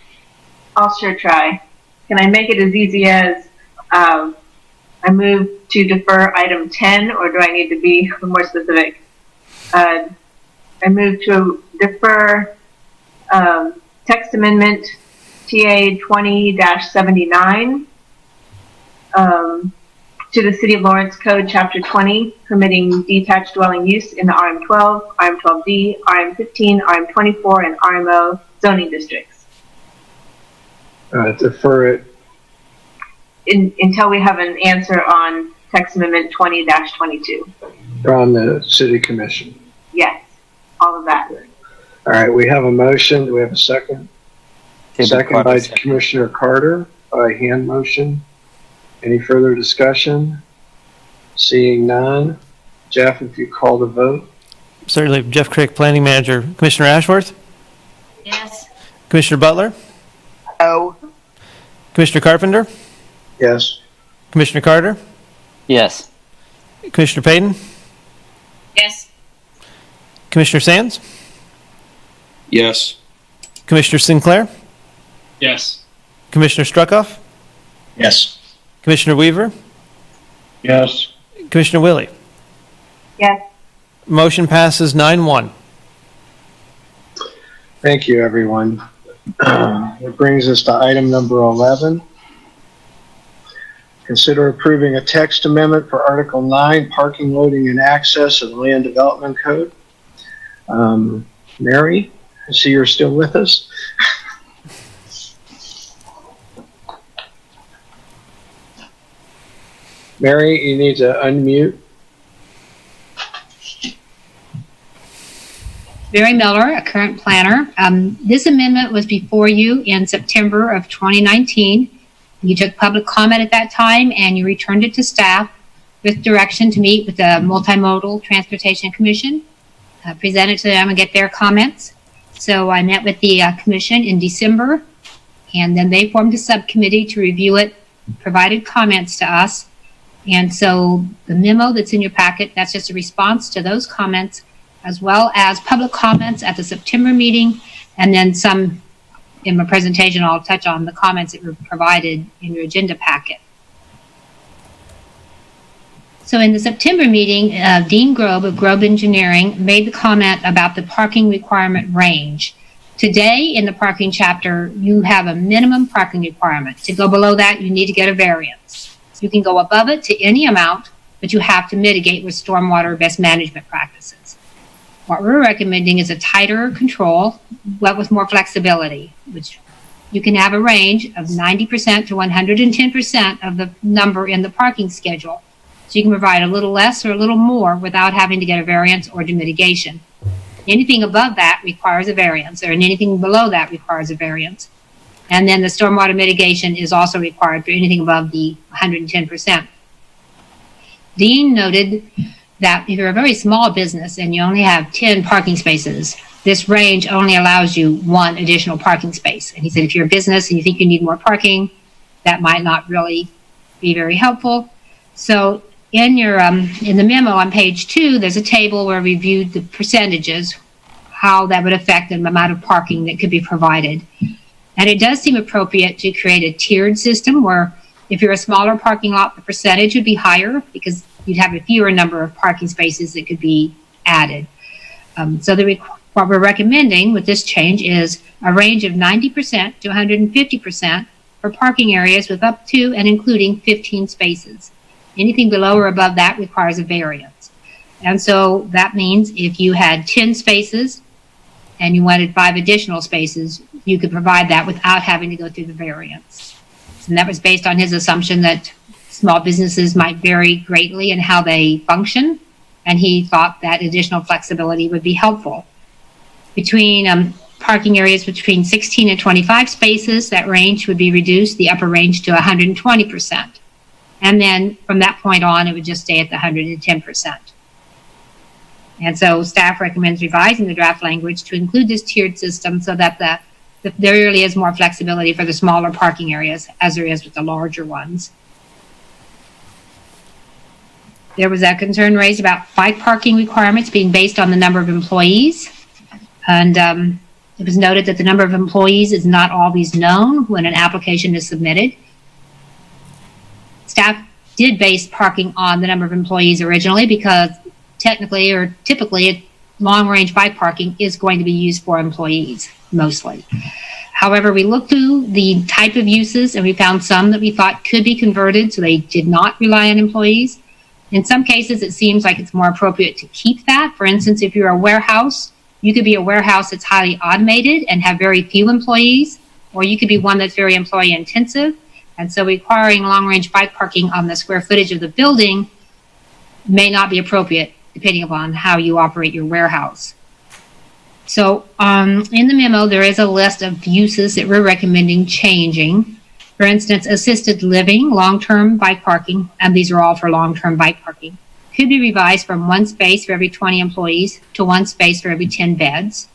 I'll sure try. Can I make it as easy as I move to defer item 10, or do I need to be more specific? I move to defer text amendment TA 20-79 to the City of Lawrence Code Chapter 20, permitting detached dwelling use in the RM12, RM12D, RM15, RM24, and RMO zoning districts. Defer it until we have an answer on text amendment 20-22. from the City Commission. Yes, all of that. All right, we have a motion. Do we have a second? Second by Commissioner Carter by hand motion. Any further discussion? Seeing none. Jeff, if you call the vote. Certainly. Jeff Crick, Planning Manager. Commissioner Ashworth? Yes. Commissioner Butler? No. Commissioner Carpenter? Yes. Commissioner Carter? Yes. Commissioner Payton? Yes. Commissioner Sands? Yes. Commissioner Sinclair? Yes. Commissioner Struckoff? Yes. Commissioner Weaver? Yes. Commissioner Willie? Yes. Motion passes 9-1. Thank you, everyone. It brings us to item number 11. Consider approving a text amendment for Article 9, Parking, Loading, and Access of the Land Development Code. Mary, I see you're still with us. Mary, you need to unmute. Mary Miller, a current planner. This amendment was before you in September of 2019. You took public comment at that time and you returned it to staff with direction to meet with the Multimodal Transportation Commission, present it to them and get their comments. So I met with the commission in December, and then they formed a subcommittee to review it, provided comments to us. And so the memo that's in your packet, that's just a response to those comments, as well as public comments at the September meeting, and then some in my presentation. I'll touch on the comments that were provided in your agenda packet. So in the September meeting, Dean Grobe of Grobe Engineering made the comment about the parking requirement range. Today in the parking chapter, you have a minimum parking requirement. To go below that, you need to get a variance. You can go above it to any amount, but you have to mitigate with stormwater best management practices. What we're recommending is a tighter control, but with more flexibility, which you can have a range of 90% to 110% of the number in the parking schedule. So you can provide a little less or a little more without having to get a variance or do mitigation. Anything above that requires a variance, or anything below that requires a variance. And then the stormwater mitigation is also required for anything above the 110%. Dean noted that if you're a very small business and you only have 10 parking spaces, this range only allows you one additional parking space. And he said if you're a business and you think you need more parking, that might not really be very helpful. So in your in the memo on page 2, there's a table where we reviewed the percentages, how that would affect the amount of parking that could be provided. And it does seem appropriate to create a tiered system where if you're a smaller parking lot, the percentage would be higher because you'd have a fewer number of parking spaces that could be added. So what we're recommending with this change is a range of 90% to 150% for parking areas with up to and including 15 spaces. Anything below or above that requires a variance. And so that means if you had 10 spaces and you wanted 5 additional spaces, you could provide that without having to go through the variance. And that was based on his assumption that small businesses might vary greatly in how they function, and he thought that additional flexibility would be helpful. Between parking areas between 16 and 25 spaces, that range would be reduced, the upper range to 120%. And then from that point on, it would just stay at the 110%. And so staff recommends revising the draft language to include this tiered system so that there really is more flexibility for the smaller parking areas as there is with the larger ones. There was a concern raised about bike parking requirements being based on the number of employees. And it was noted that the number of employees is not always known when an application is submitted. Staff did base parking on the number of employees originally because technically or typically long-range bike parking is going to be used for employees mostly. However, we looked through the type of uses and we found some that we thought could be converted so they did not rely on employees. In some cases, it seems like it's more appropriate to keep that. For instance, if you're a warehouse, you could be a warehouse that's highly automated and have very few employees, or you could be one that's very employee intensive. And so requiring long-range bike parking on the square footage of the building may not be appropriate depending upon how you operate your warehouse. So in the memo, there is a list of uses that we're recommending changing. For instance, assisted living, long-term bike parking, and these are all for long-term bike parking, could be revised from 1 space for every 20 employees to 1 space for every 10 beds.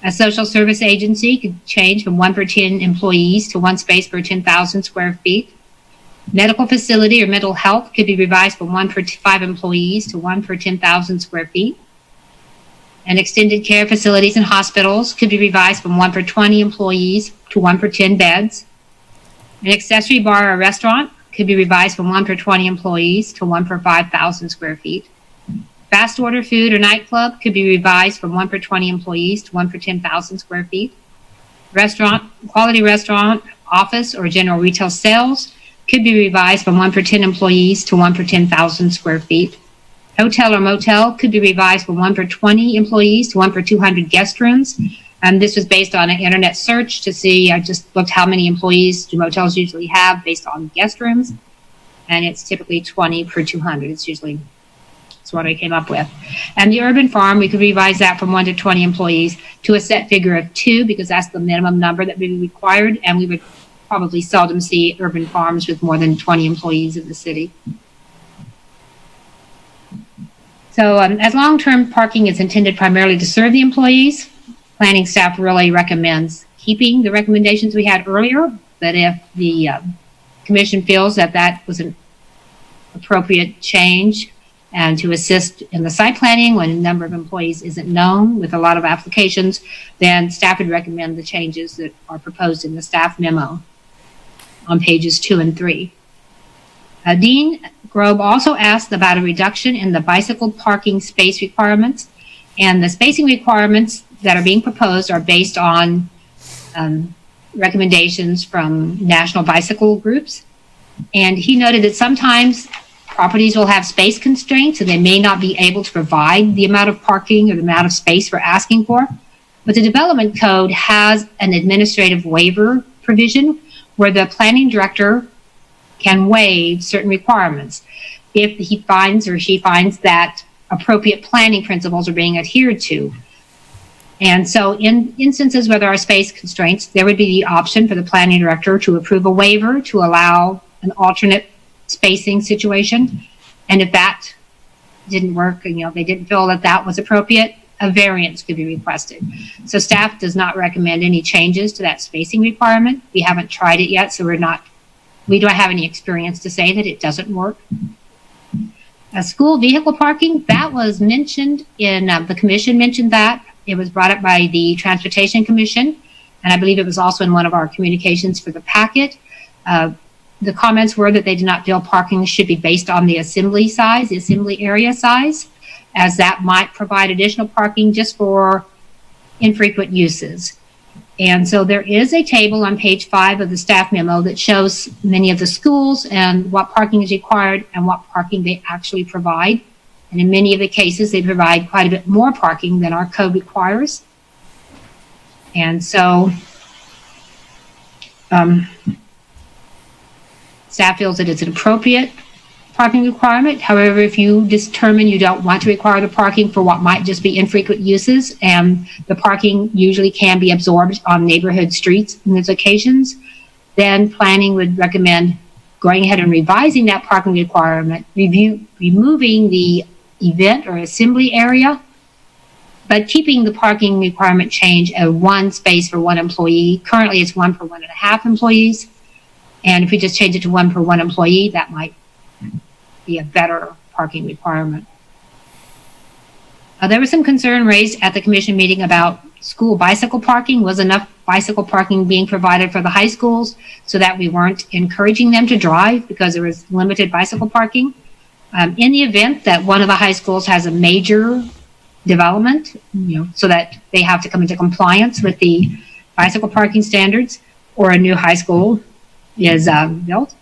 A social service agency could change from 1 per 10 employees to 1 space per 10,000 square feet. Medical facility or mental health could be revised from 1 per 5 employees to 1 per 10,000 square feet. And extended care facilities and hospitals could be revised from 1 per 20 employees to 1 per 10 beds. An accessory bar or restaurant could be revised from 1 per 20 employees to 1 per 5,000 square feet. Fast order food or nightclub could be revised from 1 per 20 employees to 1 per 10,000 square feet. Quality restaurant, office, or general retail sales could be revised from 1 per 10 employees to 1 per 10,000 square feet. Hotel or motel could be revised from 1 per 20 employees to 1 per 200 guest rooms. This was based on an internet search to see, I just looked how many employees do motels usually have based on guest rooms. And it's typically 20 per 200. That's what I came up with. And the urban farm, we could revise that from 1 to 20 employees to a set figure of 2 because that's the minimum number that would be required. And we would probably seldom see urban farms with more than 20 employees in the city. So as long-term parking is intended primarily to serve the employees, planning staff really recommends keeping the recommendations we had earlier, but if the commission feels that that was an appropriate change and to assist in the site planning when the number of employees isn't known with a lot of applications, then staff would recommend the changes that are proposed in the staff memo on pages 2 and 3. Dean Grobe also asked about a reduction in the bicycle parking space requirements, and the spacing requirements that are being proposed are based on recommendations from national bicycle groups. And he noted that sometimes properties will have space constraints and they may not be able to provide the amount of parking or the amount of space we're asking for. But the development code has an administrative waiver provision where the planning director can waive certain requirements if he finds or she finds that appropriate planning principles are being adhered to. And so in instances where there are space constraints, there would be the option for the planning director to approve a waiver to allow an alternate spacing situation. And if that didn't work, they didn't feel that that was appropriate, a variance could be requested. So staff does not recommend any changes to that spacing requirement. We haven't tried it yet, so we don't have any experience to say that it doesn't work. School vehicle parking, that was mentioned in, the commission mentioned that. It was brought up by the Transportation Commission, and I believe it was also in one of our communications for the packet. The comments were that they did not feel parking should be based on the assembly area size, as that might provide additional parking just for infrequent uses. And so there is a table on page 5 of the staff memo that shows many of the schools and what parking is required and what parking they actually provide. And in many of the cases, they provide quite a bit more parking than our code requires. And so staff feels that it's an appropriate parking requirement. However, if you determine you don't want to require the parking for what might just be infrequent uses, and the parking usually can be absorbed on neighborhood streets in those occasions, then planning would recommend going ahead and revising that parking requirement, removing the event or assembly area, but keeping the parking requirement change at 1 space for 1 employee. Currently, it's 1 per 1.5 employees. And if we just change it to 1 per 1 employee, that might be a better parking requirement. There was some concern raised at the commission meeting about school bicycle parking. Was enough bicycle parking being provided for the high schools so that we weren't encouraging them to drive because there was limited bicycle parking? In the event that one of the high schools has a major development, so that they have to come into compliance with the bicycle parking standards, or a new high school is built,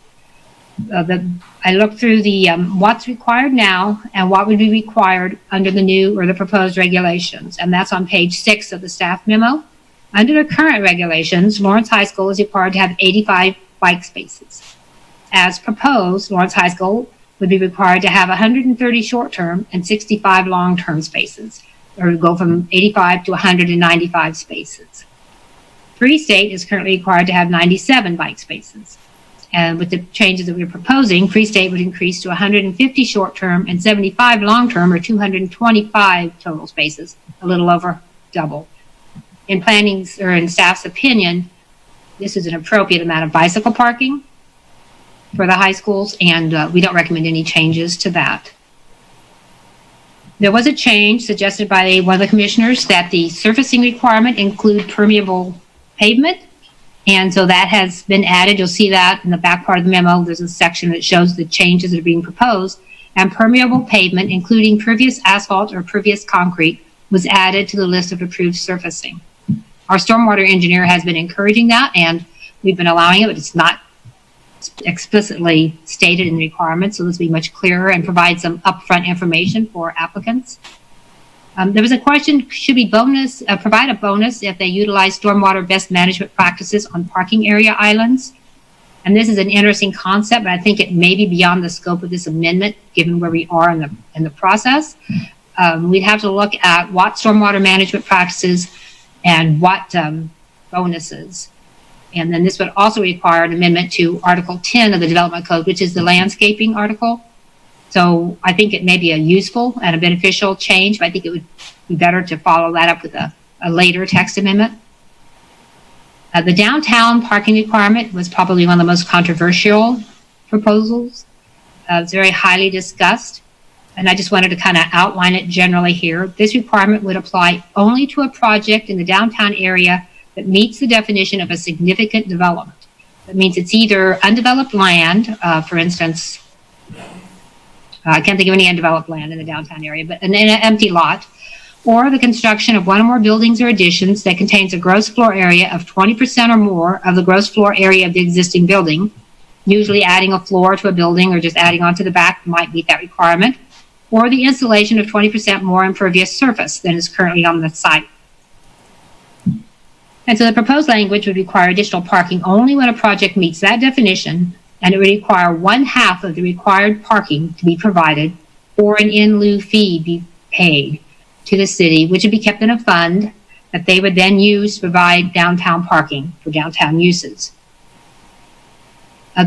I looked through the what's required now and what would be required under the new or the proposed regulations, and that's on page 6 of the staff memo. Under the current regulations, Lawrence High School is required to have 85 bike spaces. As proposed, Lawrence High School would be required to have 130 short-term and 65 long-term spaces, or go from 85 to 195 spaces. Free State is currently required to have 97 bike spaces. And with the changes that we're proposing, Free State would increase to 150 short-term and 75 long-term, or 225 total spaces, a little over double. In planning's or in staff's opinion, this is an appropriate amount of bicycle parking for the high schools, and we don't recommend any changes to that. There was a change suggested by one of the commissioners that the surfacing requirement include permeable pavement. And so that has been added. You'll see that in the back part of the memo. There's a section that shows the changes that are being proposed. And permeable pavement, including pervious asphalt or pervious concrete, was added to the list of approved surfacing. Our stormwater engineer has been encouraging that, and we've been allowing it, but it's not explicitly stated in the requirements. So this will be much clearer and provide some upfront information for applicants. There was a question, should we provide a bonus if they utilize stormwater best management practices on parking area islands? And this is an interesting concept, but I think it may be beyond the scope of this amendment, given where we are in the process. We'd have to look at what stormwater management practices and what bonuses. And then this would also require an amendment to Article 10 of the Development Code, which is the landscaping article. So I think it may be a useful and a beneficial change, but I think it would be better to follow that up with a later text amendment. The downtown parking requirement was probably one of the most controversial proposals. It's very highly discussed, and I just wanted to kind of outline it generally here. This requirement would apply only to a project in the downtown area that meets the definition of a significant development. That means it's either undeveloped land, for instance, I can't think of any undeveloped land in the downtown area, but an empty lot, or the construction of one or more buildings or additions that contains a gross floor area of 20% or more of the gross floor area of the existing building. Usually adding a floor to a building or just adding onto the back might meet that requirement, or the installation of 20% more impervious surface than is currently on the site. And so the proposed language would require additional parking only when a project meets that definition, and it would require 1/2 of the required parking to be provided, or an in lieu fee be paid to the city, which would be kept in a fund that they would then use to provide downtown parking for downtown uses.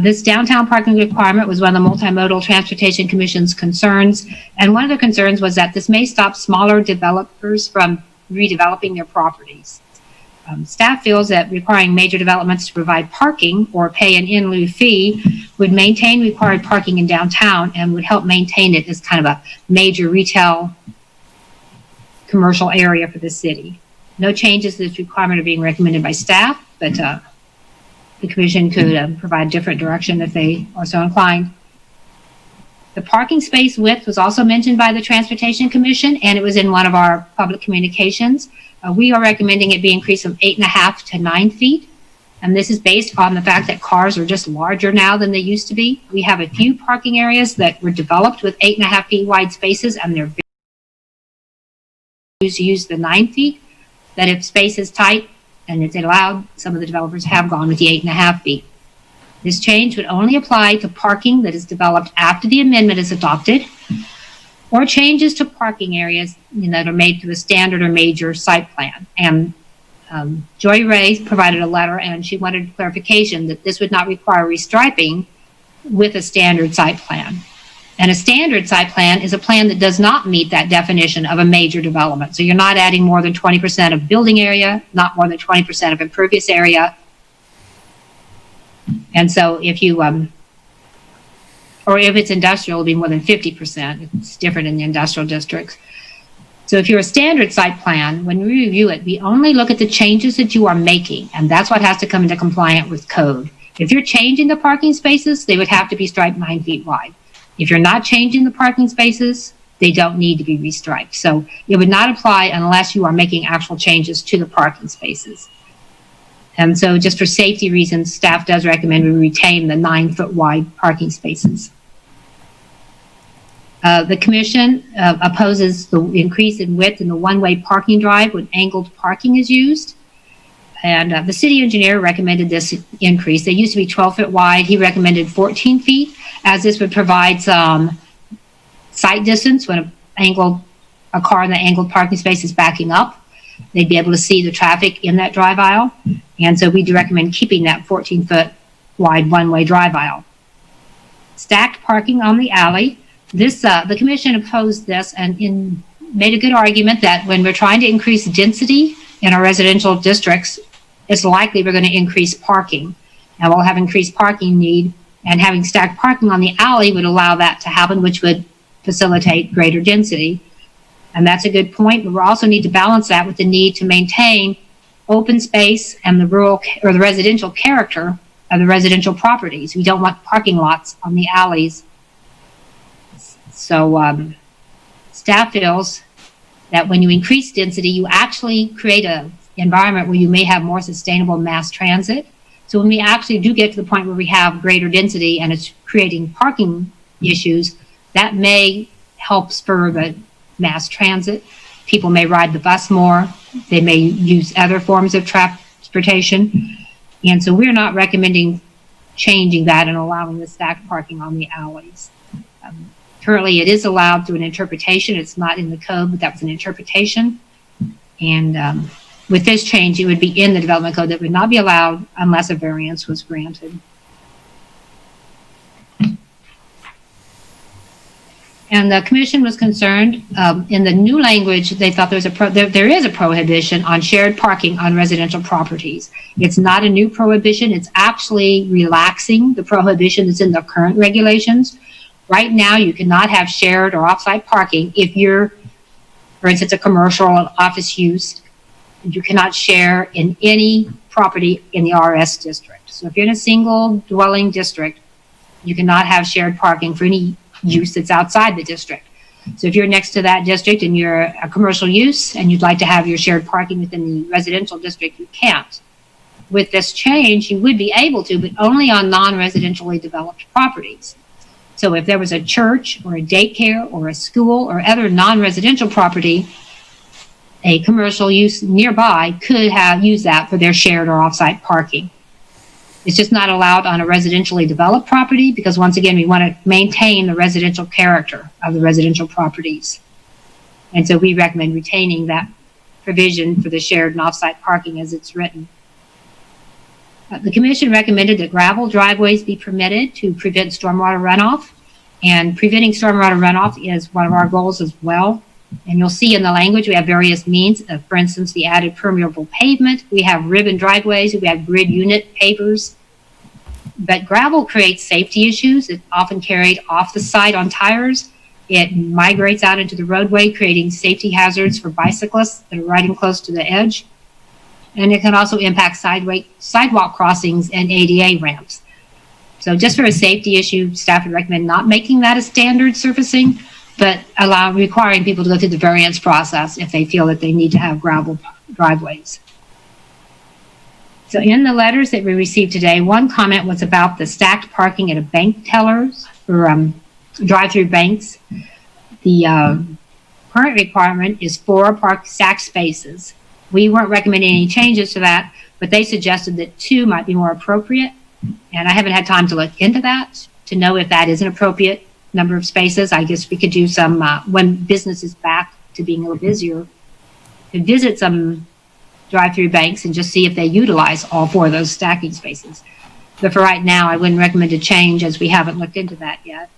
This downtown parking requirement was one of the Multimodal Transportation Commission's concerns, and one of the concerns was that this may stop smaller developers from redeveloping their properties. Staff feels that requiring major developments to provide parking or pay an in lieu fee would maintain required parking in downtown and would help maintain it as kind of a major retail commercial area for the city. No changes to this requirement are being recommended by staff, but the commission could provide different direction if they are so inclined. The parking space width was also mentioned by the Transportation Commission, and it was in one of our public communications. We are recommending it be increased from 8.5 to 9 feet. And this is based on the fact that cars are just larger now than they used to be. We have a few parking areas that were developed with 8.5 feet wide spaces, and they're use the 9 feet. That if space is tight and it's allowed, some of the developers have gone with the 8.5 feet. This change would only apply to parking that is developed after the amendment is adopted, or changes to parking areas that are made through a standard or major site plan. And Joy Ray provided a letter, and she wanted clarification that this would not require restriping with a standard site plan. And a standard site plan is a plan that does not meet that definition of a major development. So you're not adding more than 20% of building area, not more than 20% of impervious area. And so if you, or if it's industrial, it'll be more than 50%. It's different in the industrial districts. So if you're a standard site plan, when we review it, we only look at the changes that you are making, and that's what has to come into compliance with code. If you're changing the parking spaces, they would have to be striped 9 feet wide. If you're not changing the parking spaces, they don't need to be restriped. So it would not apply unless you are making actual changes to the parking spaces. And so just for safety reasons, staff does recommend we retain the 9 foot wide parking spaces. The commission opposes the increase in width in the one-way parking drive when angled parking is used. And the city engineer recommended this increase. They used to be 12 feet wide. He recommended 14 feet, as this would provide some sight distance when a car in the angled parking space is backing up. They'd be able to see the traffic in that drive aisle. And so we do recommend keeping that 14 foot wide one-way drive aisle. Stacked parking on the alley. This, the commission opposed this and made a good argument that when we're trying to increase density in our residential districts, it's likely we're going to increase parking. And we'll have increased parking need, and having stacked parking on the alley would allow that to happen, which would facilitate greater density. And that's a good point, but we also need to balance that with the need to maintain open space and the rural or the residential character of the residential properties. We don't want parking lots on the alleys. So staff feels that when you increase density, you actually create an environment where you may have more sustainable mass transit. So when we actually do get to the point where we have greater density and it's creating parking issues, that may help spur the mass transit. People may ride the bus more. They may use other forms of transportation. And so we're not recommending changing that and allowing the stacked parking on the alleys. Currently, it is allowed through an interpretation. It's not in the code, but that was an interpretation. And with this change, it would be in the development code that would not be allowed unless a variance was granted. And the commission was concerned in the new language. They thought there is a prohibition on shared parking on residential properties. It's not a new prohibition. It's actually relaxing the prohibition that's in the current regulations. Right now, you cannot have shared or off-site parking if you're, for instance, a commercial or office use. You cannot share in any property in the RS district. So if you're in a single dwelling district, you cannot have shared parking for any use that's outside the district. So if you're next to that district and you're a commercial use and you'd like to have your shared parking within the residential district, you can't. With this change, you would be able to, but only on non-residentially developed properties. So if there was a church or a daycare or a school or other non-residential property, a commercial use nearby could have used that for their shared or off-site parking. It's just not allowed on a residentially developed property because, once again, we want to maintain the residential character of the residential properties. And so we recommend retaining that provision for the shared and off-site parking as it's written. The commission recommended that gravel driveways be permitted to prevent stormwater runoff, and preventing stormwater runoff is one of our goals as well. And you'll see in the language we have various means. For instance, the added permeable pavement. We have ribbon driveways. We have grid unit pavers. But gravel creates safety issues. It's often carried off the site on tires. It migrates out into the roadway, creating safety hazards for bicyclists that are riding close to the edge. And it can also impact sidewalk crossings and ADA ramps. So just for a safety issue, staff would recommend not making that a standard surfacing, but requiring people to go through the variance process if they feel that they need to have gravel driveways. So in the letters that we received today, one comment was about the stacked parking at a bank tellers or drive-through banks. The current requirement is 4 stacked spaces. We weren't recommending any changes to that, but they suggested that 2 might be more appropriate. And I haven't had time to look into that to know if that is an appropriate number of spaces. I guess we could do some, when business is back to being a little busier, to visit some drive-through banks and just see if they utilize all 4 of those stacking spaces. But for right now, I wouldn't recommend a change as we haven't looked into that yet.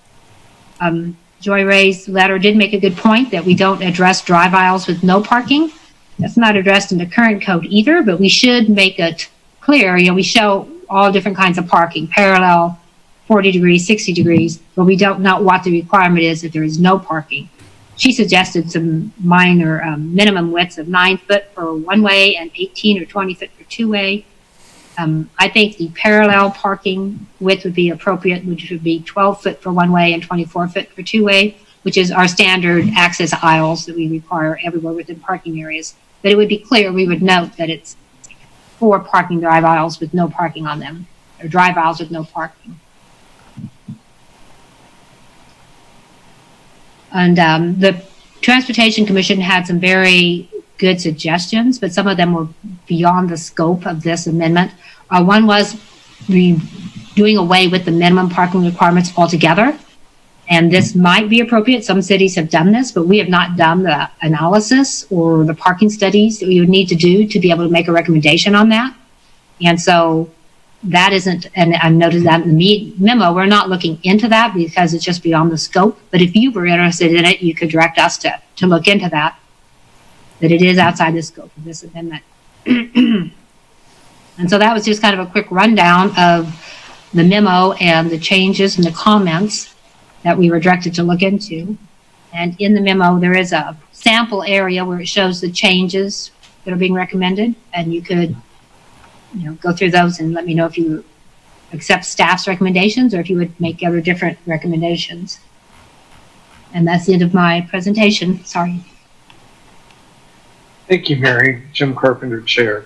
Joy Ray's letter did make a good point that we don't address drive aisles with no parking. That's not addressed in the current code either, but we should make it clear. We show all different kinds of parking, parallel, 40 degrees, 60 degrees, but we don't know what the requirement is if there is no parking. She suggested some minor minimum widths of 9 foot for one-way and 18 or 20 foot for two-way. I think the parallel parking width would be appropriate, which would be 12 foot for one-way and 24 foot for two-way, which is our standard access aisles that we require everywhere within parking areas. But it would be clear, we would note that it's 4 parking drive aisles with no parking on them, or drive aisles with no parking. And the Transportation Commission had some very good suggestions, but some of them were beyond the scope of this amendment. One was doing away with the minimum parking requirements altogether. And this might be appropriate. Some cities have done this, but we have not done the analysis or the parking studies that we would need to do to be able to make a recommendation on that. And so that isn't, and I noted that in the memo, we're not looking into that because it's just beyond the scope. But if you were interested in it, you could direct us to look into that, that it is outside the scope of this amendment. And so that was just kind of a quick rundown of the memo and the changes and the comments that we were directed to look into. And in the memo, there is a sample area where it shows the changes that are being recommended. And you could, go through those and let me know if you accept staff's recommendations or if you would make other different recommendations. And that's the end of my presentation. Sorry. Thank you, Mary. Jim Carpenter, Chair.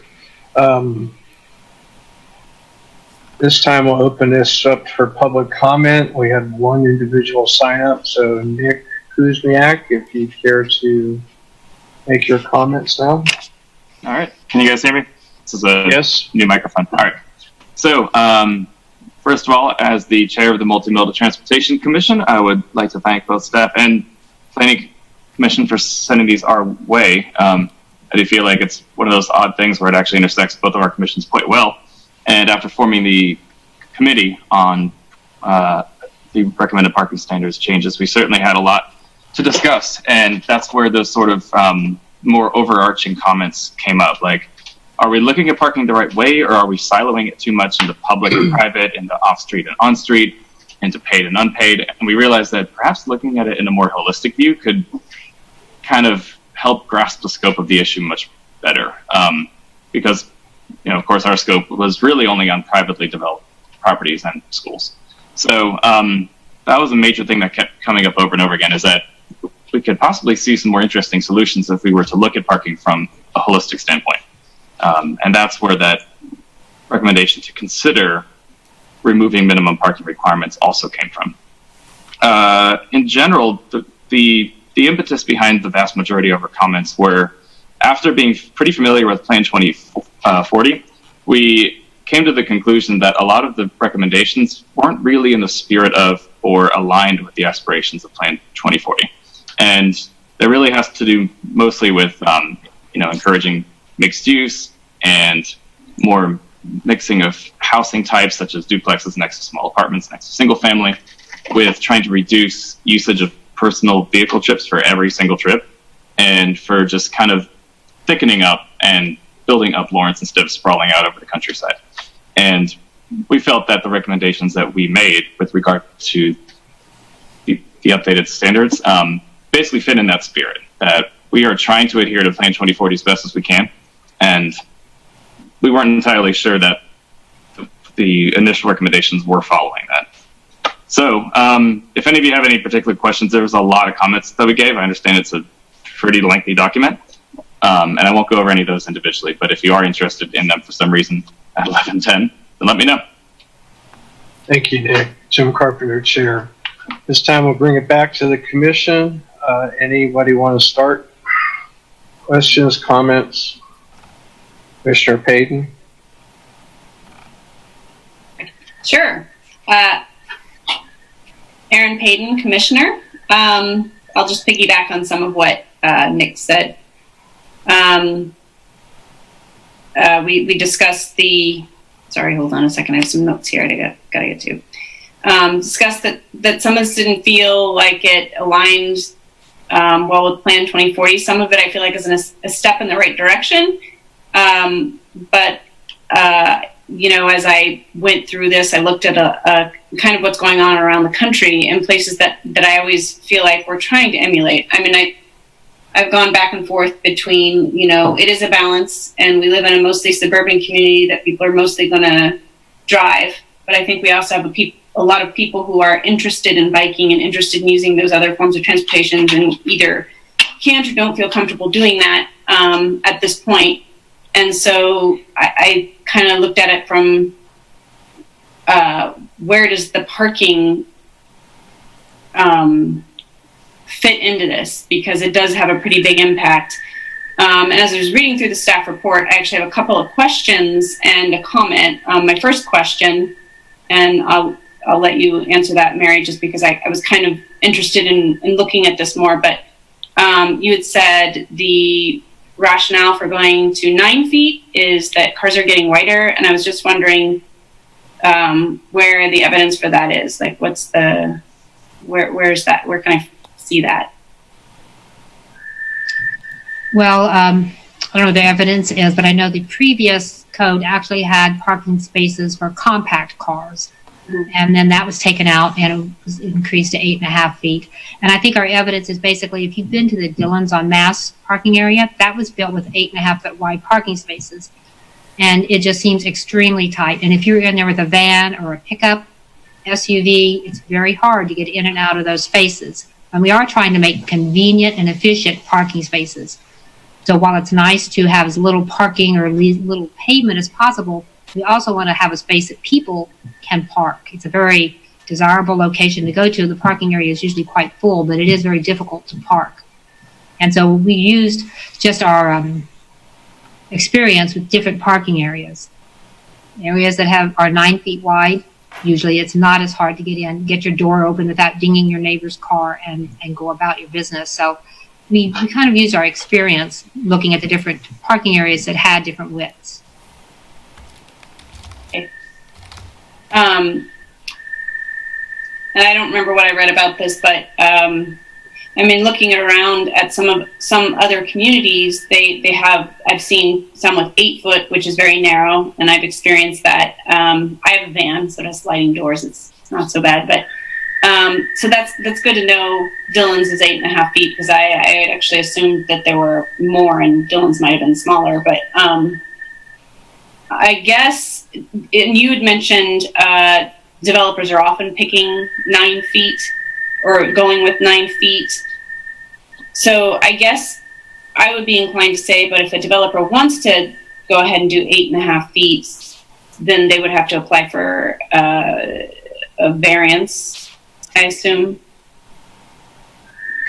This time we'll open this up for public comment. We have one individual sign up. So Nick Kuzmiak, if you care to make your comments now. All right. Can you guys hear me? This is a new microphone. All right. So first of all, as the chair of the Multimodal Transportation Commission, I would like to thank both staff and Planning Commission for sending these our way. I do feel like it's one of those odd things where it actually intersects both of our commissions quite well. And after forming the committee on the recommended parking standards changes, we certainly had a lot to discuss. And that's where those sort of more overarching comments came up. Like, are we looking at parking the right way, or are we siloing it too much into public and private, into off-street and on-street, into paid and unpaid? And we realized that perhaps looking at it in a more holistic view could kind of help grasp the scope of the issue much better. Because, of course, our scope was really only on privately developed properties and schools. So that was a major thing that kept coming up over and over again, is that we could possibly see some more interesting solutions if we were to look at parking from a holistic standpoint. And that's where that recommendation to consider removing minimum parking requirements also came from. In general, the impetus behind the vast majority of our comments were, after being pretty familiar with Plan 2040, we came to the conclusion that a lot of the recommendations weren't really in the spirit of or aligned with the aspirations of Plan 2040. And that really has to do mostly with, encouraging mixed use and more mixing of housing types, such as duplexes next to small apartments next to single family, with trying to reduce usage of personal vehicle trips for every single trip, and for just kind of thickening up and building up Lawrence instead of sprawling out over the countryside. And we felt that the recommendations that we made with regard to the updated standards basically fit in that spirit, that we are trying to adhere to Plan 2040 as best as we can. And we weren't entirely sure that the initial recommendations were following that. So if any of you have any particular questions, there was a lot of comments that we gave. I understand it's a pretty lengthy document. And I won't go over any of those individually, but if you are interested in them for some reason at 11:10, then let me know. Thank you, Nick. Jim Carpenter, Chair. This time we'll bring it back to the commission. Anybody want to start? Questions, comments? Commissioner Payton? Sure. Aaron Payton, Commissioner. I'll just piggyback on some of what Nick said. We discussed sorry, hold on a second. I have some notes here I gotta get to. discussed that some of this didn't feel like it aligned well with Plan 2040. Some of it I feel like is a step in the right direction. But you know, as I went through this, I looked at a kind of what's going on around the country in places that I always feel like we're trying to emulate. I mean, I've gone back and forth between, you know, it is a balance, and we live in a mostly suburban community that people are mostly going to drive. But I think we also have a lot of people who are interested in biking and interested in using those other forms of transportation, and either can't or don't feel comfortable doing that at this point. And so I kind of looked at it from where does the parking fit into this, because it does have a pretty big impact. And as I was reading through the staff report, I actually have a couple of questions and a comment. My first question, and I'll let you answer that, Mary, just because I was kind of interested in looking at this more. But you had said the rationale for going to 9 feet is that cars are getting wider, and I was just wondering where the evidence for that is. Like, what's the where's that? Where can I see that? Well, I don't know what the evidence is, but I know the previous code actually had parking spaces for compact cars. And then that was taken out and it was increased to 8.5 feet. And I think our evidence is basically, if you've been to the Dillon's on Mass parking area, that was built with 8.5 foot wide parking spaces. And it just seems extremely tight. And if you're in there with a van or a pickup SUV, it's very hard to get in and out of those spaces. And we are trying to make convenient and efficient parking spaces. So while it's nice to have as little parking or little pavement as possible, we also want to have a space that people can park. It's a very desirable location to go to. The parking area is usually quite full, but it is very difficult to park. And so we used just our experience with different parking areas. Areas that are 9 feet wide, usually it's not as hard to get in, get your door open without dinging your neighbor's car and go about your business. So we kind of used our experience looking at the different parking areas that had different widths. And I don't remember what I read about this, but I mean, looking around at some other communities, they have, I've seen some with 8 foot, which is very narrow, and I've experienced that. I have a van, so it has sliding doors. It's not so bad, but so that's good to know. Dillon's is 8.5 feet, because I had actually assumed that there were more, and Dillon's might have been smaller, but I guess, and you had mentioned developers are often picking 9 feet or going with 9 feet. So I guess I would be inclined to say, but if a developer wants to go ahead and do 8.5 feet, then they would have to apply for a variance, I assume.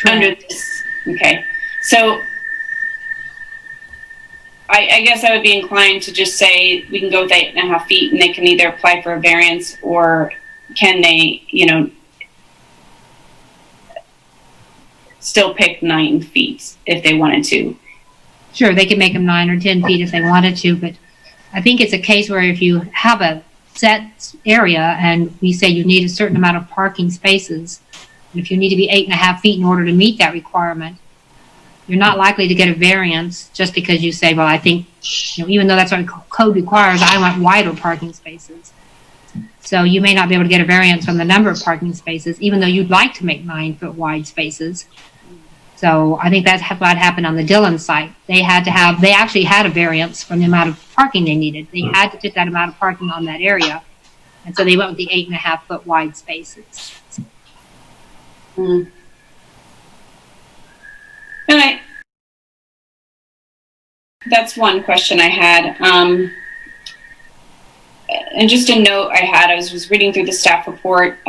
Under this. Okay. So I guess I would be inclined to just say we can go with 8.5 feet, and they can either apply for a variance, or can they, still pick 9 feet if they wanted to. Sure, they could make them 9 or 10 feet if they wanted to, but I think it's a case where if you have a set area and we say you need a certain amount of parking spaces, and if you need to be 8.5 feet in order to meet that requirement, you're not likely to get a variance just because you say, well, I think, even though that's what code requires, I want wider parking spaces. So you may not be able to get a variance from the number of parking spaces, even though you'd like to make 9 foot wide spaces. So I think that's what happened on the Dillon site. They actually had a variance from the amount of parking they needed. They had to fit that amount of parking on that area. And so they went with the 8.5 foot wide spaces. And that's one question I had. And just a note I had, I was reading through the staff report.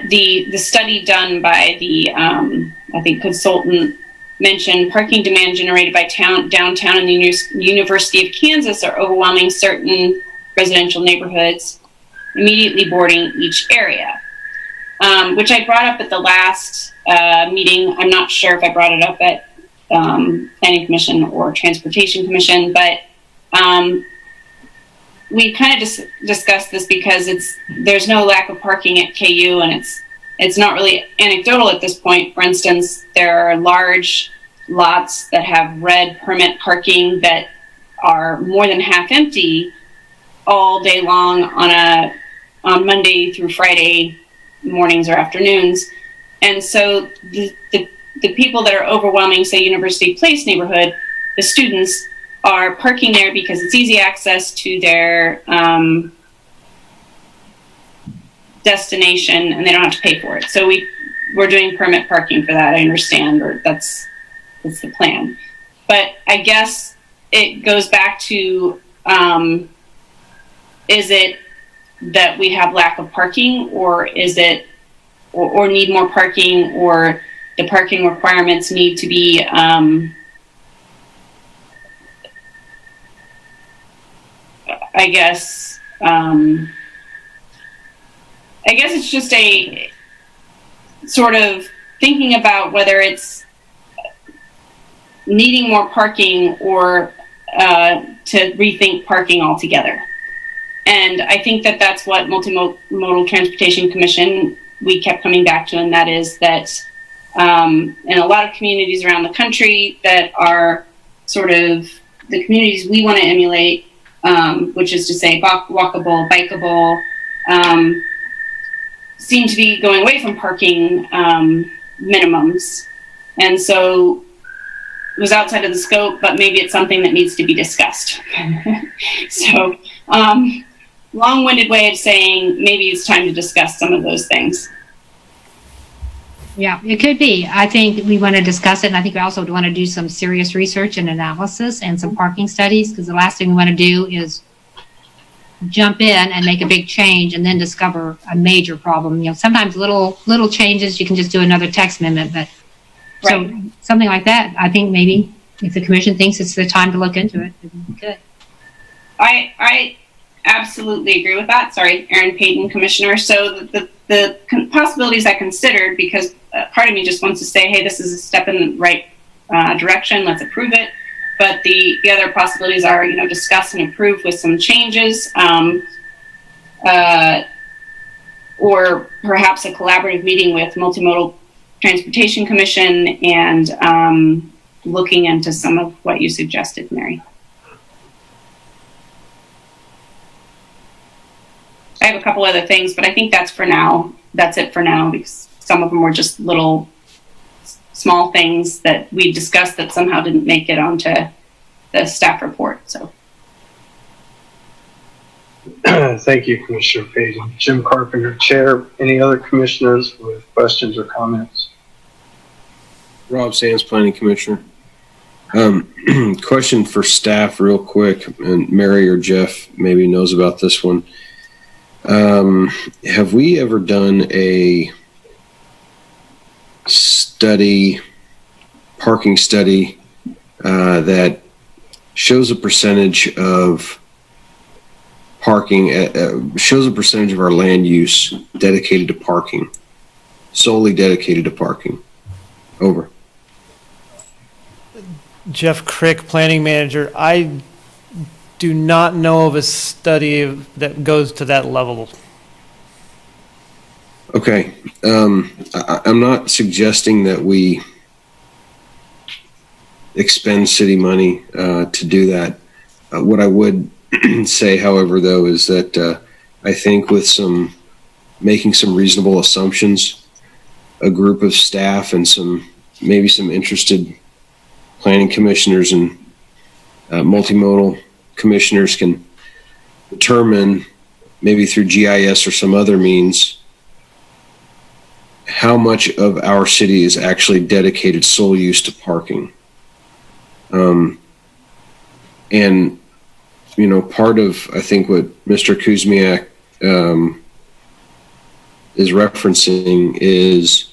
The study done by the I think consultant mentioned parking demand generated by downtown and the University of Kansas are overwhelming certain residential neighborhoods, immediately bordering each area, which I brought up at the last meeting. I'm not sure if I brought it up at Planning Commission or Transportation Commission, but we kind of just discussed this because there's no lack of parking at KU, and it's not really anecdotal at this point. For instance, there are large lots that have red permit parking that are more than half empty all day long on Monday through Friday mornings or afternoons. And so the people that are overwhelming, say, University Place neighborhood, the students are parking there because it's easy access to their destination and they don't have to pay for it. So we're doing permit parking for that, I understand, or that's the plan. But I guess it goes back to, is it that we have lack of parking, or is it, or need more parking, or the parking requirements need to be, I guess it's just a sort of thinking about whether it's needing more parking or to rethink parking altogether. And I think that's what Multimodal Transportation Commission, we kept coming back to, and that is that in a lot of communities around the country that are sort of the communities we want to emulate, which is to say walkable, bikeable, seem to be going away from parking minimums. And so it was outside of the scope, but maybe it's something that needs to be discussed. So long-winded way of saying maybe it's time to discuss some of those things. Yeah, it could be. I think we want to discuss it, and I think we also want to do some serious research and analysis and some parking studies, because the last thing we want to do is jump in and make a big change and then discover a major problem. You know, sometimes little changes, you can just do another text amendment, but right. So something like that, I think maybe if the commission thinks it's the time to look into it, it would be good. I absolutely agree with that. Sorry, Erin Payton, Commissioner. So the possibilities I considered, because part of me just wants to say, hey, this is a step in the right direction, let's approve it. But the other possibilities are, discuss and approve with some changes, or perhaps a collaborative meeting with Multimodal Transportation Commission and looking into some of what you suggested, Mary. I have a couple other things, but I think that's for now. That's it for now, because some of them were just little small things that we discussed that somehow didn't make it onto the staff report. So, thank you, Commissioner Payton. Jim Carpenter, Chair. Any other commissioners with questions or comments? Rob Sands, Planning Commissioner. Question for staff real quick, and Mary or Jeff maybe knows about this one. Have we ever done a parking study that shows a percentage of parking, shows a percentage of our land use dedicated to parking, solely dedicated to parking? Over. Jeff Crick, Planning Manager. I do not know of a study that goes to that level. Okay. I'm not suggesting that we expend city money to do that. What I would say, however, though, is that I think with making some reasonable assumptions, a group of staff and maybe some interested planning commissioners and multimodal commissioners can determine, maybe through GIS or some other means, how much of our city is actually dedicated sole use to parking. And, part of, I think, what Mr. Kuzmiak is referencing is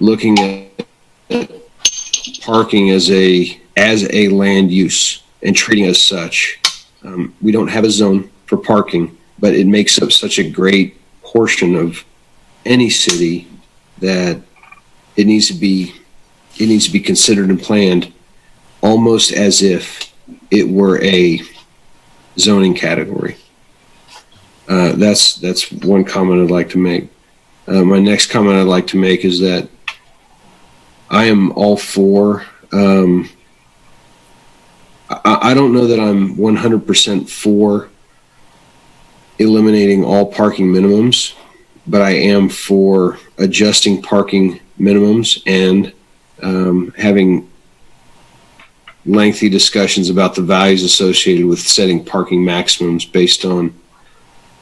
looking at parking as a land use and treating it as such. We don't have a zone for parking, but it makes up such a great portion of any city that it needs to be considered and planned almost as if it were a zoning category. That's one comment I'd like to make. My next comment I'd like to make is that I am all for, I don't know that I'm 100% for eliminating all parking minimums, but I am for adjusting parking minimums and having lengthy discussions about the values associated with setting parking maximums based on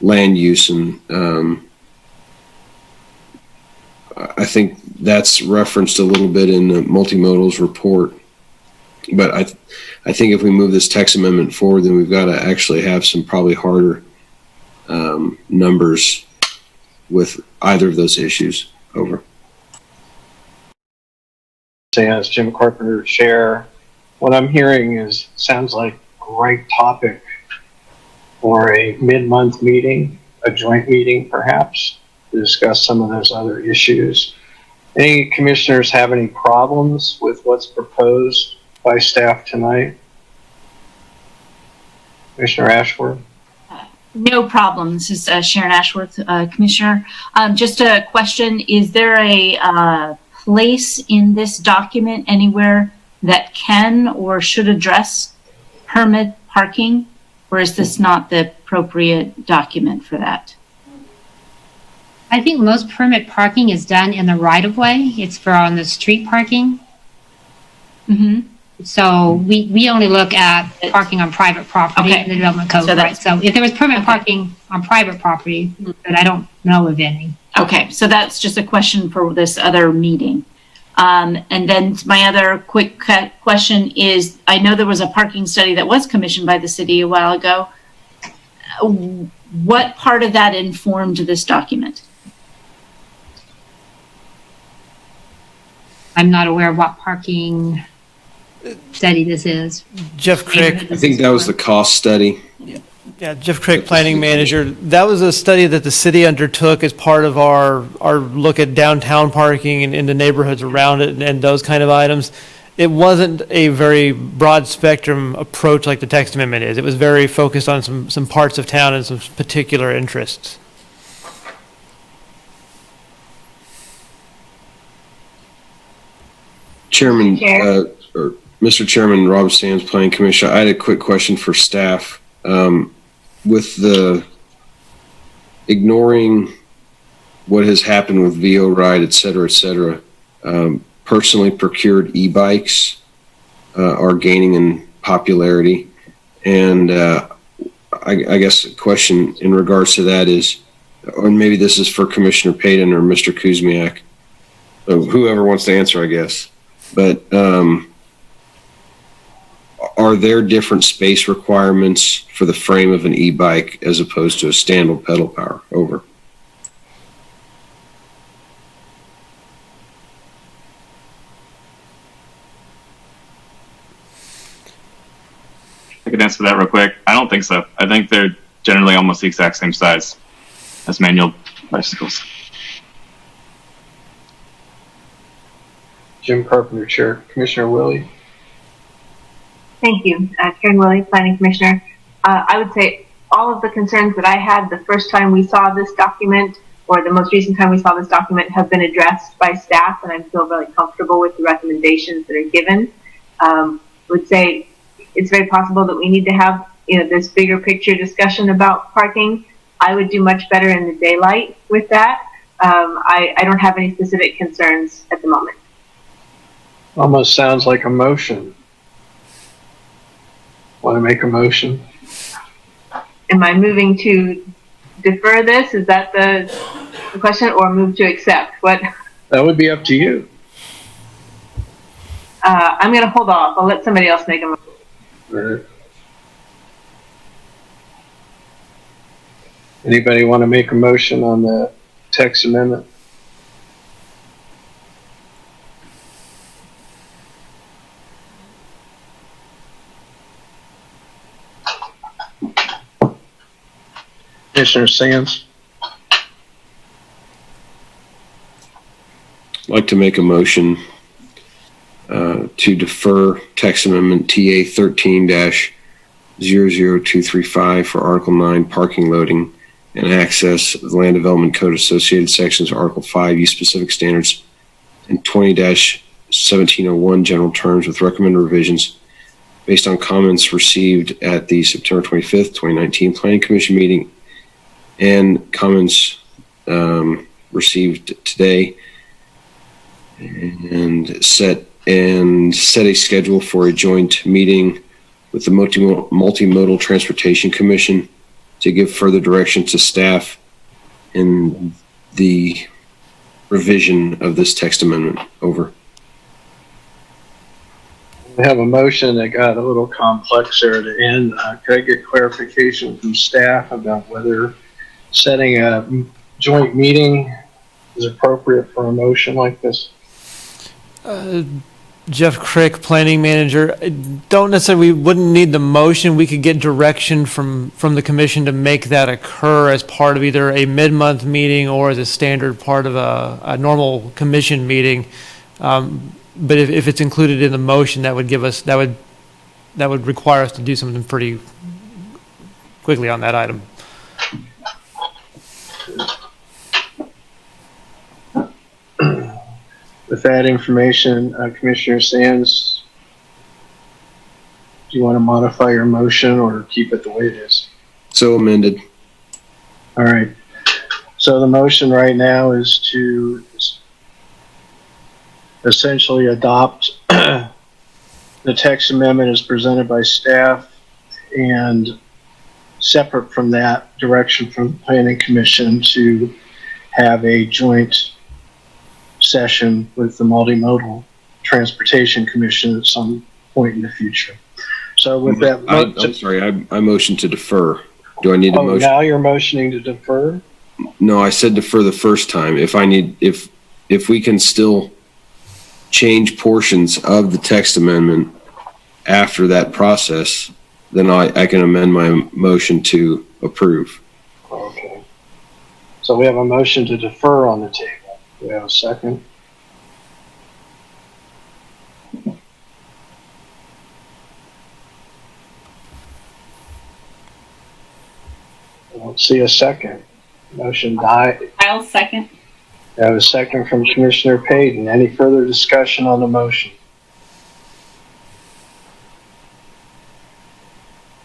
land use. And I think that's referenced a little bit in the multimodal's report. But I think if we move this text amendment forward, then we've got to actually have some probably harder numbers with either of those issues. Over. As Jim Carpenter Chair, what I'm hearing sounds like a great topic for a mid-month meeting, a joint meeting perhaps, to discuss some of those other issues. Any commissioners have any problems with what's proposed by staff tonight? Commissioner Ashworth? No problem. This is Sharon Ashworth, Commissioner. Just a question. Is there a place in this document anywhere that can or should address permit parking? Or is this not the appropriate document for that? I think most permit parking is done in the right-of-way. It's for on the street parking. Mm-hmm. So we only look at parking on private property in the development code, right? So if there was permit parking on private property, but I don't know of any. Okay, so that's just a question for this other meeting. And then my other quick question is, I know there was a parking study that was commissioned by the city a while ago. What part of that informed this document? I'm not aware of what parking study this is. Jeff Crick. I think that was the cost study. Yeah, Jeff Crick, planning manager. That was a study that the city undertook as part of our look at downtown parking and in the neighborhoods around it and those kind of items. It wasn't a very broad spectrum approach like the text amendment is. It was very focused on some parts of town and some particular interests. Chairman, or Mr. Chairman, Rob Sands, Planning Commission, I had a quick question for staff. With the ignoring what has happened with VO Ride, et cetera, personally procured e-bikes are gaining in popularity. And I guess the question in regards to that is, or maybe this is for Commissioner Payton or Mr. Kuzmiak, whoever wants to answer, I guess. But are there different space requirements for the frame of an e-bike as opposed to a stand-up pedal power? Over. I could answer that real quick. I don't think so. I think they're generally almost the exact same size as manual bicycles. Jim Carpenter Chair. Commissioner Willie? Thank you. Karen Willie, Planning Commissioner. I would say all of the concerns that I had the first time we saw this document or the most recent time we saw this document have been addressed by staff, and I feel very comfortable with the recommendations that are given. Would say it's very possible that we need to have this bigger picture discussion about parking. I would do much better in the daylight with that. I don't have any specific concerns at the moment. Almost sounds like a motion. Want to make a motion? Am I moving to defer this? Is that the question, or move to accept? What? That would be up to you. I'm going to hold off. I'll let somebody else make a motion. Right. Anybody want to make a motion on the text amendment? Commissioner Sands? I'd like to make a motion to defer text amendment TA 13-00235 for Article 9 parking loading and access of the Land Development Code associated sections, Article 5, use specific standards, and 20-1701 general terms with recommended revisions based on comments received at the September 25th, 2019 Planning Commission meeting and comments received today, and set a schedule for a joint meeting with the Multimodal Transportation Commission to give further direction to staff in the revision of this text amendment. Over. We have a motion that got a little complex there at the end. Could I get clarification from staff about whether setting a joint meeting is appropriate for a motion like this? Jeff Crick, planning manager. Don't necessarily, we wouldn't need the motion. We could get direction from the commission to make that occur as part of either a mid-month meeting or as a standard part of a normal commission meeting. But if it's included in the motion, that would give us, that would require us to do something pretty quickly on that item. With that information, Commissioner Sands, do you want to modify your motion or keep it the way it is? So amended. All right. So the motion right now is to essentially adopt the text amendment as presented by staff, and separate from that, direction from the Planning Commission to have a joint session with the Multimodal Transportation Commission at some point in the future. So with that, I'm sorry, I motioned to defer. Do I need a motion? Now you're motioning to defer? No, I said defer the first time. If we can still change portions of the text amendment after that process, then I can amend my motion to approve. Okay. So we have a motion to defer on the table. Do we have a second? I don't see a second. Motion died. I'll second. I have a second from Commissioner Payton. Any further discussion on the motion?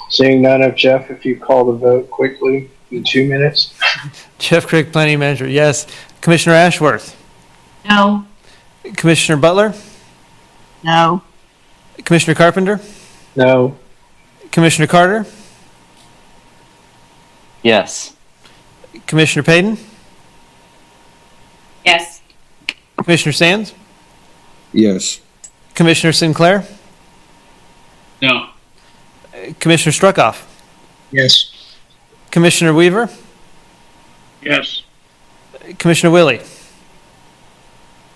Seeing none of Jeff, if you call the vote quickly in 2 minutes. Jeff Crick, planning manager, yes. Commissioner Ashworth? No. Commissioner Butler? No. Commissioner Carpenter? No. Commissioner Carter? Yes. Commissioner Payton? Yes. Commissioner Sands? Yes. Commissioner Sinclair? No. Commissioner Struckoff? Yes. Commissioner Weaver? Yes. Commissioner Willie?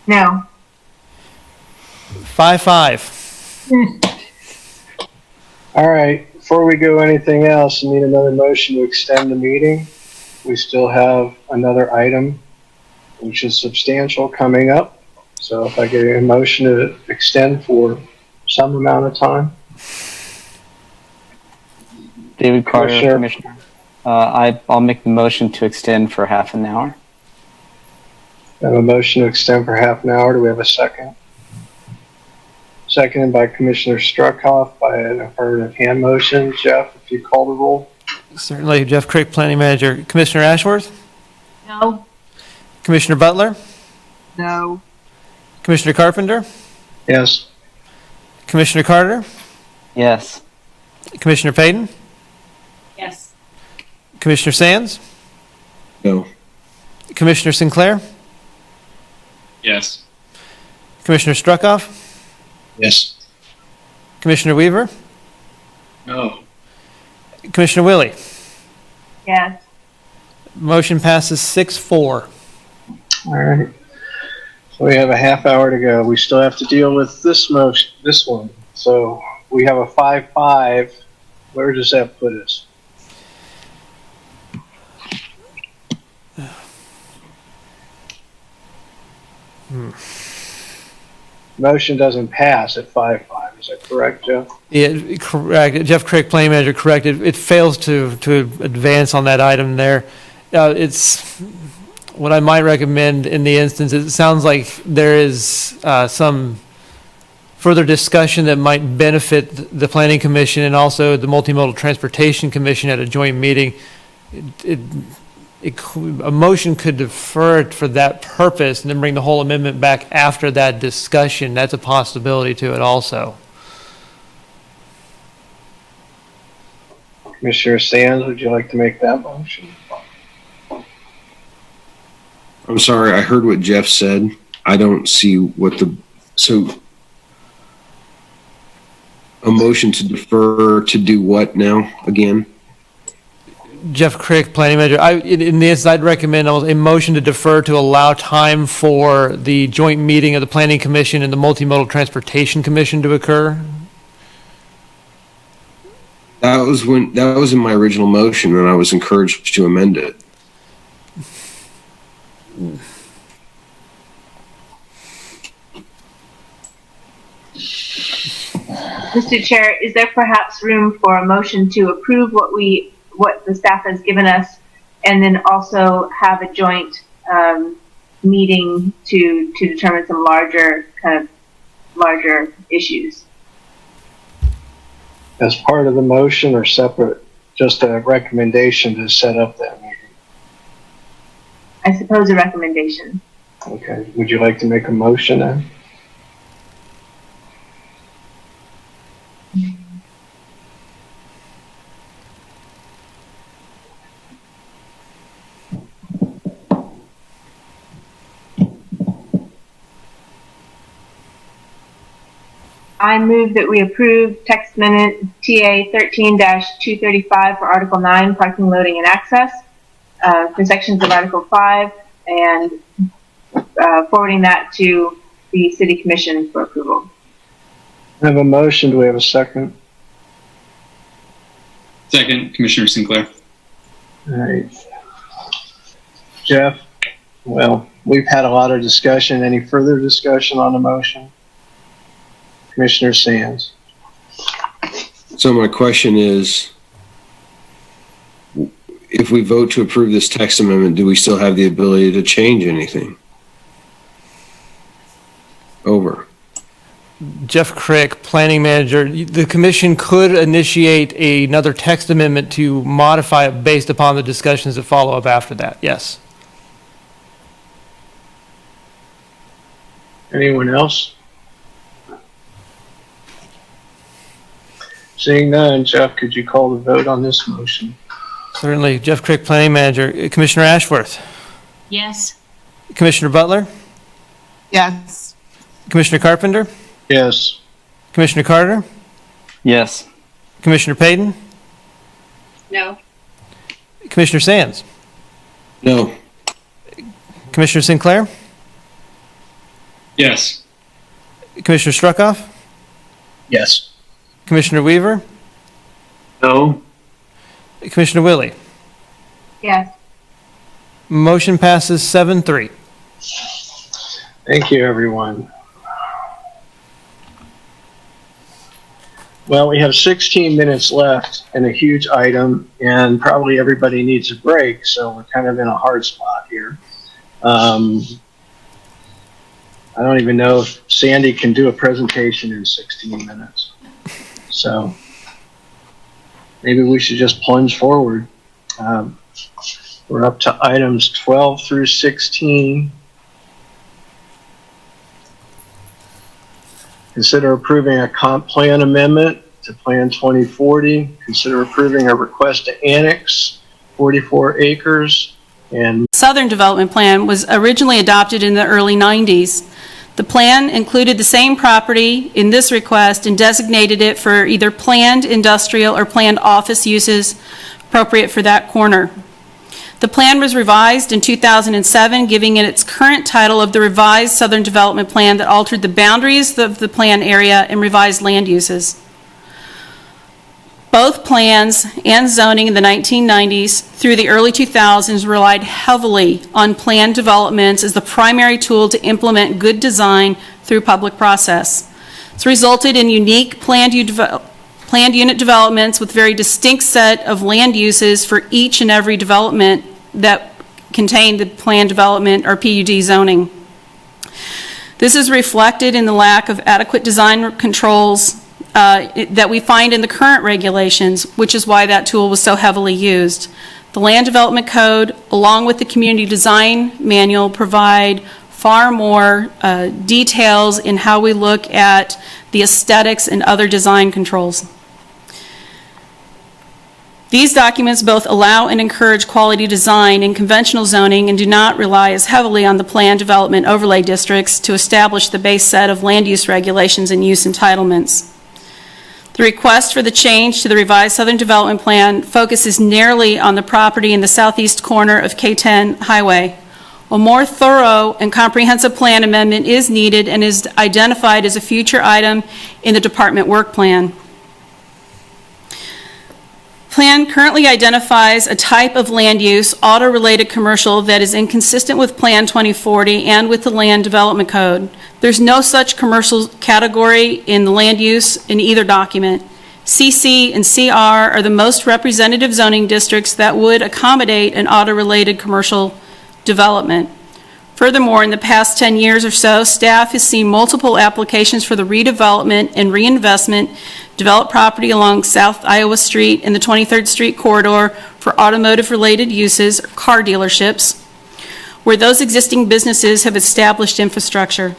No. 5-5. All right. Before we go anything else, I need another motion to extend the meeting. We still have another item, which is substantial, coming up. So if I get a motion to extend for some amount of time. David Carter, Commissioner. I'll make the motion to extend for half an hour. I have a motion to extend for half an hour. Do we have a second? Seconded by Commissioner Struckhoff by an affirmative hand motion. Jeff, if you call the roll. Certainly. Jeff Crick, planning manager. Commissioner Ashworth? No. Commissioner Butler? No. Commissioner Carpenter? Yes. Commissioner Carter? Yes. Commissioner Payton? Yes. Commissioner Sands? No. Commissioner Sinclair? Yes. Commissioner Struckoff? Yes. Commissioner Weaver? No. Commissioner Willie? Yes. Motion passes 6-4. All right. So we have a half hour to go. We still have to deal with this motion, this one. So we have a 5-5. Where does that put us? Motion doesn't pass at 5-5. Is that correct, Jeff? Yeah, correct. Jeff Crick, planning manager, correct. It fails to advance on that item there. It's, what I might recommend in the instance, it sounds like there is some further discussion that might benefit the Planning Commission and also the Multimodal Transportation Commission at a joint meeting. A motion could defer it for that purpose and then bring the whole amendment back after that discussion. That's a possibility to it also. Commissioner Sands, would you like to make that motion? I'm sorry, I heard what Jeff said. I don't see what so a motion to defer to do what now again? Jeff Crick, Planning Manager. In this, I'd recommend a motion to defer to allow time for the joint meeting of the Planning Commission and the Multimodal Transportation Commission to occur. That was in my original motion, and I was encouraged to amend it. Mr. Chair, is there perhaps room for a motion to approve what the staff has given us, and then also have a joint meeting to determine some larger issues? As part of the motion or separate, just a recommendation to set up that meeting? I suppose a recommendation. Okay. Would you like to make a motion then? I move that we approve text amendment TA 13-235 for Article 9, parking, loading, and access, for sections of Article 5, and forwarding that to the City Commission for approval. I have a motion. Do we have a second? Second, Commissioner Sinclair. All right. Jeff, well, we've had a lot of discussion. Any further discussion on the motion? Commissioner Sands. So my question is, if we vote to approve this text amendment, do we still have the ability to change anything? Over. Jeff Crick, Planning Manager. The Commission could initiate another text amendment to modify it based upon the discussions that follow up after that. Yes. Anyone else? Seeing none, Jeff, could you call the vote on this motion? Certainly. Jeff Crick, Planning Manager. Commissioner Ashworth. Yes. Commissioner Butler. Yes. Commissioner Carpenter. Yes. Commissioner Carter. Yes. Commissioner Payton. No. Commissioner Sands. No. Commissioner Sinclair. Yes. Commissioner Struckoff. Yes. Commissioner Weaver. No. Commissioner Willie. Yes. Motion passes 7-3. Thank you, everyone. Well, we have 16 minutes left and a huge item, and probably everybody needs a break, so we're kind of in a hard spot here. I don't even know if Sandy can do a presentation in 16 minutes. So maybe we should just plunge forward. We're up to items 12 through 16. Consider approving a comp plan amendment to Plan 2040. Consider approving a request to annex 44 acres. And Southern Development Plan was originally adopted in the early 90s. The plan included the same property in this request and designated it for either planned industrial or planned office uses appropriate for that corner. The plan was revised in 2007, giving it its current title of the Revised Southern Development Plan that altered the boundaries of the plan area and revised land uses. Both plans and zoning in the 1990s through the early 2000s relied heavily on planned developments as the primary tool to implement good design through public process. It's resulted in unique planned unit developments with very distinct set of land uses for each and every development that contain the planned development or PUD zoning. This is reflected in the lack of adequate design controls that we find in the current regulations, which is why that tool was so heavily used. The Land Development Code, along with the Community Design Manual, provide far more details in how we look at the aesthetics and other design controls. These documents both allow and encourage quality design in conventional zoning and do not rely as heavily on the planned development overlay districts to establish the base set of land use regulations and use entitlements. The request for the change to the revised Southern Development Plan focuses narrowly on the property in the southeast corner of K-10 Highway. A more thorough and comprehensive plan amendment is needed and is identified as a future item in the department work plan. Plan currently identifies a type of land use, auto-related commercial, that is inconsistent with Plan 2040 and with the Land Development Code. There's no such commercial category in the land use in either document. CC and CR are the most representative zoning districts that would accommodate an auto-related commercial development. Furthermore, in the past 10 years or so, staff has seen multiple applications for the redevelopment and reinvestment developed property along South Iowa Street and the 23rd Street corridor for automotive-related uses, or car dealerships, where those existing businesses have established infrastructure.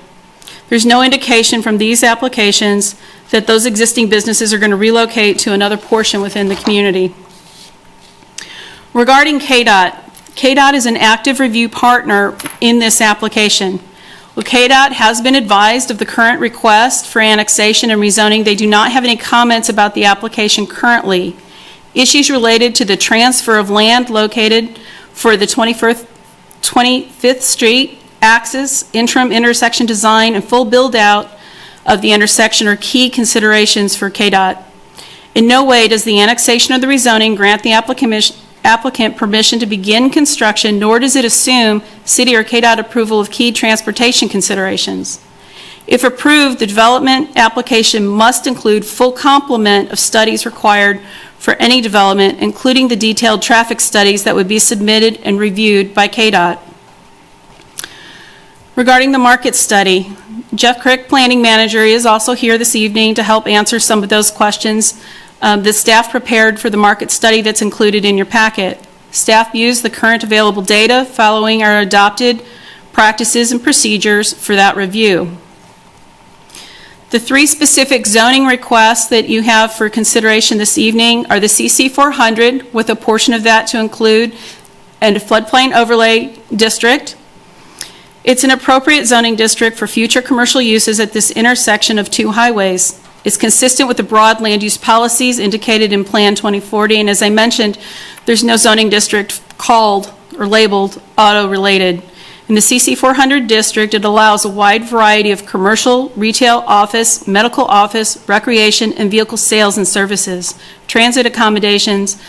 There's no indication from these applications that those existing businesses are going to relocate to another portion within the community. Regarding KDOT, KDOT is an active review partner in this application. Well, KDOT has been advised of the current request for annexation and rezoning. They do not have any comments about the application currently. Issues related to the transfer of land located for the 25th Street axis, interim intersection design, and full build-out of the intersection are key considerations for KDOT. In no way does the annexation or the rezoning grant the applicant permission to begin construction, nor does it assume city or KDOT approval of key transportation considerations. If approved, the development application must include full complement of studies required for any development, including the detailed traffic studies that would be submitted and reviewed by KDOT. Regarding the market study, Jeff Crick, Planning Manager, is also here this evening to help answer some of those questions. The staff prepared for the market study that's included in your packet. Staff used the current available data following our adopted practices and procedures for that review. The three specific zoning requests that you have for consideration this evening are the CC 400, with a portion of that to include a floodplain overlay district. It's an appropriate zoning district for future commercial uses at this intersection of two highways. It's consistent with the broad land use policies indicated in Plan 2040, and as I mentioned, there's no zoning district called or labeled auto-related. In the CC 400 district, it allows a wide variety of commercial, retail, office, medical office, recreation, and vehicle sales and services, transit accommodations,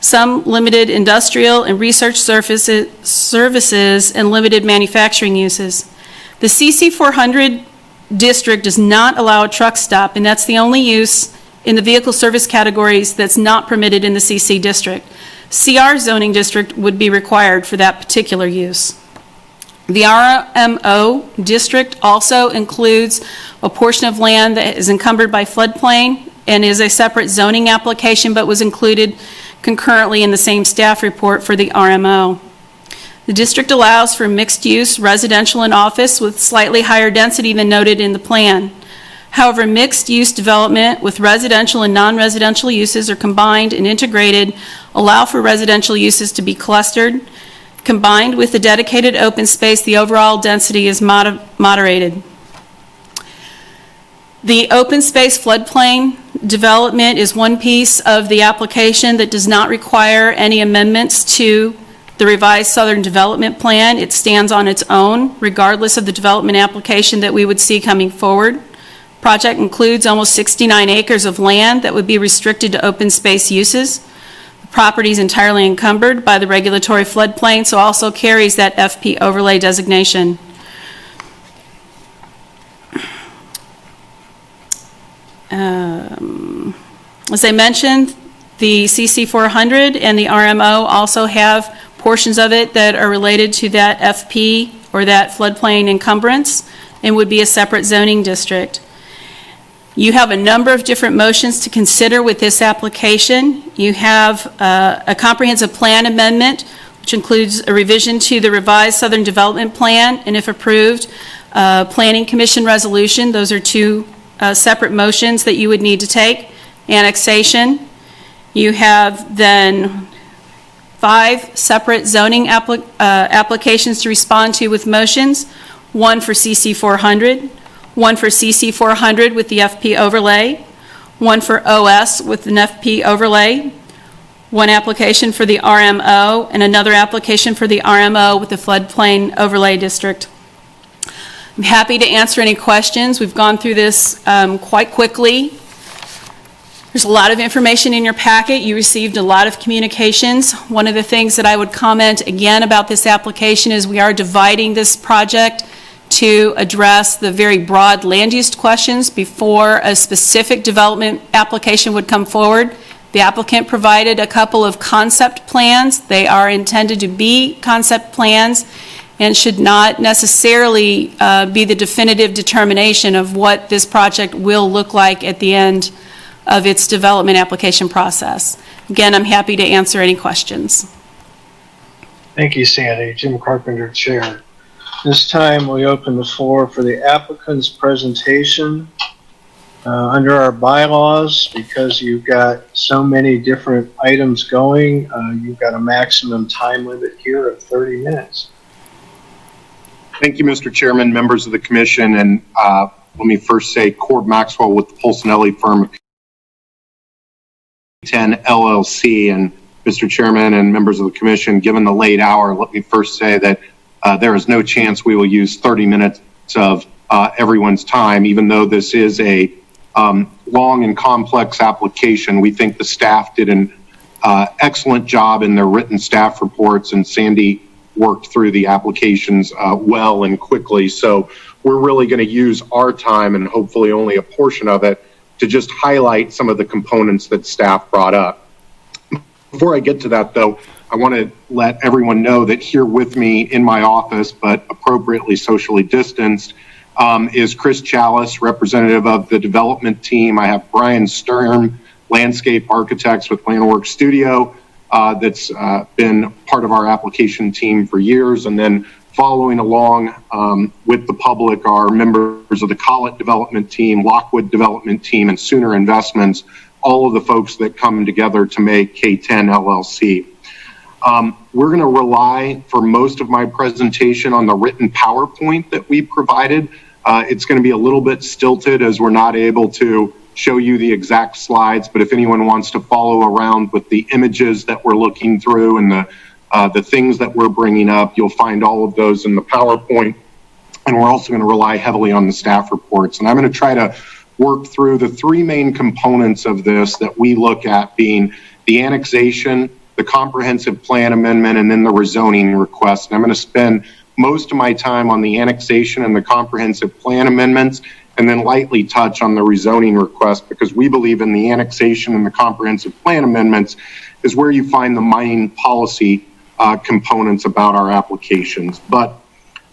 some limited industrial and research services, and limited manufacturing uses. The CC 400 district does not allow a truck stop, and that's the only use in the vehicle service categories that's not permitted in the CC district. CR zoning district would be required for that particular use. The RMO district also includes a portion of land that is encumbered by floodplain and is a separate zoning application, but was included concurrently in the same staff report for the RMO. The district allows for mixed-use residential and office with slightly higher density than noted in the plan. However, mixed-use development with residential and non-residential uses are combined and integrated, allow for residential uses to be clustered. Combined with the dedicated open space, the overall density is moderated. The open space floodplain development is one piece of the application that does not require any amendments to the revised Southern Development Plan. It stands on its own, regardless of the development application that we would see coming forward. Project includes almost 69 acres of land that would be restricted to open space uses. The property is entirely encumbered by the regulatory floodplain, so also carries that FP overlay designation. As I mentioned, the CC 400 and the RMO also have portions of it that are related to that FP or that floodplain encumbrance and would be a separate zoning district. You have a number of different motions to consider with this application. You have a comprehensive plan amendment, which includes a revision to the revised Southern Development Plan, and if approved, Planning Commission resolution. Those are two separate motions that you would need to take. Annexation. You have then 5 separate zoning applications to respond to with motions, one for CC 400, one for CC 400 with the FP overlay, one for OS with an FP overlay, one application for the RMO, and another application for the RMO with the floodplain overlay district. I'm happy to answer any questions. We've gone through this quite quickly. There's a lot of information in your packet. You received a lot of communications. One of the things that I would comment again about this application is we are dividing this project to address the very broad land use questions before a specific development application would come forward. The applicant provided a couple of concept plans. They are intended to be concept plans and should not necessarily be the definitive determination of what this project will look like at the end of its development application process. Again, I'm happy to answer any questions. Thank you, Sandy. Jim Carpenter, Chair. This time we open the floor for the applicant's presentation. Under our bylaws, because you've got so many different items going, you've got a maximum time limit here of 30 minutes. Thank you, Mr. Chairman, members of the commission, and let me first say Cord Maxwell with the Polsinelli firm 10 LLC. And Mr. Chairman and members of the commission, given the late hour, let me first say that there is no chance we will use 30 minutes of everyone's time, even though this is a long and complex application. We think the staff did an excellent job in their written staff reports, and Sandy worked through the applications well and quickly. So we're really going to use our time, and hopefully only a portion of it, to just highlight some of the components that staff brought up. Before I get to that, though, I want to let everyone know that here with me in my office, but appropriately socially distanced, is Chris Chalice, representative of the development team. I have Brian Sturm, landscape architects with Landwork Studio, that's been part of our application team for years. And then following along with the public are members of the Collett development team, Lockwood development team, and Sooner Investments, all of the folks that come together to make K10 LLC. We're going to rely for most of my presentation on the written PowerPoint that we provided. It's going to be a little bit stilted as we're not able to show you the exact slides, but if anyone wants to follow around with the images that we're looking through and the things that we're bringing up, you'll find all of those in the PowerPoint. And we're also going to rely heavily on the staff reports. And I'm going to try to work through the 3 main components of this that we look at, being the annexation, the comprehensive plan amendment, and then the rezoning request. And I'm going to spend most of my time on the annexation and the comprehensive plan amendments, and then lightly touch on the rezoning request, because we believe in the annexation and the comprehensive plan amendments is where you find the main policy components about our applications. But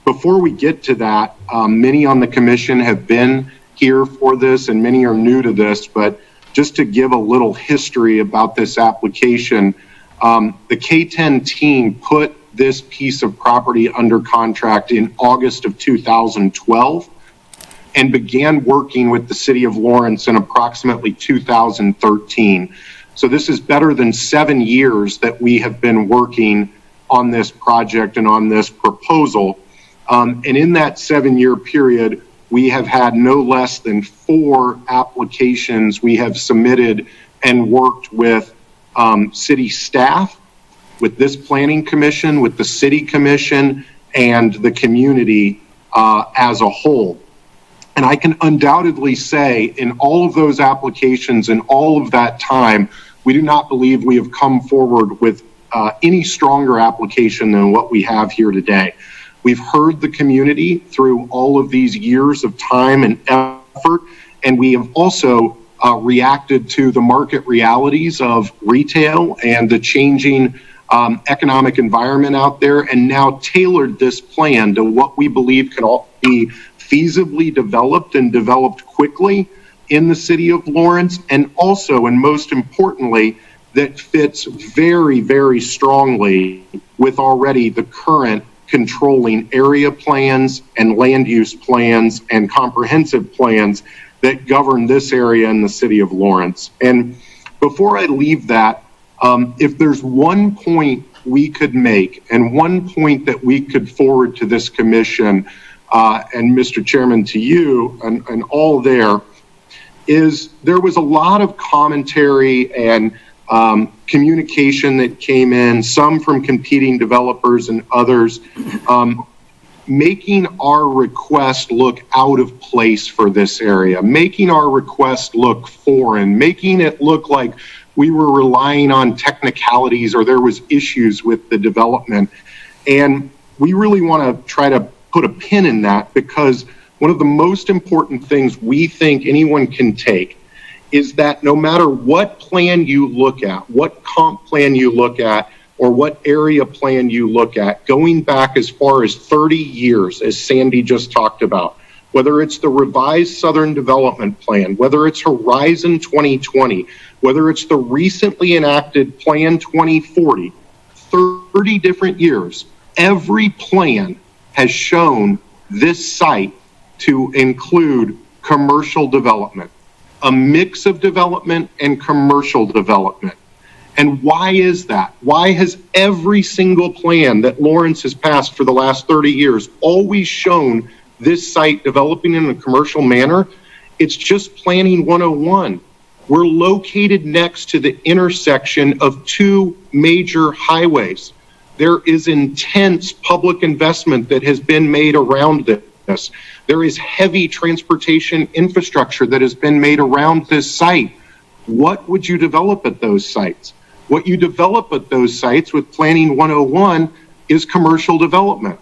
before we get to that, many on the commission have been here for this and many are new to this, but just to give a little history about this application, the K10 team put this piece of property under contract in August of 2012 and began working with the city of Lawrence in approximately 2013. So this is better than 7 years that we have been working on this project and on this proposal. And in that 7-year period, we have had no less than 4 applications we have submitted and worked with city staff, with this planning commission, with the city commission, and the community as a whole. And I can undoubtedly say in all of those applications and all of that time, we do not believe we have come forward with any stronger application than what we have here today. We've heard the community through all of these years of time and effort, and we have also reacted to the market realities of retail and the changing economic environment out there, and now tailored this plan to what we believe can all be feasibly developed and developed quickly in the city of Lawrence, and also, and most importantly, that fits very, very strongly with already the current controlling area plans and land use plans and comprehensive plans that govern this area in the city of Lawrence. And before I leave that, if there's one point we could make and one point that we could forward to this commission, and Mr. Chairman, to you and all there, is there was a lot of commentary and communication that came in, some from competing developers and others, making our request look out of place for this area, making our request look foreign, making it look like we were relying on technicalities or there was issues with the development. And we really want to try to put a pin in that, because one of the most important things we think anyone can take is that no matter what plan you look at, what comp plan you look at, or what area plan you look at, going back as far as 30 years, as Sandy just talked about, whether it's the revised Southern Development Plan, whether it's Horizon 2020, whether it's the recently enacted Plan 2040, 30 different years, every plan has shown this site to include commercial development, a mix of development and commercial development. And why is that? Why has every single plan that Lawrence has passed for the last 30 years always shown this site developing in a commercial manner? It's just Planning 101. We're located next to the intersection of two major highways. There is intense public investment that has been made around this. There is heavy transportation infrastructure that has been made around this site. What would you develop at those sites? What you develop at those sites with Planning 101 is commercial development.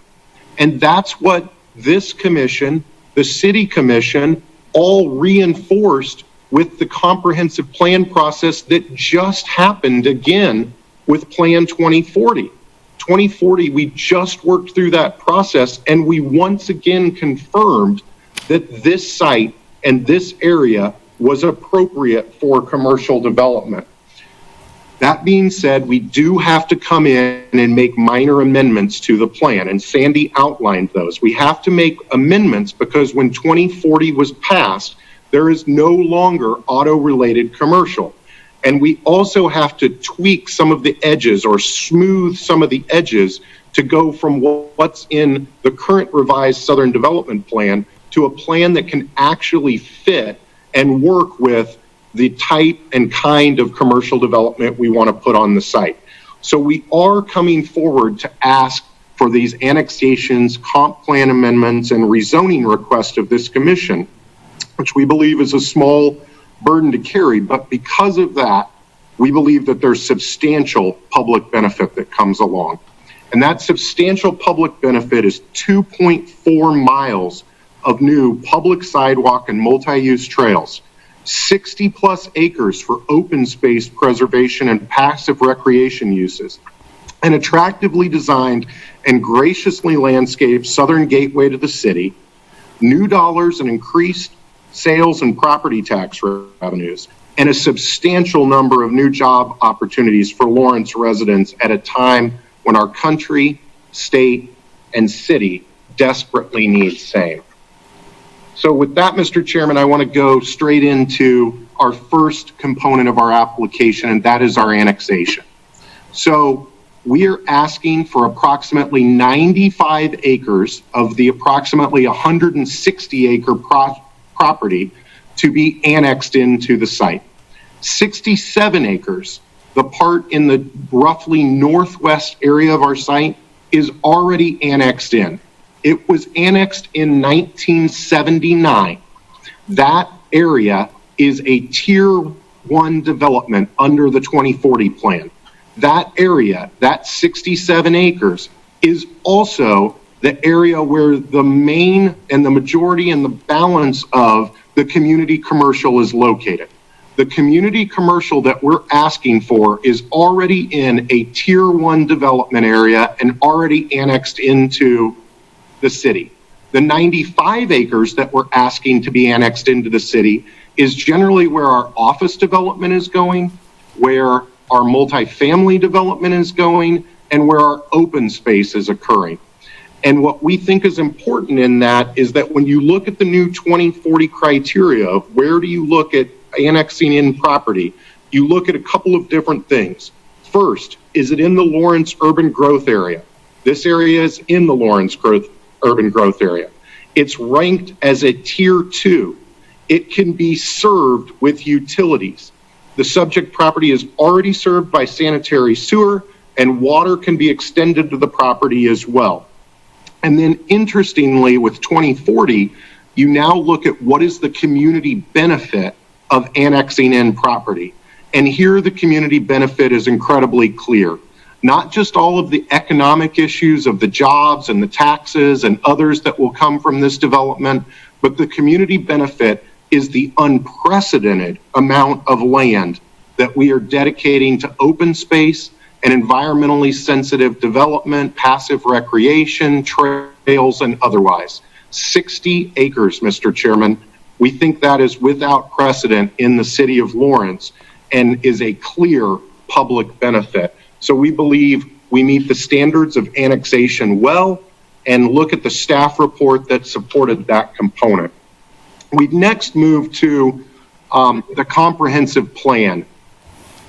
And that's what this commission, the city commission, all reinforced with the comprehensive plan process that just happened again with Plan 2040. 2040, we just worked through that process, and we once again confirmed that this site and this area was appropriate for commercial development. That being said, we do have to come in and make minor amendments to the plan, and Sandy outlined those. We have to make amendments because when 2040 was passed, there is no longer auto-related commercial. And we also have to tweak some of the edges or smooth some of the edges to go from what's in the current revised Southern Development Plan to a plan that can actually fit and work with the type and kind of commercial development we want to put on the site. So we are coming forward to ask for these annexations, comp plan amendments, and rezoning requests of this commission, which we believe is a small burden to carry, but because of that, we believe that there's substantial public benefit that comes along. And that substantial public benefit is 2.4 miles of new public sidewalk and multi-use trails, 60 plus acres for open space preservation and passive recreation uses, an attractively designed and graciously landscaped southern gateway to the city, new dollars and increased sales and property tax revenues, and a substantial number of new job opportunities for Lawrence residents at a time when our country, state, and city desperately need same. So with that, Mr. Chairman, I want to go straight into our first component of our application, and that is our annexation. So we are asking for approximately 95 acres of the approximately 160 acre property to be annexed into the site. 67 acres, the part in the roughly northwest area of our site, is already annexed in. It was annexed in 1979. That area is a tier 1 development under the 2040 plan. That area, that 67 acres, is also the area where the main and the majority and the balance of the community commercial is located. The community commercial that we're asking for is already in a tier 1 development area and already annexed into the city. The 95 acres that we're asking to be annexed into the city is generally where our office development is going, where our multifamily development is going, and where our open space is occurring. And what we think is important in that is that when you look at the new 2040 criteria of where do you look at annexing in property, you look at a couple of different things. First, is it in the Lawrence urban growth area? This area is in the Lawrence urban growth area. It's ranked as a tier 2. It can be served with utilities. The subject property is already served by sanitary sewer, and water can be extended to the property as well. And then interestingly, with 2040, you now look at what is the community benefit of annexing in property. And here the community benefit is incredibly clear. Not just all of the economic issues of the jobs and the taxes and others that will come from this development, but the community benefit is the unprecedented amount of land that we are dedicating to open space and environmentally sensitive development, passive recreation, trails, and otherwise. 60 acres, Mr. Chairman. We think that is without precedent in the city of Lawrence and is a clear public benefit. So we believe we meet the standards of annexation well, and look at the staff report that supported that component. We next move to the comprehensive plan.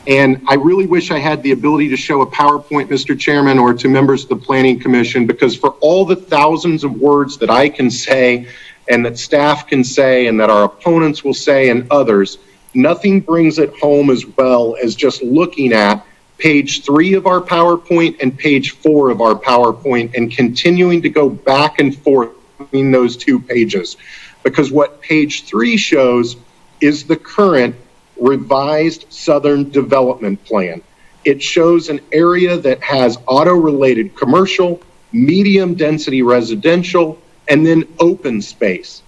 And I really wish I had the ability to show a PowerPoint, Mr. Chairman, or to members of the Planning Commission, because for all the thousands of words that I can say and that staff can say and that our opponents will say and others, nothing brings it home as well as just looking at page 3 of our PowerPoint and page 4 of our PowerPoint and continuing to go back and forth between those 2 pages. Because what page 3 shows is the current revised Southern Development Plan. It shows an area that has auto-related commercial, medium density residential, and then open space.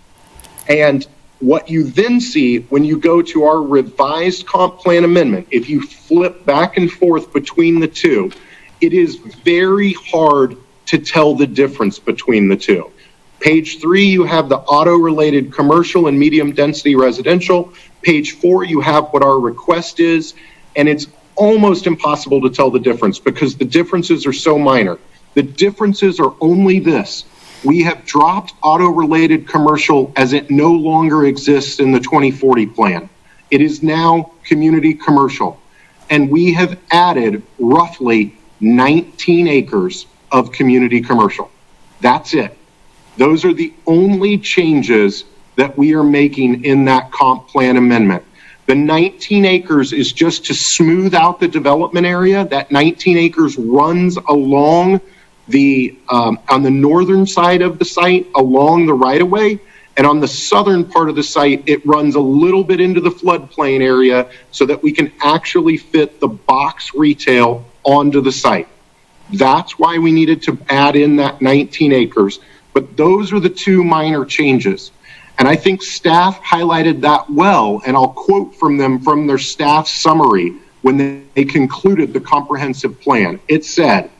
And what you then see when you go to our revised comp plan amendment, if you flip back and forth between the 2, it is very hard to tell the difference between the 2. Page 3, you have the auto-related commercial and medium density residential. Page 4, you have what our request is, and it's almost impossible to tell the difference because the differences are so minor. The differences are only this. We have dropped auto-related commercial as it no longer exists in the 2040 plan. It is now community commercial. And we have added roughly 19 acres of community commercial. That's it. Those are the only changes that we are making in that comp plan amendment. The 19 acres is just to smooth out the development area. That 19 acres runs along the, on the northern side of the site, along the right-of-way, and on the southern part of the site, it runs a little bit into the floodplain area so that we can actually fit the box retail onto the site. That's why we needed to add in that 19 acres. But those are the 2 minor changes. And I think staff highlighted that well, and I'll quote from them from their staff summary when they concluded the comprehensive plan. It said,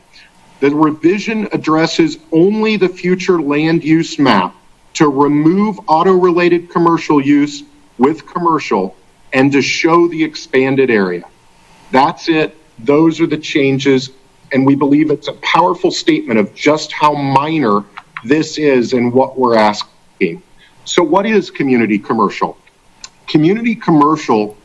the revision addresses only the future land use map to remove auto-related commercial use with commercial and to show the expanded area. That's it. Those are the changes. And we believe it's a powerful statement of just how minor this is and what we're asking. So what is community commercial? Community commercial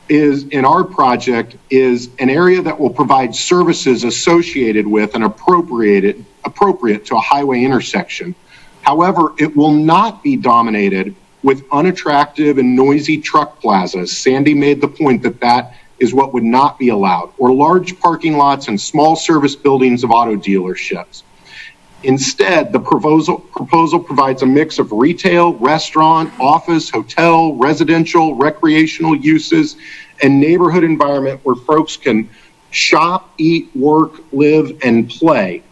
is, in our project, is an area that will provide services associated with and appropriate to a highway intersection. However, it will not be dominated with unattractive and noisy truck plazas. Sandy made the point that that is what would not be allowed, or large parking lots and small service buildings of auto dealerships. Instead, the proposal provides a mix of retail, restaurant, office, hotel, residential, recreational uses, and neighborhood environment where folks can shop, eat, work, live, and play.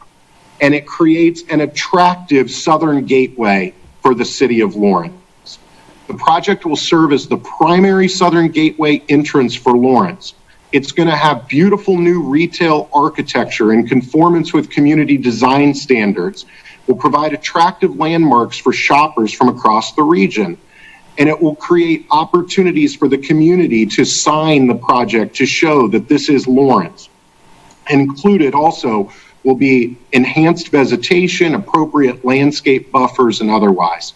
And it creates an attractive southern gateway for the city of Lawrence. The project will serve as the primary southern gateway entrance for Lawrence. It's going to have beautiful new retail architecture in conformance with community design standards. Will provide attractive landmarks for shoppers from across the region. And it will create opportunities for the community to sign the project to show that this is Lawrence. Included also will be enhanced vegetation, appropriate landscape buffers, and otherwise.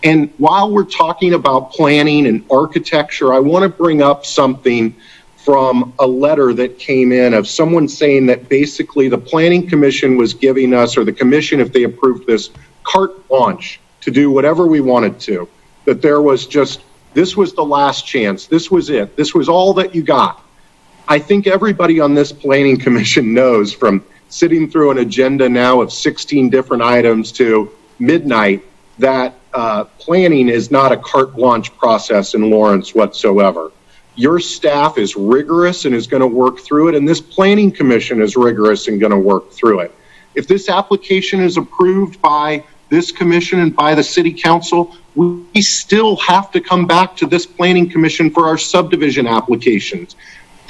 And while we're talking about planning and architecture, I want to bring up something from a letter that came in of someone saying that basically the Planning Commission was giving us, or the commission, if they approved this, carte blanche to do whatever we wanted to. That there was just, this was the last chance. This was it. This was all that you got. I think everybody on this Planning Commission knows, from sitting through an agenda now of 16 different items to midnight, that planning is not a carte blanche process in Lawrence whatsoever. Your staff is rigorous and is going to work through it, and this Planning Commission is rigorous and going to work through it. If this application is approved by this commission and by the city council, we still have to come back to this Planning Commission for our subdivision applications.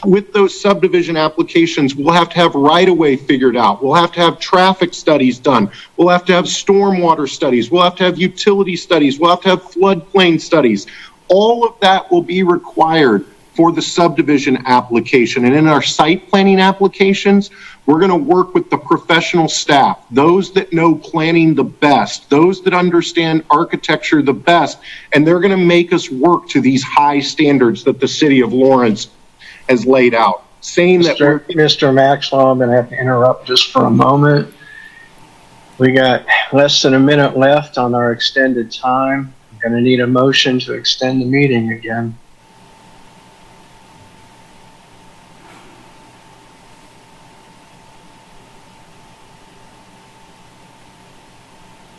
With those subdivision applications, we'll have to have right-of-way figured out. We'll have to have traffic studies done. We'll have to have stormwater studies. We'll have to have utility studies. We'll have to have floodplain studies. All of that will be required for the subdivision application. And in our site planning applications, we're going to work with the professional staff, those that know planning the best, those that understand architecture the best, and they're going to make us work to these high standards that the city of Lawrence has laid out. Saying Mr. Maxwell, I'm going to have to interrupt just for a moment. We got less than a minute left on our extended time. I'm going to need a motion to extend the meeting again.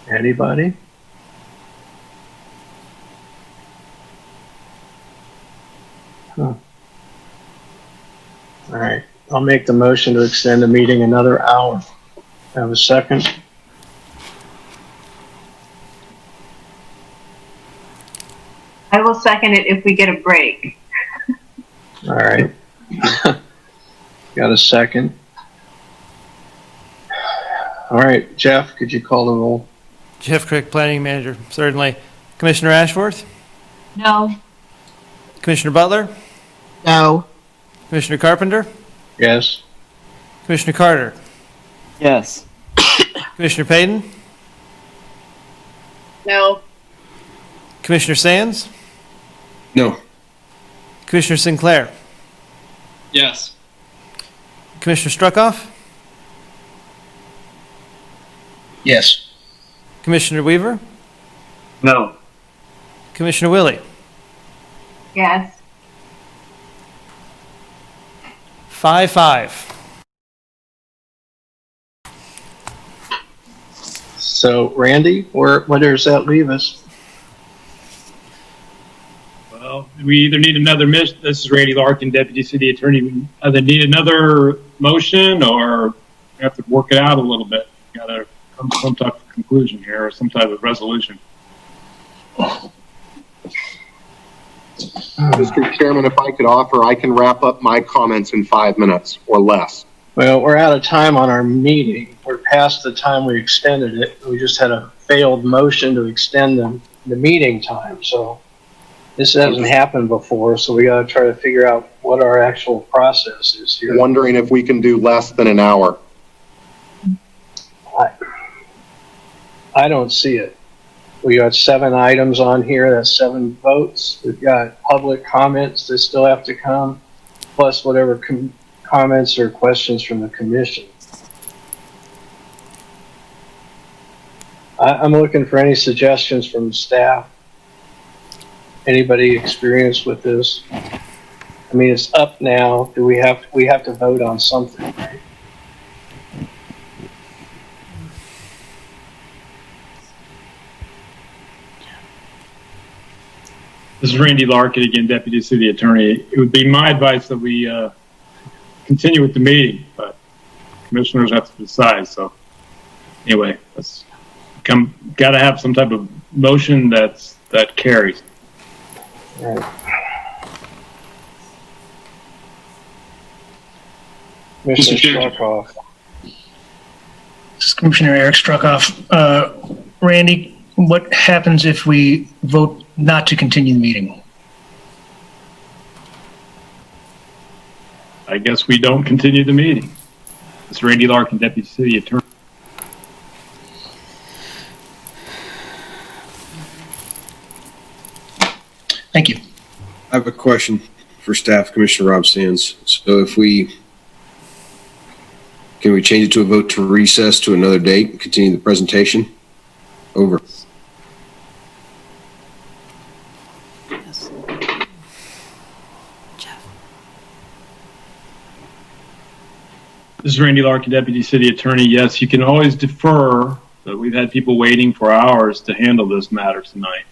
Anybody? Huh. All right, I'll make the motion to extend the meeting another hour. Have a second? I will second it if we get a break. All right. Got a second? All right, Jeff, could you call the roll? Jeff Crick, Planning Manager, certainly. Commissioner Ashworth? No. Commissioner Butler? No. Commissioner Carpenter? Yes. Commissioner Carter? Yes. Commissioner Payton? No. Commissioner Sands? No. Commissioner Sinclair? Yes. Commissioner Struckoff? Yes. Commissioner Weaver? No. Commissioner Willie? Yes. 5-5. So, Randy, where does that leave us? Well, we either need another this is Randy Larkin, Deputy City Attorney. We either need another motion or we have to work it out a little bit. Got to come to some type of conclusion here or some type of resolution. Mr. Chairman, if I could offer, I can wrap up my comments in 5 minutes or less. Well, we're out of time on our meeting. We're past the time we extended it. We just had a failed motion to extend the meeting time. So this hasn't happened before, so we got to try to figure out what our actual process is here. Wondering if we can do less than an hour. I don't see it. We got 7 items on here. That's 7 votes. We've got public comments that still have to come, plus whatever comments or questions from the commission. I'm looking for any suggestions from staff. Anybody experienced with this? I mean, it's up now. Do we have to vote on something, right? This is Randy Larkin again, Deputy City Attorney. It would be my advice that we continue with the meeting, but commissioners have to decide. So anyway, got to have some type of motion that carries. All right. Commissioner Struckoff. This is Commissioner Eric Struckoff. Randy, what happens if we vote not to continue the meeting? I guess we don't continue the meeting. It's Randy Larkin, Deputy City Attorney. Thank you. I have a question for staff, Commissioner Rob Sands. So can we change it to a vote to recess to another date and continue the presentation? Over. Yes. Jeff. This is Randy Larkin, Deputy City Attorney. Yes, you can always defer, but we've had people waiting for hours to handle this matter tonight.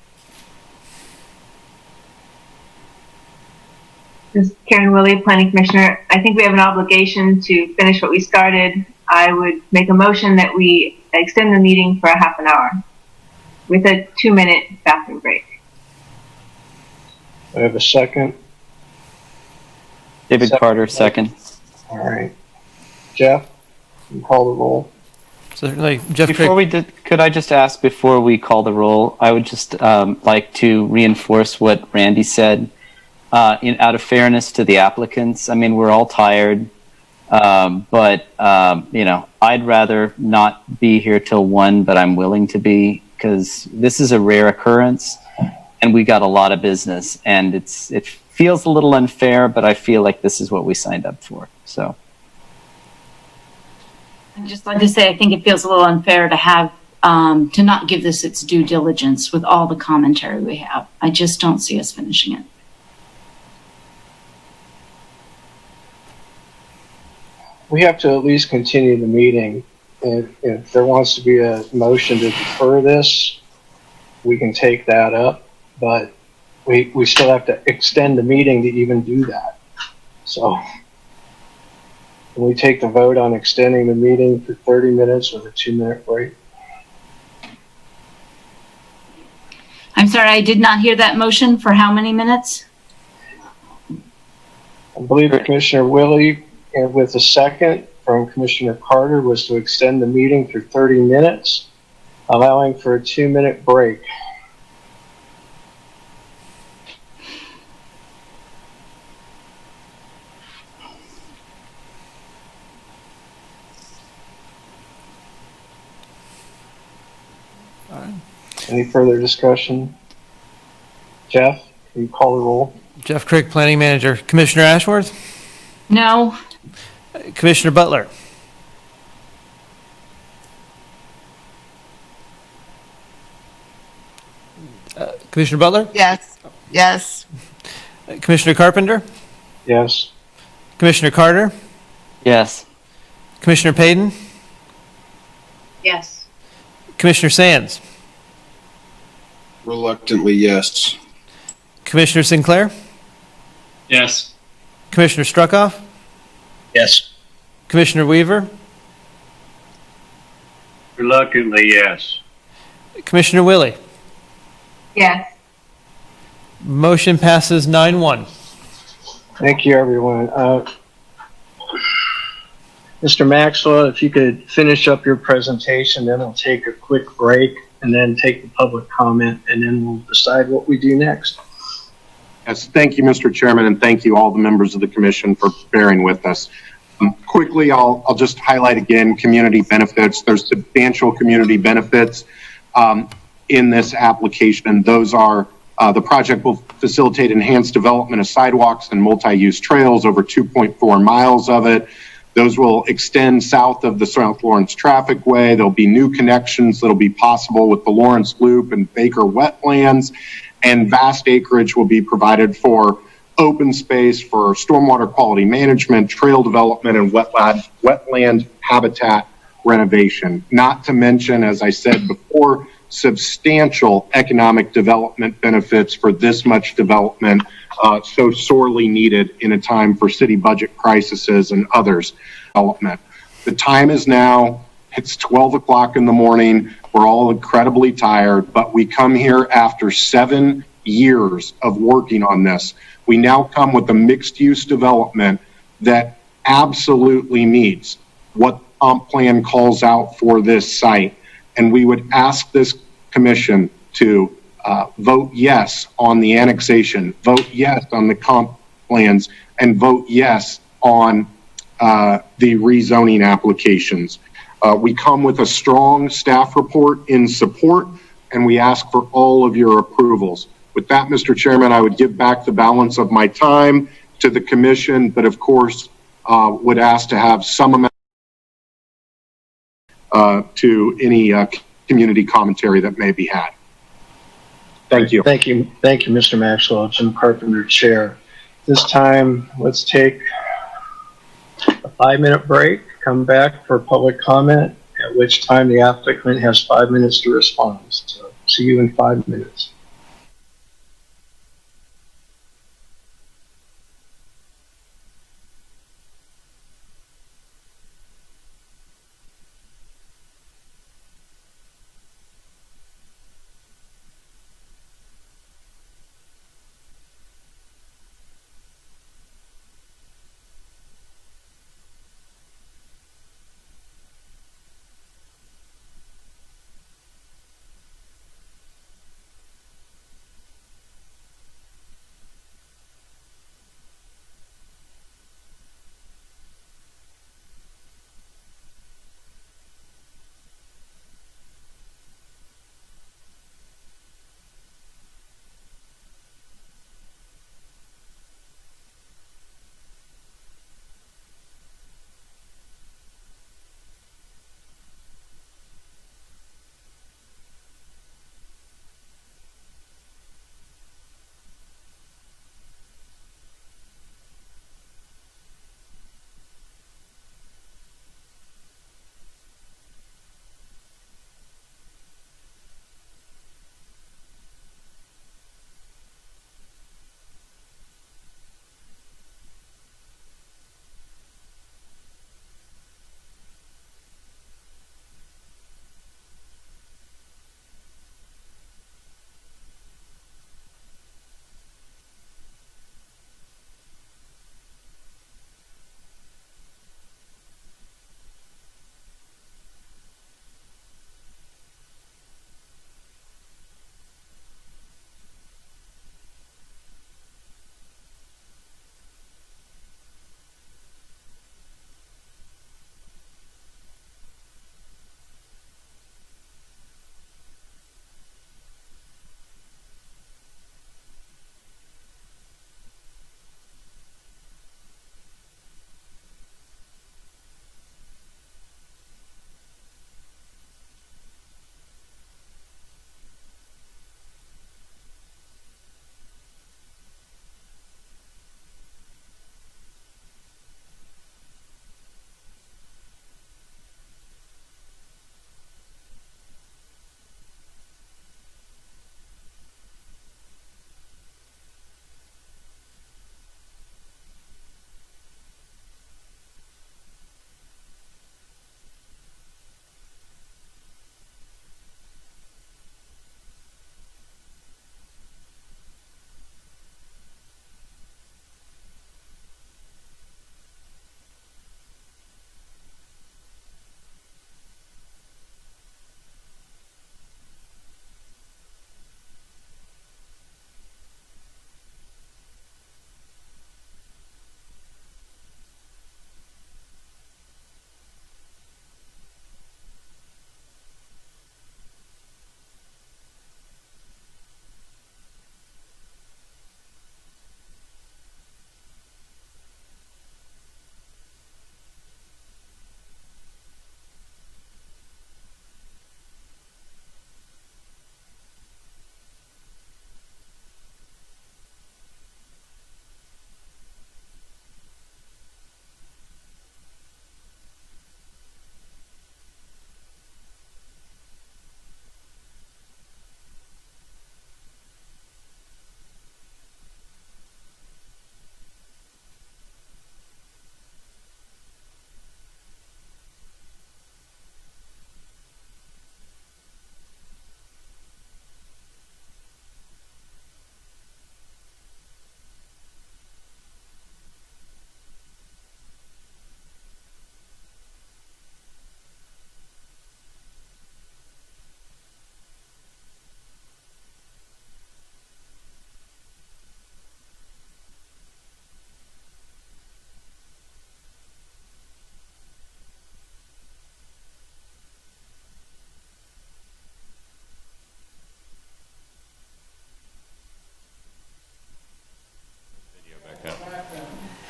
This is Karen Willie, Planning Commissioner. I think we have an obligation to finish what we started. I would make a motion that we extend the meeting for a half an hour with a 2-minute bathroom break. I have a second. David Carter, second. All right. Jeff, you call the roll. Certainly. Jeff Before we did, could I just ask before we call the roll, I would just like to reinforce what Randy said. Out of fairness to the applicants, I mean, we're all tired, but I'd rather not be here till 1, but I'm willing to be, because this is a rare occurrence, and we got a lot of business, and it feels a little unfair, but I feel like this is what we signed up for. So, I'd just like to say, I think it feels a little unfair to have to not give this its due diligence with all the commentary we have. I just don't see us finishing it. We have to at least continue the meeting. If there wants to be a motion to defer this, we can take that up, but we still have to extend the meeting to even do that. So can we take the vote on extending the meeting for 30 minutes with a 2-minute break? I'm sorry, I did not hear that motion. For how many minutes? I believe Commissioner Willie, and with a second from Commissioner Carter, was to extend the meeting for 30 minutes, allowing for a 2-minute break. Any further discussion? Jeff, can you call the roll? Jeff Crick, Planning Manager. Commissioner Ashworth? No. Commissioner Butler? Commissioner Butler? Yes. Yes. Commissioner Carpenter? Yes. Commissioner Carter? Yes. Commissioner Payton? Yes. Commissioner Sands? Reluctantly, yes. Commissioner Sinclair? Yes. Commissioner Struckoff? Yes. Commissioner Weaver? Reluctantly, yes. Commissioner Willie? Yes. Motion passes 9-1. Thank you, everyone. Mr. Maxwell, if you could finish up your presentation, then we'll take a quick break and then take the public comment, and then we'll decide what we do next. Yes, thank you, Mr. Chairman, and thank you all the members of the commission for bearing with us. Quickly, I'll just highlight again community benefits. There's substantial community benefits in this application. Those are the project will facilitate enhanced development of sidewalks and multi-use trails, over 2.4 miles of it. Those will extend south of the South Lawrence Traffic Way. There'll be new connections that'll be possible with the Lawrence Loop and Baker wetlands, and vast acreage will be provided for open space for stormwater quality management, trail development, and wetland habitat renovation. Not to mention, as I said before, substantial economic development benefits for this much development, so sorely needed in a time for city budget crises and others. Development. The time is now, it's 12 o'clock in the morning. We're all incredibly tired, but we come here after 7 years of working on this. We now come with a mixed-use development that absolutely meets what the comp plan calls out for this site. And we would ask this commission to vote yes on the annexation, vote yes on the comp plans, and vote yes on the rezoning applications. We come with a strong staff report in support, and we ask for all of your approvals. With that, Mr. Chairman, I would give back the balance of my time to the commission, but of course, would ask to have some amount to any community commentary that may be had. Thank you. Thank you, Mr. Maxwell. Jim Carpenter, Chair. This time, let's take a 5-minute break, come back for public comment, at which time the applicant has 5 minutes to respond. So, see you in 5 minutes.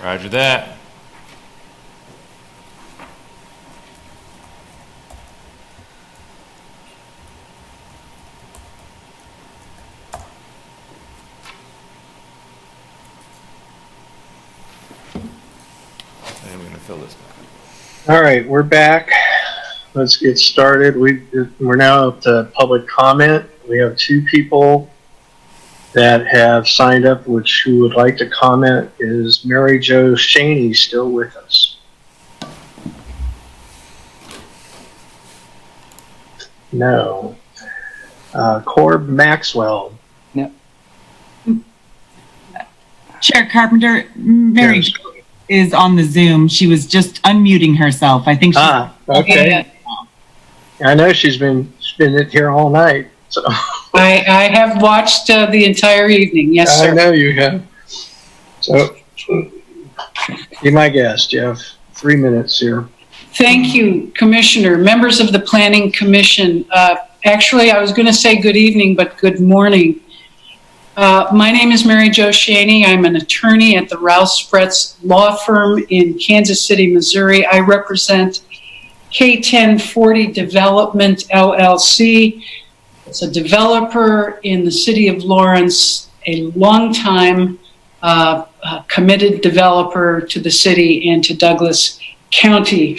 Roger that. I'm going to fill this back. All right, we're back. Let's get started. We're now up to public comment. We have 2 people that have signed up, who would like to comment. Is Mary Jo Shaney still with us? No. Corb Maxwell. No. Chair Carpenter, Mary Jo is on the Zoom. She was just unmuting herself. I think she's okay. I know she's been here all night. So I have watched the entire evening. Yes, sir. I know you have. So be my guest. You have 3 minutes here. Thank you, Commissioner. Members of the Planning Commission. Actually, I was going to say good evening, but good morning. My name is Mary Jo Shaney. I'm an attorney at the Rouse Spretz Law Firm in Kansas City, Missouri. I represent K1040 Development, LLC. It's a developer in the city of Lawrence, a longtime committed developer to the city and to Douglas County.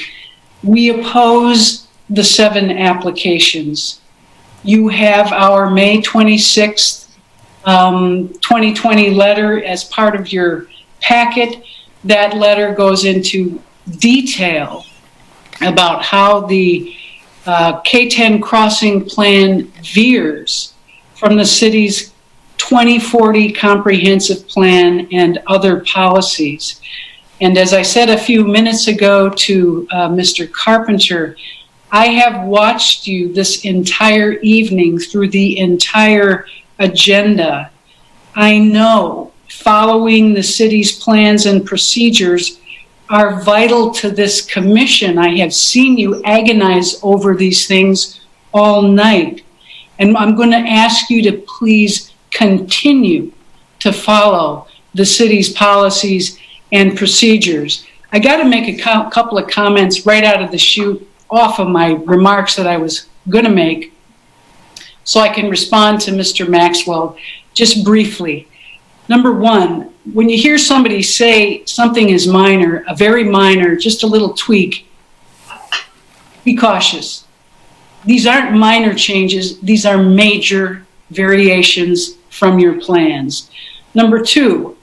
We oppose the 7 applications. You have our May 26th 2020 letter as part of your packet. That letter goes into detail about how the K10 crossing plan veers from the city's 2040 comprehensive plan and other policies. And as I said a few minutes ago to Mr. Carpenter, I have watched you this entire evening through the entire agenda. I know following the city's plans and procedures are vital to this commission. I have seen you agonize over these things all night. And I'm going to ask you to please continue to follow the city's policies and procedures. I got to make a couple of comments right out of the chute off of my remarks that I was going to make, so I can respond to Mr. Maxwell just briefly. Number one, when you hear somebody say something is minor, a very minor, just a little tweak, be cautious. These aren't minor changes. These are major variations from your plans. Number two,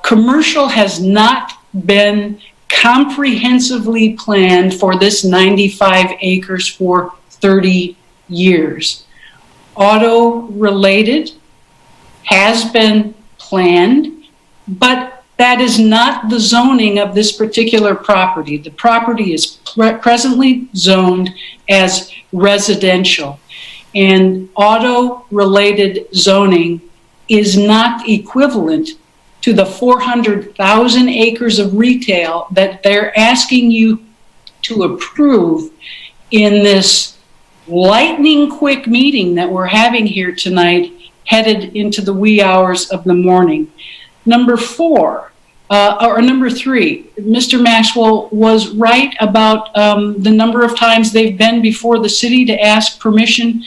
commercial has not been comprehensively planned for this 95 acres for 30 years. Auto-related has been planned, but that is not the zoning of this particular property. The property is presently zoned as residential, and auto-related zoning is not equivalent to the 400,000 acres of retail that they're asking you to approve in this lightning quick meeting that we're having here tonight, headed into the wee hours of the morning. Number three, Mr. Maxwell was right about the number of times they've been before the city to ask permission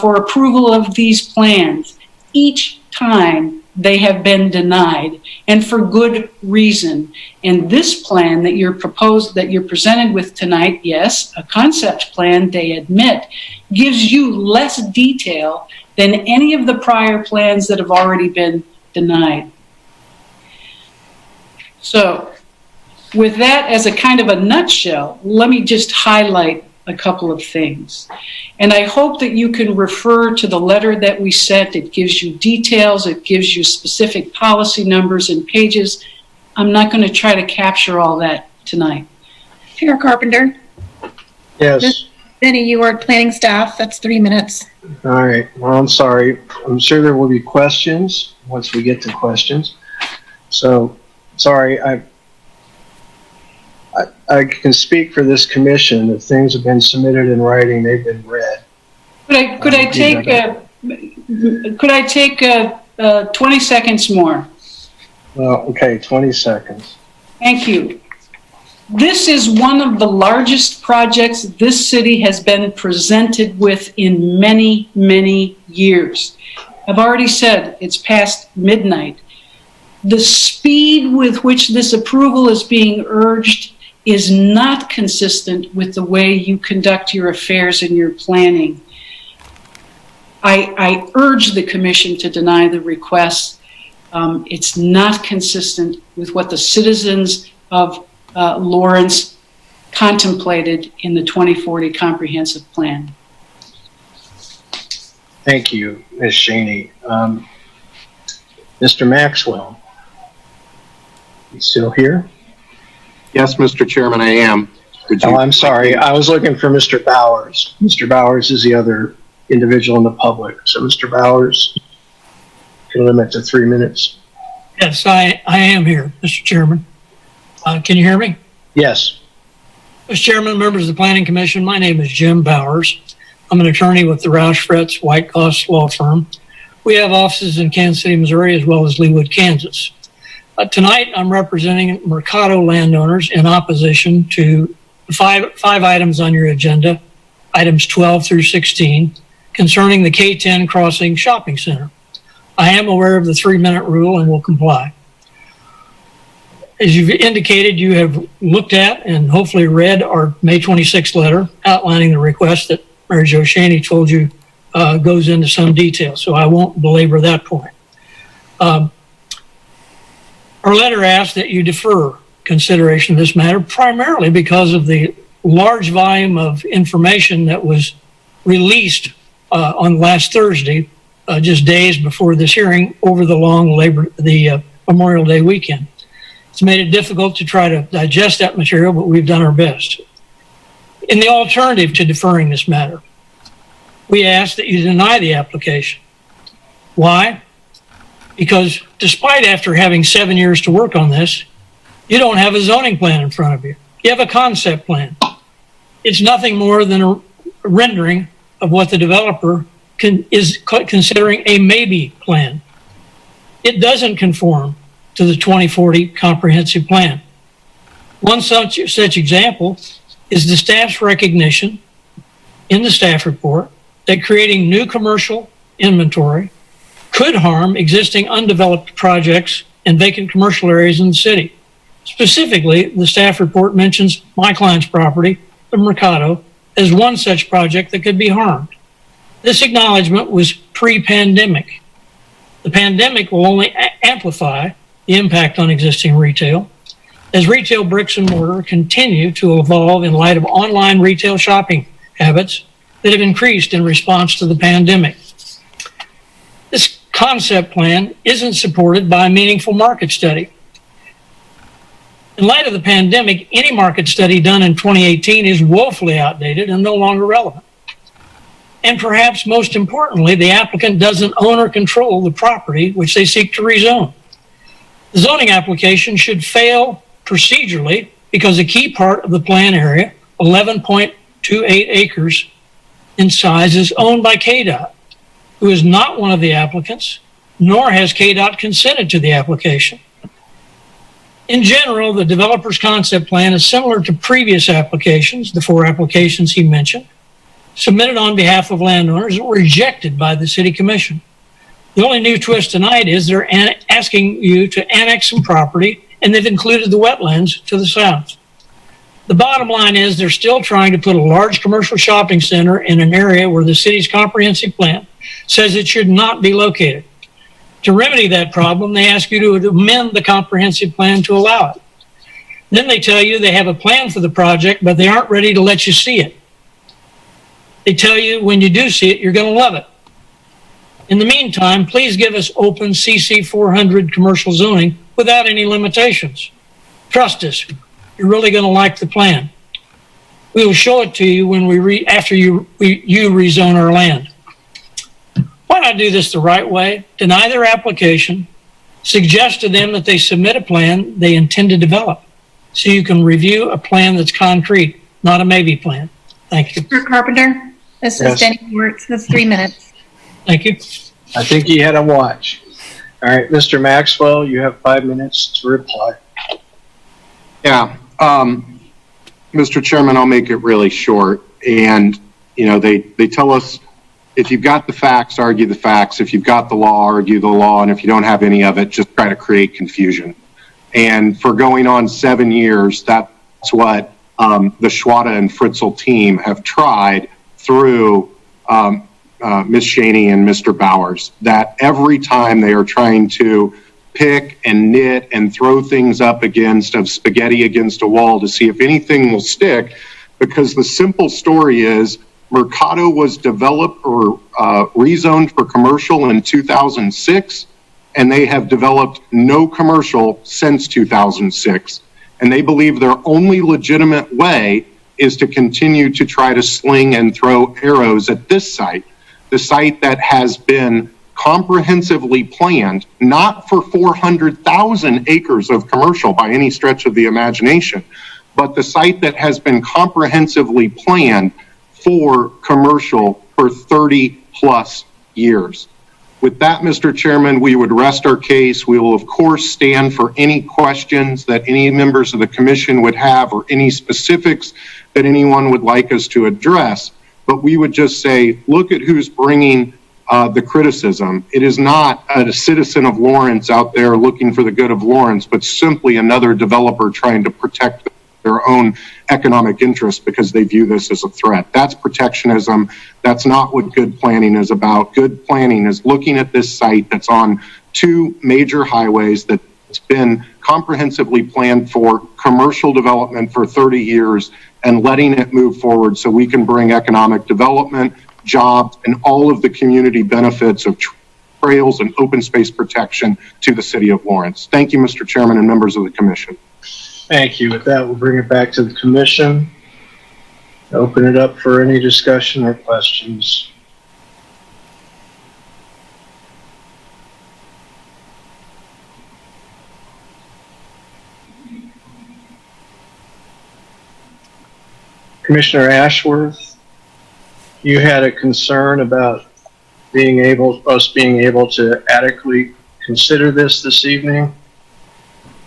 for approval of these plans. Each time they have been denied, and for good reason. And this plan that you're presented with tonight, yes, a concept plan, they admit, gives you less detail than any of the prior plans that have already been denied. So, with that as a kind of a nutshell, let me just highlight a couple of things. And I hope that you can refer to the letter that we sent. It gives you details, it gives you specific policy numbers and pages. I'm not going to try to capture all that tonight. Chair Carpenter? Yes. Benny, you are planning staff. That's 3 minutes. All right. Well, I'm sorry. I'm sure there will be questions once we get to questions. So, sorry, I can speak for this commission. If things have been submitted in writing, they've been read. Could I take 20 seconds more? Okay, 20 seconds. Thank you. This is one of the largest projects this city has been presented with in many, many years. I've already said it's past midnight. The speed with which this approval is being urged is not consistent with the way you conduct your affairs and your planning. I urge the commission to deny the request. It's not consistent with what the citizens of Lawrence contemplated in the 2040 comprehensive plan. Thank you, Ms. Shaney. Mr. Maxwell, you still here? Yes, Mr. Chairman, I am. Oh, I'm sorry. I was looking for Mr. Bowers. Mr. Bowers is the other individual in the public. So, Mr. Bowers, can limit to 3 minutes. Yes, I am here, Mr. Chairman. Can you hear me? Yes. Mr. Chairman, members of the Planning Commission, my name is Jim Bowers. I'm an attorney with the Roush Fretz White Cost Law Firm. We have offices in Kansas City, Missouri, as well as Leawood, Kansas. Tonight, I'm representing Mercado landowners in opposition to five items on your agenda, items 12 through 16, concerning the K10 Crossing Shopping Center. I am aware of the 3-minute rule and will comply. As you've indicated, you have looked at and hopefully read our May 26th letter outlining the request that Mary Jo Shaney told you goes into some detail, so I won't belabor that point. Our letter asks that you defer consideration of this matter primarily because of the large volume of information that was released on last Thursday, just days before this hearing, over the long Memorial Day weekend. It's made it difficult to try to digest that material, but we've done our best. In the alternative to deferring this matter, we ask that you deny the application. Why? Because despite after having 7 years to work on this, you don't have a zoning plan in front of you. You have a concept plan. It's nothing more than a rendering of what the developer is considering a maybe plan. It doesn't conform to the 2040 comprehensive plan. One such example is the staff's recognition in the staff report that creating new commercial inventory could harm existing undeveloped projects and vacant commercial areas in the city. Specifically, the staff report mentions my client's property, the Mercado, as one such project that could be harmed. This acknowledgement was pre-pandemic. The pandemic will only amplify the impact on existing retail as retail bricks and mortar continue to evolve in light of online retail shopping habits that have increased in response to the pandemic. This concept plan isn't supported by a meaningful market study. In light of the pandemic, any market study done in 2018 is woefully outdated and no longer relevant. And perhaps most importantly, the applicant doesn't own or control the property which they seek to rezone. The zoning application should fail procedurally because a key part of the plan area, 11.28 acres in size, is owned by KDOT, who is not one of the applicants, nor has KDOT consented to the application. In general, the developer's concept plan is similar to previous applications, the 4 applications he mentioned, submitted on behalf of landowners that were rejected by the City Commission. The only new twist tonight is they're asking you to annex some property, and they've included the wetlands to the south. The bottom line is they're still trying to put a large commercial shopping center in an area where the city's comprehensive plan says it should not be located. To remedy that problem, they ask you to amend the comprehensive plan to allow it. Then they tell you they have a plan for the project, but they aren't ready to let you see it. They tell you when you do see it, you're going to love it. In the meantime, please give us open CC 400 commercial zoning without any limitations. Trust us, you're really going to like the plan. We will show it to you when after you rezone our land. Why not do this the right way? Deny their application, suggest to them that they submit a plan they intend to develop, so you can review a plan that's concrete, not a maybe plan. Thank you. Mr. Carpenter, this is Jenny Wertz. That's 3 minutes. Thank you. I think you had a watch. All right, Mr. Maxwell, you have 5 minutes to reply. Yeah, Mr. Chairman, I'll make it really short. And, you know, they tell us if you've got the facts, argue the facts. If you've got the law, argue the law. And if you don't have any of it, just try to create confusion. And for going on 7 years, that's what the Schwada and Fritzl team have tried through Ms. Shaney and Mr. Bowers, that every time they are trying to pick and knit and throw things up against of spaghetti against a wall to see if anything will stick, because the simple story is Mercado was developed or rezoned for commercial in 2006, and they have developed no commercial since 2006. And they believe their only legitimate way is to continue to try to sling and throw arrows at this site, the site that has been comprehensively planned, not for 400,000 acres of commercial by any stretch of the imagination, but the site that has been comprehensively planned for commercial for 30 plus years. With that, Mr. Chairman, we would rest our case. We will, of course, stand for any questions that any members of the commission would have or any specifics that anyone would like us to address. But we would just say, look at who's bringing the criticism. It is not a citizen of Lawrence out there looking for the good of Lawrence, but simply another developer trying to protect their own economic interests because they view this as a threat. That's protectionism. That's not what good planning is about. Good planning is looking at this site that's on 2 major highways that's been comprehensively planned for commercial development for 30 years and letting it move forward so we can bring economic development, jobs, and all of the community benefits of trails and open space protection to the city of Lawrence. Thank you, Mr. Chairman and members of the commission. Thank you. With that, we'll bring it back to the commission. Open it up for any discussion or questions. Commissioner Ashworth, you had a concern about us being able to adequately consider this evening.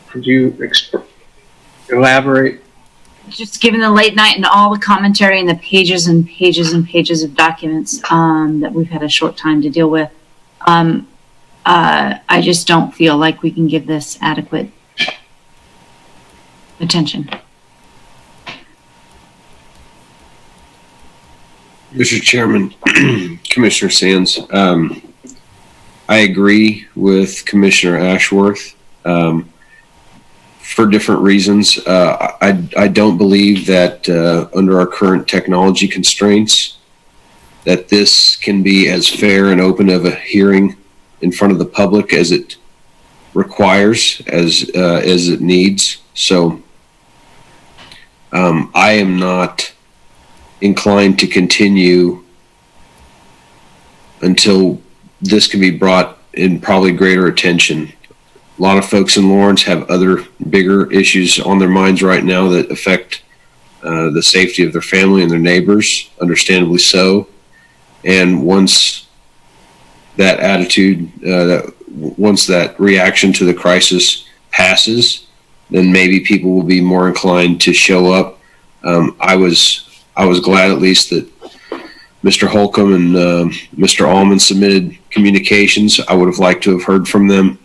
Could you elaborate? Just given the late night and all the commentary and the pages and pages and pages of documents that we've had a short time to deal with, I just don't feel like we can give this adequate attention. Mr. Chairman, Commissioner Sands, I agree with Commissioner Ashworth for different reasons. I don't believe that under our current technology constraints that this can be as fair and open of a hearing in front of the public as it requires, as it needs. So I am not inclined to continue until this can be brought in probably greater attention. A lot of folks in Lawrence have other bigger issues on their minds right now that affect the safety of their family and their neighbors, understandably so. And once that attitude, once that reaction to the crisis passes, then maybe people will be more inclined to show up. I was glad at least that Mr. Holcomb and Mr. Allman submitted communications. I would have liked to have heard from them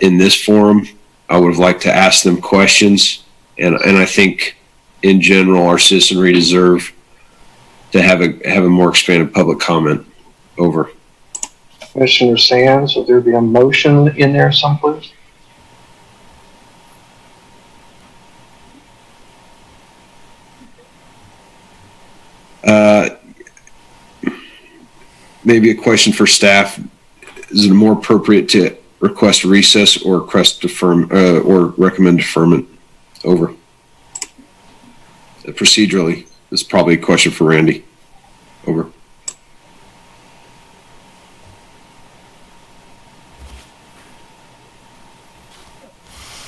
in this forum. I would have liked to ask them questions. And I think in general, our citizenry deserve to have a more expanded public comment. Over. Commissioner Sands, would there be a motion in there someplace? Maybe a question for staff. Is it more appropriate to request a recess or request deferment or recommend deferment? Over. Procedurally, this is probably a question for Randy. Over.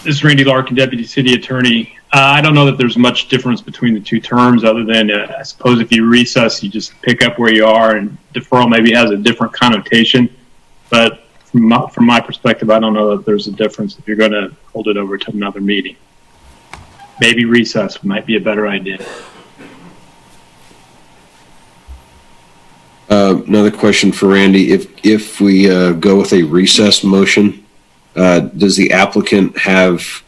This is Randy Larkin, Deputy City Attorney. I don't know that there's much difference between the 2 terms other than I suppose if you recess, you just pick up where you are, and deferral maybe has a different connotation. But from my perspective, I don't know that there's a difference if you're going to hold it over to another meeting. Maybe recess might be a better idea. Another question for Randy. If we go with a recess motion, does the applicant have,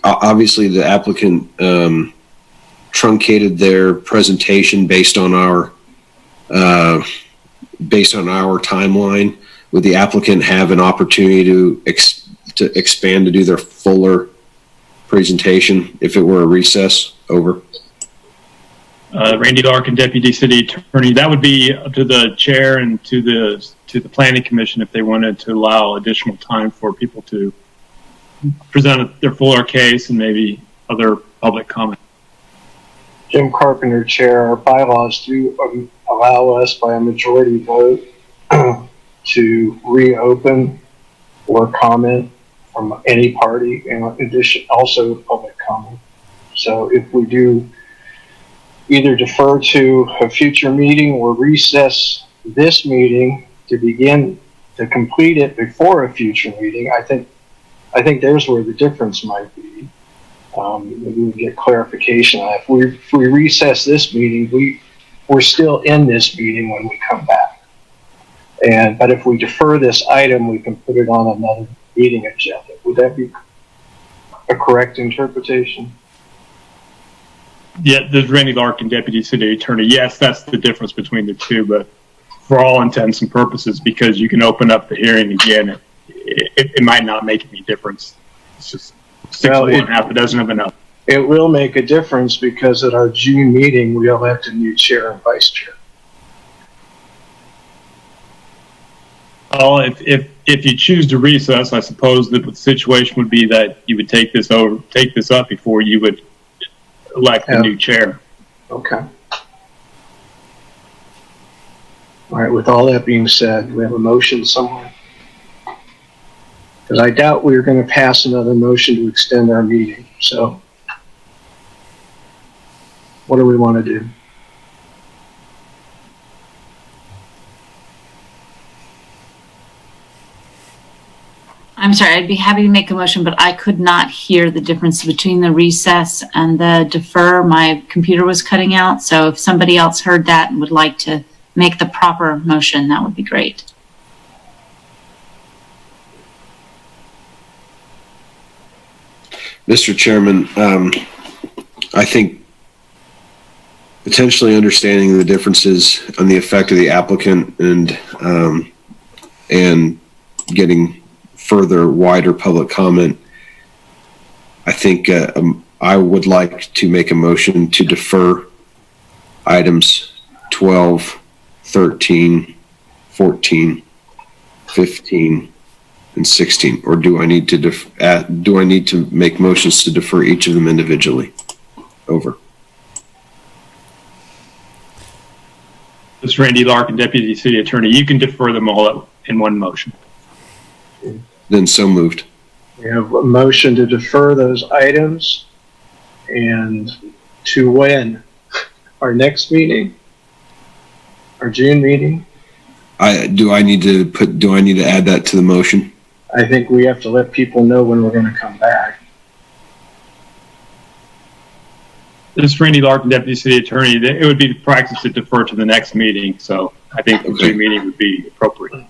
obviously the applicant truncated their presentation based on our timeline. Would the applicant have an opportunity to expand to do their fuller presentation if it were a recess over? Randy Larkin, Deputy City Attorney. That would be up to the chair and to the Planning Commission if they wanted to allow additional time for people to present their fuller case and maybe other public comment. Jim Carpenter, Chair. Our bylaws do allow us by a majority vote to reopen or comment from any party, in addition, also public comment. So if we do either defer to a future meeting or recess this meeting to complete it before a future meeting, I think there's where the difference might be. Maybe we get clarification. If we recess this meeting, we're still in this meeting when we come back. But if we defer this item, we can put it on another meeting agenda. Would that be a correct interpretation? Yeah, there's Randy Larkin, Deputy City Attorney. Yes, that's the difference between the two, but for all intents and purposes, because you can open up the hearing again, it might not make any difference. It's just 6 of one, half a dozen of another. It will make a difference because at our June meeting, we elect a new chair and vice chair. Well, if you choose to recess, I suppose that the situation would be that you would take this up before you would elect a new chair. Okay. All right, with all that being said, do we have a motion somewhere? Because I doubt we're going to pass another motion to extend our meeting. So what do we want to do? I'm sorry, I'd be happy to make a motion, but I could not hear the difference between the recess and the defer. My computer was cutting out, so if somebody else heard that and would like to make the proper motion, that would be great. Mr. Chairman, I think potentially understanding the differences on the effect of the applicant and getting further wider public comment, I think I would like to make a motion to defer items 12, 13, 14, 15, and 16. Or do I need to make motions to defer each of them individually? Over. This is Randy Larkin, Deputy City Attorney. You can defer them all in one motion. Then so moved. We have a motion to defer those items and to when? Our next meeting? Our June meeting? Do I need to add that to the motion? I think we have to let people know when we're going to come back. This is Randy Larkin, Deputy City Attorney. It would be the practice to defer to the next meeting, so I think the June meeting would be appropriate.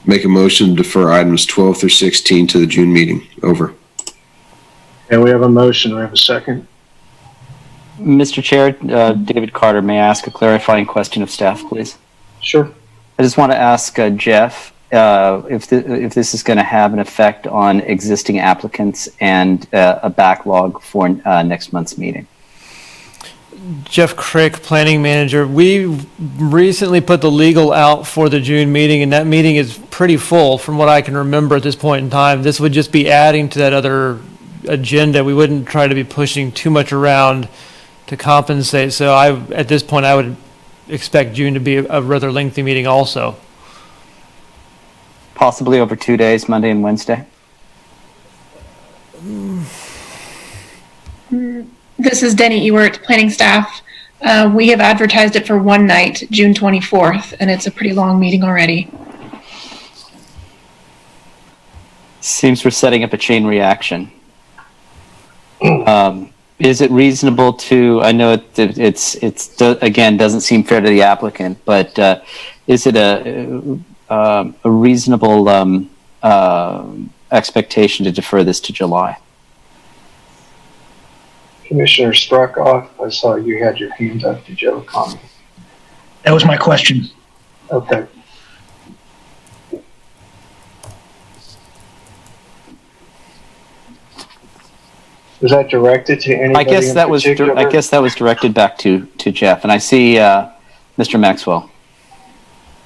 Make a motion to defer items 12 through 16 to the June meeting. Over. And we have a motion. Do we have a second? Mr. Chair, David Carter, may I ask a clarifying question of staff, please? Sure. I just want to ask Jeff if this is going to have an effect on existing applicants and a backlog for next month's meeting. Jeff Crick, Planning Manager. We recently put the legal out for the June meeting, and that meeting is pretty full from what I can remember at this point in time. This would just be adding to that other agenda. We wouldn't try to be pushing too much around to compensate. So at this point, I would expect June to be a rather lengthy meeting also. Possibly over 2 days, Monday and Wednesday? This is Denny Ewert, planning staff. We have advertised it for one night, June 24th, and it's a pretty long meeting already. Seems we're setting up a chain reaction. Is it reasonable to, I know it's again, doesn't seem fair to the applicant, but is it a reasonable expectation to defer this to July? Commissioner Struckoff, I saw you had your hand up. Did you have a comment? That was my question. Okay. Was that directed to anybody? I guess that was directed back to Jeff, and I see Mr. Maxwell.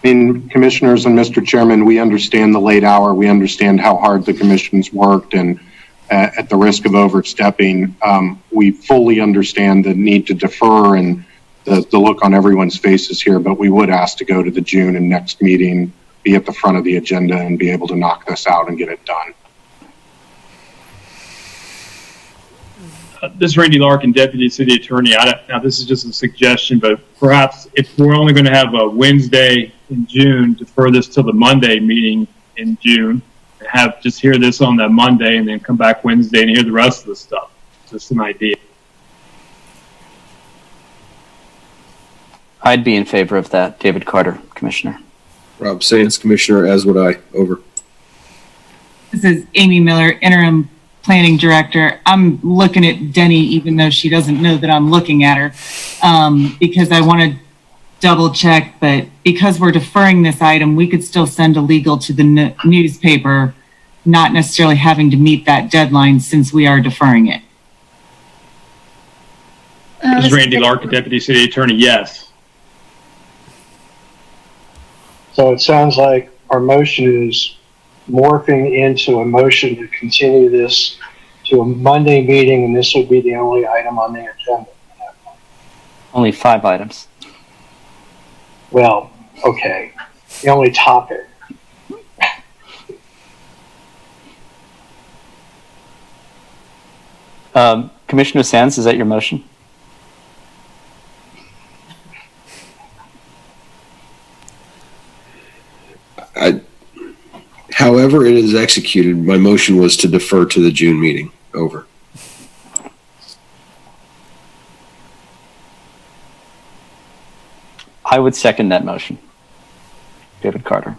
I mean, commissioners and Mr. Chairman, we understand the late hour. We understand how hard the commission's worked, and at the risk of overstepping, we fully understand the need to defer and the look on everyone's faces here, but we would ask to go to the June and next meeting, be at the front of the agenda, and be able to knock this out and get it done. This is Randy Larkin, Deputy City Attorney. Now, this is just a suggestion, but perhaps if we're only going to have a Wednesday in June, defer this till the Monday meeting in June, and just hear this on that Monday, and then come back Wednesday and hear the rest of the stuff. Just an idea. I'd be in favor of that, David Carter, Commissioner. Rob Sands, Commissioner, as would I. Over. This is Amy Miller, Interim Planning Director. I'm looking at Denny, even though she doesn't know that I'm looking at her, because I want to double check, but because we're deferring this item, we could still send a legal to the newspaper, not necessarily having to meet that deadline since we are deferring it. This is Randy Larkin, Deputy City Attorney. Yes. So it sounds like our motion is morphing into a motion to continue this to a Monday meeting, and this would be the only item on the agenda. Only 5 items. Well, okay. The only topic. Commissioner Sands, is that your motion? However it is executed, my motion was to defer to the June meeting. Over. I would second that motion. David Carter.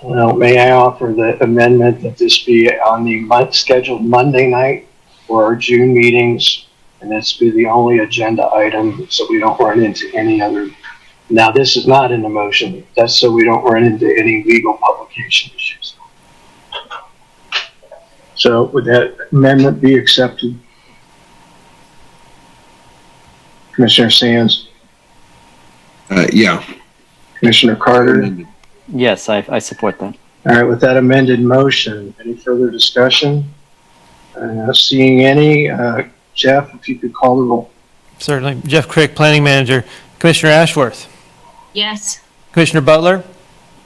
Well, may I offer the amendment that this be on the scheduled Monday night for our June meetings, and this be the only agenda item so we don't run into any other. Now, this is not in the motion. That's so we don't run into any legal publication issues. So would that amendment be accepted? Commissioner Sands? Yeah. Commissioner Carter? Yes, I support that. All right, with that amended motion, any further discussion? Seeing any, Jeff, if you could call the roll. Certainly. Jeff Crick, Planning Manager. Commissioner Ashworth. Yes. Commissioner Butler.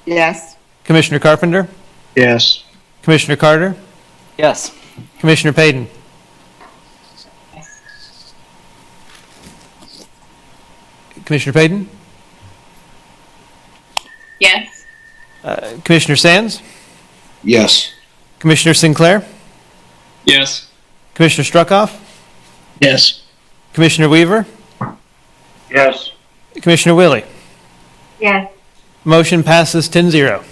Yes. Commissioner Carpenter. Yes. Commissioner Carter. Yes. Commissioner Payton. Commissioner Payton. Yes. Commissioner Sands. Yes. Commissioner Sinclair. Yes. Commissioner Struckoff. Yes. Commissioner Weaver. Yes. Commissioner Willie. Yes. Motion passes 10-0.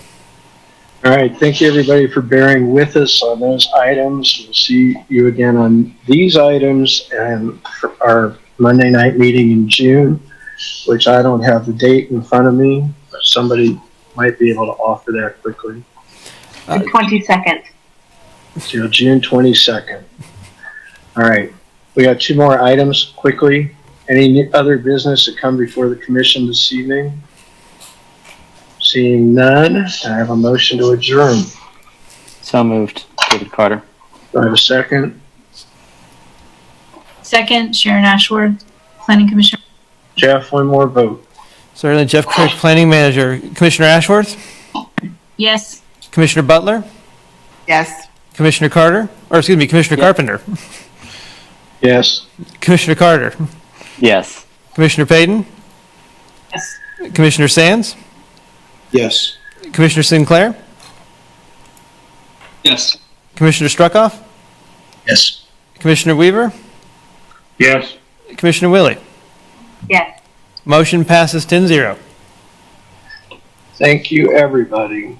All right, thank you everybody for bearing with us on those items. We'll see you again on these items and for our Monday night meeting in June, which I don't have the date in front of me, but somebody might be able to offer that quickly. The 22nd. So June 22nd. All right, we got 2 more items quickly. Any other business that come before the commission this evening? Seeing none, I have a motion to adjourn. So moved. David Carter. Do I have a second? Second, Sharon Ashworth, Planning Commissioner. Jeff, one more vote. Certainly. Jeff Crick, Planning Manager. Commissioner Ashworth. Yes. Commissioner Butler. Yes. Commissioner Carter. Or excuse me, Commissioner Carpenter. Yes. Commissioner Carter. Yes. Commissioner Payton. Yes. Commissioner Sands. Yes. Commissioner Sinclair. Yes. Commissioner Struckoff? Yes. Commissioner Weaver? Yes. Commissioner Willie? Yes. Motion passes 10-0. Thank you, everybody.